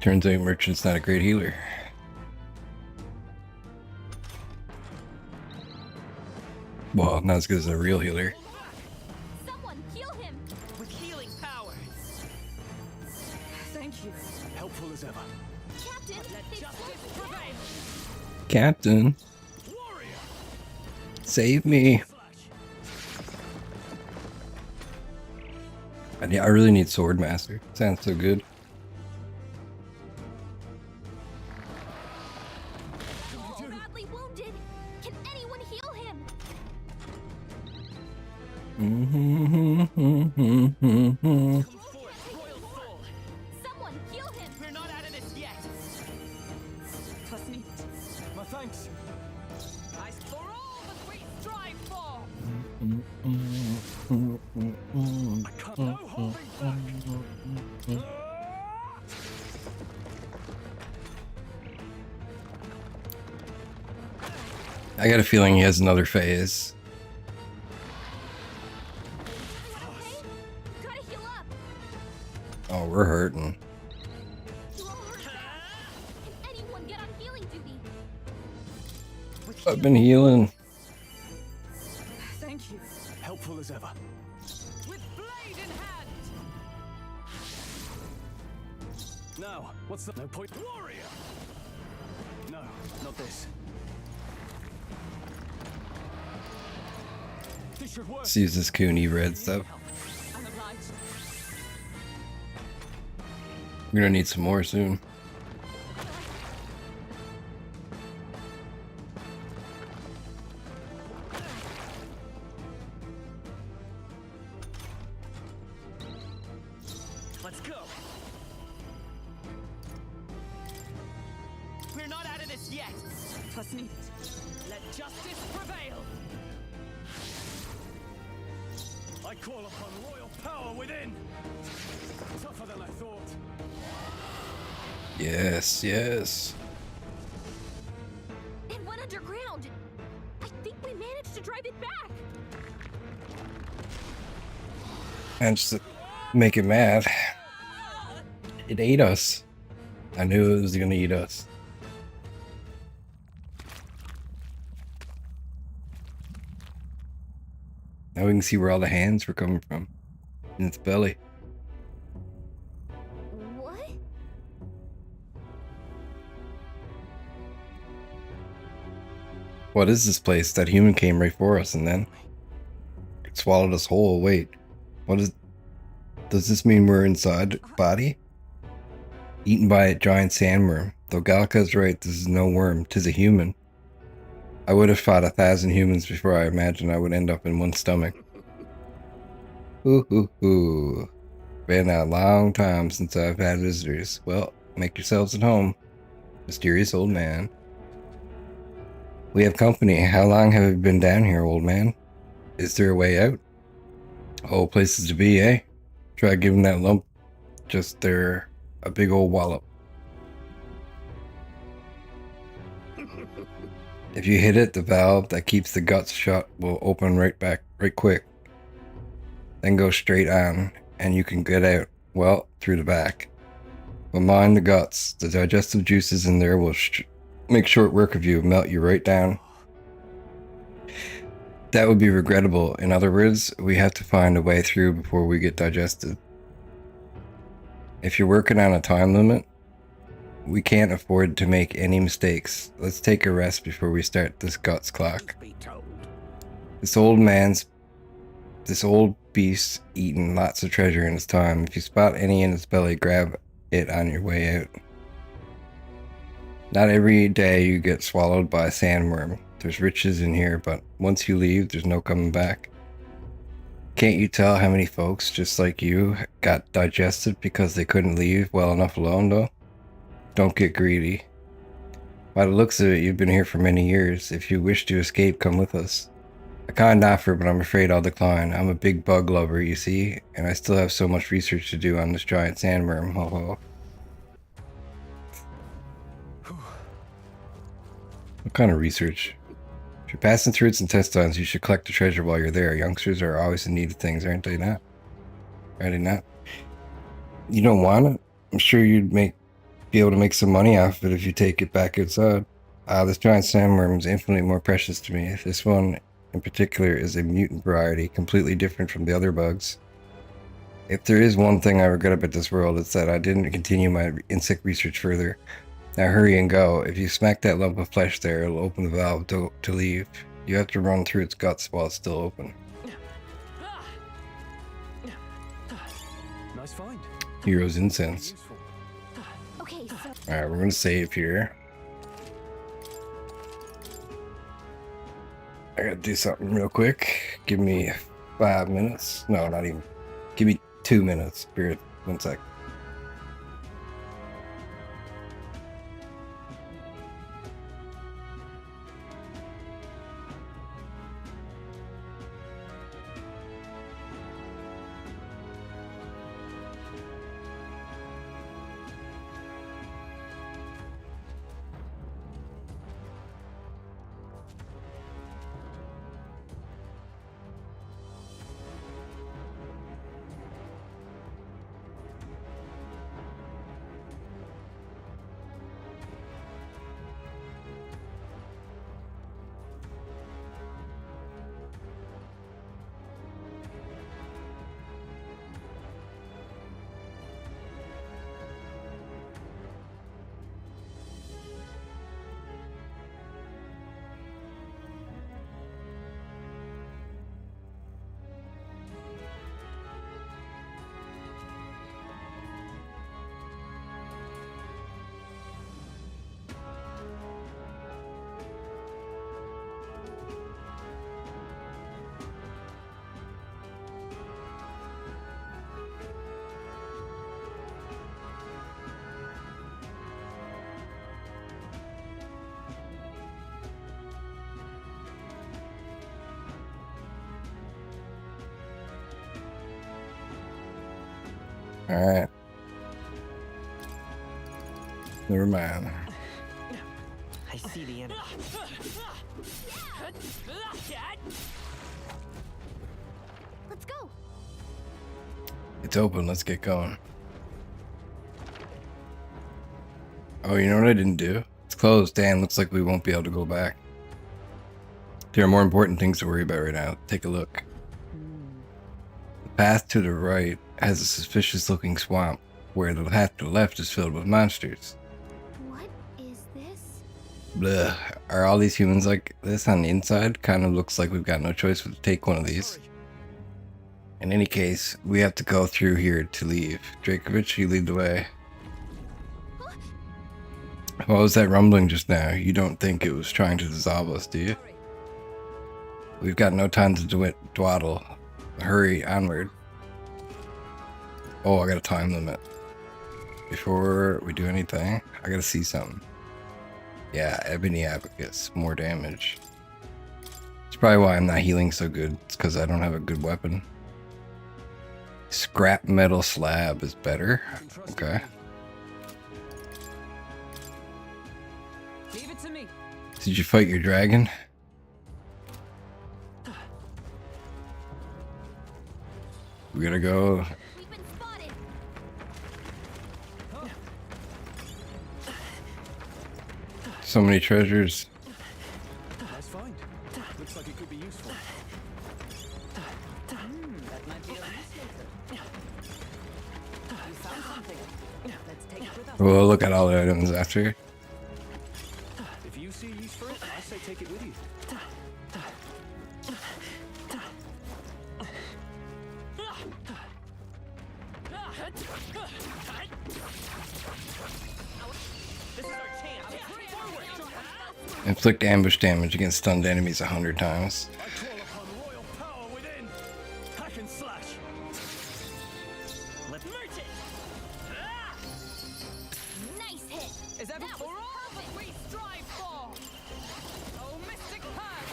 Turns out Merchant's not a great healer. Well, not as good as a real healer. Someone heal him! With healing power. Thank you. Helpful as ever. Captain, Let they've justice slowed us down. prevail. Captain, Warrior. save me. I really need Swordmaster. Sounds so good. Oh, badly wounded. Can anyone heal him? Come forth, royal soul. Someone heal him! We're not out of this yet. Das nicht. My thanks. As for all that we strive for. I can't. No holding back. I got a feeling he has another phase. Everyone okay? Gotta heal up. Oh, we're hurting. You all hurt bad. Can anyone get on healing duty? I've been healing. Thank you. Helpful as ever. With blade in hand. Now, what's the no point? Warrior. No, not this. This should work. Let's use this Cooney red stuff. I'm obliged. We're gonna need some more soon. Let's go. We're not out of this yet. Das nicht. Let justice prevail. I call upon royal power within. Tougher than I thought. Yes, yes. It went underground. I think we managed to drive it back. And just to make it mad, it ate us. I knew it was gonna eat us. Now we can see where all the hands were coming from. In its belly. What? What is this place? That human came right for us and then it swallowed us whole. Wait, what is... Does this mean we're inside body? Eaten by a giant sandworm. Though Galka's right, this is no worm, 'tis a human. I would have fought 1,000 humans before I imagined I would end up in one stomach. Ooh, ooh, ooh. Been a long time since I've had visitors. Well, make yourselves at home. Mysterious old man. We have company. How long have you been down here, old man? Is there a way out? Oh, places to be, eh? Try giving that lump just there a big old wallop. If you hit it, the valve that keeps the guts shut will open right quick. Then go straight on, and you can get out, well, through the back. But mind the guts. The digestive juices in there will make short work of you, melt you right down. That would be regrettable. In other words, we have to find a way through before we get digested. If you're working on a time limit, we can't afford to make any mistakes. Let's take a rest before we start this guts clock. This old beast eaten lots of treasure in his time. If you spot any in his belly, grab it on your way out. Not every day you get swallowed by a sandworm. There's riches in here, but once you leave, there's no coming back. Can't you tell how many folks, just like you, got digested because they couldn't leave well enough alone, though? Don't get greedy. By the looks of it, you've been here for many years. If you wish to escape, come with us. A kind offer, but I'm afraid I'll decline. I'm a big bug lover, you see, and I still have so much research to do on this giant sandworm. Ho ho. What kind of research? If you're passing through its intestines, you should collect the treasure while you're there. Youngsters are always in need of things, aren't they not? Are they not? You don't want it? I'm sure you'd make be able to make some money off it if you take it back outside. This giant sandworm is infinitely more precious to me. This one in particular is a mutant variety, completely different from the other bugs. If there is one thing I regret about this world, it's that I didn't continue my insect research further. Now hurry and go. If you smack that lump of flesh there, it'll open the valve to leave. You have to run through its guts while it's still open. Nice find. Hero's incense. Okay, so Alright, we're gonna save here. I gotta do something real quick. Give me 5 minutes. No, not even. Give me 2 minutes. Spirit, 1 sec. Alright. Never mind. I see the enemy. let's go. It's open, let's get going. Oh, you know what I didn't do? It's closed. Damn, looks like we won't be able to go back. There are more important things to worry about right now. Take a look. The path to the right has a suspicious looking swamp, where the path to the left is filled with monsters. What is this? Bleh. Are all these humans like this on the inside? Kind of looks like we've got no choice but to take one of these. In any case, we have to go through here to leave. Drakovich, you lead the way. What was that rumbling just now? You don't think it was trying to dissolve us, do you? We've got no time to dawdle. Hurry, onward. Oh, I got a time limit. Before we do anything, I gotta see something. Yeah, Ebony Abacus. More damage. It's probably why I'm not healing so good. It's because I don't have a good weapon. Scrap metal slab is better. Okay. Leave it to me. Did you fight your dragon? We gotta go. We've been spotted. So many treasures. Nice find. Looks like it could be useful. That might be a You found something. Let's take it with us. We'll look at all the items after. If you see use for it, I say take it with you. This is our chance. Forward. Inflict ambush damage against stunned enemies 100 times. I call upon royal power within. Hack and slash. Let's merge it. Nice hit. Is that That for was all that perfect. we strive for? Oh, mystic path!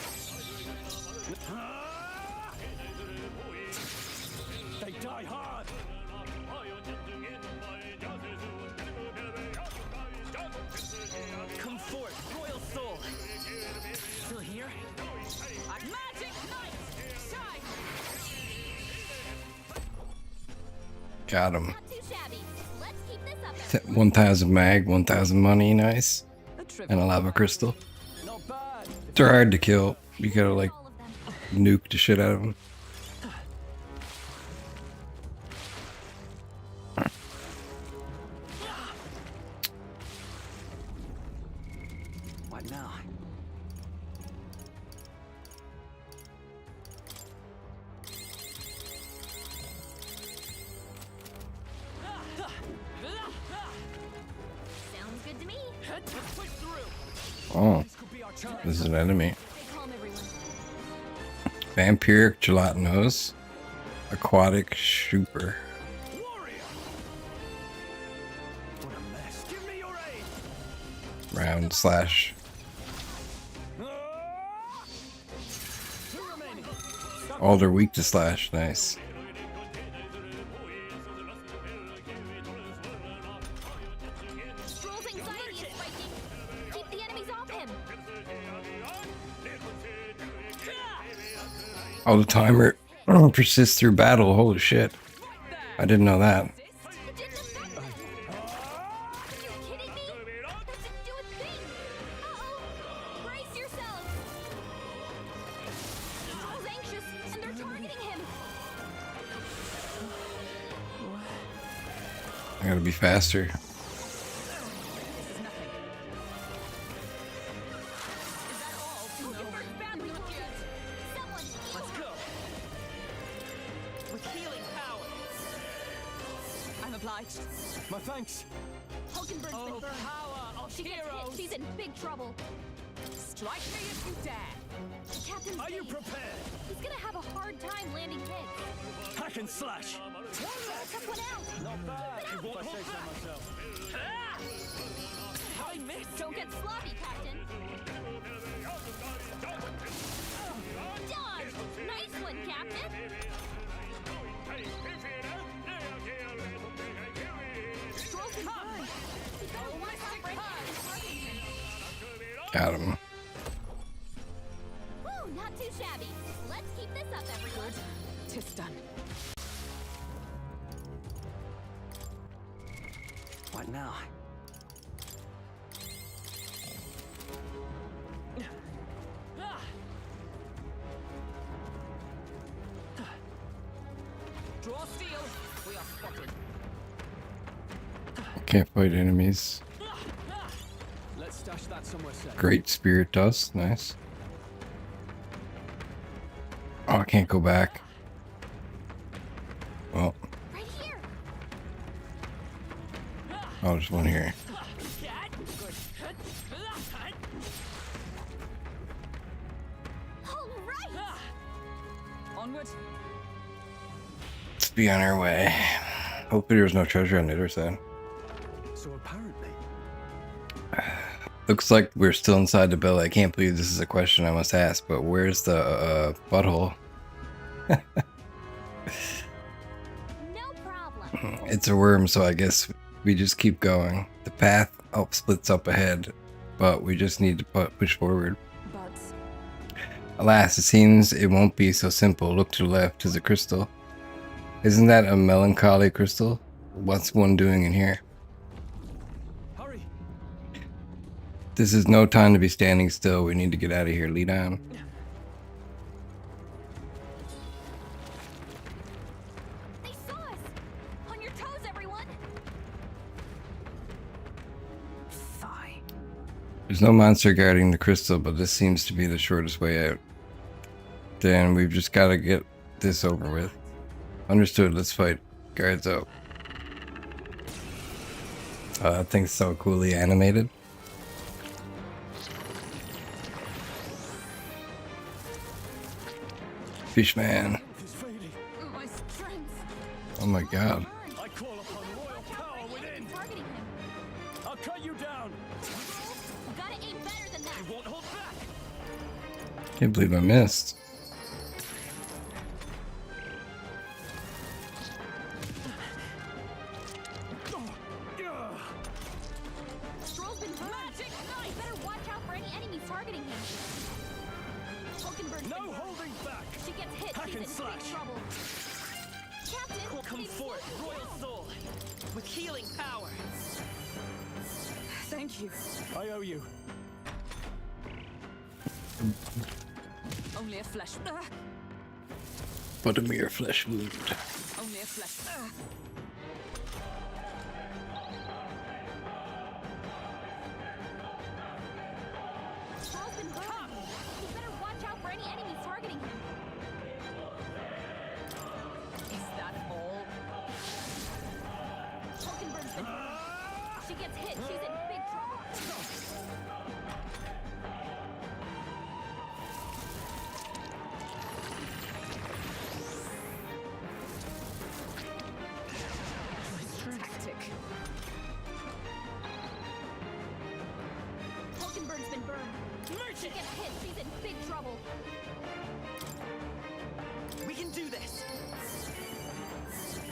They die hard. Come forth, royal soul. Still here? Magic Knight! Shine! Got him. Not too shabby. Let's keep this up, 1,000 mag, 1,000 money, nice. And a lava crystal. They're hard to kill. You gotta like nuke the shit out of them. What now? Sounds good to me. Oh, this is an enemy. Vampiric gelatinose. Aquatic super. Round slash. All they're weak to slash. Nice. Stroll's anxiety is spiking. Keep the enemies off him. Oh, the timer persists through battle. Holy shit. I didn't know that. It didn't affect them. Are you kidding me? That didn't do a thing. Uh-oh. Brace yourselves. Stroll's anxious, and they're targeting him. I gotta be faster. Let's go. With healing power. I'm obliged. My thanks. Hulkenberg's Oh, been burned. power of She gets hit, heroes. she's in big trouble. Strike me if you dare. The captain's Are you dazed. prepared? He's gonna have a hard time landing hits. Hack and slash. Stroll took one out. Not bad. If I say so myself. I missed. Don't get sloppy, Captain. Done. Nice one, Captain. Stroll's been burned. He better watch out for anything targeting him. Got him. Whew, not too shabby. Let's keep this up, everyone. Tis done. What now? Draw steel. We are spotted. Can't fight enemies. Let's stash that somewhere safe. Great spirit dust. Nice. Oh, I can't go back. Well. Right here. Oh, there's one here. All right. Onward. Let's be on our way. Hopefully there's no treasure on the other side. So apparently. Looks like we're still inside the belly. I can't believe this is a question I must ask, but where's the butthole? No problem. It's a worm, so I guess we just keep going. The path up splits up ahead, but we just need to push forward. But Alas, it seems it won't be so simple. Look to the left is a crystal. Isn't that a melancholy crystal? What's one doing in here? Hurry. This is no time to be standing still. We need to get out of here. Lead on. They saw us. On your toes, everyone. fine. There's no monster guarding the crystal, but this seems to be the shortest way out. Then we've just got to get this over with. Understood. Let's fight. Guards out. Oh, that thing's so coolly animated. Fishman. My strength. Oh my god. I call upon royal power within. Targeting him. I'll cut you down. You gotta aim better than that. You won't hold back. Can't believe I missed. Stroll's been burned. Magic knife. You better watch out for any enemies targeting him. Hulkenberg's No been burned. holding back. She gets hit. Hack She's in and slash. big trouble. Captain, Come forth, royal soul, with healing power. Thank you. I owe you. Only a flesh. But a mere flesh wound. Only a flesh. Charles been burned. He better watch out for any enemies targeting him. Is that all? Hulkenberg's been burned. She gets hit, she's in big trouble. Tactic. Hulkenberg's been burned. She gets hit, she's in big trouble. We can do this.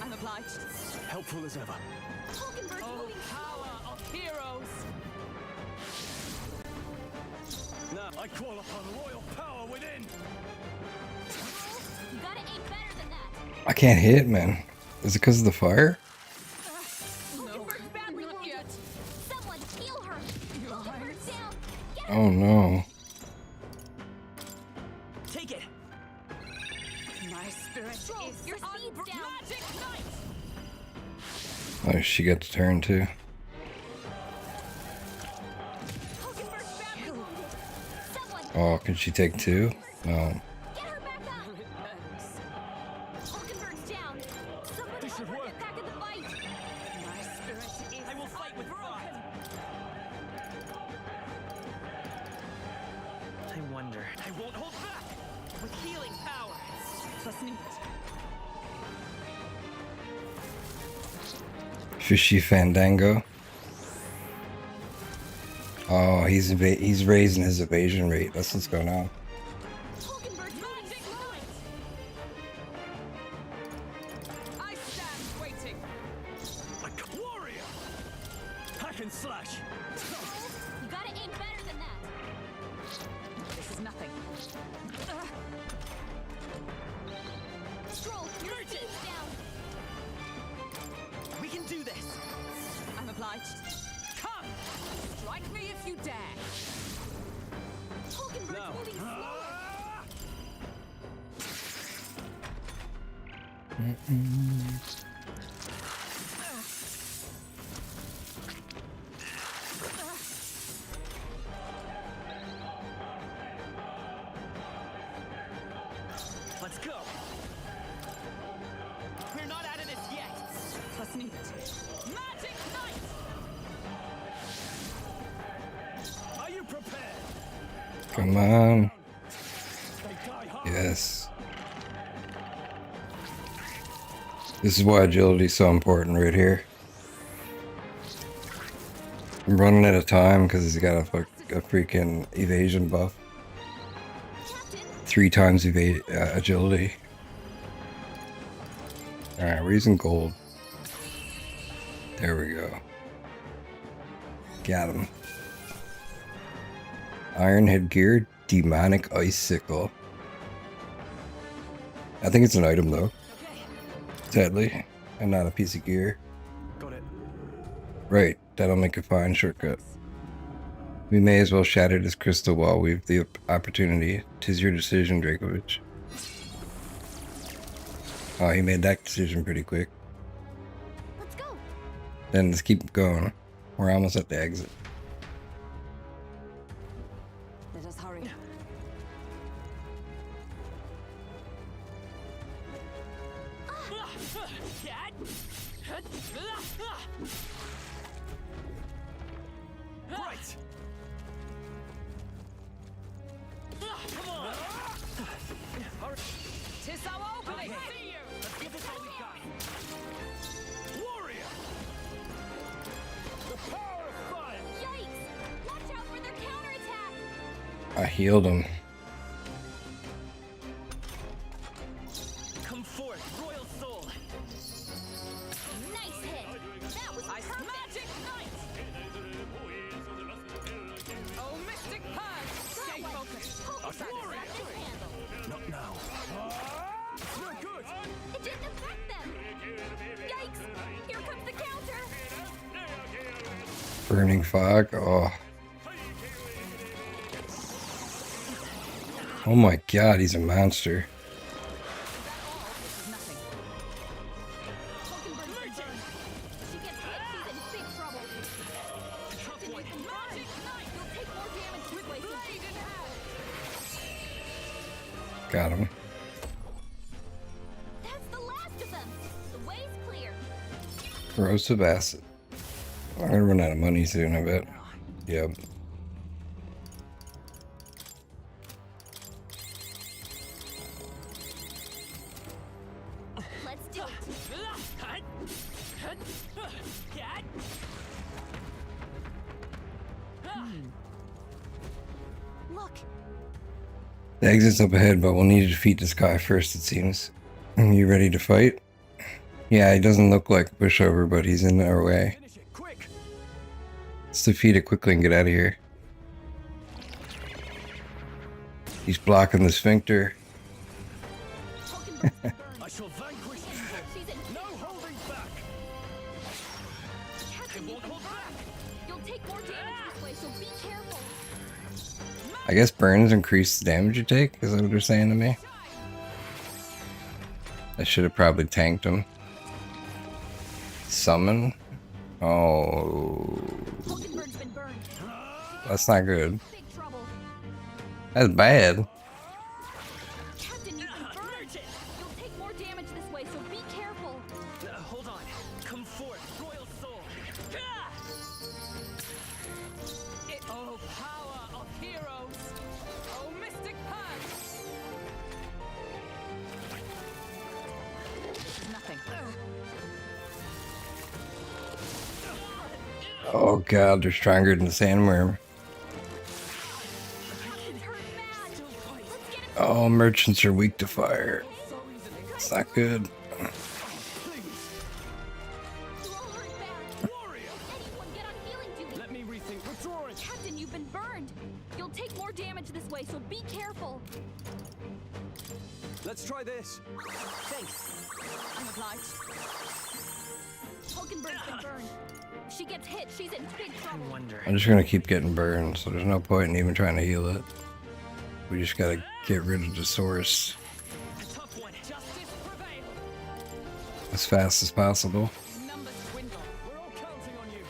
I'm obliged. Helpful as ever. Hulkenberg's Oh, moving power of heroes. Now I call upon royal power within. You gotta aim better than that. I can't hit, man. Is it because of the fire? Hulkenberg's badly not wounded. yet. Someone heal her. Hulkenberg's down. Get her. Oh no. Take it. My spirit Stroll, is your speed's down. Magic knight. Oh, she got to turn too. Hulkenberg's badly wounded. Someone Oh, can she take two? No. get her back up. Hulkenberg's down. Someone This should help her work. get back in the fight. My spirit is I will fight with pride. I wonder. I won't hold back. With healing power. Trust me. Fishy Fandango. Oh, he's raising his evasion rate. That's what's going on. Hulkenberg's moving slow. I stand waiting. A warrior. Hack and slash. You gotta aim better than that. This is nothing. Stroll, your speed's down. We can do this. I'm obliged. Come! Strike me if you dare. Hulkenberg's No. moving slow. Let's go. We're not out of this yet. Trust me. Magic knight. Are you prepared? Come on. They die hard. Yes. This is why agility is so important right here. I'm running out of time because he's got a freaking evasion buff. Captain, 3 times agility. Alright, we're using gold. There we go. Got him. Iron headgear, demonic icicle. I think it's an item though. Sadly, and not a piece of gear. Got it. Right, that'll make a fine shortcut. We may as well shatter this crystal while we've the opportunity. 'Tis your decision, Dragovich. Oh, he made that decision pretty quick. let's go. Then let's keep going. We're almost at the exit. Let us hurry. Right. Come on. Tis our opening. See you. Let's give this all we got. Warrior. The power of fire. Yikes! Watch out for their counterattack. I healed him. Come forth, royal soul. Nice hit. That was Ice perfect. magic knight. Oh, mystic purge. Stay focused. Hulkenberg's got this handled. Not now. It's no good. It didn't affect them. Burning fog. Oh. Oh my god, he's a monster. Got him. That's the last of them. The way's clear. Corrosive acid. I'm gonna run out of money soon, I bet. Yep. Let's do it. Look, The exit's up ahead, but we'll need to defeat this guy first, it seems. Are you ready to fight? Yeah, he doesn't look like a pushover, but he's in our way. Let's defeat it quickly and get out of here. He's blocking the sphincter. I shall vanquish evil. No holding back. Captain, you can burn. You'll take more damage this way, so be careful. I guess burns increase the damage you take, is that what they're saying to me? I should have probably tanked him. Summon? Oh. That's not good. That's bad. Captain, you can burn. You'll take more damage this way, so be careful. Hold on. Come forth, royal soul. Oh, power of heroes. Oh, mystic punch. This is nothing. Oh god, they're stronger than the sandworm. Oh, merchants are weak to fire. It's not good. Let me rethink withdrawing. Captain, you've been burned. You'll take more damage this way, so be careful. Let's try this. Thanks. I'm obliged. Hulkenberg's been burned. If she gets hit, she's in big trouble. I'm just gonna keep getting burned, so there's no point in even trying to heal it. We just gotta get rid of the source as fast as possible. We're all counting on you.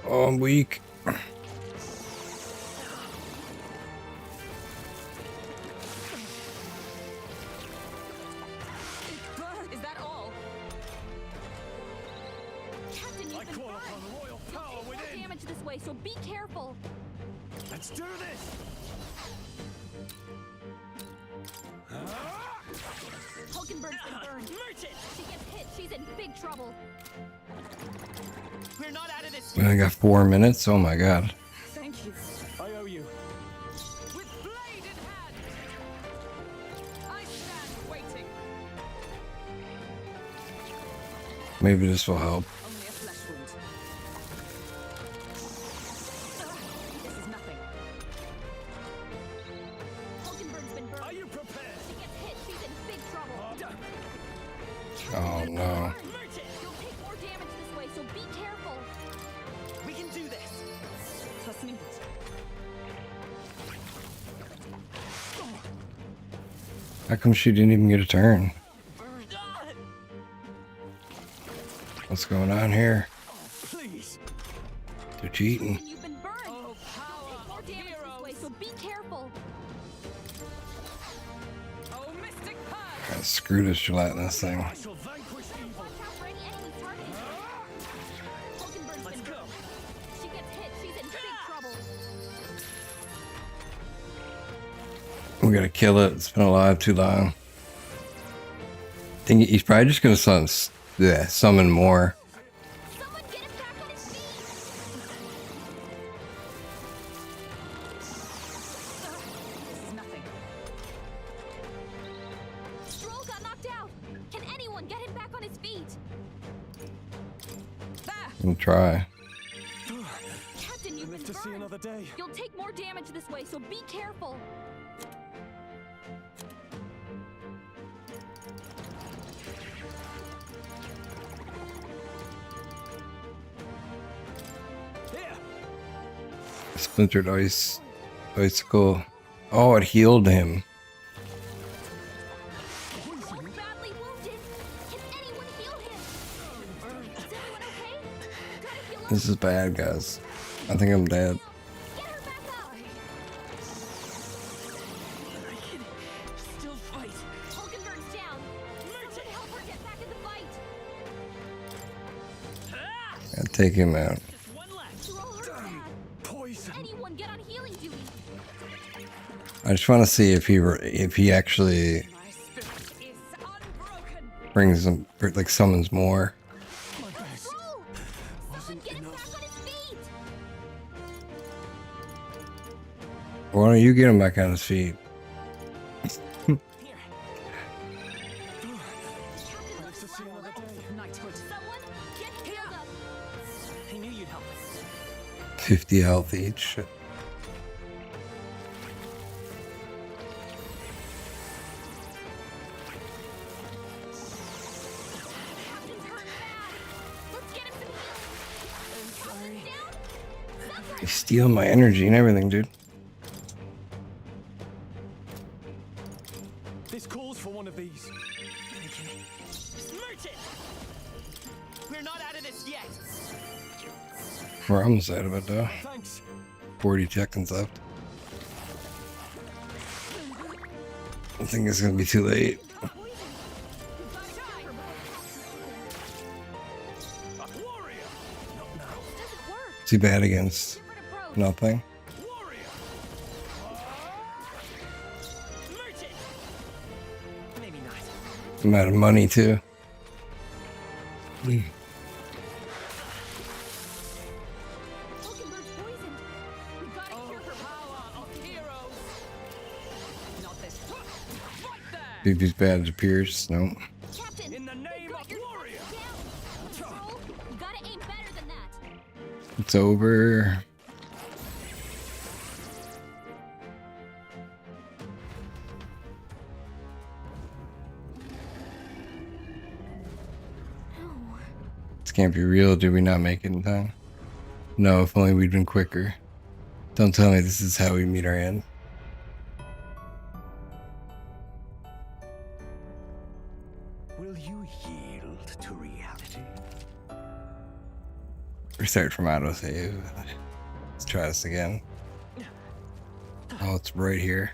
Oh, I'm weak. Is that all? Captain, you've been call burned. upon the royal power You'll take more within. damage this way, so be careful. Let's do this. Hulkenberg's been burned. Merchant! She gets hit, she's in big trouble. We're not out of this We only got 4 minutes. Oh my god. Thank you. I owe you. With blade in hand. I stand waiting. Maybe this will help. Only a flesh wound. This is nothing. Hulkenberg's been burned. Are you prepared? She gets hit, she's in big trouble. Oh no. Merchant, you'll take more damage this way, so be careful. We can do this. Trust me. How come she didn't even get a turn? What's going on here? Please. They're cheating. And you've been burned. You'll take more damage this way, so be careful. Oh, mystic punch. Gotta screw this gelatinous thing. I shall vanquish evil. Watch out for any enemy targeting her. Hulkenberg's been burned. She gets hit, she's in big trouble. We gotta kill it. It's been alive too long. I think he's probably just gonna summon more. Someone get him back on his feet. This is nothing. Stroll got knocked out. Can anyone get him back on his feet? We'll try. Captain, you've Live been to see burned. another day. You'll take more damage this way, so be careful. Splintered icicle. Oh, it healed him. Badly wounded. Can anyone heal him? Is everyone okay? Gotta heal up. This is bad, guys. I think I'm dead. Get her back up. Still fight. Hulkenberg's down. Merchant, help her get back in the fight. I'll take him out. Just one left. Throw her bad. Poison. Anyone get on healing duty. I just want to see if he actually My spirit is unbroken. brings them, like summons more. My best Someone wasn't get him back enough. on his feet. Why don't you get him back on his feet? Here. Nice to see another day. Knighthood. Someone get healed up. I knew you'd help us. 50 health each. Captain's hurt bad. Let's get him some healing. Captain's down. He's stealing my energy and everything, dude. This calls for one of these. Merchant! We're not out of this yet. We're almost out of it though. Thanks. 40 seconds left. I think it's gonna be too late. Warrior. Not now. Doesn't work. Too bad against Different approach. nothing. Warrior. Merchant! Maybe not. I'm out of money too. Hulkenberg's poisoned. We gotta cure her. Power of heroes. Not this. Right there. Think these bad appears? No. Captain, In the name of warrior. down. Control. You gotta aim better than that. It's over. No. This can't be real. Did we not make it in time? No, if only we'd been quicker. Don't tell me this is how we meet our end. Will you yield to reality? Restart from autosave. Let's try this again. Oh, it's right here.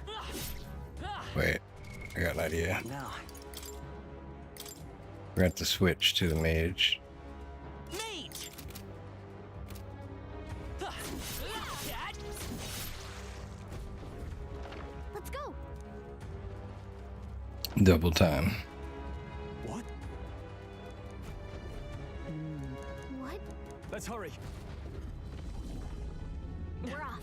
Wait, I got an idea. Now, We're gonna have to switch to the mage. Mage! Let's go. Double time. What? What? Let's hurry. We're off.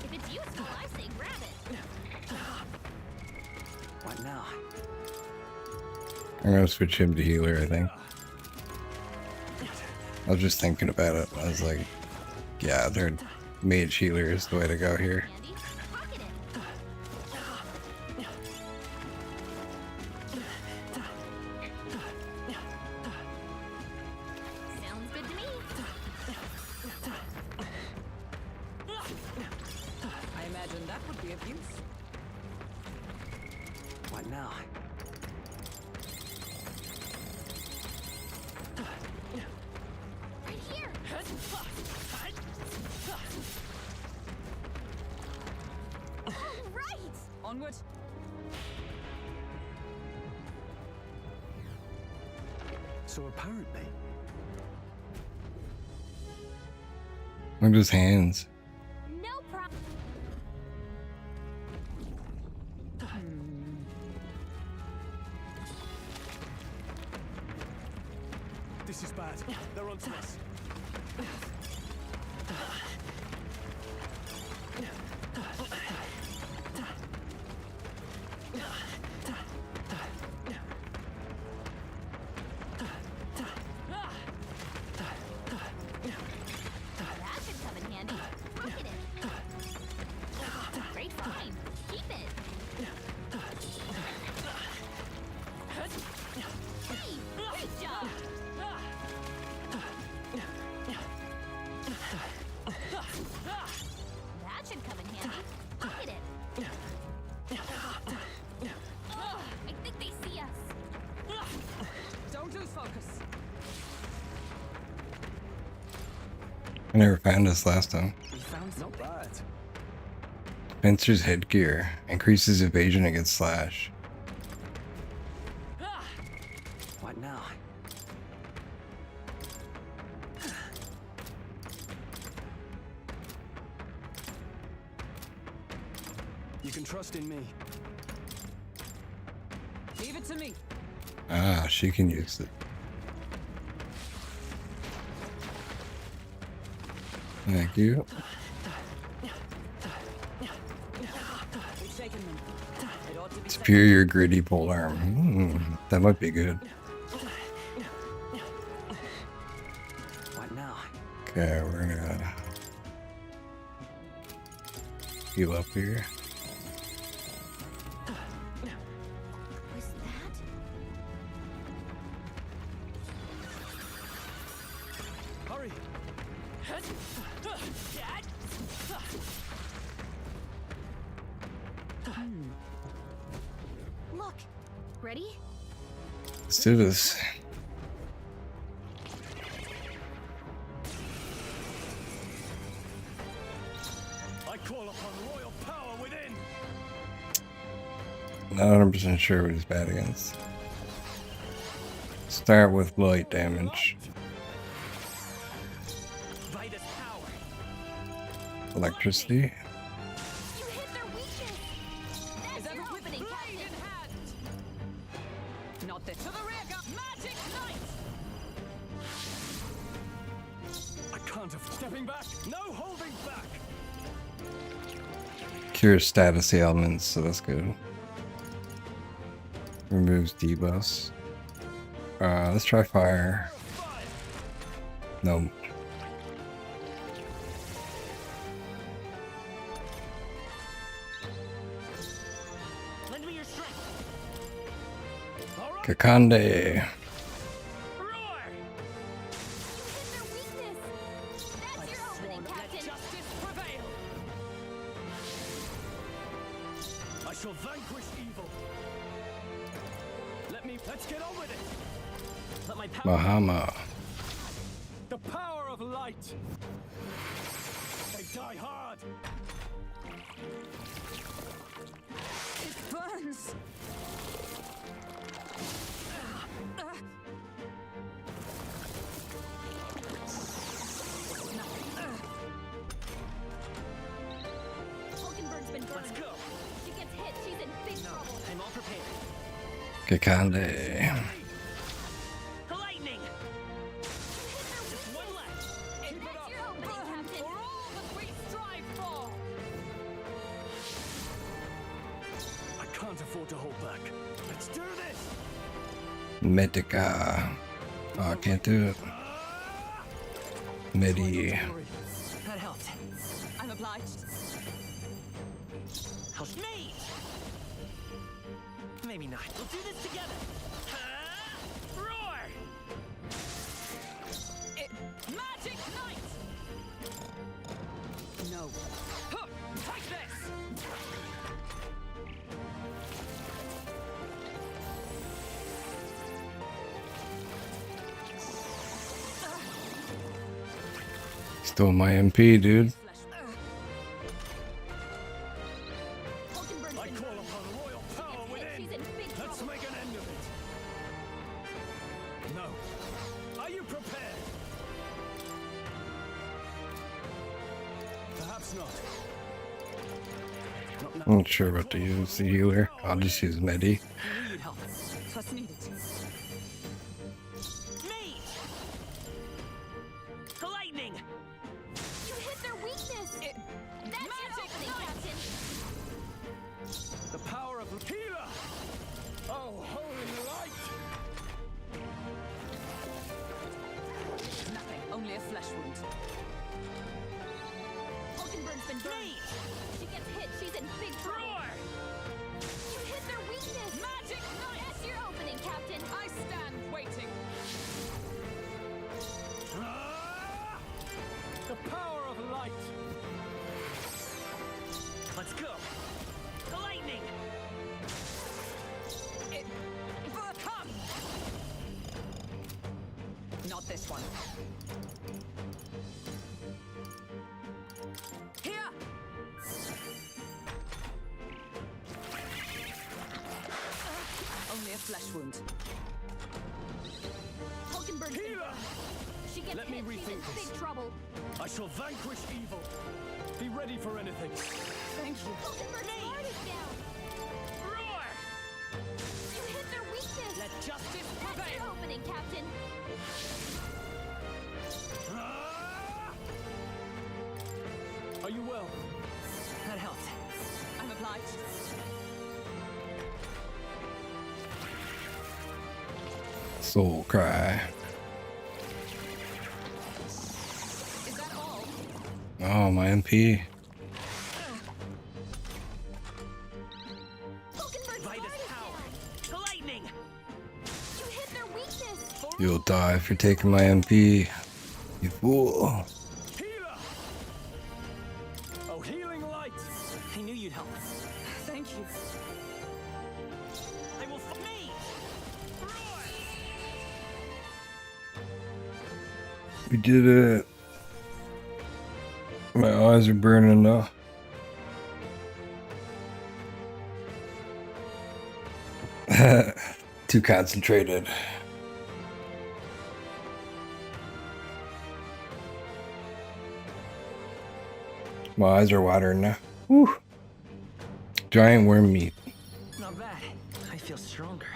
If it's useful, I say grab it. what now? I'm gonna switch him to healer, I think. I was just thinking about it. I was like, yeah, their mage healer is the way to go here. Andy, pocket it. Sounds good to me. I imagine that would be of use. What now? Right here. All right. Onward. So apparently, Look at his hands. No problem. this is bad. They're onto us. Lose focus. I never found this last time. We found not bad. Spencer's headgear increases evasion against slash. What now? You can trust in me. Leave it to me. Ah, she can use it. Thank you. We've shaken them. It ought to be Superior gritty polearm. That might be good. What now? Okay, we're gonna heal up here. Was that? Hurry! Look. Ready? Let's do this. I call upon royal power within. Not 100% sure what he's bad against. Start with light damage. Vitus power. Electricity. You hit their weakness. That's your opening, Captain. not this. To the rear guard. Magic Knight. I can't afford stepping back. No holding back. Cure status ailments, so that's good. Removes debuffs. Let's try fire. No. Lend me your strength. Kakande. Roar! You hit their weakness. That's your opening, Let Captain. justice prevail. I shall vanquish evil. Let's get on with it. Let my power. Mahama. The power of light. They die hard. It burns. Hulkenberg's been Let's burned. go. She gets hit, she's in big trouble. I'm all prepared. Kakande. Lightning. Just one left. That's your opening, Captain. For all that we strive for. I can't afford to hold back. Let's do this. Medica. Oh, I can't do it. Medi. That helped. I'm obliged. Me. Maybe not. We'll do this together. Roar! Magic Knight. No. Huh, take this. Stole my MP, dude. Hulkenberg's I been call burned. upon royal power She gets hit, within. she's in big Let's trouble. make an end of it. No. Are you prepared? Perhaps not. I'm not sure what to use the healer. I'll just use Medi. You need help. Trust needed. Me. Lightning. You hit their weakness. That's your opening, Captain. The power of healer. Oh, holy light. Nothing. Only a flesh wound. Hulkenberg's been burned. She gets hit, she's in big trouble. Roar! You hit their weakness. Magic Knight. That's your opening, Captain. I stand waiting. Ah! The power of light. Let's go. Lightning. Come. Not this one. Here! Only a flesh wound. Hulkenberg's Healer! She gets Let me hit, she's in rethink this. big trouble. I shall vanquish evil. Be ready for anything. Thank you. Hulkenberg's guard is down. Roar! You hit their weakness. Let justice That's prevail! your opening, Captain. Are you well? That helped. I'm obliged. Soul cry. Is that all? Oh, my MP. Hulkenberg's guard Vitus is power! down. Lightning! You hit their weakness. You'll die for taking my MP. You fool. Healer! Oh, healing light! I knew you'd help. Thank you. I will me! Roar! We did it. My eyes are burning though. Too concentrated. My eyes are watering now. Woo. Giant worm meat. Not bad. I feel stronger.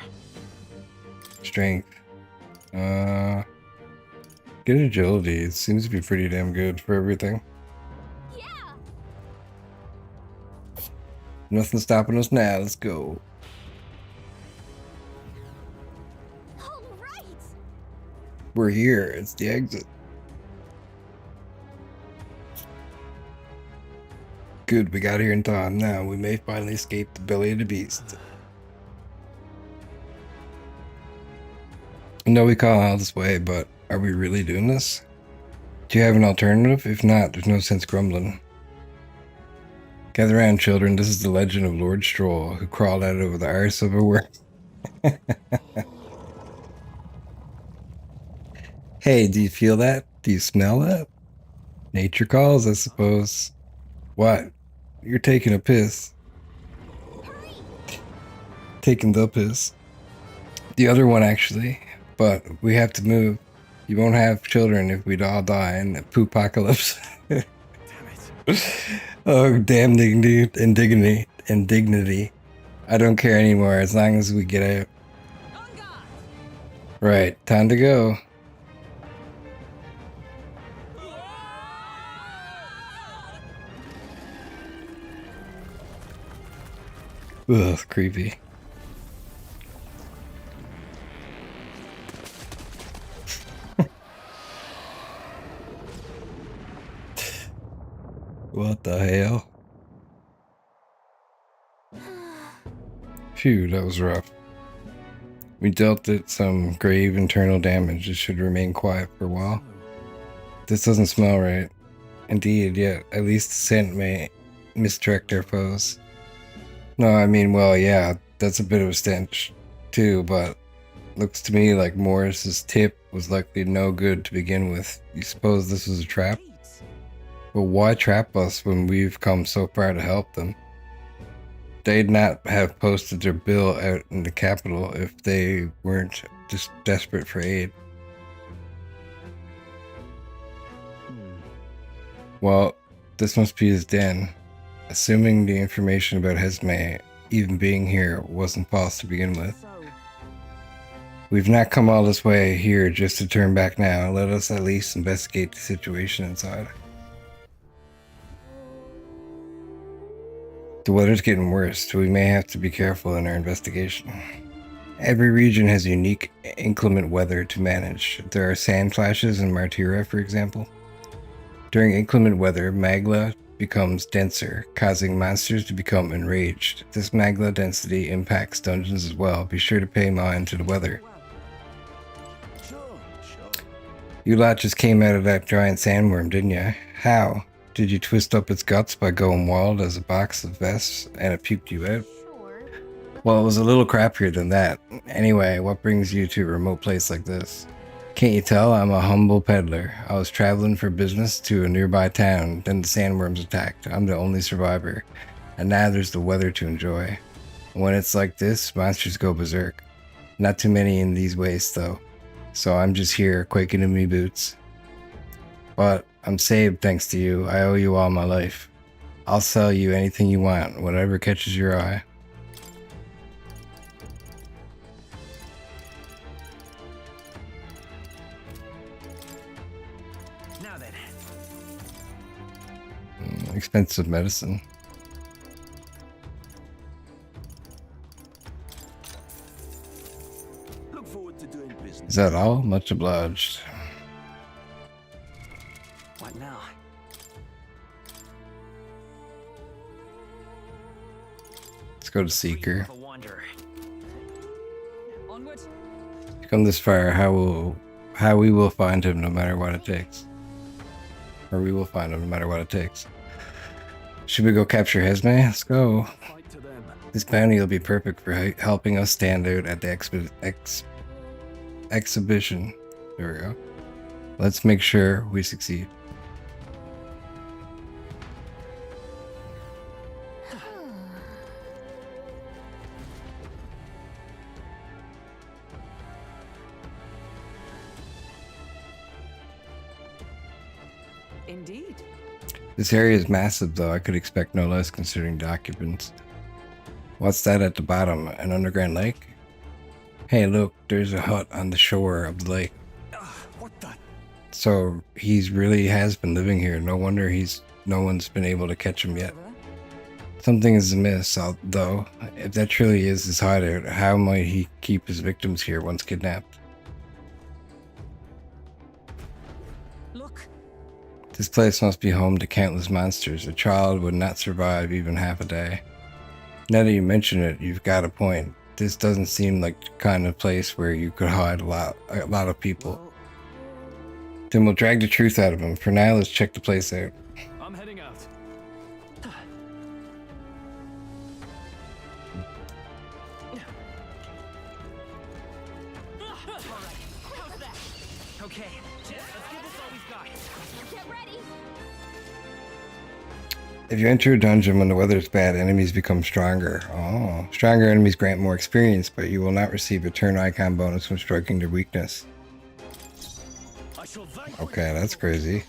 Strength. Good agility. It seems to be pretty damn good for everything. Yeah. Nothing stopping us now. Let's go. All right. We're here. It's the exit. Good, we got here in time. Now we may finally escape the belly of the beast. I know we call out this way, but are we really doing this? Do you have an alternative? If not, there's no sense grumbling. Gather around, children. This is the legend of Lord Stroll, who crawled out over the arse of a worm. Hey, do you feel that? Do you smell that? Nature calls, I suppose. What? You're taking a piss. Taking the piss. The other one, actually. But we have to move. You won't have children if we'd all die in the poop-apocalypse. Damn it. Oh, damn indignity. I don't care anymore as long as we get out. Right, time to go. Ugh, creepy. What the hell? Phew, that was rough. We dealt it some grave internal damage. It should remain quiet for a while. This doesn't smell right. Indeed, yet at least the scent may misdirect our foes. No, I mean, well, yeah, that's a bit of a stench, too, but looks to me like Morris's tip was likely no good to begin with. You suppose this was a trap? But why trap us when we've come so far to help them? They'd not have posted their bill out in the capital if they weren't just desperate for aid. Well, this must be his den. Assuming the information about Hesme even being here wasn't false to begin with. We've not come all this way here just to turn back now. Let us at least investigate the situation inside. The weather's getting worse, so we may have to be careful in our investigation. Every region has unique, inclement weather to manage. There are sand flashes in Martira, for example. During inclement weather, magma becomes denser, causing monsters to become enraged. This magma density impacts dungeons as well. Be sure to pay mind to the weather. You lot just came out of that giant sandworm, didn't you? How? Did you twist up its guts by going wild as a box of vests and it puked you out? Well, it was a little crappier than that. Anyway, what brings you to a remote place like this? Can't you tell I'm a humble peddler? I was traveling for business to a nearby town, then the sandworms attacked. I'm the only survivor, and now there's the weather to enjoy. When it's like this, monsters go berserk. Not too many in these wastes though, so I'm just here quaking in me boots. But I'm saved thanks to you. I owe you all my life. I'll sell you anything you want, whatever catches your eye. Now then. Expensive medicine. Look forward to doing business. Is that all? Much obliged. What now? Let's go to Seeker. The wanderer. Onward. Come this far, how we will find him no matter what it takes. Or we will find him no matter what it takes. Should we go capture Esme? Let's go. Fight to them. This bounty will be perfect for helping us stand out at the exhibition. There we go. Let's make sure we succeed. Indeed. This area is massive, though. I could expect no less considering the occupants. What's that at the bottom? An underground lake? Hey, look, there's a hut on the shore of the lake. What the? So he's really has been living here. No wonder no one's been able to catch him yet. Something is amiss, though. If that truly is his hideout, how might he keep his victims here once kidnapped? Look. This place must be home to countless monsters. A child would not survive even half a day. Now that you mention it, you've got a point. This doesn't seem like the kind of place where you could hide a lot of people. Then we'll drag the truth out of him. For now, let's check the place out. I'm heading out. Okay, let's give this all we've got. Get ready. If you enter a dungeon when the weather is bad, enemies become stronger. Oh, stronger enemies grant more experience, but you will not receive a turn icon bonus when striking their weakness. Okay, that's crazy.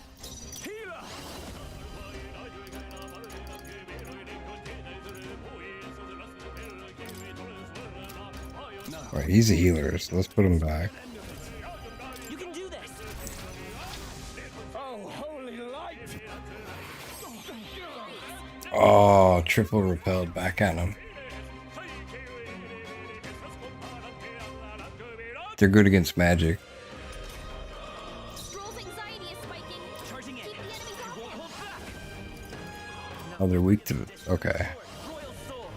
Right, he's a healer, so let's put him back. You can do this. Oh, holy light! Oh, triple repelled back at him. They're good against magic. Stroll's anxiety is spiking. Charging in. Keep the enemies off him. Hold back. Oh, they're weak to it. Okay, Royal soul.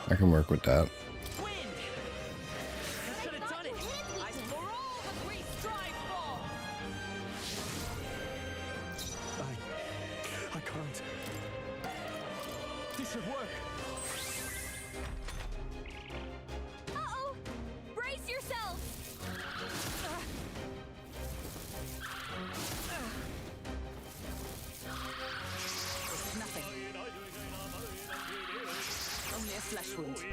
I can work with that. Wind. That should have done it. Eyes for all the great strive fall. I can't. This should work. Uh-oh! Brace yourself! This is nothing. Only a flesh wound.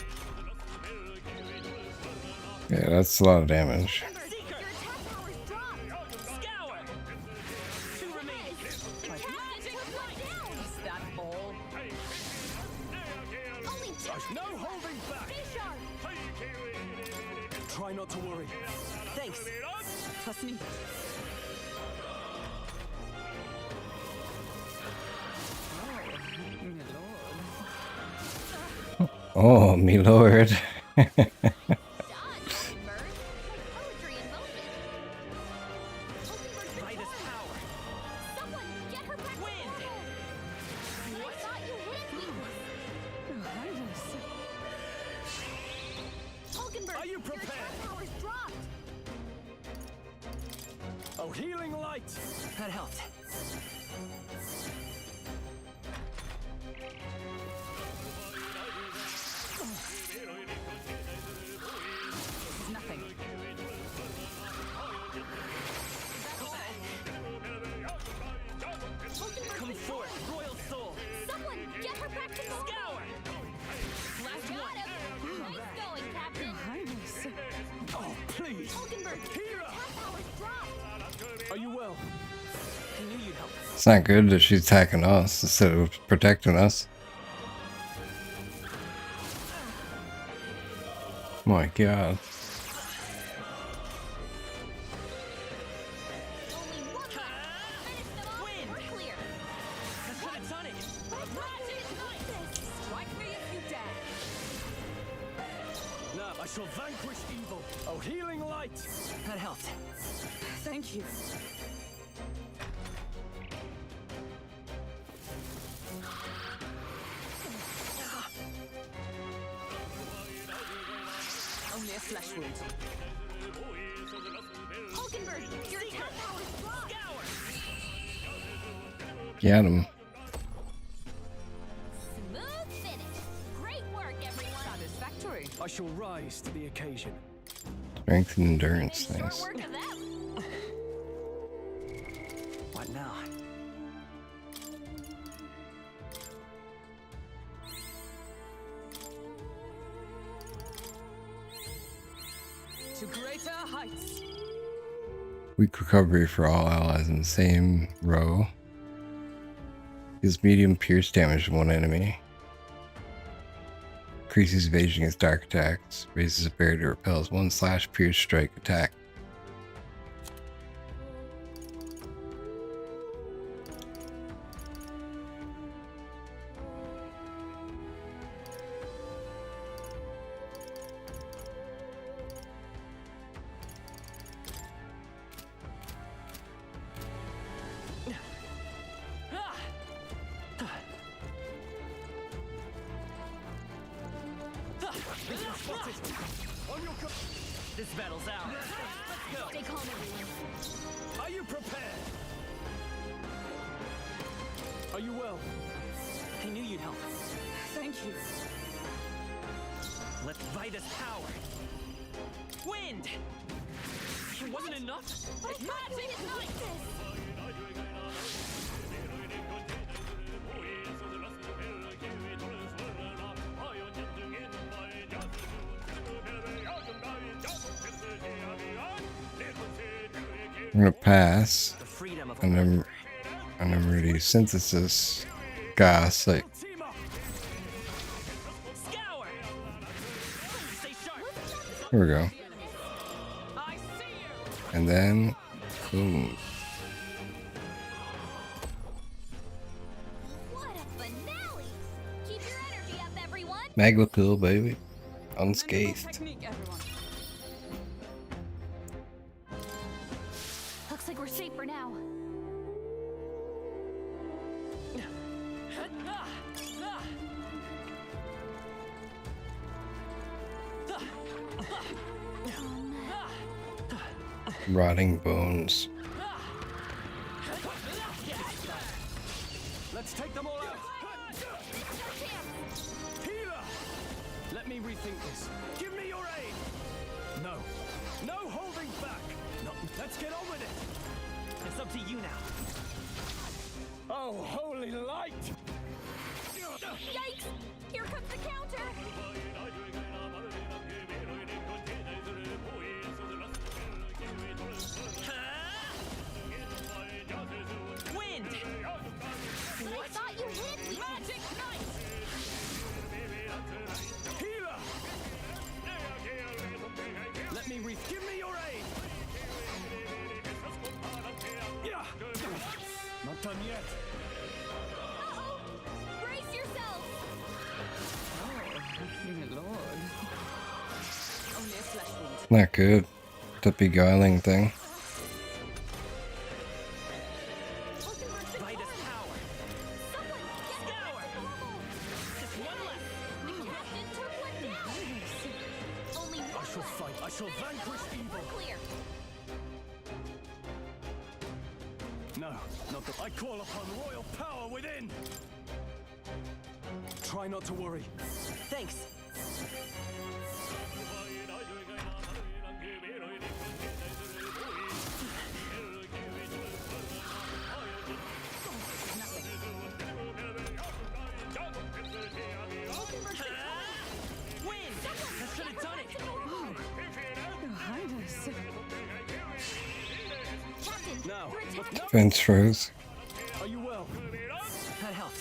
Yeah, that's a lot of damage. Your attack power's dropped! Scour. Two remaining. Magic down! Is that all? Only two! No holding back. Stay sharp! Try not to worry. Thanks. Trust me. Oh, me lord. Done, Immerse. Poetry in motion. By this power. Someone get her back to Wind. normal. I thought you hit me. Hulkenberg, Are you prepared? your attack power's dropped. Oh, healing light! That helped. This is nothing. Are you well? I knew you'd help. It's not good that she's attacking us instead of protecting us. My god. I shall vanquish evil. Oh, healing light! That helped. Thank you. Only a flesh wound. Hulkenberg, your attack power's dropped. Get him. Smooth finish. Great work, everyone. Satisfactory. I shall rise to the occasion. Strength and endurance, nice. Work of them. What now? To greater heights. Weak recovery for all allies in the same row. Deals medium pierce damage to one enemy. Increases evasion against dark attacks. Raises a barrier to repels 1/ pierce strike attack. This battle's ours. Let's go. Stay calm, everyone. Are you prepared? Are you well? I knew you'd help. Thank you. Let's Vitus power. Wind! It wasn't enough? But I can't win it like this. I'm gonna pass, The freedom of and I'm ready. Synthesis, gas, like Scour! Stay sharp! here we go. I see you! And then, boom. What a finale! Keep your energy up, everyone. Magma pill, baby. Commendable Unscathed. technique, everyone. Looks like we're safe for now. Rotting bones. Let's take them all out. Healer! Let me rethink this. Give me your aid! No. No holding back! No. Let's get on with it! It's up to you now. Oh, holy light! Yikes! Here comes the counter. Wind! But I thought you hit me. Magic Knight! Healer! Let me give me your aid! Yeah! Not done yet. Uh-oh! Brace yourselves. Oh, Lord. Only a flesh wound. Not good. The beguiling thing. Vitus power. Someone get Scour! back to normal. Just one left. The captain took one down. Only one I shall fight. I shall vanquish evil. clear. No, not that. I call upon royal power within! Try not to worry. Thanks. Your Highness. Now, let's... No! Fence froze. Are you well? That helped.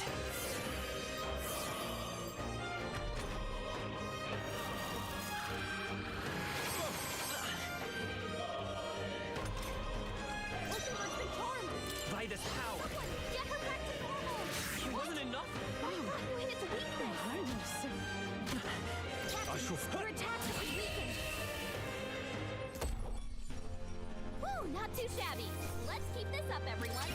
By this power. Get her back to normal! It wasn't enough. I thought you hit its weakness! Her attack is weakened! Woo, not too shabby. Let's keep this up, everyone.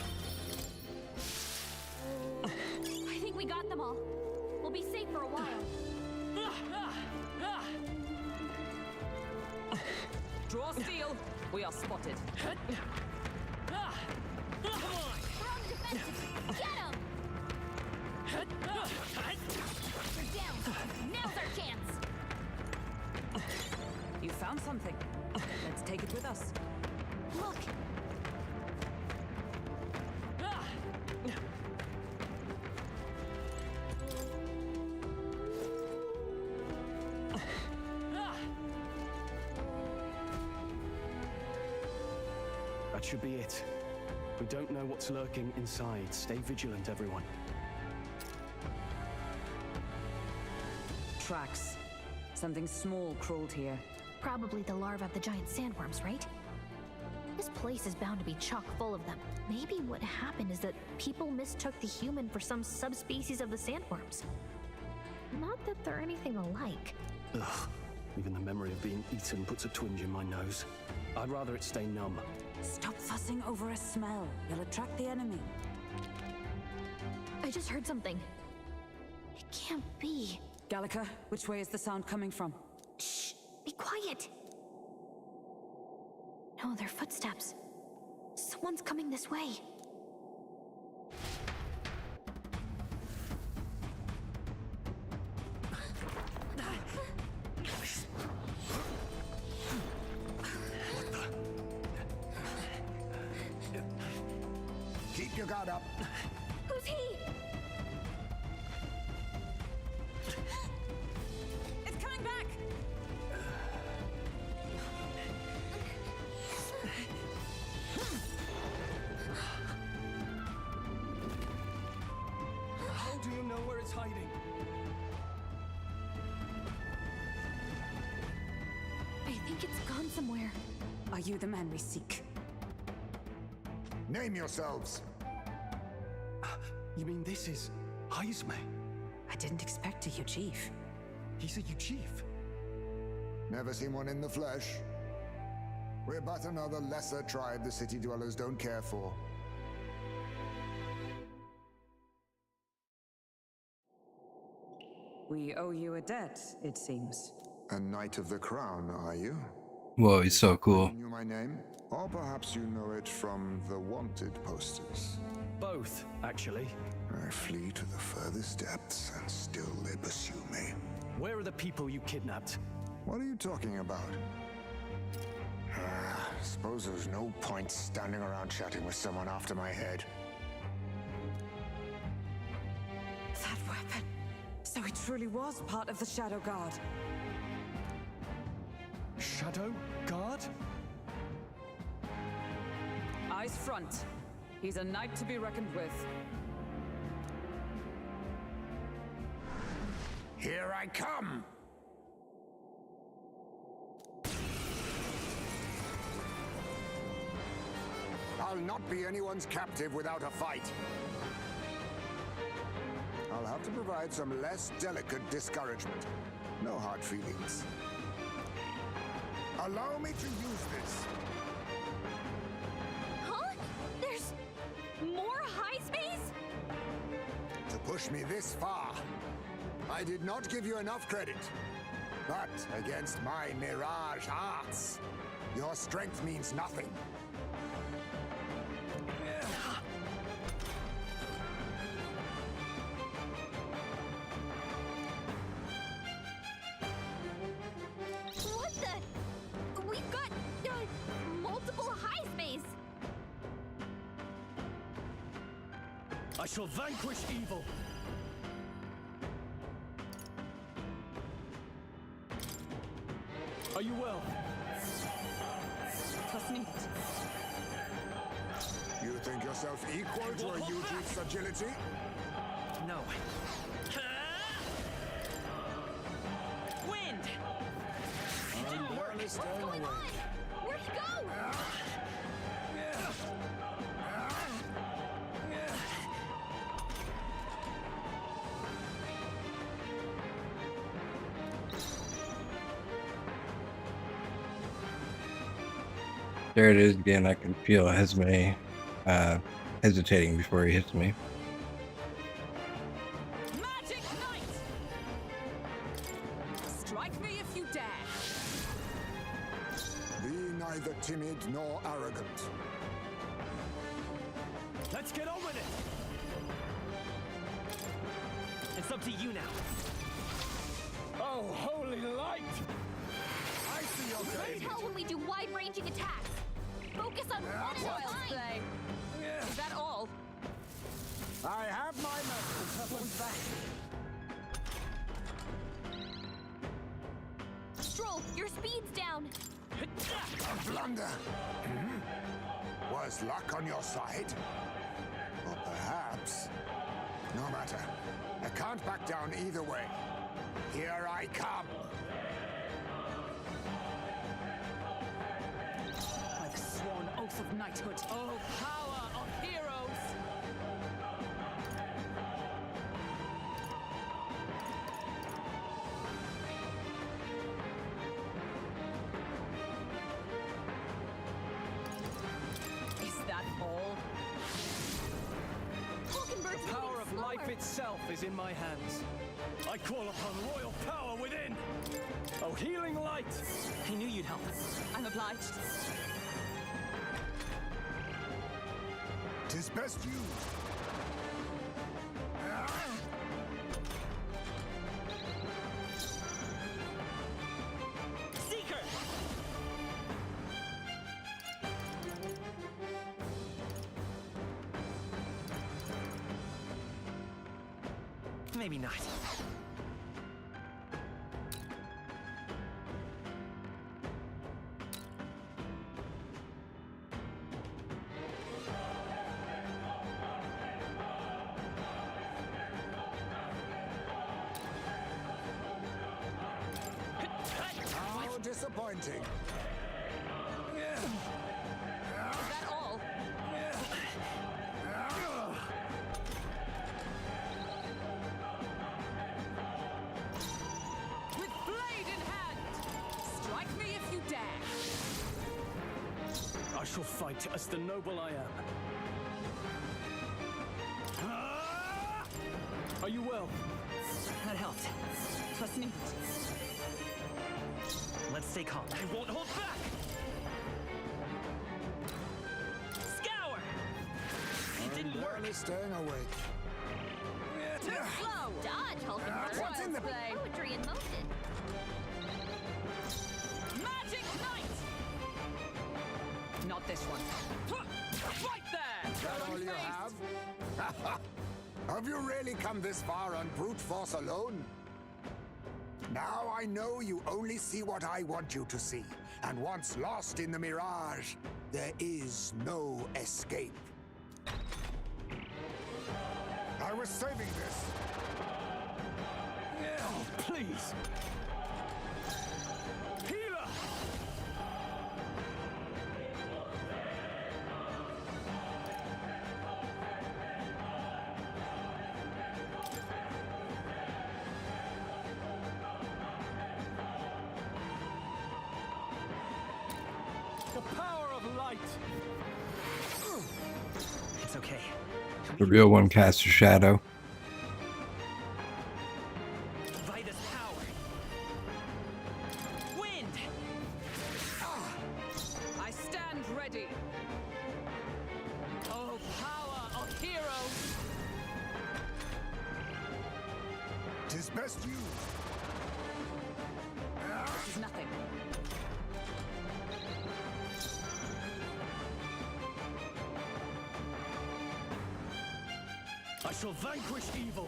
I think we got them all. We'll be safe for a while. Draw steel. We are spotted. Come on! We're on the defensive. Get him! They're down. Now's our chance. You found something. Let's take it with us. Look! That should be it. We don't know what's lurking inside. Stay vigilant, everyone. Tracks. Something small crawled here. Probably the larvae of the giant sandworms, right? This place is bound to be chock full of them. Maybe what happened is that people mistook the human for some subspecies of the sandworms. Not that they're anything alike. Ugh. Even the memory of being eaten puts a twinge in my nose. I'd rather it stay numb. Stop fussing over a smell. You'll attract the enemy. I just heard something. It can't be. Gallica, which way is the sound coming from? Shh! Be quiet! No, they're footsteps. Someone's coming this way. Keep your guard up. Who's he? It's coming back! How do you know where it's hiding? I think it's gone somewhere. Are you the man we seek? Name yourselves. You mean this is Heisme? I didn't expect a Chief. He's a chief. Never seen one in the flesh. We're but another lesser tribe the city dwellers don't care for. We owe you a debt, it seems. A Knight of the Crown, are you? Whoa, he's so cool. Knew my name? Or perhaps you know it from the wanted posters. Both, actually. I flee to the furthest depths, and still they pursue me. Where are the people you kidnapped? What are you talking about? Suppose there's no point standing around chatting with someone after my head. That weapon. So it truly was part of the Shadow Guard. Shadow Guard? Eyes front. He's a knight to be reckoned with. Here I come! I'll not be anyone's captive without a fight. I'll have to provide some less delicate discouragement. No hard feelings. Allow me to use this. Huh? There's more high space? To push me this far, I did not give you enough credit. But against my mirage arts, your strength means nothing. What the? We've got multiple high space. I shall vanquish evil. Are you well? Trust me. yourself equal to a Yuji's agility? No. Wind! It didn't work. What's going on? Where'd he go? There it is again. I can feel Hesme hesitating before he hits me. Magic Knight! Strike me if you dare. Be neither timid nor arrogant. Let's get on with it! It's up to you now. Oh, holy light! I see your Let's game. tell when we do wide-ranging attacks. Focus on one at a Child's time. play. Is that all? I have my methods. That one's back. Stroll, your speed's down. A blunder. Was luck on your side? Or perhaps... No matter. I can't back down either way. Here I come. By the sworn oath of knighthood. Oh, power of heroes! Is that all? Hawkenberg's The power of moving life slower. itself is in my hands. I call upon royal power within. Oh, healing light! I knew you'd help. I'm obliged. Tis best you. Seeker! Maybe not. How disappointing. Is that all? With blade in hand! Strike me if you dare! I shall fight as the noble I am. Ah! Are you well? That helped. Trust me. Let's stay calm. I won't hold back! Scour! It didn't work. Barely staying awake. Too slow! Dodge, Hawkenberg. What's in the... Play. Poetry in motion. Magic Knight! Not this one. Right there! That all you have? Have you really come this far on brute force alone? Now I know you only see what I want you to see. And once lost in the mirage, there is no escape. I was saving this. Oh, please! Healer! The power of light! It's okay. The real one casts a shadow. Vitus power. Wind! I stand ready. Oh, power of heroes! 'Tis best you. This is nothing. I shall vanquish evil.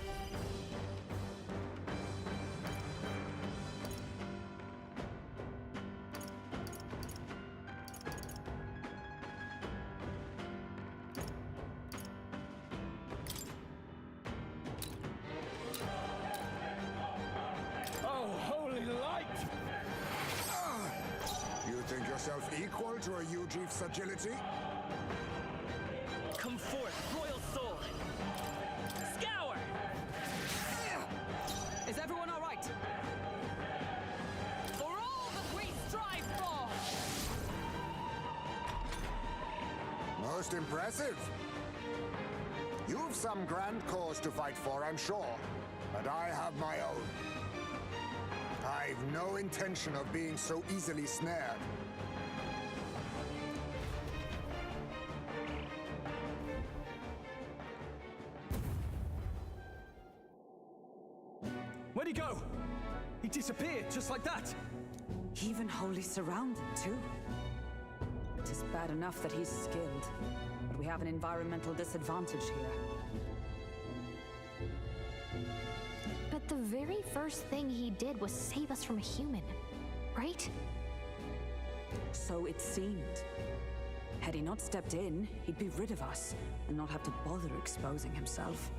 yourself equal to a Udrief's agility? Come forth, royal soul! Scour! Is everyone all right? For all that we strive for! Most impressive. You've some grand cause to fight for, I'm sure, but I have my own. I've no intention of being so easily snared. Where'd he go? He disappeared just like that. Even wholly surrounded, too. It is bad enough that he's skilled, but we have an environmental disadvantage here. But the very first thing he did was save us from a human, right? So it seemed. Had he not stepped in, he'd be rid of us, and not have to bother exposing himself.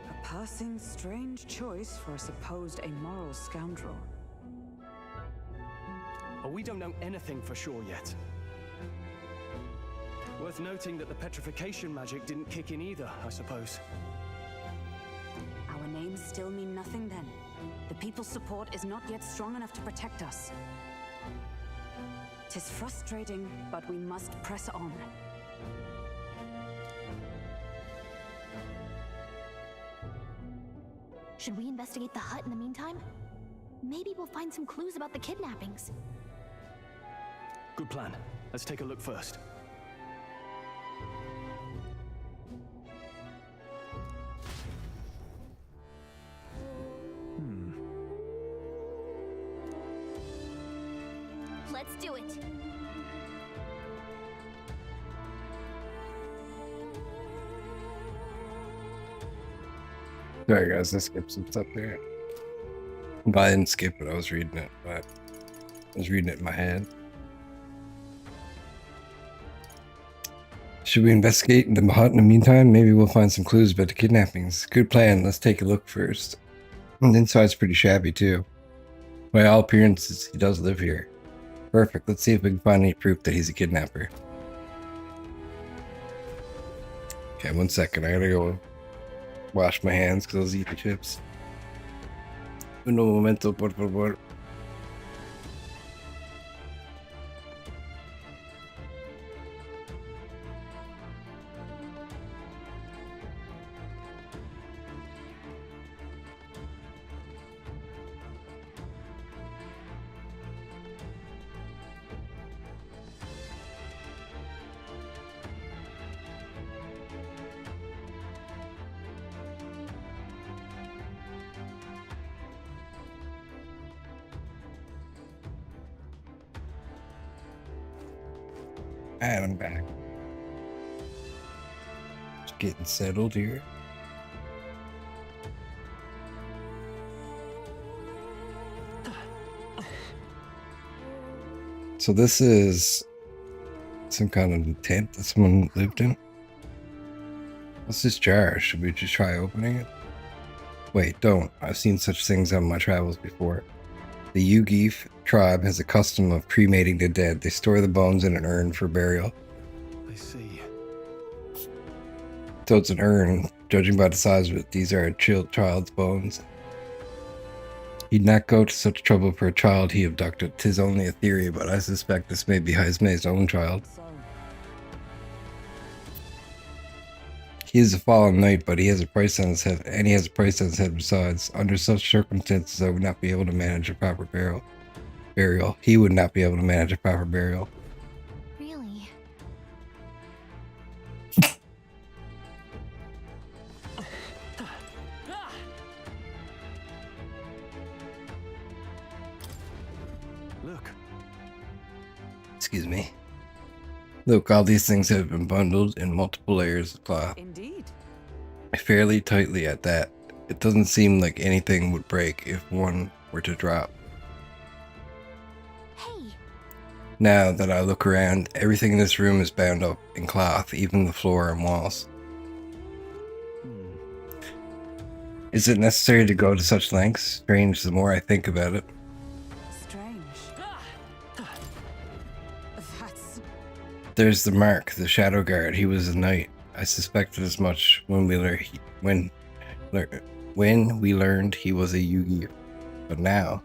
A passing, strange choice for a supposed amoral scoundrel. But we don't know anything for sure yet. Worth noting that the petrification magic didn't kick in either, I suppose. Our names still mean nothing then. The people's support is not yet strong enough to protect us. 'Tis frustrating, but we must press on. Should we investigate the hut in the meantime? Maybe we'll find some clues about the kidnappings. Good plan. Let's take a look first. Let's do it. Sorry guys, I skipped some stuff here. But I didn't skip it, I was reading it, but I was reading it in my head. Should we investigate the hut in the meantime? Maybe we'll find some clues about the kidnappings. Good plan, let's take a look first. And the inside's pretty shabby too. By all appearances, he does live here. Perfect, let's see if we can find any proof that he's a kidnapper. Okay, 1 second, I gotta go wash my hands because I was eating chips. Un momento, por favor. And I'm back. Just getting settled here. So this is some kind of tent that someone lived in. What's this jar? Should we just try opening it? Wait, don't. I've seen such things on my travels before. The Udrief tribe has a custom of cremating the dead. They store the bones in an urn for burial. I see. So it's an urn. Judging by the size of it, these are a child's bones. He'd not go to such trouble for a child he abducted. 'Tis only a theory, but I suspect this may be Jaisme's own child. He is a fallen knight, but he has a price on his head, and he has a price on his head besides. Under such circumstances, I would not be able to manage a proper burial. He would not be able to manage a proper burial. Really? Look. Excuse me. Look, all these things have been bundled in multiple layers of cloth. Indeed. Fairly tightly at that. It doesn't seem like anything would break if one were to drop. Hey. Now that I look around, everything in this room is bound up in cloth, even the floor and walls. Is it necessary to go to such lengths? Strange the more I think about it. Strange. There's the mark, the Shadow Guard. He was a knight. I suspected as much when we learned he was a Yugi. But now,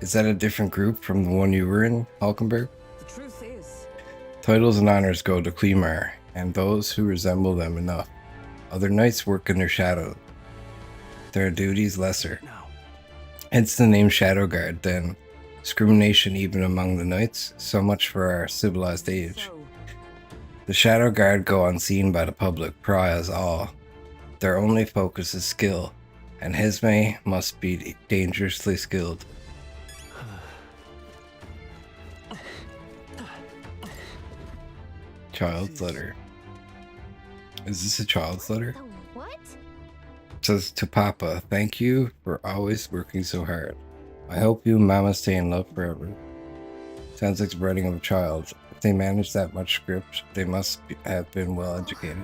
is that a different group from the one you were in, Hulkenberg? The truth is, Titles and honors go to Kleemar, and those who resemble them enough. Other knights work in their shadow. Their duties lesser. Hence the name Shadow Guard, then. Discrimination even among the knights, so much for our civilized age. The Shadow Guard go unseen by the public, pariahs all. Their only focus is skill, and Hesme must be dangerously skilled. Child's letter. Is this a child's letter? What? It says to Papa, thank you for always working so hard. I hope you and Mama stay in love forever. Sounds like the writing of a child. If they managed that much script, they must have been well educated.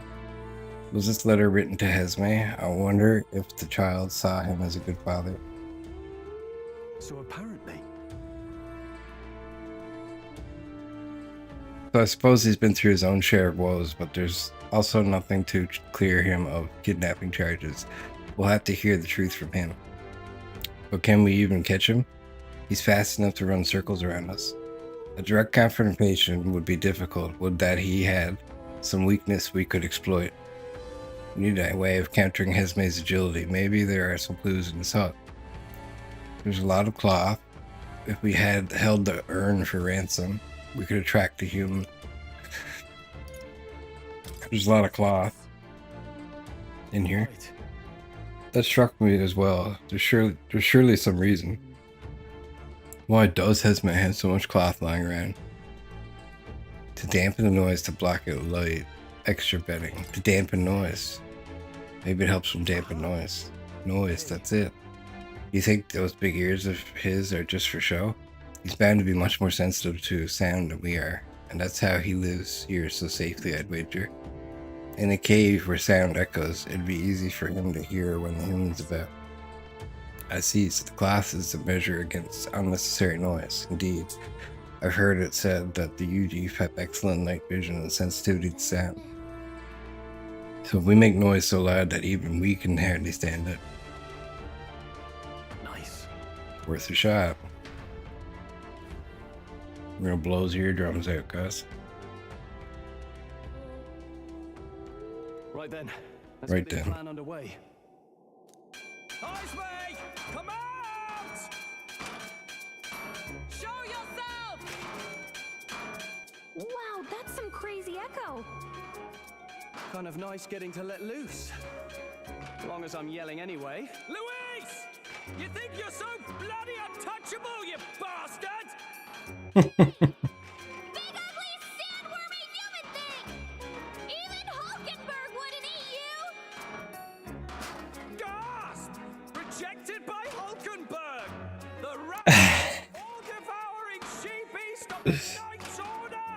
Was this letter written to Hesme? I wonder if the child saw him as a good father. So apparently... So I suppose he's been through his own share of woes, but there's also nothing to clear him of kidnapping charges. We'll have to hear the truth from him. But can we even catch him? He's fast enough to run circles around us. A direct confrontation would be difficult. Would that he had some weakness we could exploit. We need a way of countering Hesme's agility. Maybe there are some clues in his hut. There's a lot of cloth. If we had held the urn for ransom, we could attract the human. There's a lot of cloth in here. That struck me as well. There's surely some reason. Why does Hesme have so much cloth lying around? To dampen the noise, to block out light. Extra bedding. To dampen noise. Maybe it helps from dampen noise. Noise, that's it. You think those big ears of his are just for show? He's bound to be much more sensitive to sound than we are. And that's how he lives here so safely, I'd wager. In a cave where sound echoes, it'd be easy for him to hear when the human's about. I see, so the cloth is a measure against unnecessary noise. Indeed, I've heard it said that the Yuji have excellent night vision and sensitivity to sound. So if we make noise so loud that even we can hardly stand it. Nice. Worth a shot. We're gonna blow his eardrums out, guys. Right then. Let's Right get this then. plan underway. Hesme, come out! Show yourself! Wow, that's some crazy echo. Kind of nice getting to let loose. As long as I'm yelling anyway. Luis! You think you're so bloody untouchable, you bastard? Big ugly sandwormy human thing! Even Hulkenberg wouldn't eat you! Gasp! Rejected by Hulkenberg! The rat all-devouring sheep beast of the Knight's Order!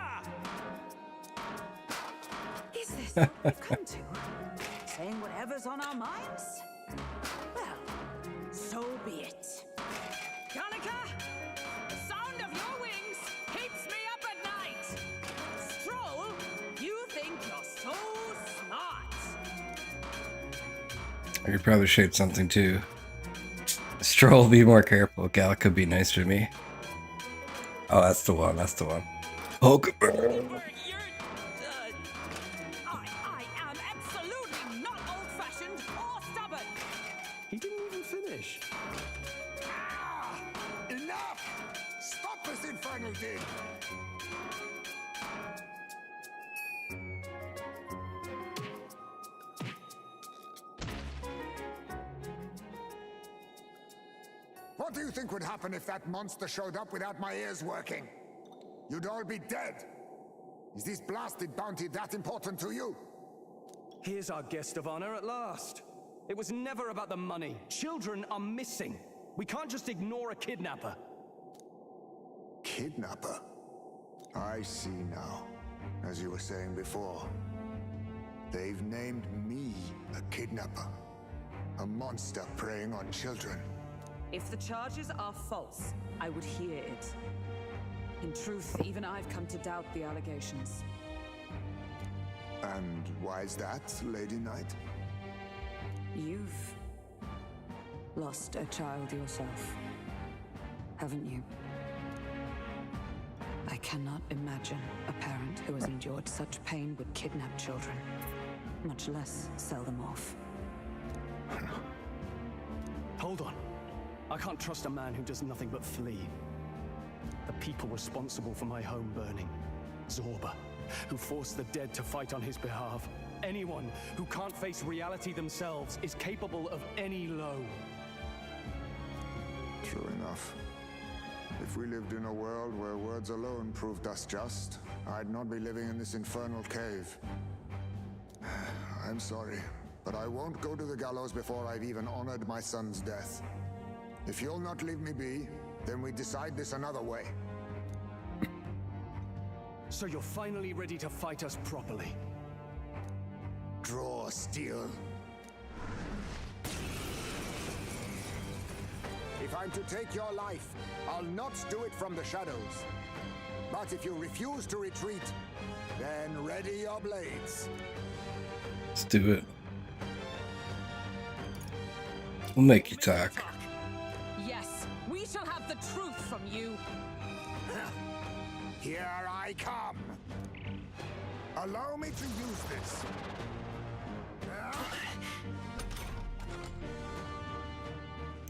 Is this what we've come to? Saying whatever's on our minds? Well, so be it. Kanika! The sound of your wings keeps me up at night! Stroll, you think you're so smart! I could probably shape something too. Stroll, be more careful. Gallica, be nice to me. Oh, that's the one. That's the one. Hulkenberg. I am absolutely not old-fashioned or stubborn! He didn't even finish. Enough! Stop this infernal din! What do you think would happen if that monster showed up without my ears working? You'd all be dead. Is this blasted bounty that important to you? Here's our guest of honor at last. It was never about the money. Children are missing. We can't just ignore a kidnapper. Kidnapper? I see now. As you were saying before, they've named me a kidnapper. A monster preying on children. If the charges are false, I would hear it. In truth, even I've come to doubt the allegations. And why is that, Lady Knight? You've lost a child yourself, haven't you? I cannot imagine a parent who has endured such pain would kidnap children, much less sell them off. Hold on. I can't trust a man who does nothing but flee. The people responsible for my home burning. Zorba, who forced the dead to fight on his behalf. Anyone who can't face reality themselves is capable of any low. True enough. If we lived in a world where words alone proved us just, I'd not be living in this infernal cave. I'm sorry, but I won't go to the gallows before I've even honored my son's death. If you'll not leave me be, then we decide this another way. So you're finally ready to fight us properly. Draw steel. If I'm to take your life, I'll not do it from the shadows. But if you refuse to retreat, then ready your blades. Let's do it. We'll make you talk. Yes, we shall have the truth from you. Here I come. Allow me to use this.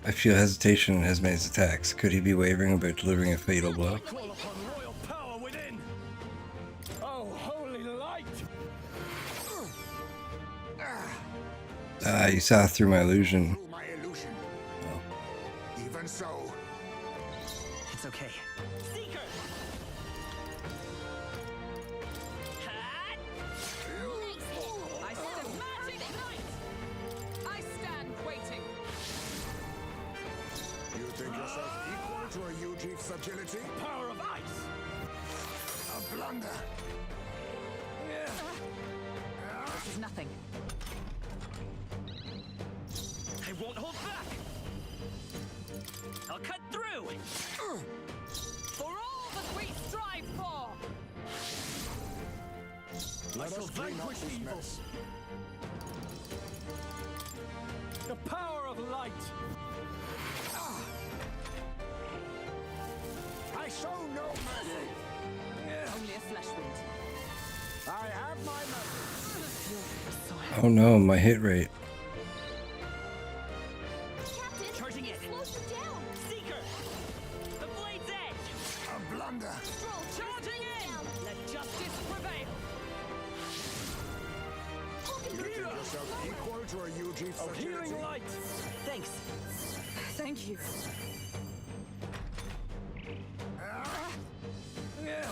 I feel hesitation in Esme's attacks. Could he be wavering about delivering a fatal blow? Call upon royal power within. Oh, holy light! Ah, you saw through my illusion. Through my illusion. Oh. Even so. It's okay. Seeker! I stand magic knight! I stand waiting. You think yourself equal to a Ujief's agility? Power of ice! A blunder. This is nothing. I won't hold back. I'll cut through. For all that we strive for! I shall vanquish evil. The power of light. I show no mercy. Only a flesh wound. I have my message. Oh no, my hit rate. Captain, Charging in. slow you down. Seeker! The blade's edge! A blunder. Stroll, Charging in! Let justice prevail! You think yourself equal to a Ujief's Of agility? healing light. Thanks. Thank you.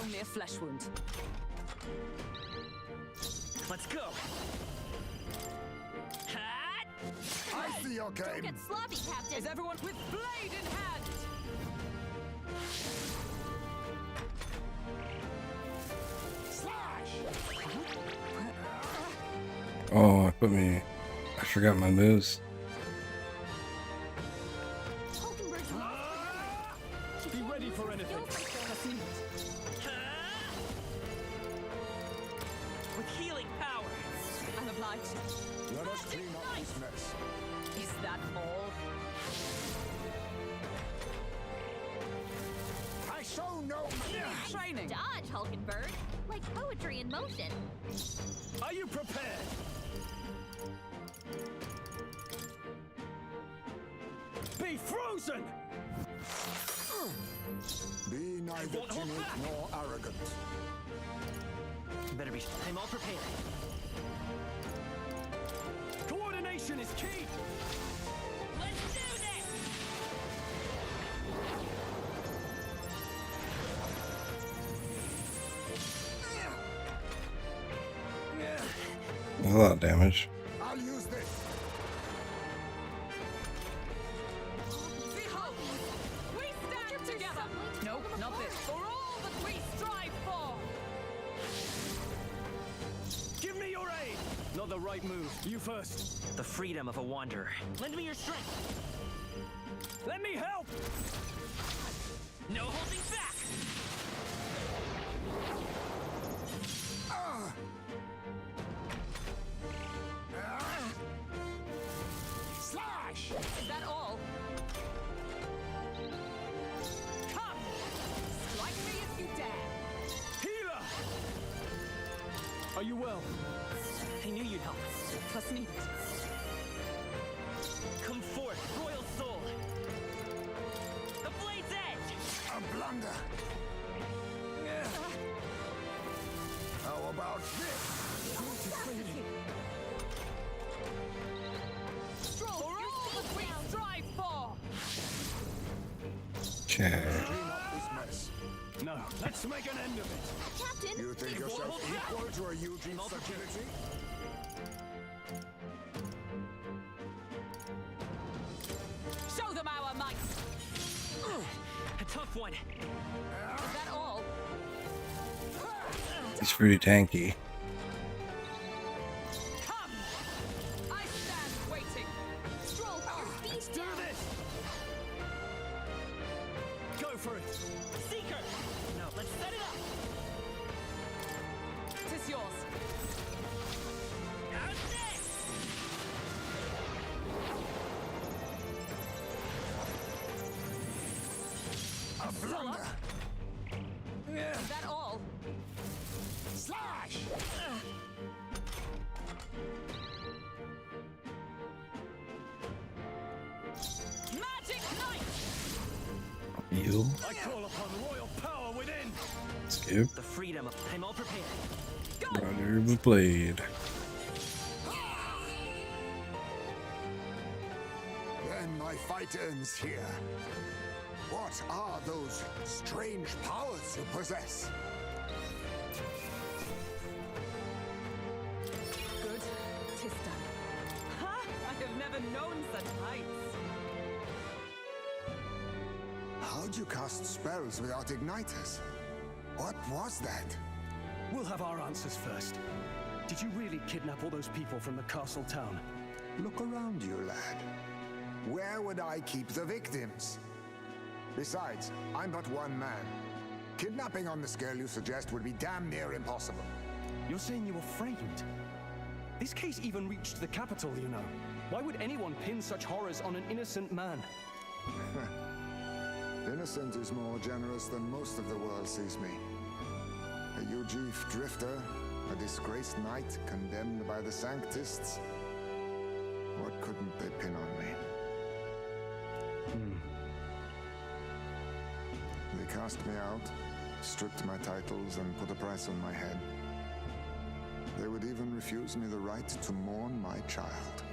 Only a flesh wound. Let's go. Hat! I see your Don't game. get sloppy, Captain. Is everyone with blade in hand? Slash. Oh, I forgot my moves. Be ready for anything. With healing power. I'm obliged. Let us clean up this mess. Is that all? I show no mercy. Training. Dodge, Hulkenberg. Like poetry in motion. Are you prepared? Be frozen! Be neither timid nor arrogant. Better be. I'm all prepared. Coordination is key! Let's do this! That's a lot of damage. I'll use this. Behold! We stand together! Nope, not this. For all that we strive for! Give me your aid! Not the right move. You first. The freedom of a wanderer. Lend me your strength. Let me help! No holding back. Are you well? I knew you'd help. Trust needed. Come forth, royal soul. The blade's edge. A blunder. How about this? For all that we strive for! Okay. Clean up this mess. No, let's make an end of it. Captain! You think yourself equal to a Eugene's agility? Show them our might! A tough one. Is that all? He's pretty tanky. Come! I stand waiting! Stroll, Let's do this. Go for it. Seeker! No, let's set it up. Tis yours. How's this? A blunder. Is that all? Slash! Magic Knight! Heal. I call upon royal power within. Skip. The freedom of... I'm all prepared. Runner of the blade. Then my fight ends here. What are those strange powers you possess? Good. Tis done. Ha! I have never known such heights. How'd you cast spells without igniters? What was that? We'll have our answers first. Did you really kidnap all those people from the castle town? Look around you, lad. Where would I keep the victims? Besides, I'm but one man. Kidnapping on the scale you suggest would be damn near impossible. You're saying you were framed? This case even reached the capital, you know. Why would anyone pin such horrors on an innocent man? Innocent is more generous than most of the world sees me. A Eugene drifter, a disgraced knight condemned by the Sanctists. What couldn't they pin on me? They cast me out, stripped my titles, and put a price on my head. They would even refuse me the right to mourn my child.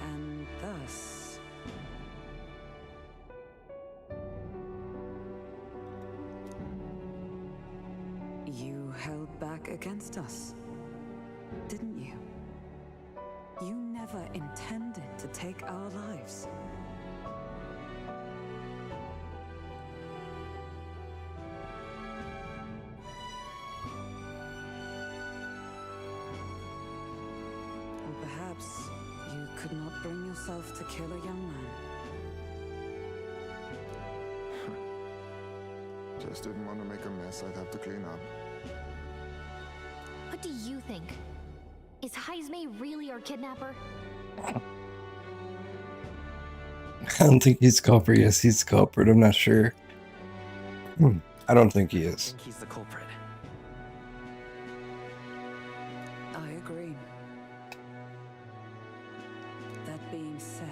And thus... you held back against us, didn't you? You never intended to take our lives. Or perhaps you could not bring yourself to kill a young man. Just didn't want to make a mess I'd have to clean up. What do you think? Is Jaime really our kidnapper? I don't think he's culprit. Yes, he's culprit. I'm not sure. I don't think he I is. think he's the culprit. I agree. That being said,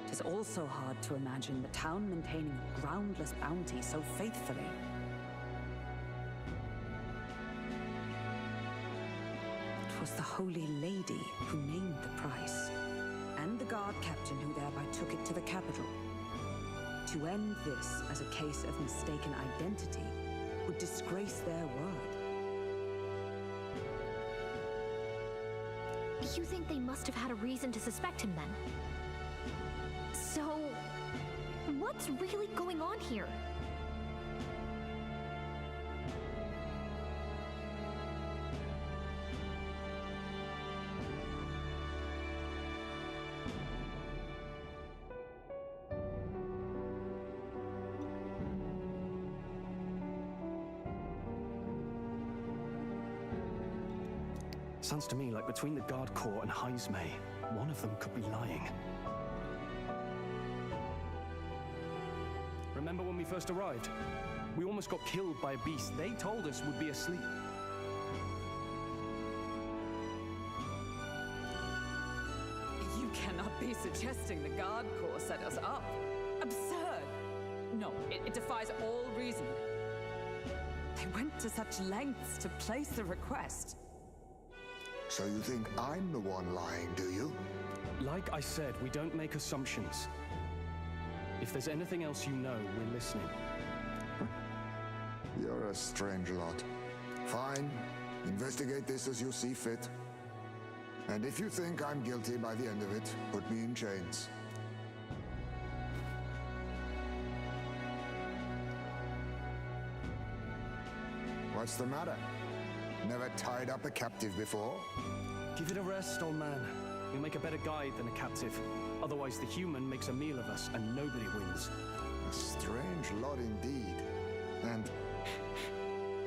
it is also hard to imagine the town maintaining a groundless bounty so faithfully. It was the Holy Lady who named the price, and the guard captain who thereby took it to the capital. To end this as a case of mistaken identity would disgrace their word. You think they must have had a reason to suspect him then? So, what's really going on here? Sounds to me like between the guard corps and Jaime, one of them could be lying. Remember when we first arrived? We almost got killed by a beast they told us would be asleep. You cannot be suggesting the Guard Corps set us up. Absurd! No, it defies all reason. They went to such lengths to place the request. So you think I'm the one lying, do you? Like I said, we don't make assumptions. If there's anything else you know, we're listening. You're a strange lot. Fine. Investigate this as you see fit. And if you think I'm guilty by the end of it, put me in chains. What's the matter? Never tied up a captive before? Give it a rest, old man. We make a better guide than a captive. Otherwise, the human makes a meal of us, and nobody wins. A strange lot indeed. And...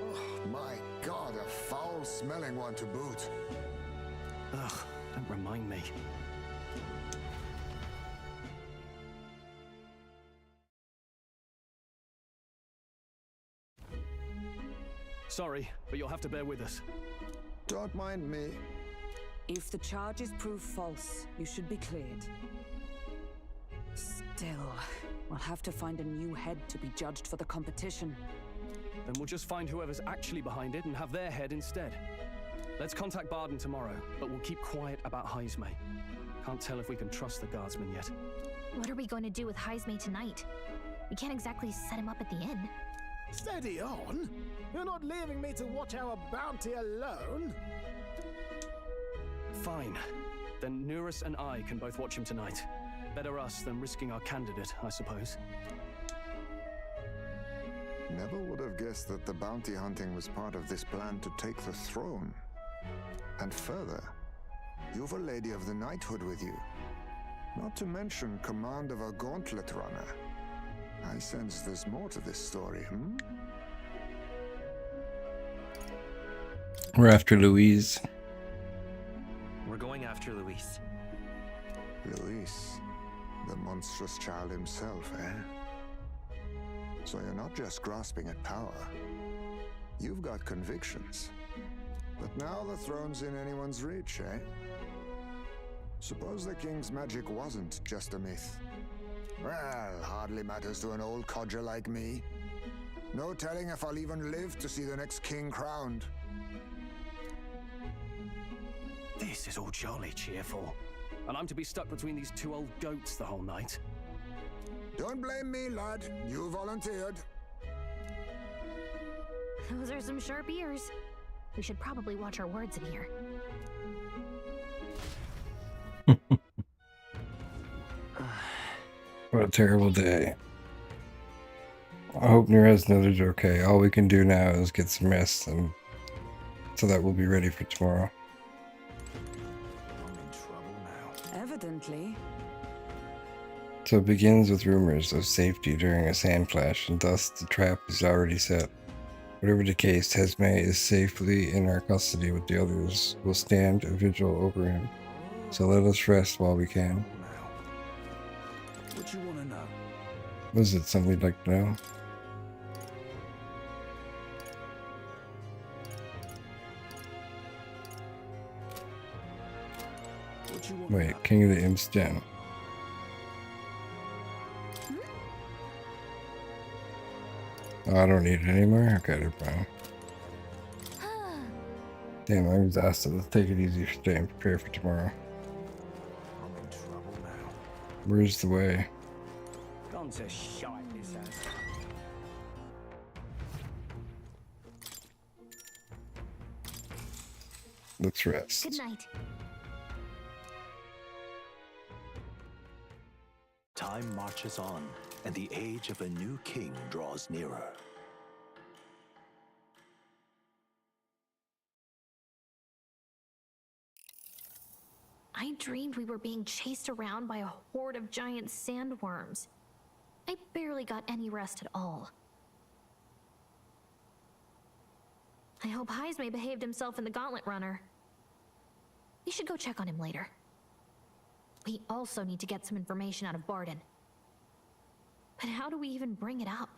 oh, my God, a foul-smelling one to boot. Ugh, don't remind me. Sorry, but you'll have to bear with us. Don't mind me. If the charges prove false, you should be cleared. Still, we'll have to find a new head to be judged for the competition. Then we'll just find whoever's actually behind it and have their head instead. Let's contact Barden tomorrow, but we'll keep quiet about Heisme. Can't tell if we can trust the guardsman yet. What are we going to do with Heisme tonight? We can't exactly set him up at the inn. Steady on. You're not leaving me to watch our bounty alone. Fine. Then Nuris and I can both watch him tonight. Better us than risking our candidate, I suppose. Never would have guessed that the bounty hunting was part of this plan to take the throne. And further, you've a Lady of the Knighthood with you. Not to mention command of a gauntlet runner. I sense there's more to this story, hmm? We're after Louise. We're going after Luis. Luis, the monstrous child himself, eh? So you're not just grasping at power. You've got convictions. But now the throne's in anyone's reach, eh? Suppose the king's magic wasn't just a myth. Well, hardly matters to an old codger like me. No telling if I'll even live to see the next king crowned. This is all jolly cheerful. And I'm to be stuck between these two old goats the whole night. Don't blame me, lad. You volunteered. Those are some sharp ears. We should probably watch our words in here. What a terrible day. I hope Nira's and others are okay. All we can do now is get some rest, and so that we'll be ready for tomorrow. I'm in trouble now. Evidently. So it begins with rumors of safety during a sand flash, and thus the trap is already set. Whatever the case, Heisme is safely in our custody with the others. We'll stand a vigil over him. So let us rest while we can. What you want to know? Was it something you'd like to know? What you want Wait, King of the Imps Den. Oh, I don't need it anymore? Okay, they're fine. Damn, I'm exhausted. Let's take it easy today and prepare for tomorrow. I'm in trouble now. Where's the way? Gone to shite, this ass. Let's rest. Good night. Time marches on, and the age of a new king draws nearer. I dreamed we were being chased around by a horde of giant sandworms. I barely got any rest at all. I hope Heisme behaved himself in the Gauntlet Runner. We should go check on him later. We also need to get some information out of Barden. But how do we even bring it up?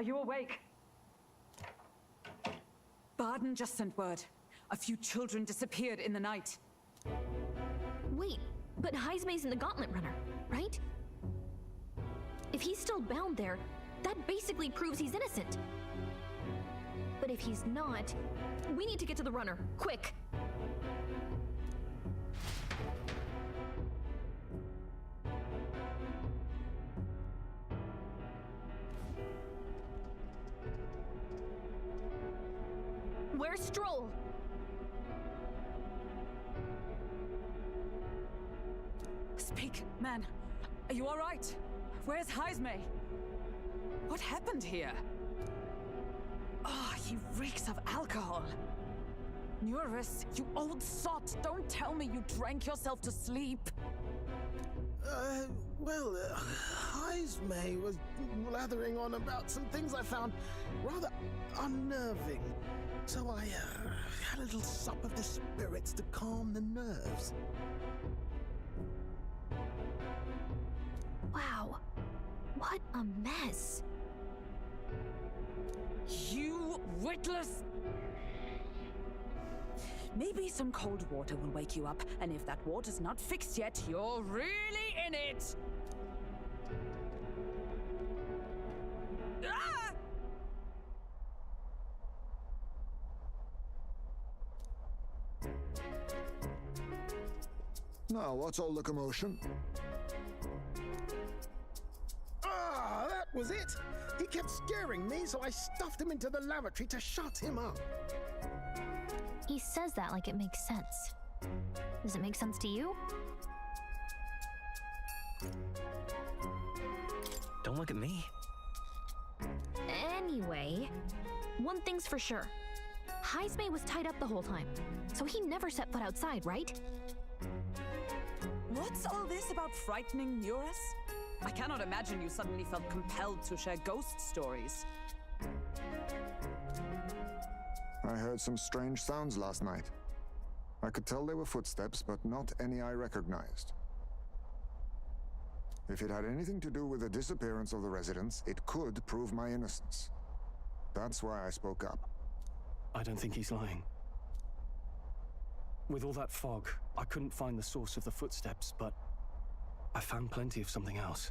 are you awake? Barden just sent word. A few children disappeared in the night. Wait, but Heismay's in the Gauntlet Runner, right? If he's still bound there, that basically proves he's innocent. But if he's not, we need to get to the runner, quick! Where's Stroll? Speak, man. Are you all right? Where's Heismay? What happened here? Oh, he reeks of alcohol. Nuris, you old sot, don't tell me you drank yourself to sleep. Well, Heismay was blathering on about some things I found rather unnerving. So I had a little sup of the spirits to calm the nerves. Wow, what a mess. You witless... Maybe some cold water will wake you up, and if that water's not fixed yet, you're really in it! Ah! Now, what's all the commotion? Ah, that was it! He kept scaring me, so I stuffed him into the lavatory to shut him up. He says that like it makes sense. Does it make sense to you? Don't look at me. Anyway, one thing's for sure. Heismay was tied up the whole time, so he never set foot outside, right? What's all this about frightening Nuris? I cannot imagine you suddenly felt compelled to share ghost stories. I heard some strange sounds last night. I could tell they were footsteps, but not any I recognized. If it had anything to do with the disappearance of the residents, it could prove my innocence. That's why I spoke up. I don't think he's lying. With all that fog, I couldn't find the source of the footsteps, but I found plenty of something else.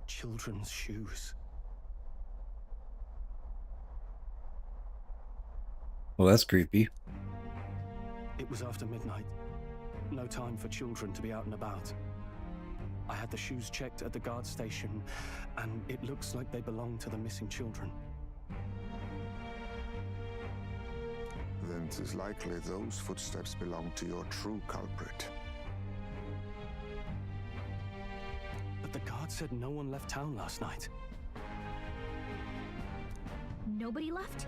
Children's shoes. Well, that's creepy. It was after midnight. No time for children to be out and about. I had the shoes checked at the guard station, and it looks like they belong to the missing children. Then 'tis likely those footsteps belong to your true culprit. But the guard said no one left town last night. Nobody left?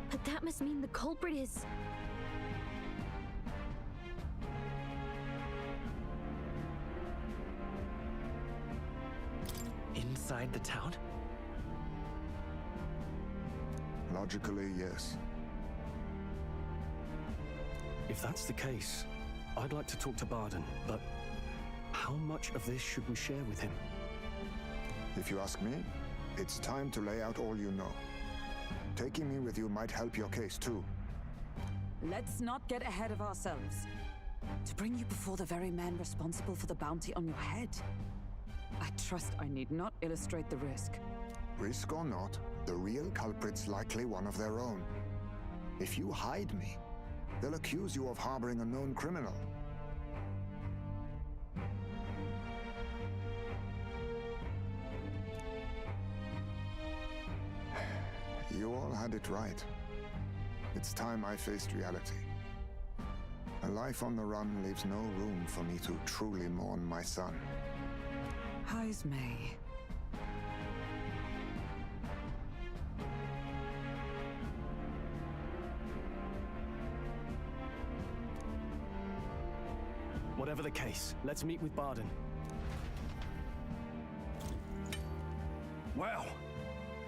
But that must mean the culprit is... Inside the town? Logically, yes. If that's the case, I'd like to talk to Barden, but how much of this should we share with him? If you ask me, it's time to lay out all you know. Taking me with you might help your case, too. Let's not get ahead of ourselves. To bring you before the very man responsible for the bounty on your head, I trust I need not illustrate the risk. Risk or not, the real culprit's likely one of their own. If you hide me, they'll accuse you of harboring a known criminal. You all had it right. It's time I faced reality. A life on the run leaves no room for me to truly mourn my son. Heismay. Whatever the case, let's meet with Barden. Well,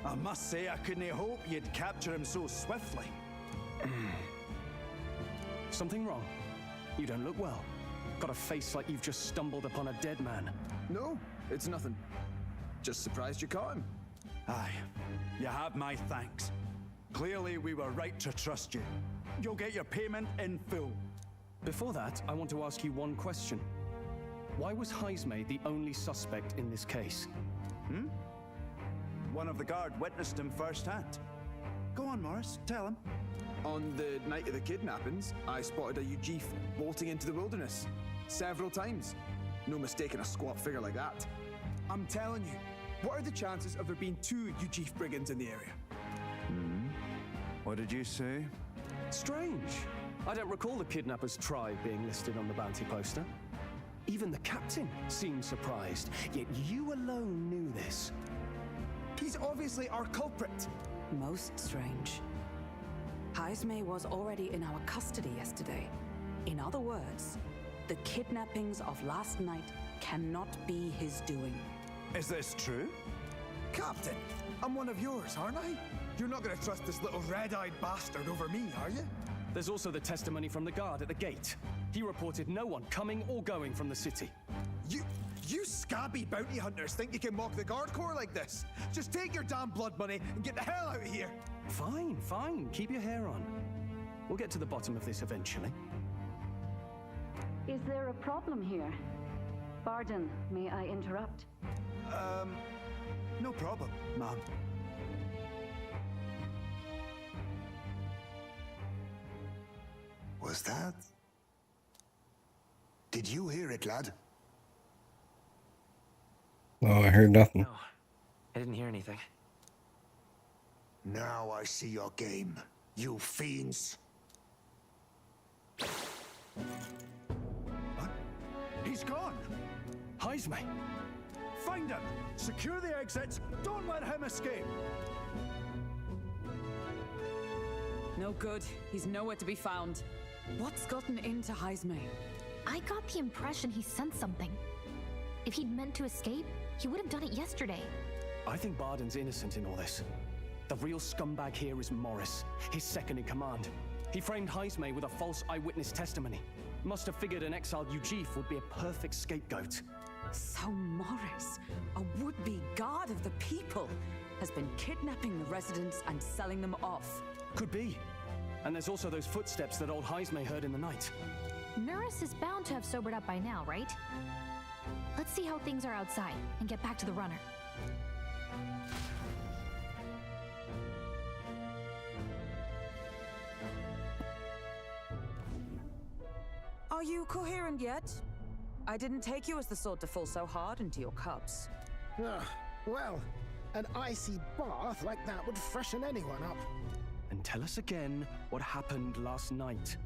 I must say I couldn't hope you'd capture him so swiftly. Something wrong? You don't look well. Got a face like you've just stumbled upon a dead man. No, it's nothing. Just surprised you caught him. Aye, you have my thanks. Clearly, we were right to trust you. You'll get your payment in full. Before that, I want to ask you one question. Why was Heismay the only suspect in this case? One of the guard witnessed him firsthand. Go on, Morris, tell him. On the night of the kidnappings, I spotted a Ujif bolting into the wilderness. Several times. No mistaking a squat figure like that. I'm telling you, what are the chances of there being 2 Ujif brigands in the area? What did you say? Strange. I don't recall the kidnappers' tribe being listed on the bounty poster. Even the captain seemed surprised, yet you alone knew this. He's obviously our culprit. Most strange. Heismay was already in our custody yesterday. In other words, the kidnappings of last night cannot be his doing. Is this true? Captain, I'm one of yours, aren't I? You're not gonna trust this little red-eyed bastard over me, are you? There's also the testimony from the guard at the gate. He reported no one coming or going from the city. You scabby bounty hunters think you can mock the guard corps like this? Just take your damn blood money and get the hell out of here! Fine, fine. Keep your hair on. We'll get to the bottom of this eventually. Is there a problem here? Pardon, may I interrupt? No problem, ma'am. Was that? Did you hear it, lad? No, I heard nothing. No, I didn't hear anything. Now I see your game, you fiends. What? He's gone! Heismay! Find him! Secure the exits! Don't let him escape! No good. He's nowhere to be found. What's gotten into Heismay? I got the impression he sensed something. If he'd meant to escape, he would have done it yesterday. I think Barden's innocent in all this. The real scumbag here is Morris, his second in command. He framed Heismay with a false eyewitness testimony. Must have figured an exiled Ujif would be a perfect scapegoat. So Morris, a would-be guard of the people, has been kidnapping the residents and selling them off. Could be. And there's also those footsteps that old Heismay heard in the night. Norris is bound to have sobered up by now, right? Let's see how things are outside and get back to the runner. Are you coherent yet? I didn't take you as the sort to fall so hard into your cups. Well, an icy bath like that would freshen anyone up. And tell us again what happened last night.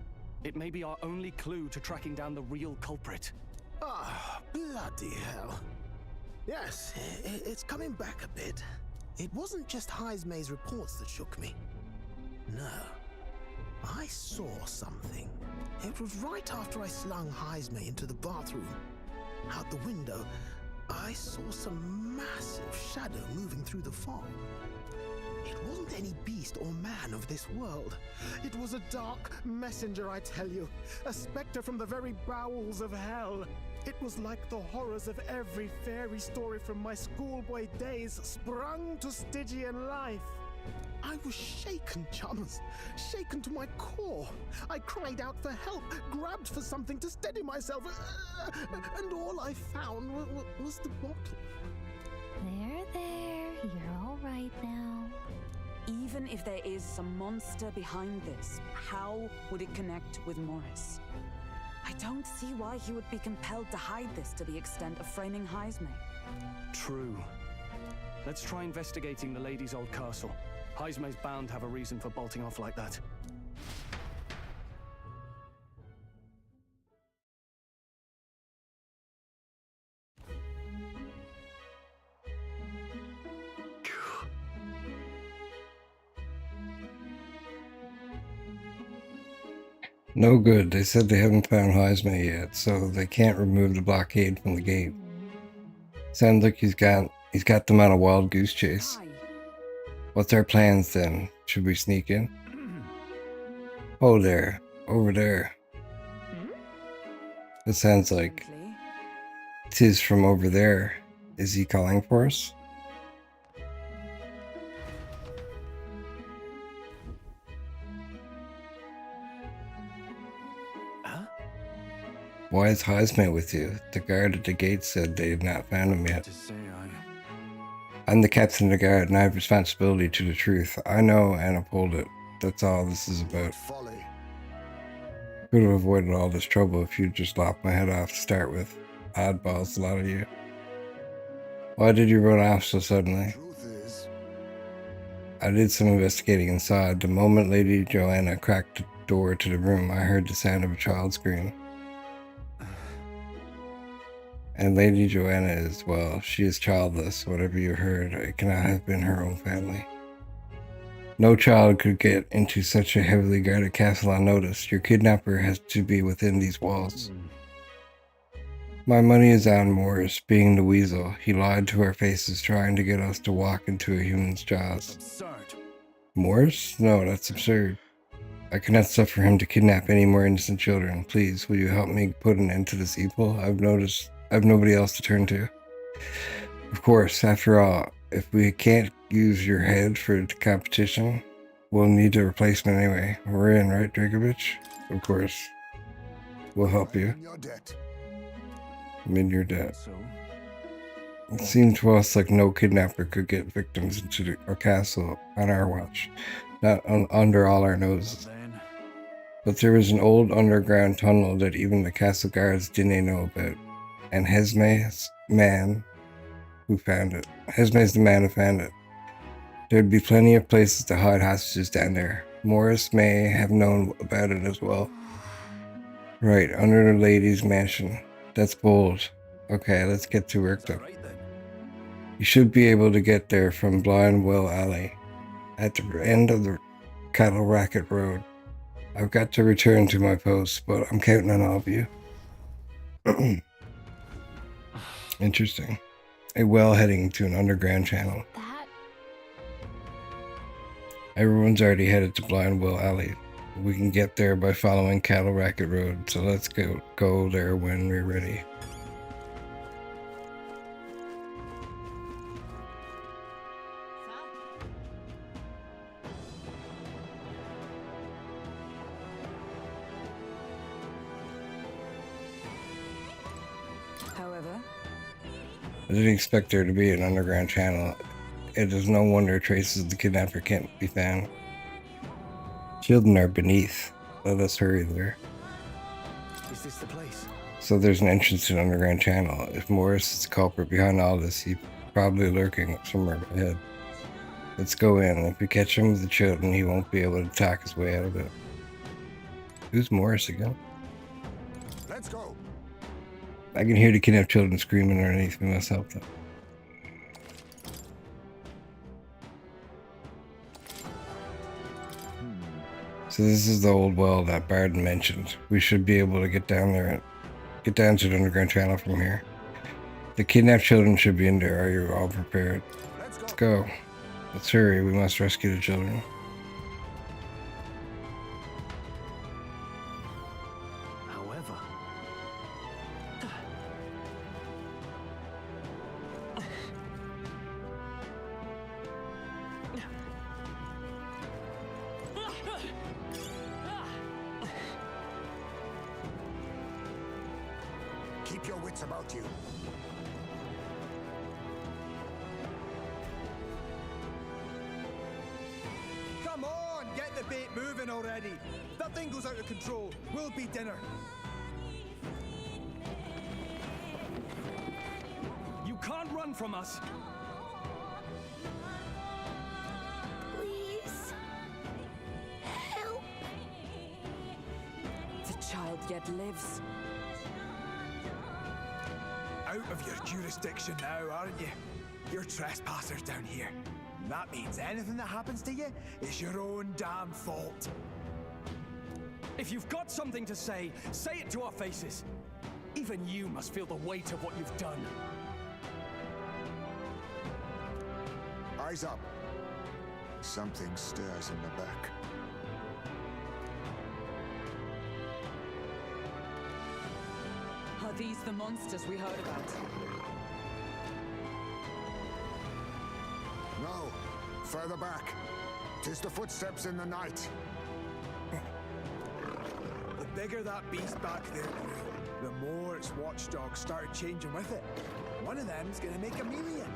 It may be our only clue to tracking down the real culprit. Ah, bloody hell. Yes, it's coming back a bit. It wasn't just Heismay's reports that shook me. No. I saw something. It was right after I slung Heismay into the bathroom. Out the window, I saw some massive shadow moving through the fog. It wasn't any beast or man of this world. It was a dark messenger, I tell you. A specter from the very bowels of hell. It was like the horrors of every fairy story from my schoolboy days sprung to Stygian life. I was shaken, chums. Shaken to my core. I cried out for help, grabbed for something to steady myself, and all I found was the bottle. There, you're all right now. Even if there is some monster behind this, how would it connect with Morris? I don't see why he would be compelled to hide this to the extent of framing Heismay. True. Let's try investigating the lady's old castle. Heismay's bound to have a reason for bolting off like that. No good. They said they haven't found Heismay yet, so they can't remove the blockade from the gate. Sounds like he's got them on a wild goose chase. What's our plans then? Should we sneak in? Oh, there. Over there. It sounds like 'tis from over there. Is he calling for us? Why is Heisman with you? The guard at the gate said they had not found him yet. I'm the captain of the guard and I have responsibility to the truth. I know and uphold it. That's all this is about. Folly. Could have avoided all this trouble if you'd just lopped my head off to start with. Oddballs, a lot of you. Why did you run off so suddenly? Truth is, I did some investigating inside. The moment Lady Joanna cracked the door to the room, I heard the sound of a child scream. And Lady Joanna is, well, she is childless. Whatever you heard, it cannot have been her own family. No child could get into such a heavily guarded castle unnoticed. Your kidnapper has to be within these walls. My money is on Morris, being the weasel. He lied to our faces, trying to get us to walk into a human's jaws. Absurd. Morris? No, that's absurd. I cannot suffer him to kidnap any more innocent children. Please, will you help me put an end to this evil? I've nobody else to turn to. Of course, after all, if we can't use your head for the competition, we'll need a replacement anyway. We're in, right, Dragovich? Of course. We'll help you. in your debt. I'm in your debt. So, It seemed to us like no kidnapper could get victims into a castle on our watch, not under all our noses. then, But there was an old underground tunnel that even the castle guards didn't know about, and Hesme's man who found it. Hesme's the man who found it. There'd be plenty of places to hide hostages down there. Morris may have known about it as well. Right, under the lady's mansion. That's bold. Okay, let's get to work then. right then. You should be able to get there from Blind Well Alley, at the end of the Cattle Racket Road. I've got to return to my post, but I'm counting on all of you. Interesting. A well heading to an underground channel. That... Everyone's already headed to Blind Well Alley. We can get there by following Cattle Racket Road, so let's go there when we're ready. However, I didn't expect there to be an underground channel. It is no wonder traces of the kidnapper can't be found. Children are beneath. Let us hurry there. Is this the place? So there's an entrance to an underground channel. If Morris is the culprit behind all this, he's probably lurking somewhere ahead. Let's go in. If we catch him with the children, he won't be able to talk his way out of it. Who's Morris again? Let's go. I can hear the kidnapped children screaming underneath me myself though. So this is the old well that Barden mentioned. We should be able to get down there and get down to the underground channel from here. The kidnapped children should be in there. Are you all prepared? Let's go. Let's hurry. We must rescue the children. However, Keep your wits about you. Come on, get the bait moving already. If that thing goes out of control, we'll be dinner. you can't run from us. Please... help. the child yet lives. Out of your jurisdiction now, aren't you? You're trespassers down here. That means anything that happens to you is your own damn fault. If you've got something to say it to our faces. Even you must feel the weight of what you've done. Eyes up. Something stirs in the back. Are these the monsters we heard about? No, further back. 'Tis the footsteps in the night. The bigger that beast back there grew, the more its watchdogs started changing with it. One of them's gonna make a million.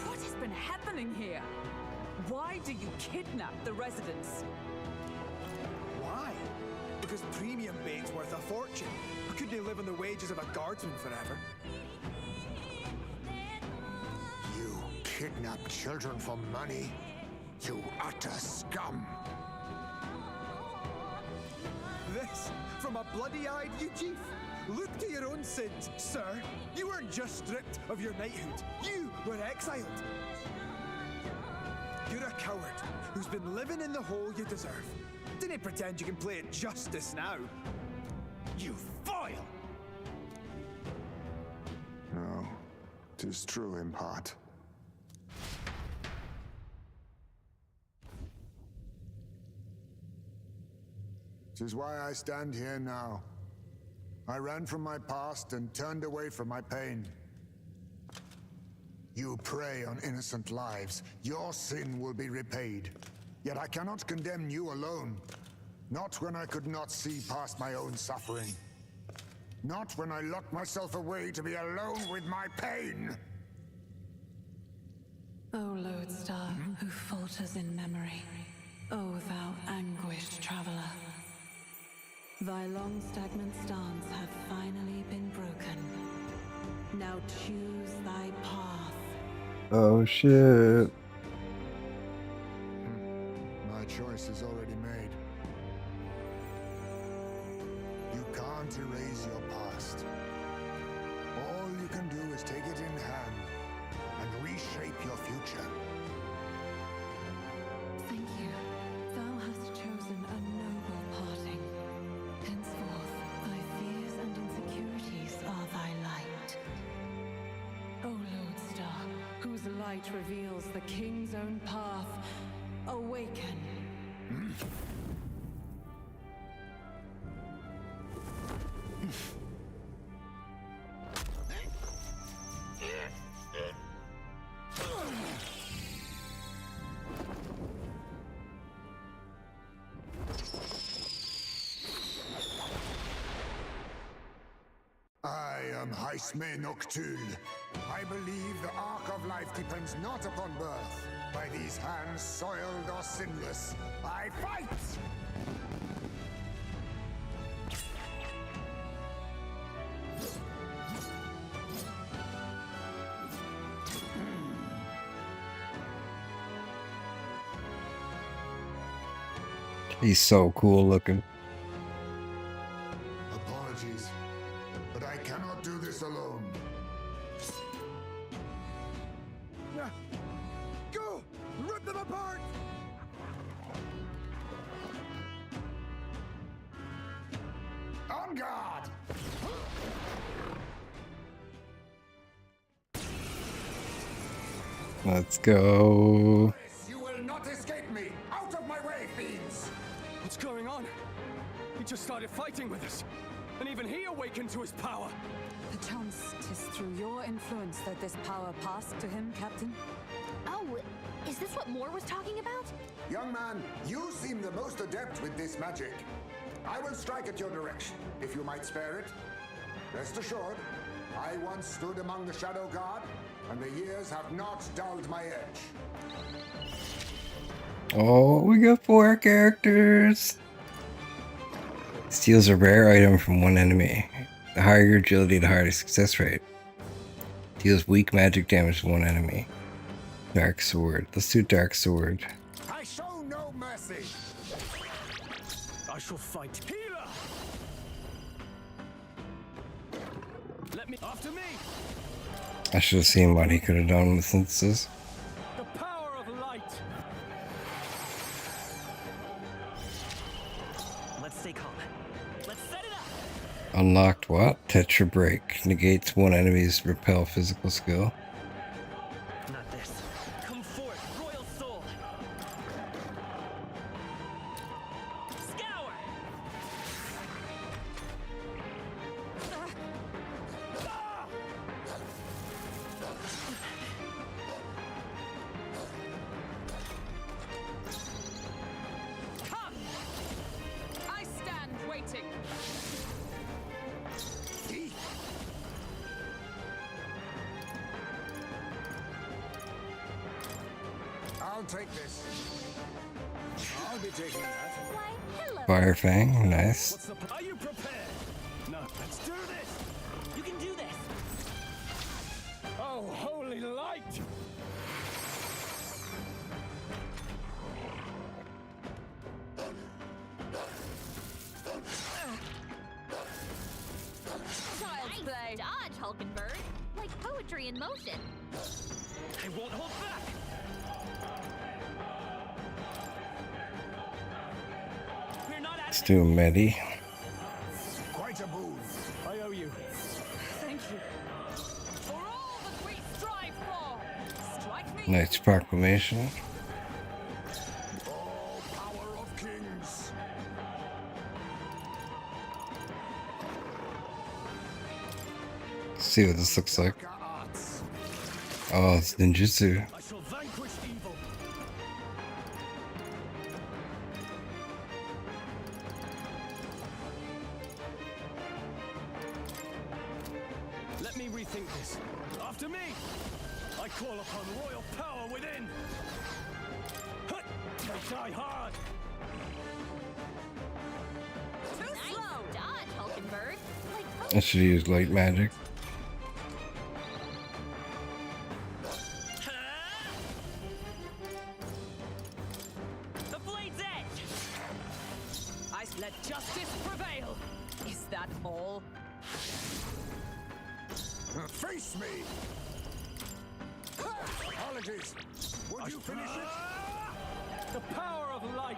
What has been happening here? Why do you kidnap the residents? Why? Because premium bait's worth a fortune. How could they live on the wages of a guardsman forever? You kidnap children for money? You utter scum! This from a bloody-eyed Eugene. Look to your own sins, sir. You weren't just stripped of your knighthood. You were exiled. You're a coward who's been living in the hole you deserve. Didn't pretend you can play at justice now. You foil! No, 'tis true in part. Tis why I stand here now. I ran from my past and turned away from my pain. You prey on innocent lives. Your sin will be repaid. Yet I cannot condemn you alone. Not when I could not see past my own suffering. Not when I locked myself away to be alone with my pain. O lodestar, who falters in memory, O thou anguished traveler. Thy long stagnant stance hath finally been broken. Now choose thy path. Oh shit. My choice is already made. You can't erase your past. All you can do is take it in hand and reshape your future. Thank you. Thou hast chosen a noble parting. Henceforth, thy fears and insecurities are thy light. O lodestar, whose light reveals the king's own path, awaken. I am Haisme Noctul. I believe the arc of life depends not upon birth. By these hands, soiled or sinless, I fight! He's so cool looking. Apologies, but I cannot do this alone. Go! Rip them apart! On guard! Let's go. You will not escape me! Out of my way, fiends! What's going on? He just started fighting with us. And even he awakened to his power. Perchance 'tis through your influence that this power passed to him, Captain? Oh, is this what Moore was talking about? Young man, you seem the most adept with this magic. I will strike at your direction, if you might spare it. Rest assured, I once stood among the Shadow Guard, and the years have not dulled my edge. Oh, we got 4 characters. Steals a rare item from one enemy. The higher your agility, the higher the success rate. Deals weak magic damage to one enemy. Dark Sword. Let's do Dark Sword. I show no mercy. I shall fight. Healer! Let me after me! I should have seen what he could have done with synthesis. The power of light! Let's stay calm. Let's set it up! Unlocked what? Tetra Break. Negates one enemy's repel physical skill. Not this. Come forth, royal soul! Scour! Come! I stand waiting. I'll take this. I'll be taking that. Why, hello. Fire Fang, nice. What's the Are you prepared? No, let's do this! You can do this! Oh, holy light! Child's play. Dodge, Hulkenberg. Like poetry in motion. I won't hold back! We're not at Let's do a Medi. Quite a move. I owe you. Thank you. For all that we strive for, strike me. Knight's Proclamation. Oh, power of kings. Let's see what this looks like. Arts. Oh, it's ninjutsu. I shall vanquish evil. Let me rethink this. After me! I call upon royal power within! Hut! I die hard! Too Nice slow. dodge, Hulkenberg. Like I should use light magic. the blade's edge! I let justice prevail. Is that all? Face me. Apologies. Would you finish it? The power of light!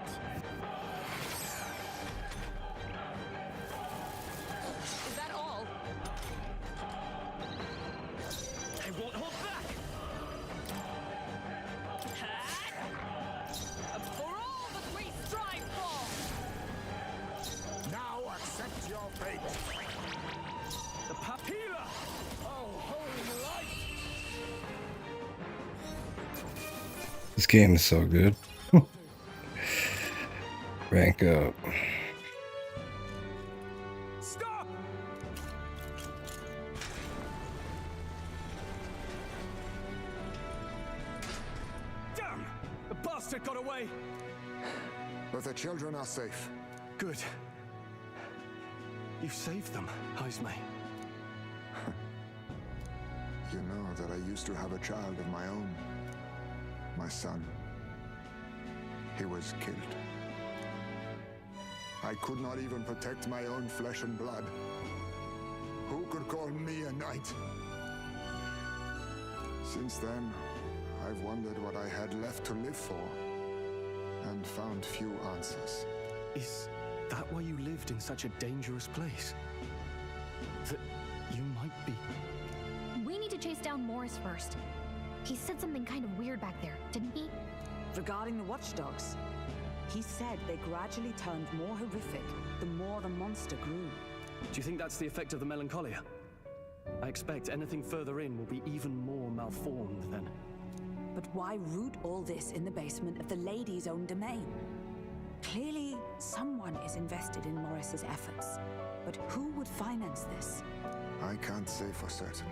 Is that all? I won't hold back! For all that we strive for. Now accept your fate. The papilla! Oh, holy light! This game is so good. Rank up. Stop! Damn! The bastard got away! But the children are safe. Good. You saved them, Heisme. You know that I used to have a child of my own. My son. He was killed. I could not even protect my own flesh and blood. Who could call me a knight? Since then, I've wondered what I had left to live for, and found few answers. Is that why you lived in such a dangerous place? That you might be... We need to chase down Morris first. He said something kind of weird back there, didn't he? Regarding the watchdogs, he said they gradually turned more horrific the more the monster grew. Do you think that's the effect of the melancholia? I expect anything further in will be even more malformed then. But why root all this in the basement of the lady's own domain? Clearly, someone is invested in Morris's efforts. But who would finance this? I can't say for certain.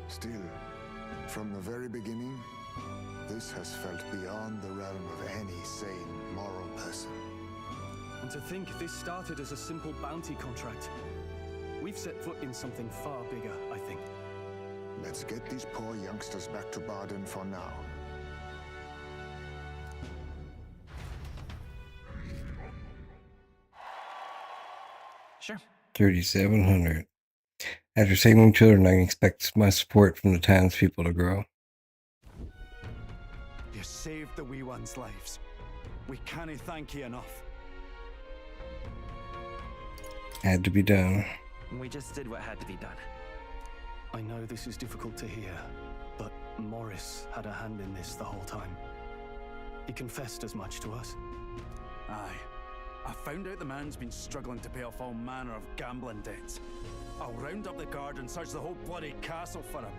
Still, from the very beginning, this has felt beyond the realm of any sane, moral person. And to think this started as a simple bounty contract. We've set foot in something far bigger, I think. Let's get these poor youngsters back to Baden for now. Sure. 3,700. After saving children, I can expect my support from the townspeople to grow. You saved the wee ones' lives. We can't thank you enough. Had to be done. We just did what had to be done. I know this is difficult to hear, but Morris had a hand in this the whole time. He confessed as much to us. Aye. I found out the man's been struggling to pay off all manner of gambling debts. I'll round up the guard and search the whole bloody castle for him.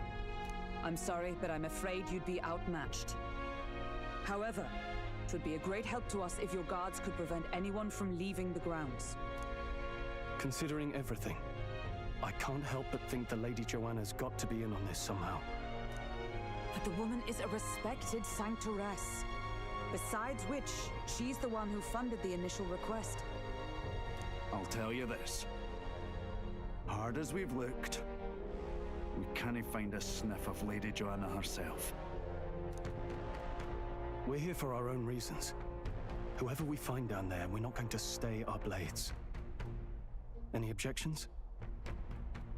I'm sorry, but I'm afraid you'd be outmatched. However, it would be a great help to us if your guards could prevent anyone from leaving the grounds. Considering everything, I can't help but think the Lady Joanna's got to be in on this somehow. But the woman is a respected sanctoress. Besides which, she's the one who funded the initial request. I'll tell you this. Hard as we've looked, we can't find a sniff of Lady Joanna herself. We're here for our own reasons. Whoever we find down there, we're not going to stay our blades. Any objections?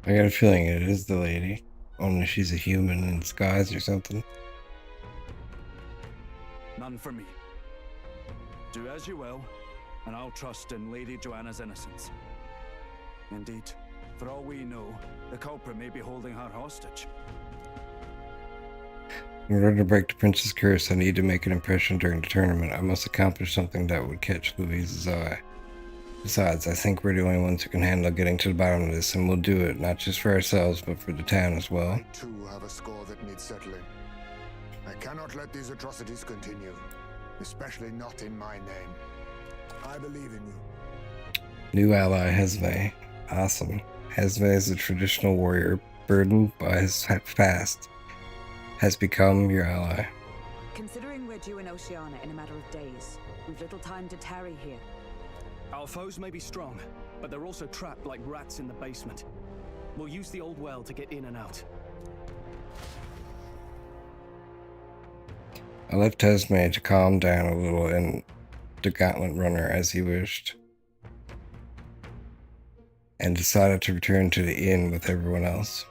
I got a feeling it is the lady. Only she's a human in disguise or something. None for me. Do as you will, and I'll trust in Lady Joanna's innocence. Indeed, for all we know, the culprit may be holding her hostage. In order to break the prince's curse, I need to make an impression during the tournament. I must accomplish something that would catch Louise's eye. Besides, I think we're the only ones who can handle getting to the bottom of this, and we'll do it, not just for ourselves, but for the town as well. I too have a score that needs settling. I cannot let these atrocities continue, especially not in my name. I believe in you. New ally, Hesme. Awesome. Hesme is a traditional warrior, burdened by his past, has become your ally. Considering we're due in Oceania in a matter of days, we've little time to tarry here. Our foes may be strong, but they're also trapped like rats in the basement. We'll use the old well to get in and out. I left Hesme to calm down a little and the gauntlet runner as he wished, and decided to return to the inn with everyone else.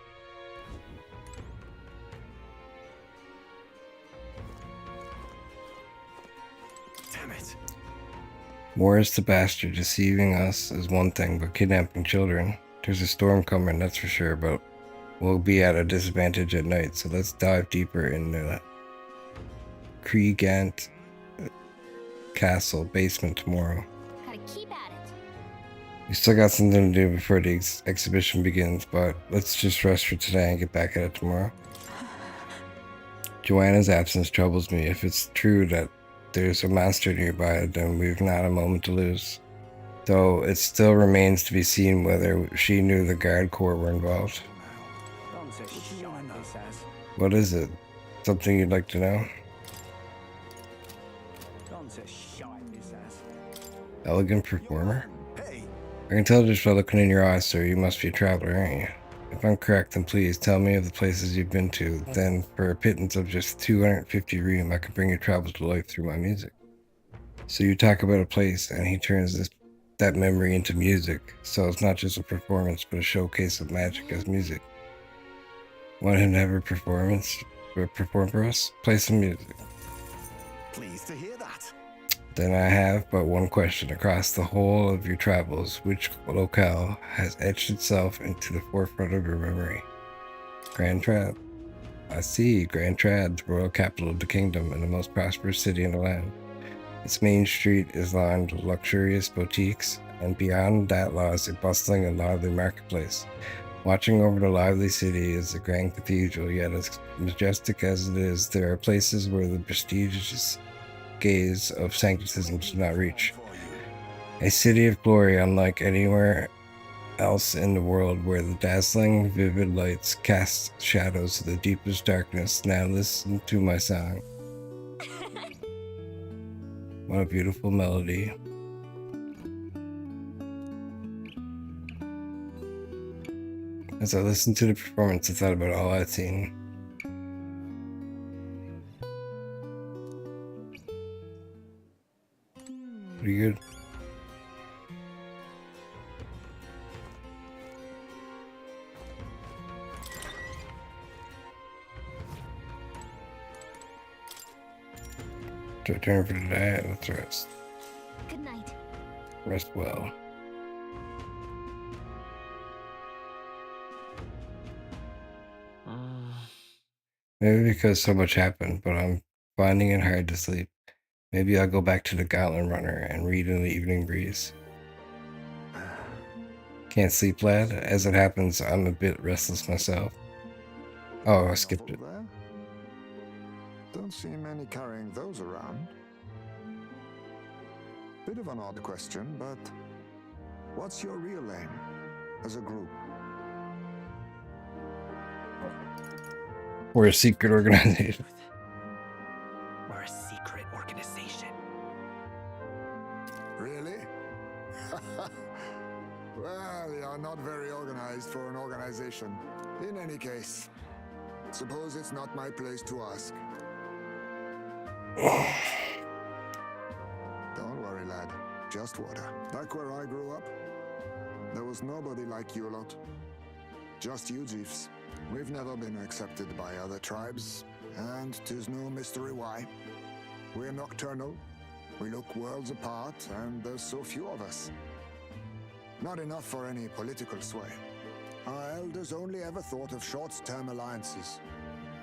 Damn it. Morris the bastard deceiving us is one thing, but kidnapping children, there's a storm coming, that's for sure, but we'll be at a disadvantage at night, so let's dive deeper into Kriegant Castle basement tomorrow. Gotta keep at it. We still got something to do before the exhibition begins, but let's just rest for today and get back at it tomorrow. Joanna's absence troubles me. If it's true that there's a monster nearby, then we've not a moment to lose. Though it still remains to be seen whether she knew the guard corps were involved. What is it? Something you'd like to know? Elegant performer? I can tell just by looking in your eyes, sir, you must be a traveler, aren't you? If I'm correct, then please tell me of the places you've been to. Then, for a pittance of just 250 ream, I can bring your travels to life through my music. So you talk about a place, and he turns that memory into music. So it's not just a performance, but a showcase of magic as music. Want him to have a performance? Perform for us? Play some music. Pleased to hear that. Then I have but one question. Across the whole of your travels, which locale has etched itself into the forefront of your memory? Grand Trad. I see. Grand Trad, the royal capital of the kingdom and the most prosperous city in the land. Its main street is lined with luxurious boutiques, and beyond that lies a bustling and lively marketplace. Watching over the lively city is the grand cathedral, yet as majestic as it is, there are places where the prestigious gaze of sancticism does not reach. A city of glory unlike anywhere else in the world, where the dazzling, vivid lights cast shadows of the deepest darkness. Now listen to my song. What a beautiful melody. As I listened to the performance, I thought about all I'd seen. Pretty good. To return for today, let's rest. Good night. Rest well. Maybe because so much happened, but I'm finding it hard to sleep. Maybe I'll go back to the Gauntlet Runner and read in the evening breeze. Can't sleep, lad? As it happens, I'm a bit restless myself. Oh, I skipped it. There? Don't see many carrying those around. Bit of an odd question, but what's your real aim as a group? We're a secret organization. We're a secret organization. Really? Well, you're not very organized for an organization. In any case, suppose it's not my place to ask. Don't worry, lad. Just water. Back where I grew up, there was nobody like you lot. Just you, Jeeves. We've never been accepted by other tribes, and 'tis no mystery why. We're nocturnal, we look worlds apart, and there's so few of us. Not enough for any political sway. Our elders only ever thought of short-term alliances,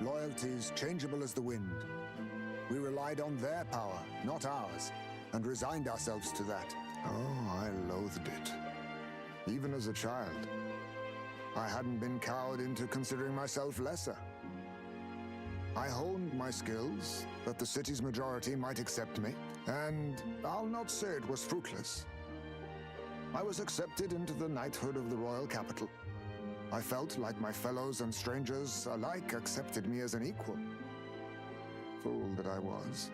loyalties changeable as the wind. We relied on their power, not ours, and resigned ourselves to that. Oh, I loathed it. Even as a child. I hadn't been cowed into considering myself lesser. I honed my skills, that the city's majority might accept me, and I'll not say it was fruitless. I was accepted into the knighthood of the royal capital. I felt like my fellows and strangers alike accepted me as an equal. Fool that I was.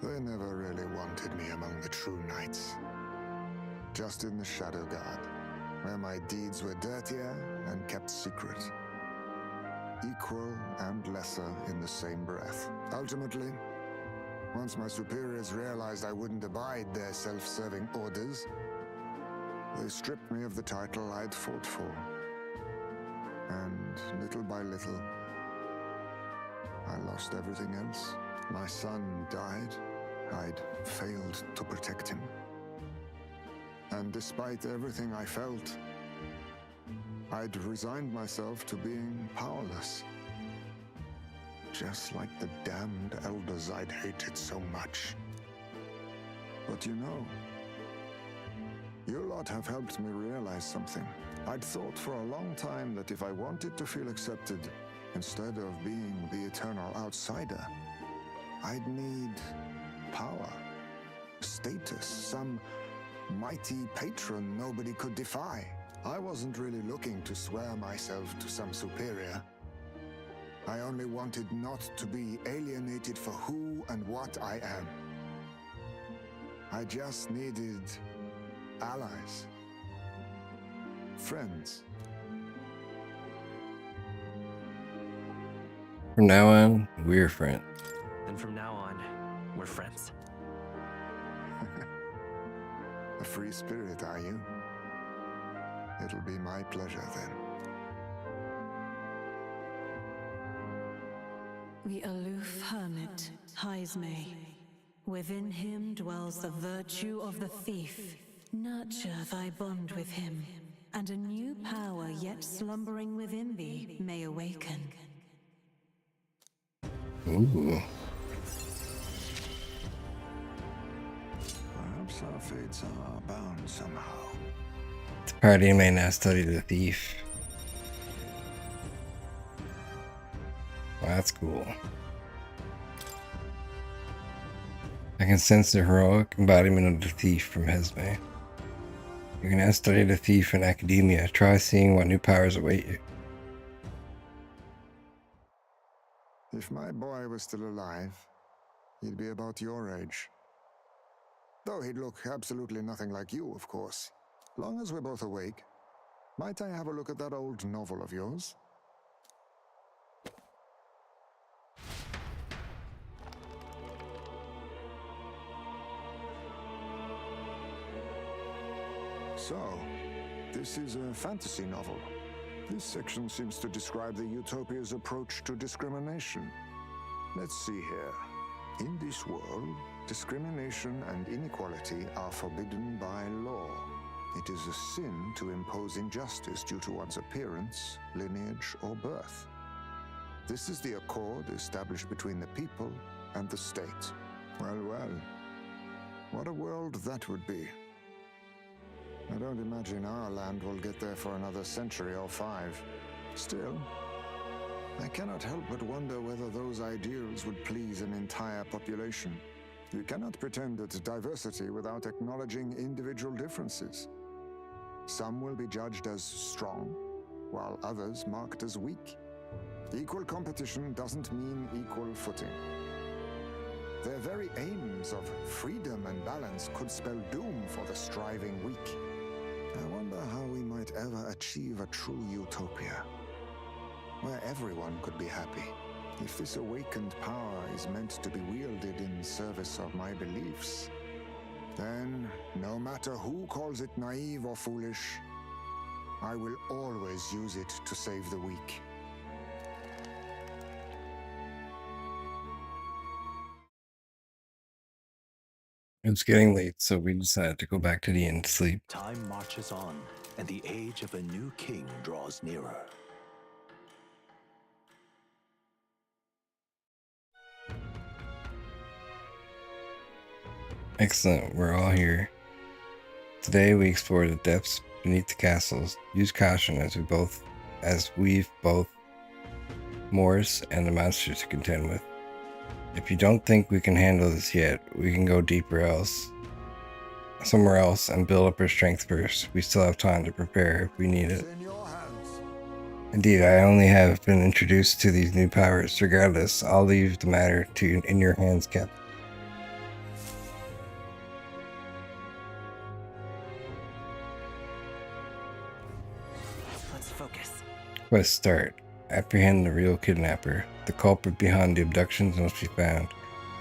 They never really wanted me among the true knights. Just in the Shadow Guard, where my deeds were dirtier and kept secret. Equal and lesser in the same breath. Ultimately, once my superiors realized I wouldn't abide their self-serving orders, they stripped me of the title I'd fought for. And little by little, I lost everything else. My son died. I'd failed to protect him. And despite everything I felt, I'd resigned myself to being powerless. Just like the damned elders I'd hated so much. But you know, you lot have helped me realize something. I'd thought for a long time that if I wanted to feel accepted, instead of being the eternal outsider, I'd need power, status, some mighty patron nobody could defy. I wasn't really looking to swear myself to some superior. I only wanted not to be alienated for who and what I am. I just needed allies. Friends. From now on, we're friends. And from now on, we're friends. A free spirit, are you? It'll be my pleasure then. The aloof hermit, Hyzme. Within him dwells the virtue of the thief. Nurture thy bond with him, and a new power yet slumbering within thee may awaken. Ooh. Perhaps our fates are bound somehow. The party may now study the thief. Well, that's cool. I can sense the heroic embodiment of the thief from Hyzme. You can now study the thief in academia. Try seeing what new powers await you. If my boy was still alive, he'd be about your age. Though he'd look absolutely nothing like you, of course. Long as we're both awake, might I have a look at that old novel of yours? So, this is a fantasy novel. This section seems to describe the Utopia's approach to discrimination. Let's see here. In this world, discrimination and inequality are forbidden by law. It is a sin to impose injustice due to one's appearance, lineage, or birth. This is the accord established between the people and the state. Well, well. What a world that would be. I don't imagine our land will get there for another century or 5. Still, I cannot help but wonder whether those ideals would please an entire population. You cannot pretend at diversity without acknowledging individual differences. Some will be judged as strong, while others marked as weak. Equal competition doesn't mean equal footing. Their very aims of freedom and balance could spell doom for the striving weak. I wonder how we might ever achieve a true utopia, where everyone could be happy. If this awakened power is meant to be wielded in service of my beliefs, then, no matter who calls it naive or foolish, I will always use it to save the weak. It was getting late, so we decided to go back to the inn to sleep. Time marches on, and the age of a new king draws nearer. Excellent, we're all here. Today we explore the depths beneath the castles. Use caution as we've both Morris and the monsters to contend with. If you don't think we can handle this yet, we can go somewhere else and build up our strength first. We still have time to prepare if we need it. Indeed, I only have been introduced to these new powers. Regardless, I'll leave the matter in your hands, Captain. Let's focus. Quest start. Apprehend the real kidnapper. The culprit behind the abductions must be found.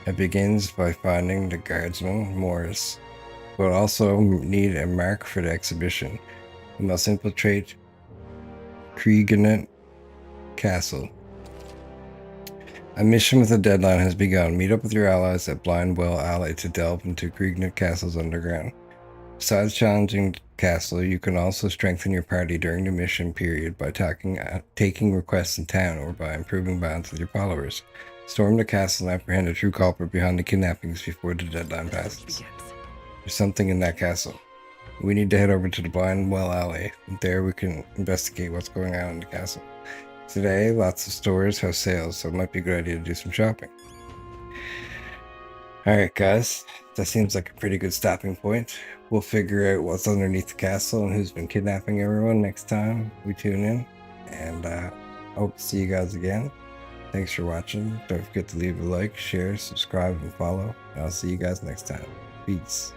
It begins by finding the guardsman, Morris. We'll also need a mark for the exhibition. We must infiltrate Kriegnet Castle. A mission with a deadline has begun. Meet up with your allies at Blindwell Alley to delve into Kriegnet Castle's underground. Besides challenging the castle, you can also strengthen your party during the mission period by taking requests in town or by improving bonds with your followers. Storm the castle and apprehend the true culprit behind the kidnappings before the deadline passes. There's something in that castle. We need to head over to the Blindwell Alley. There we can investigate what's going on in the castle. Today, lots of stores have sales, so it might be a good idea to do some shopping. Alright guys, that seems like a pretty good stopping point. We'll figure out what's underneath the castle and who's been kidnapping everyone next time we tune in. And I hope to see you guys again. Thanks for watching. Don't forget to leave a like, share, subscribe, and follow. And I'll see you guys next time. Peace.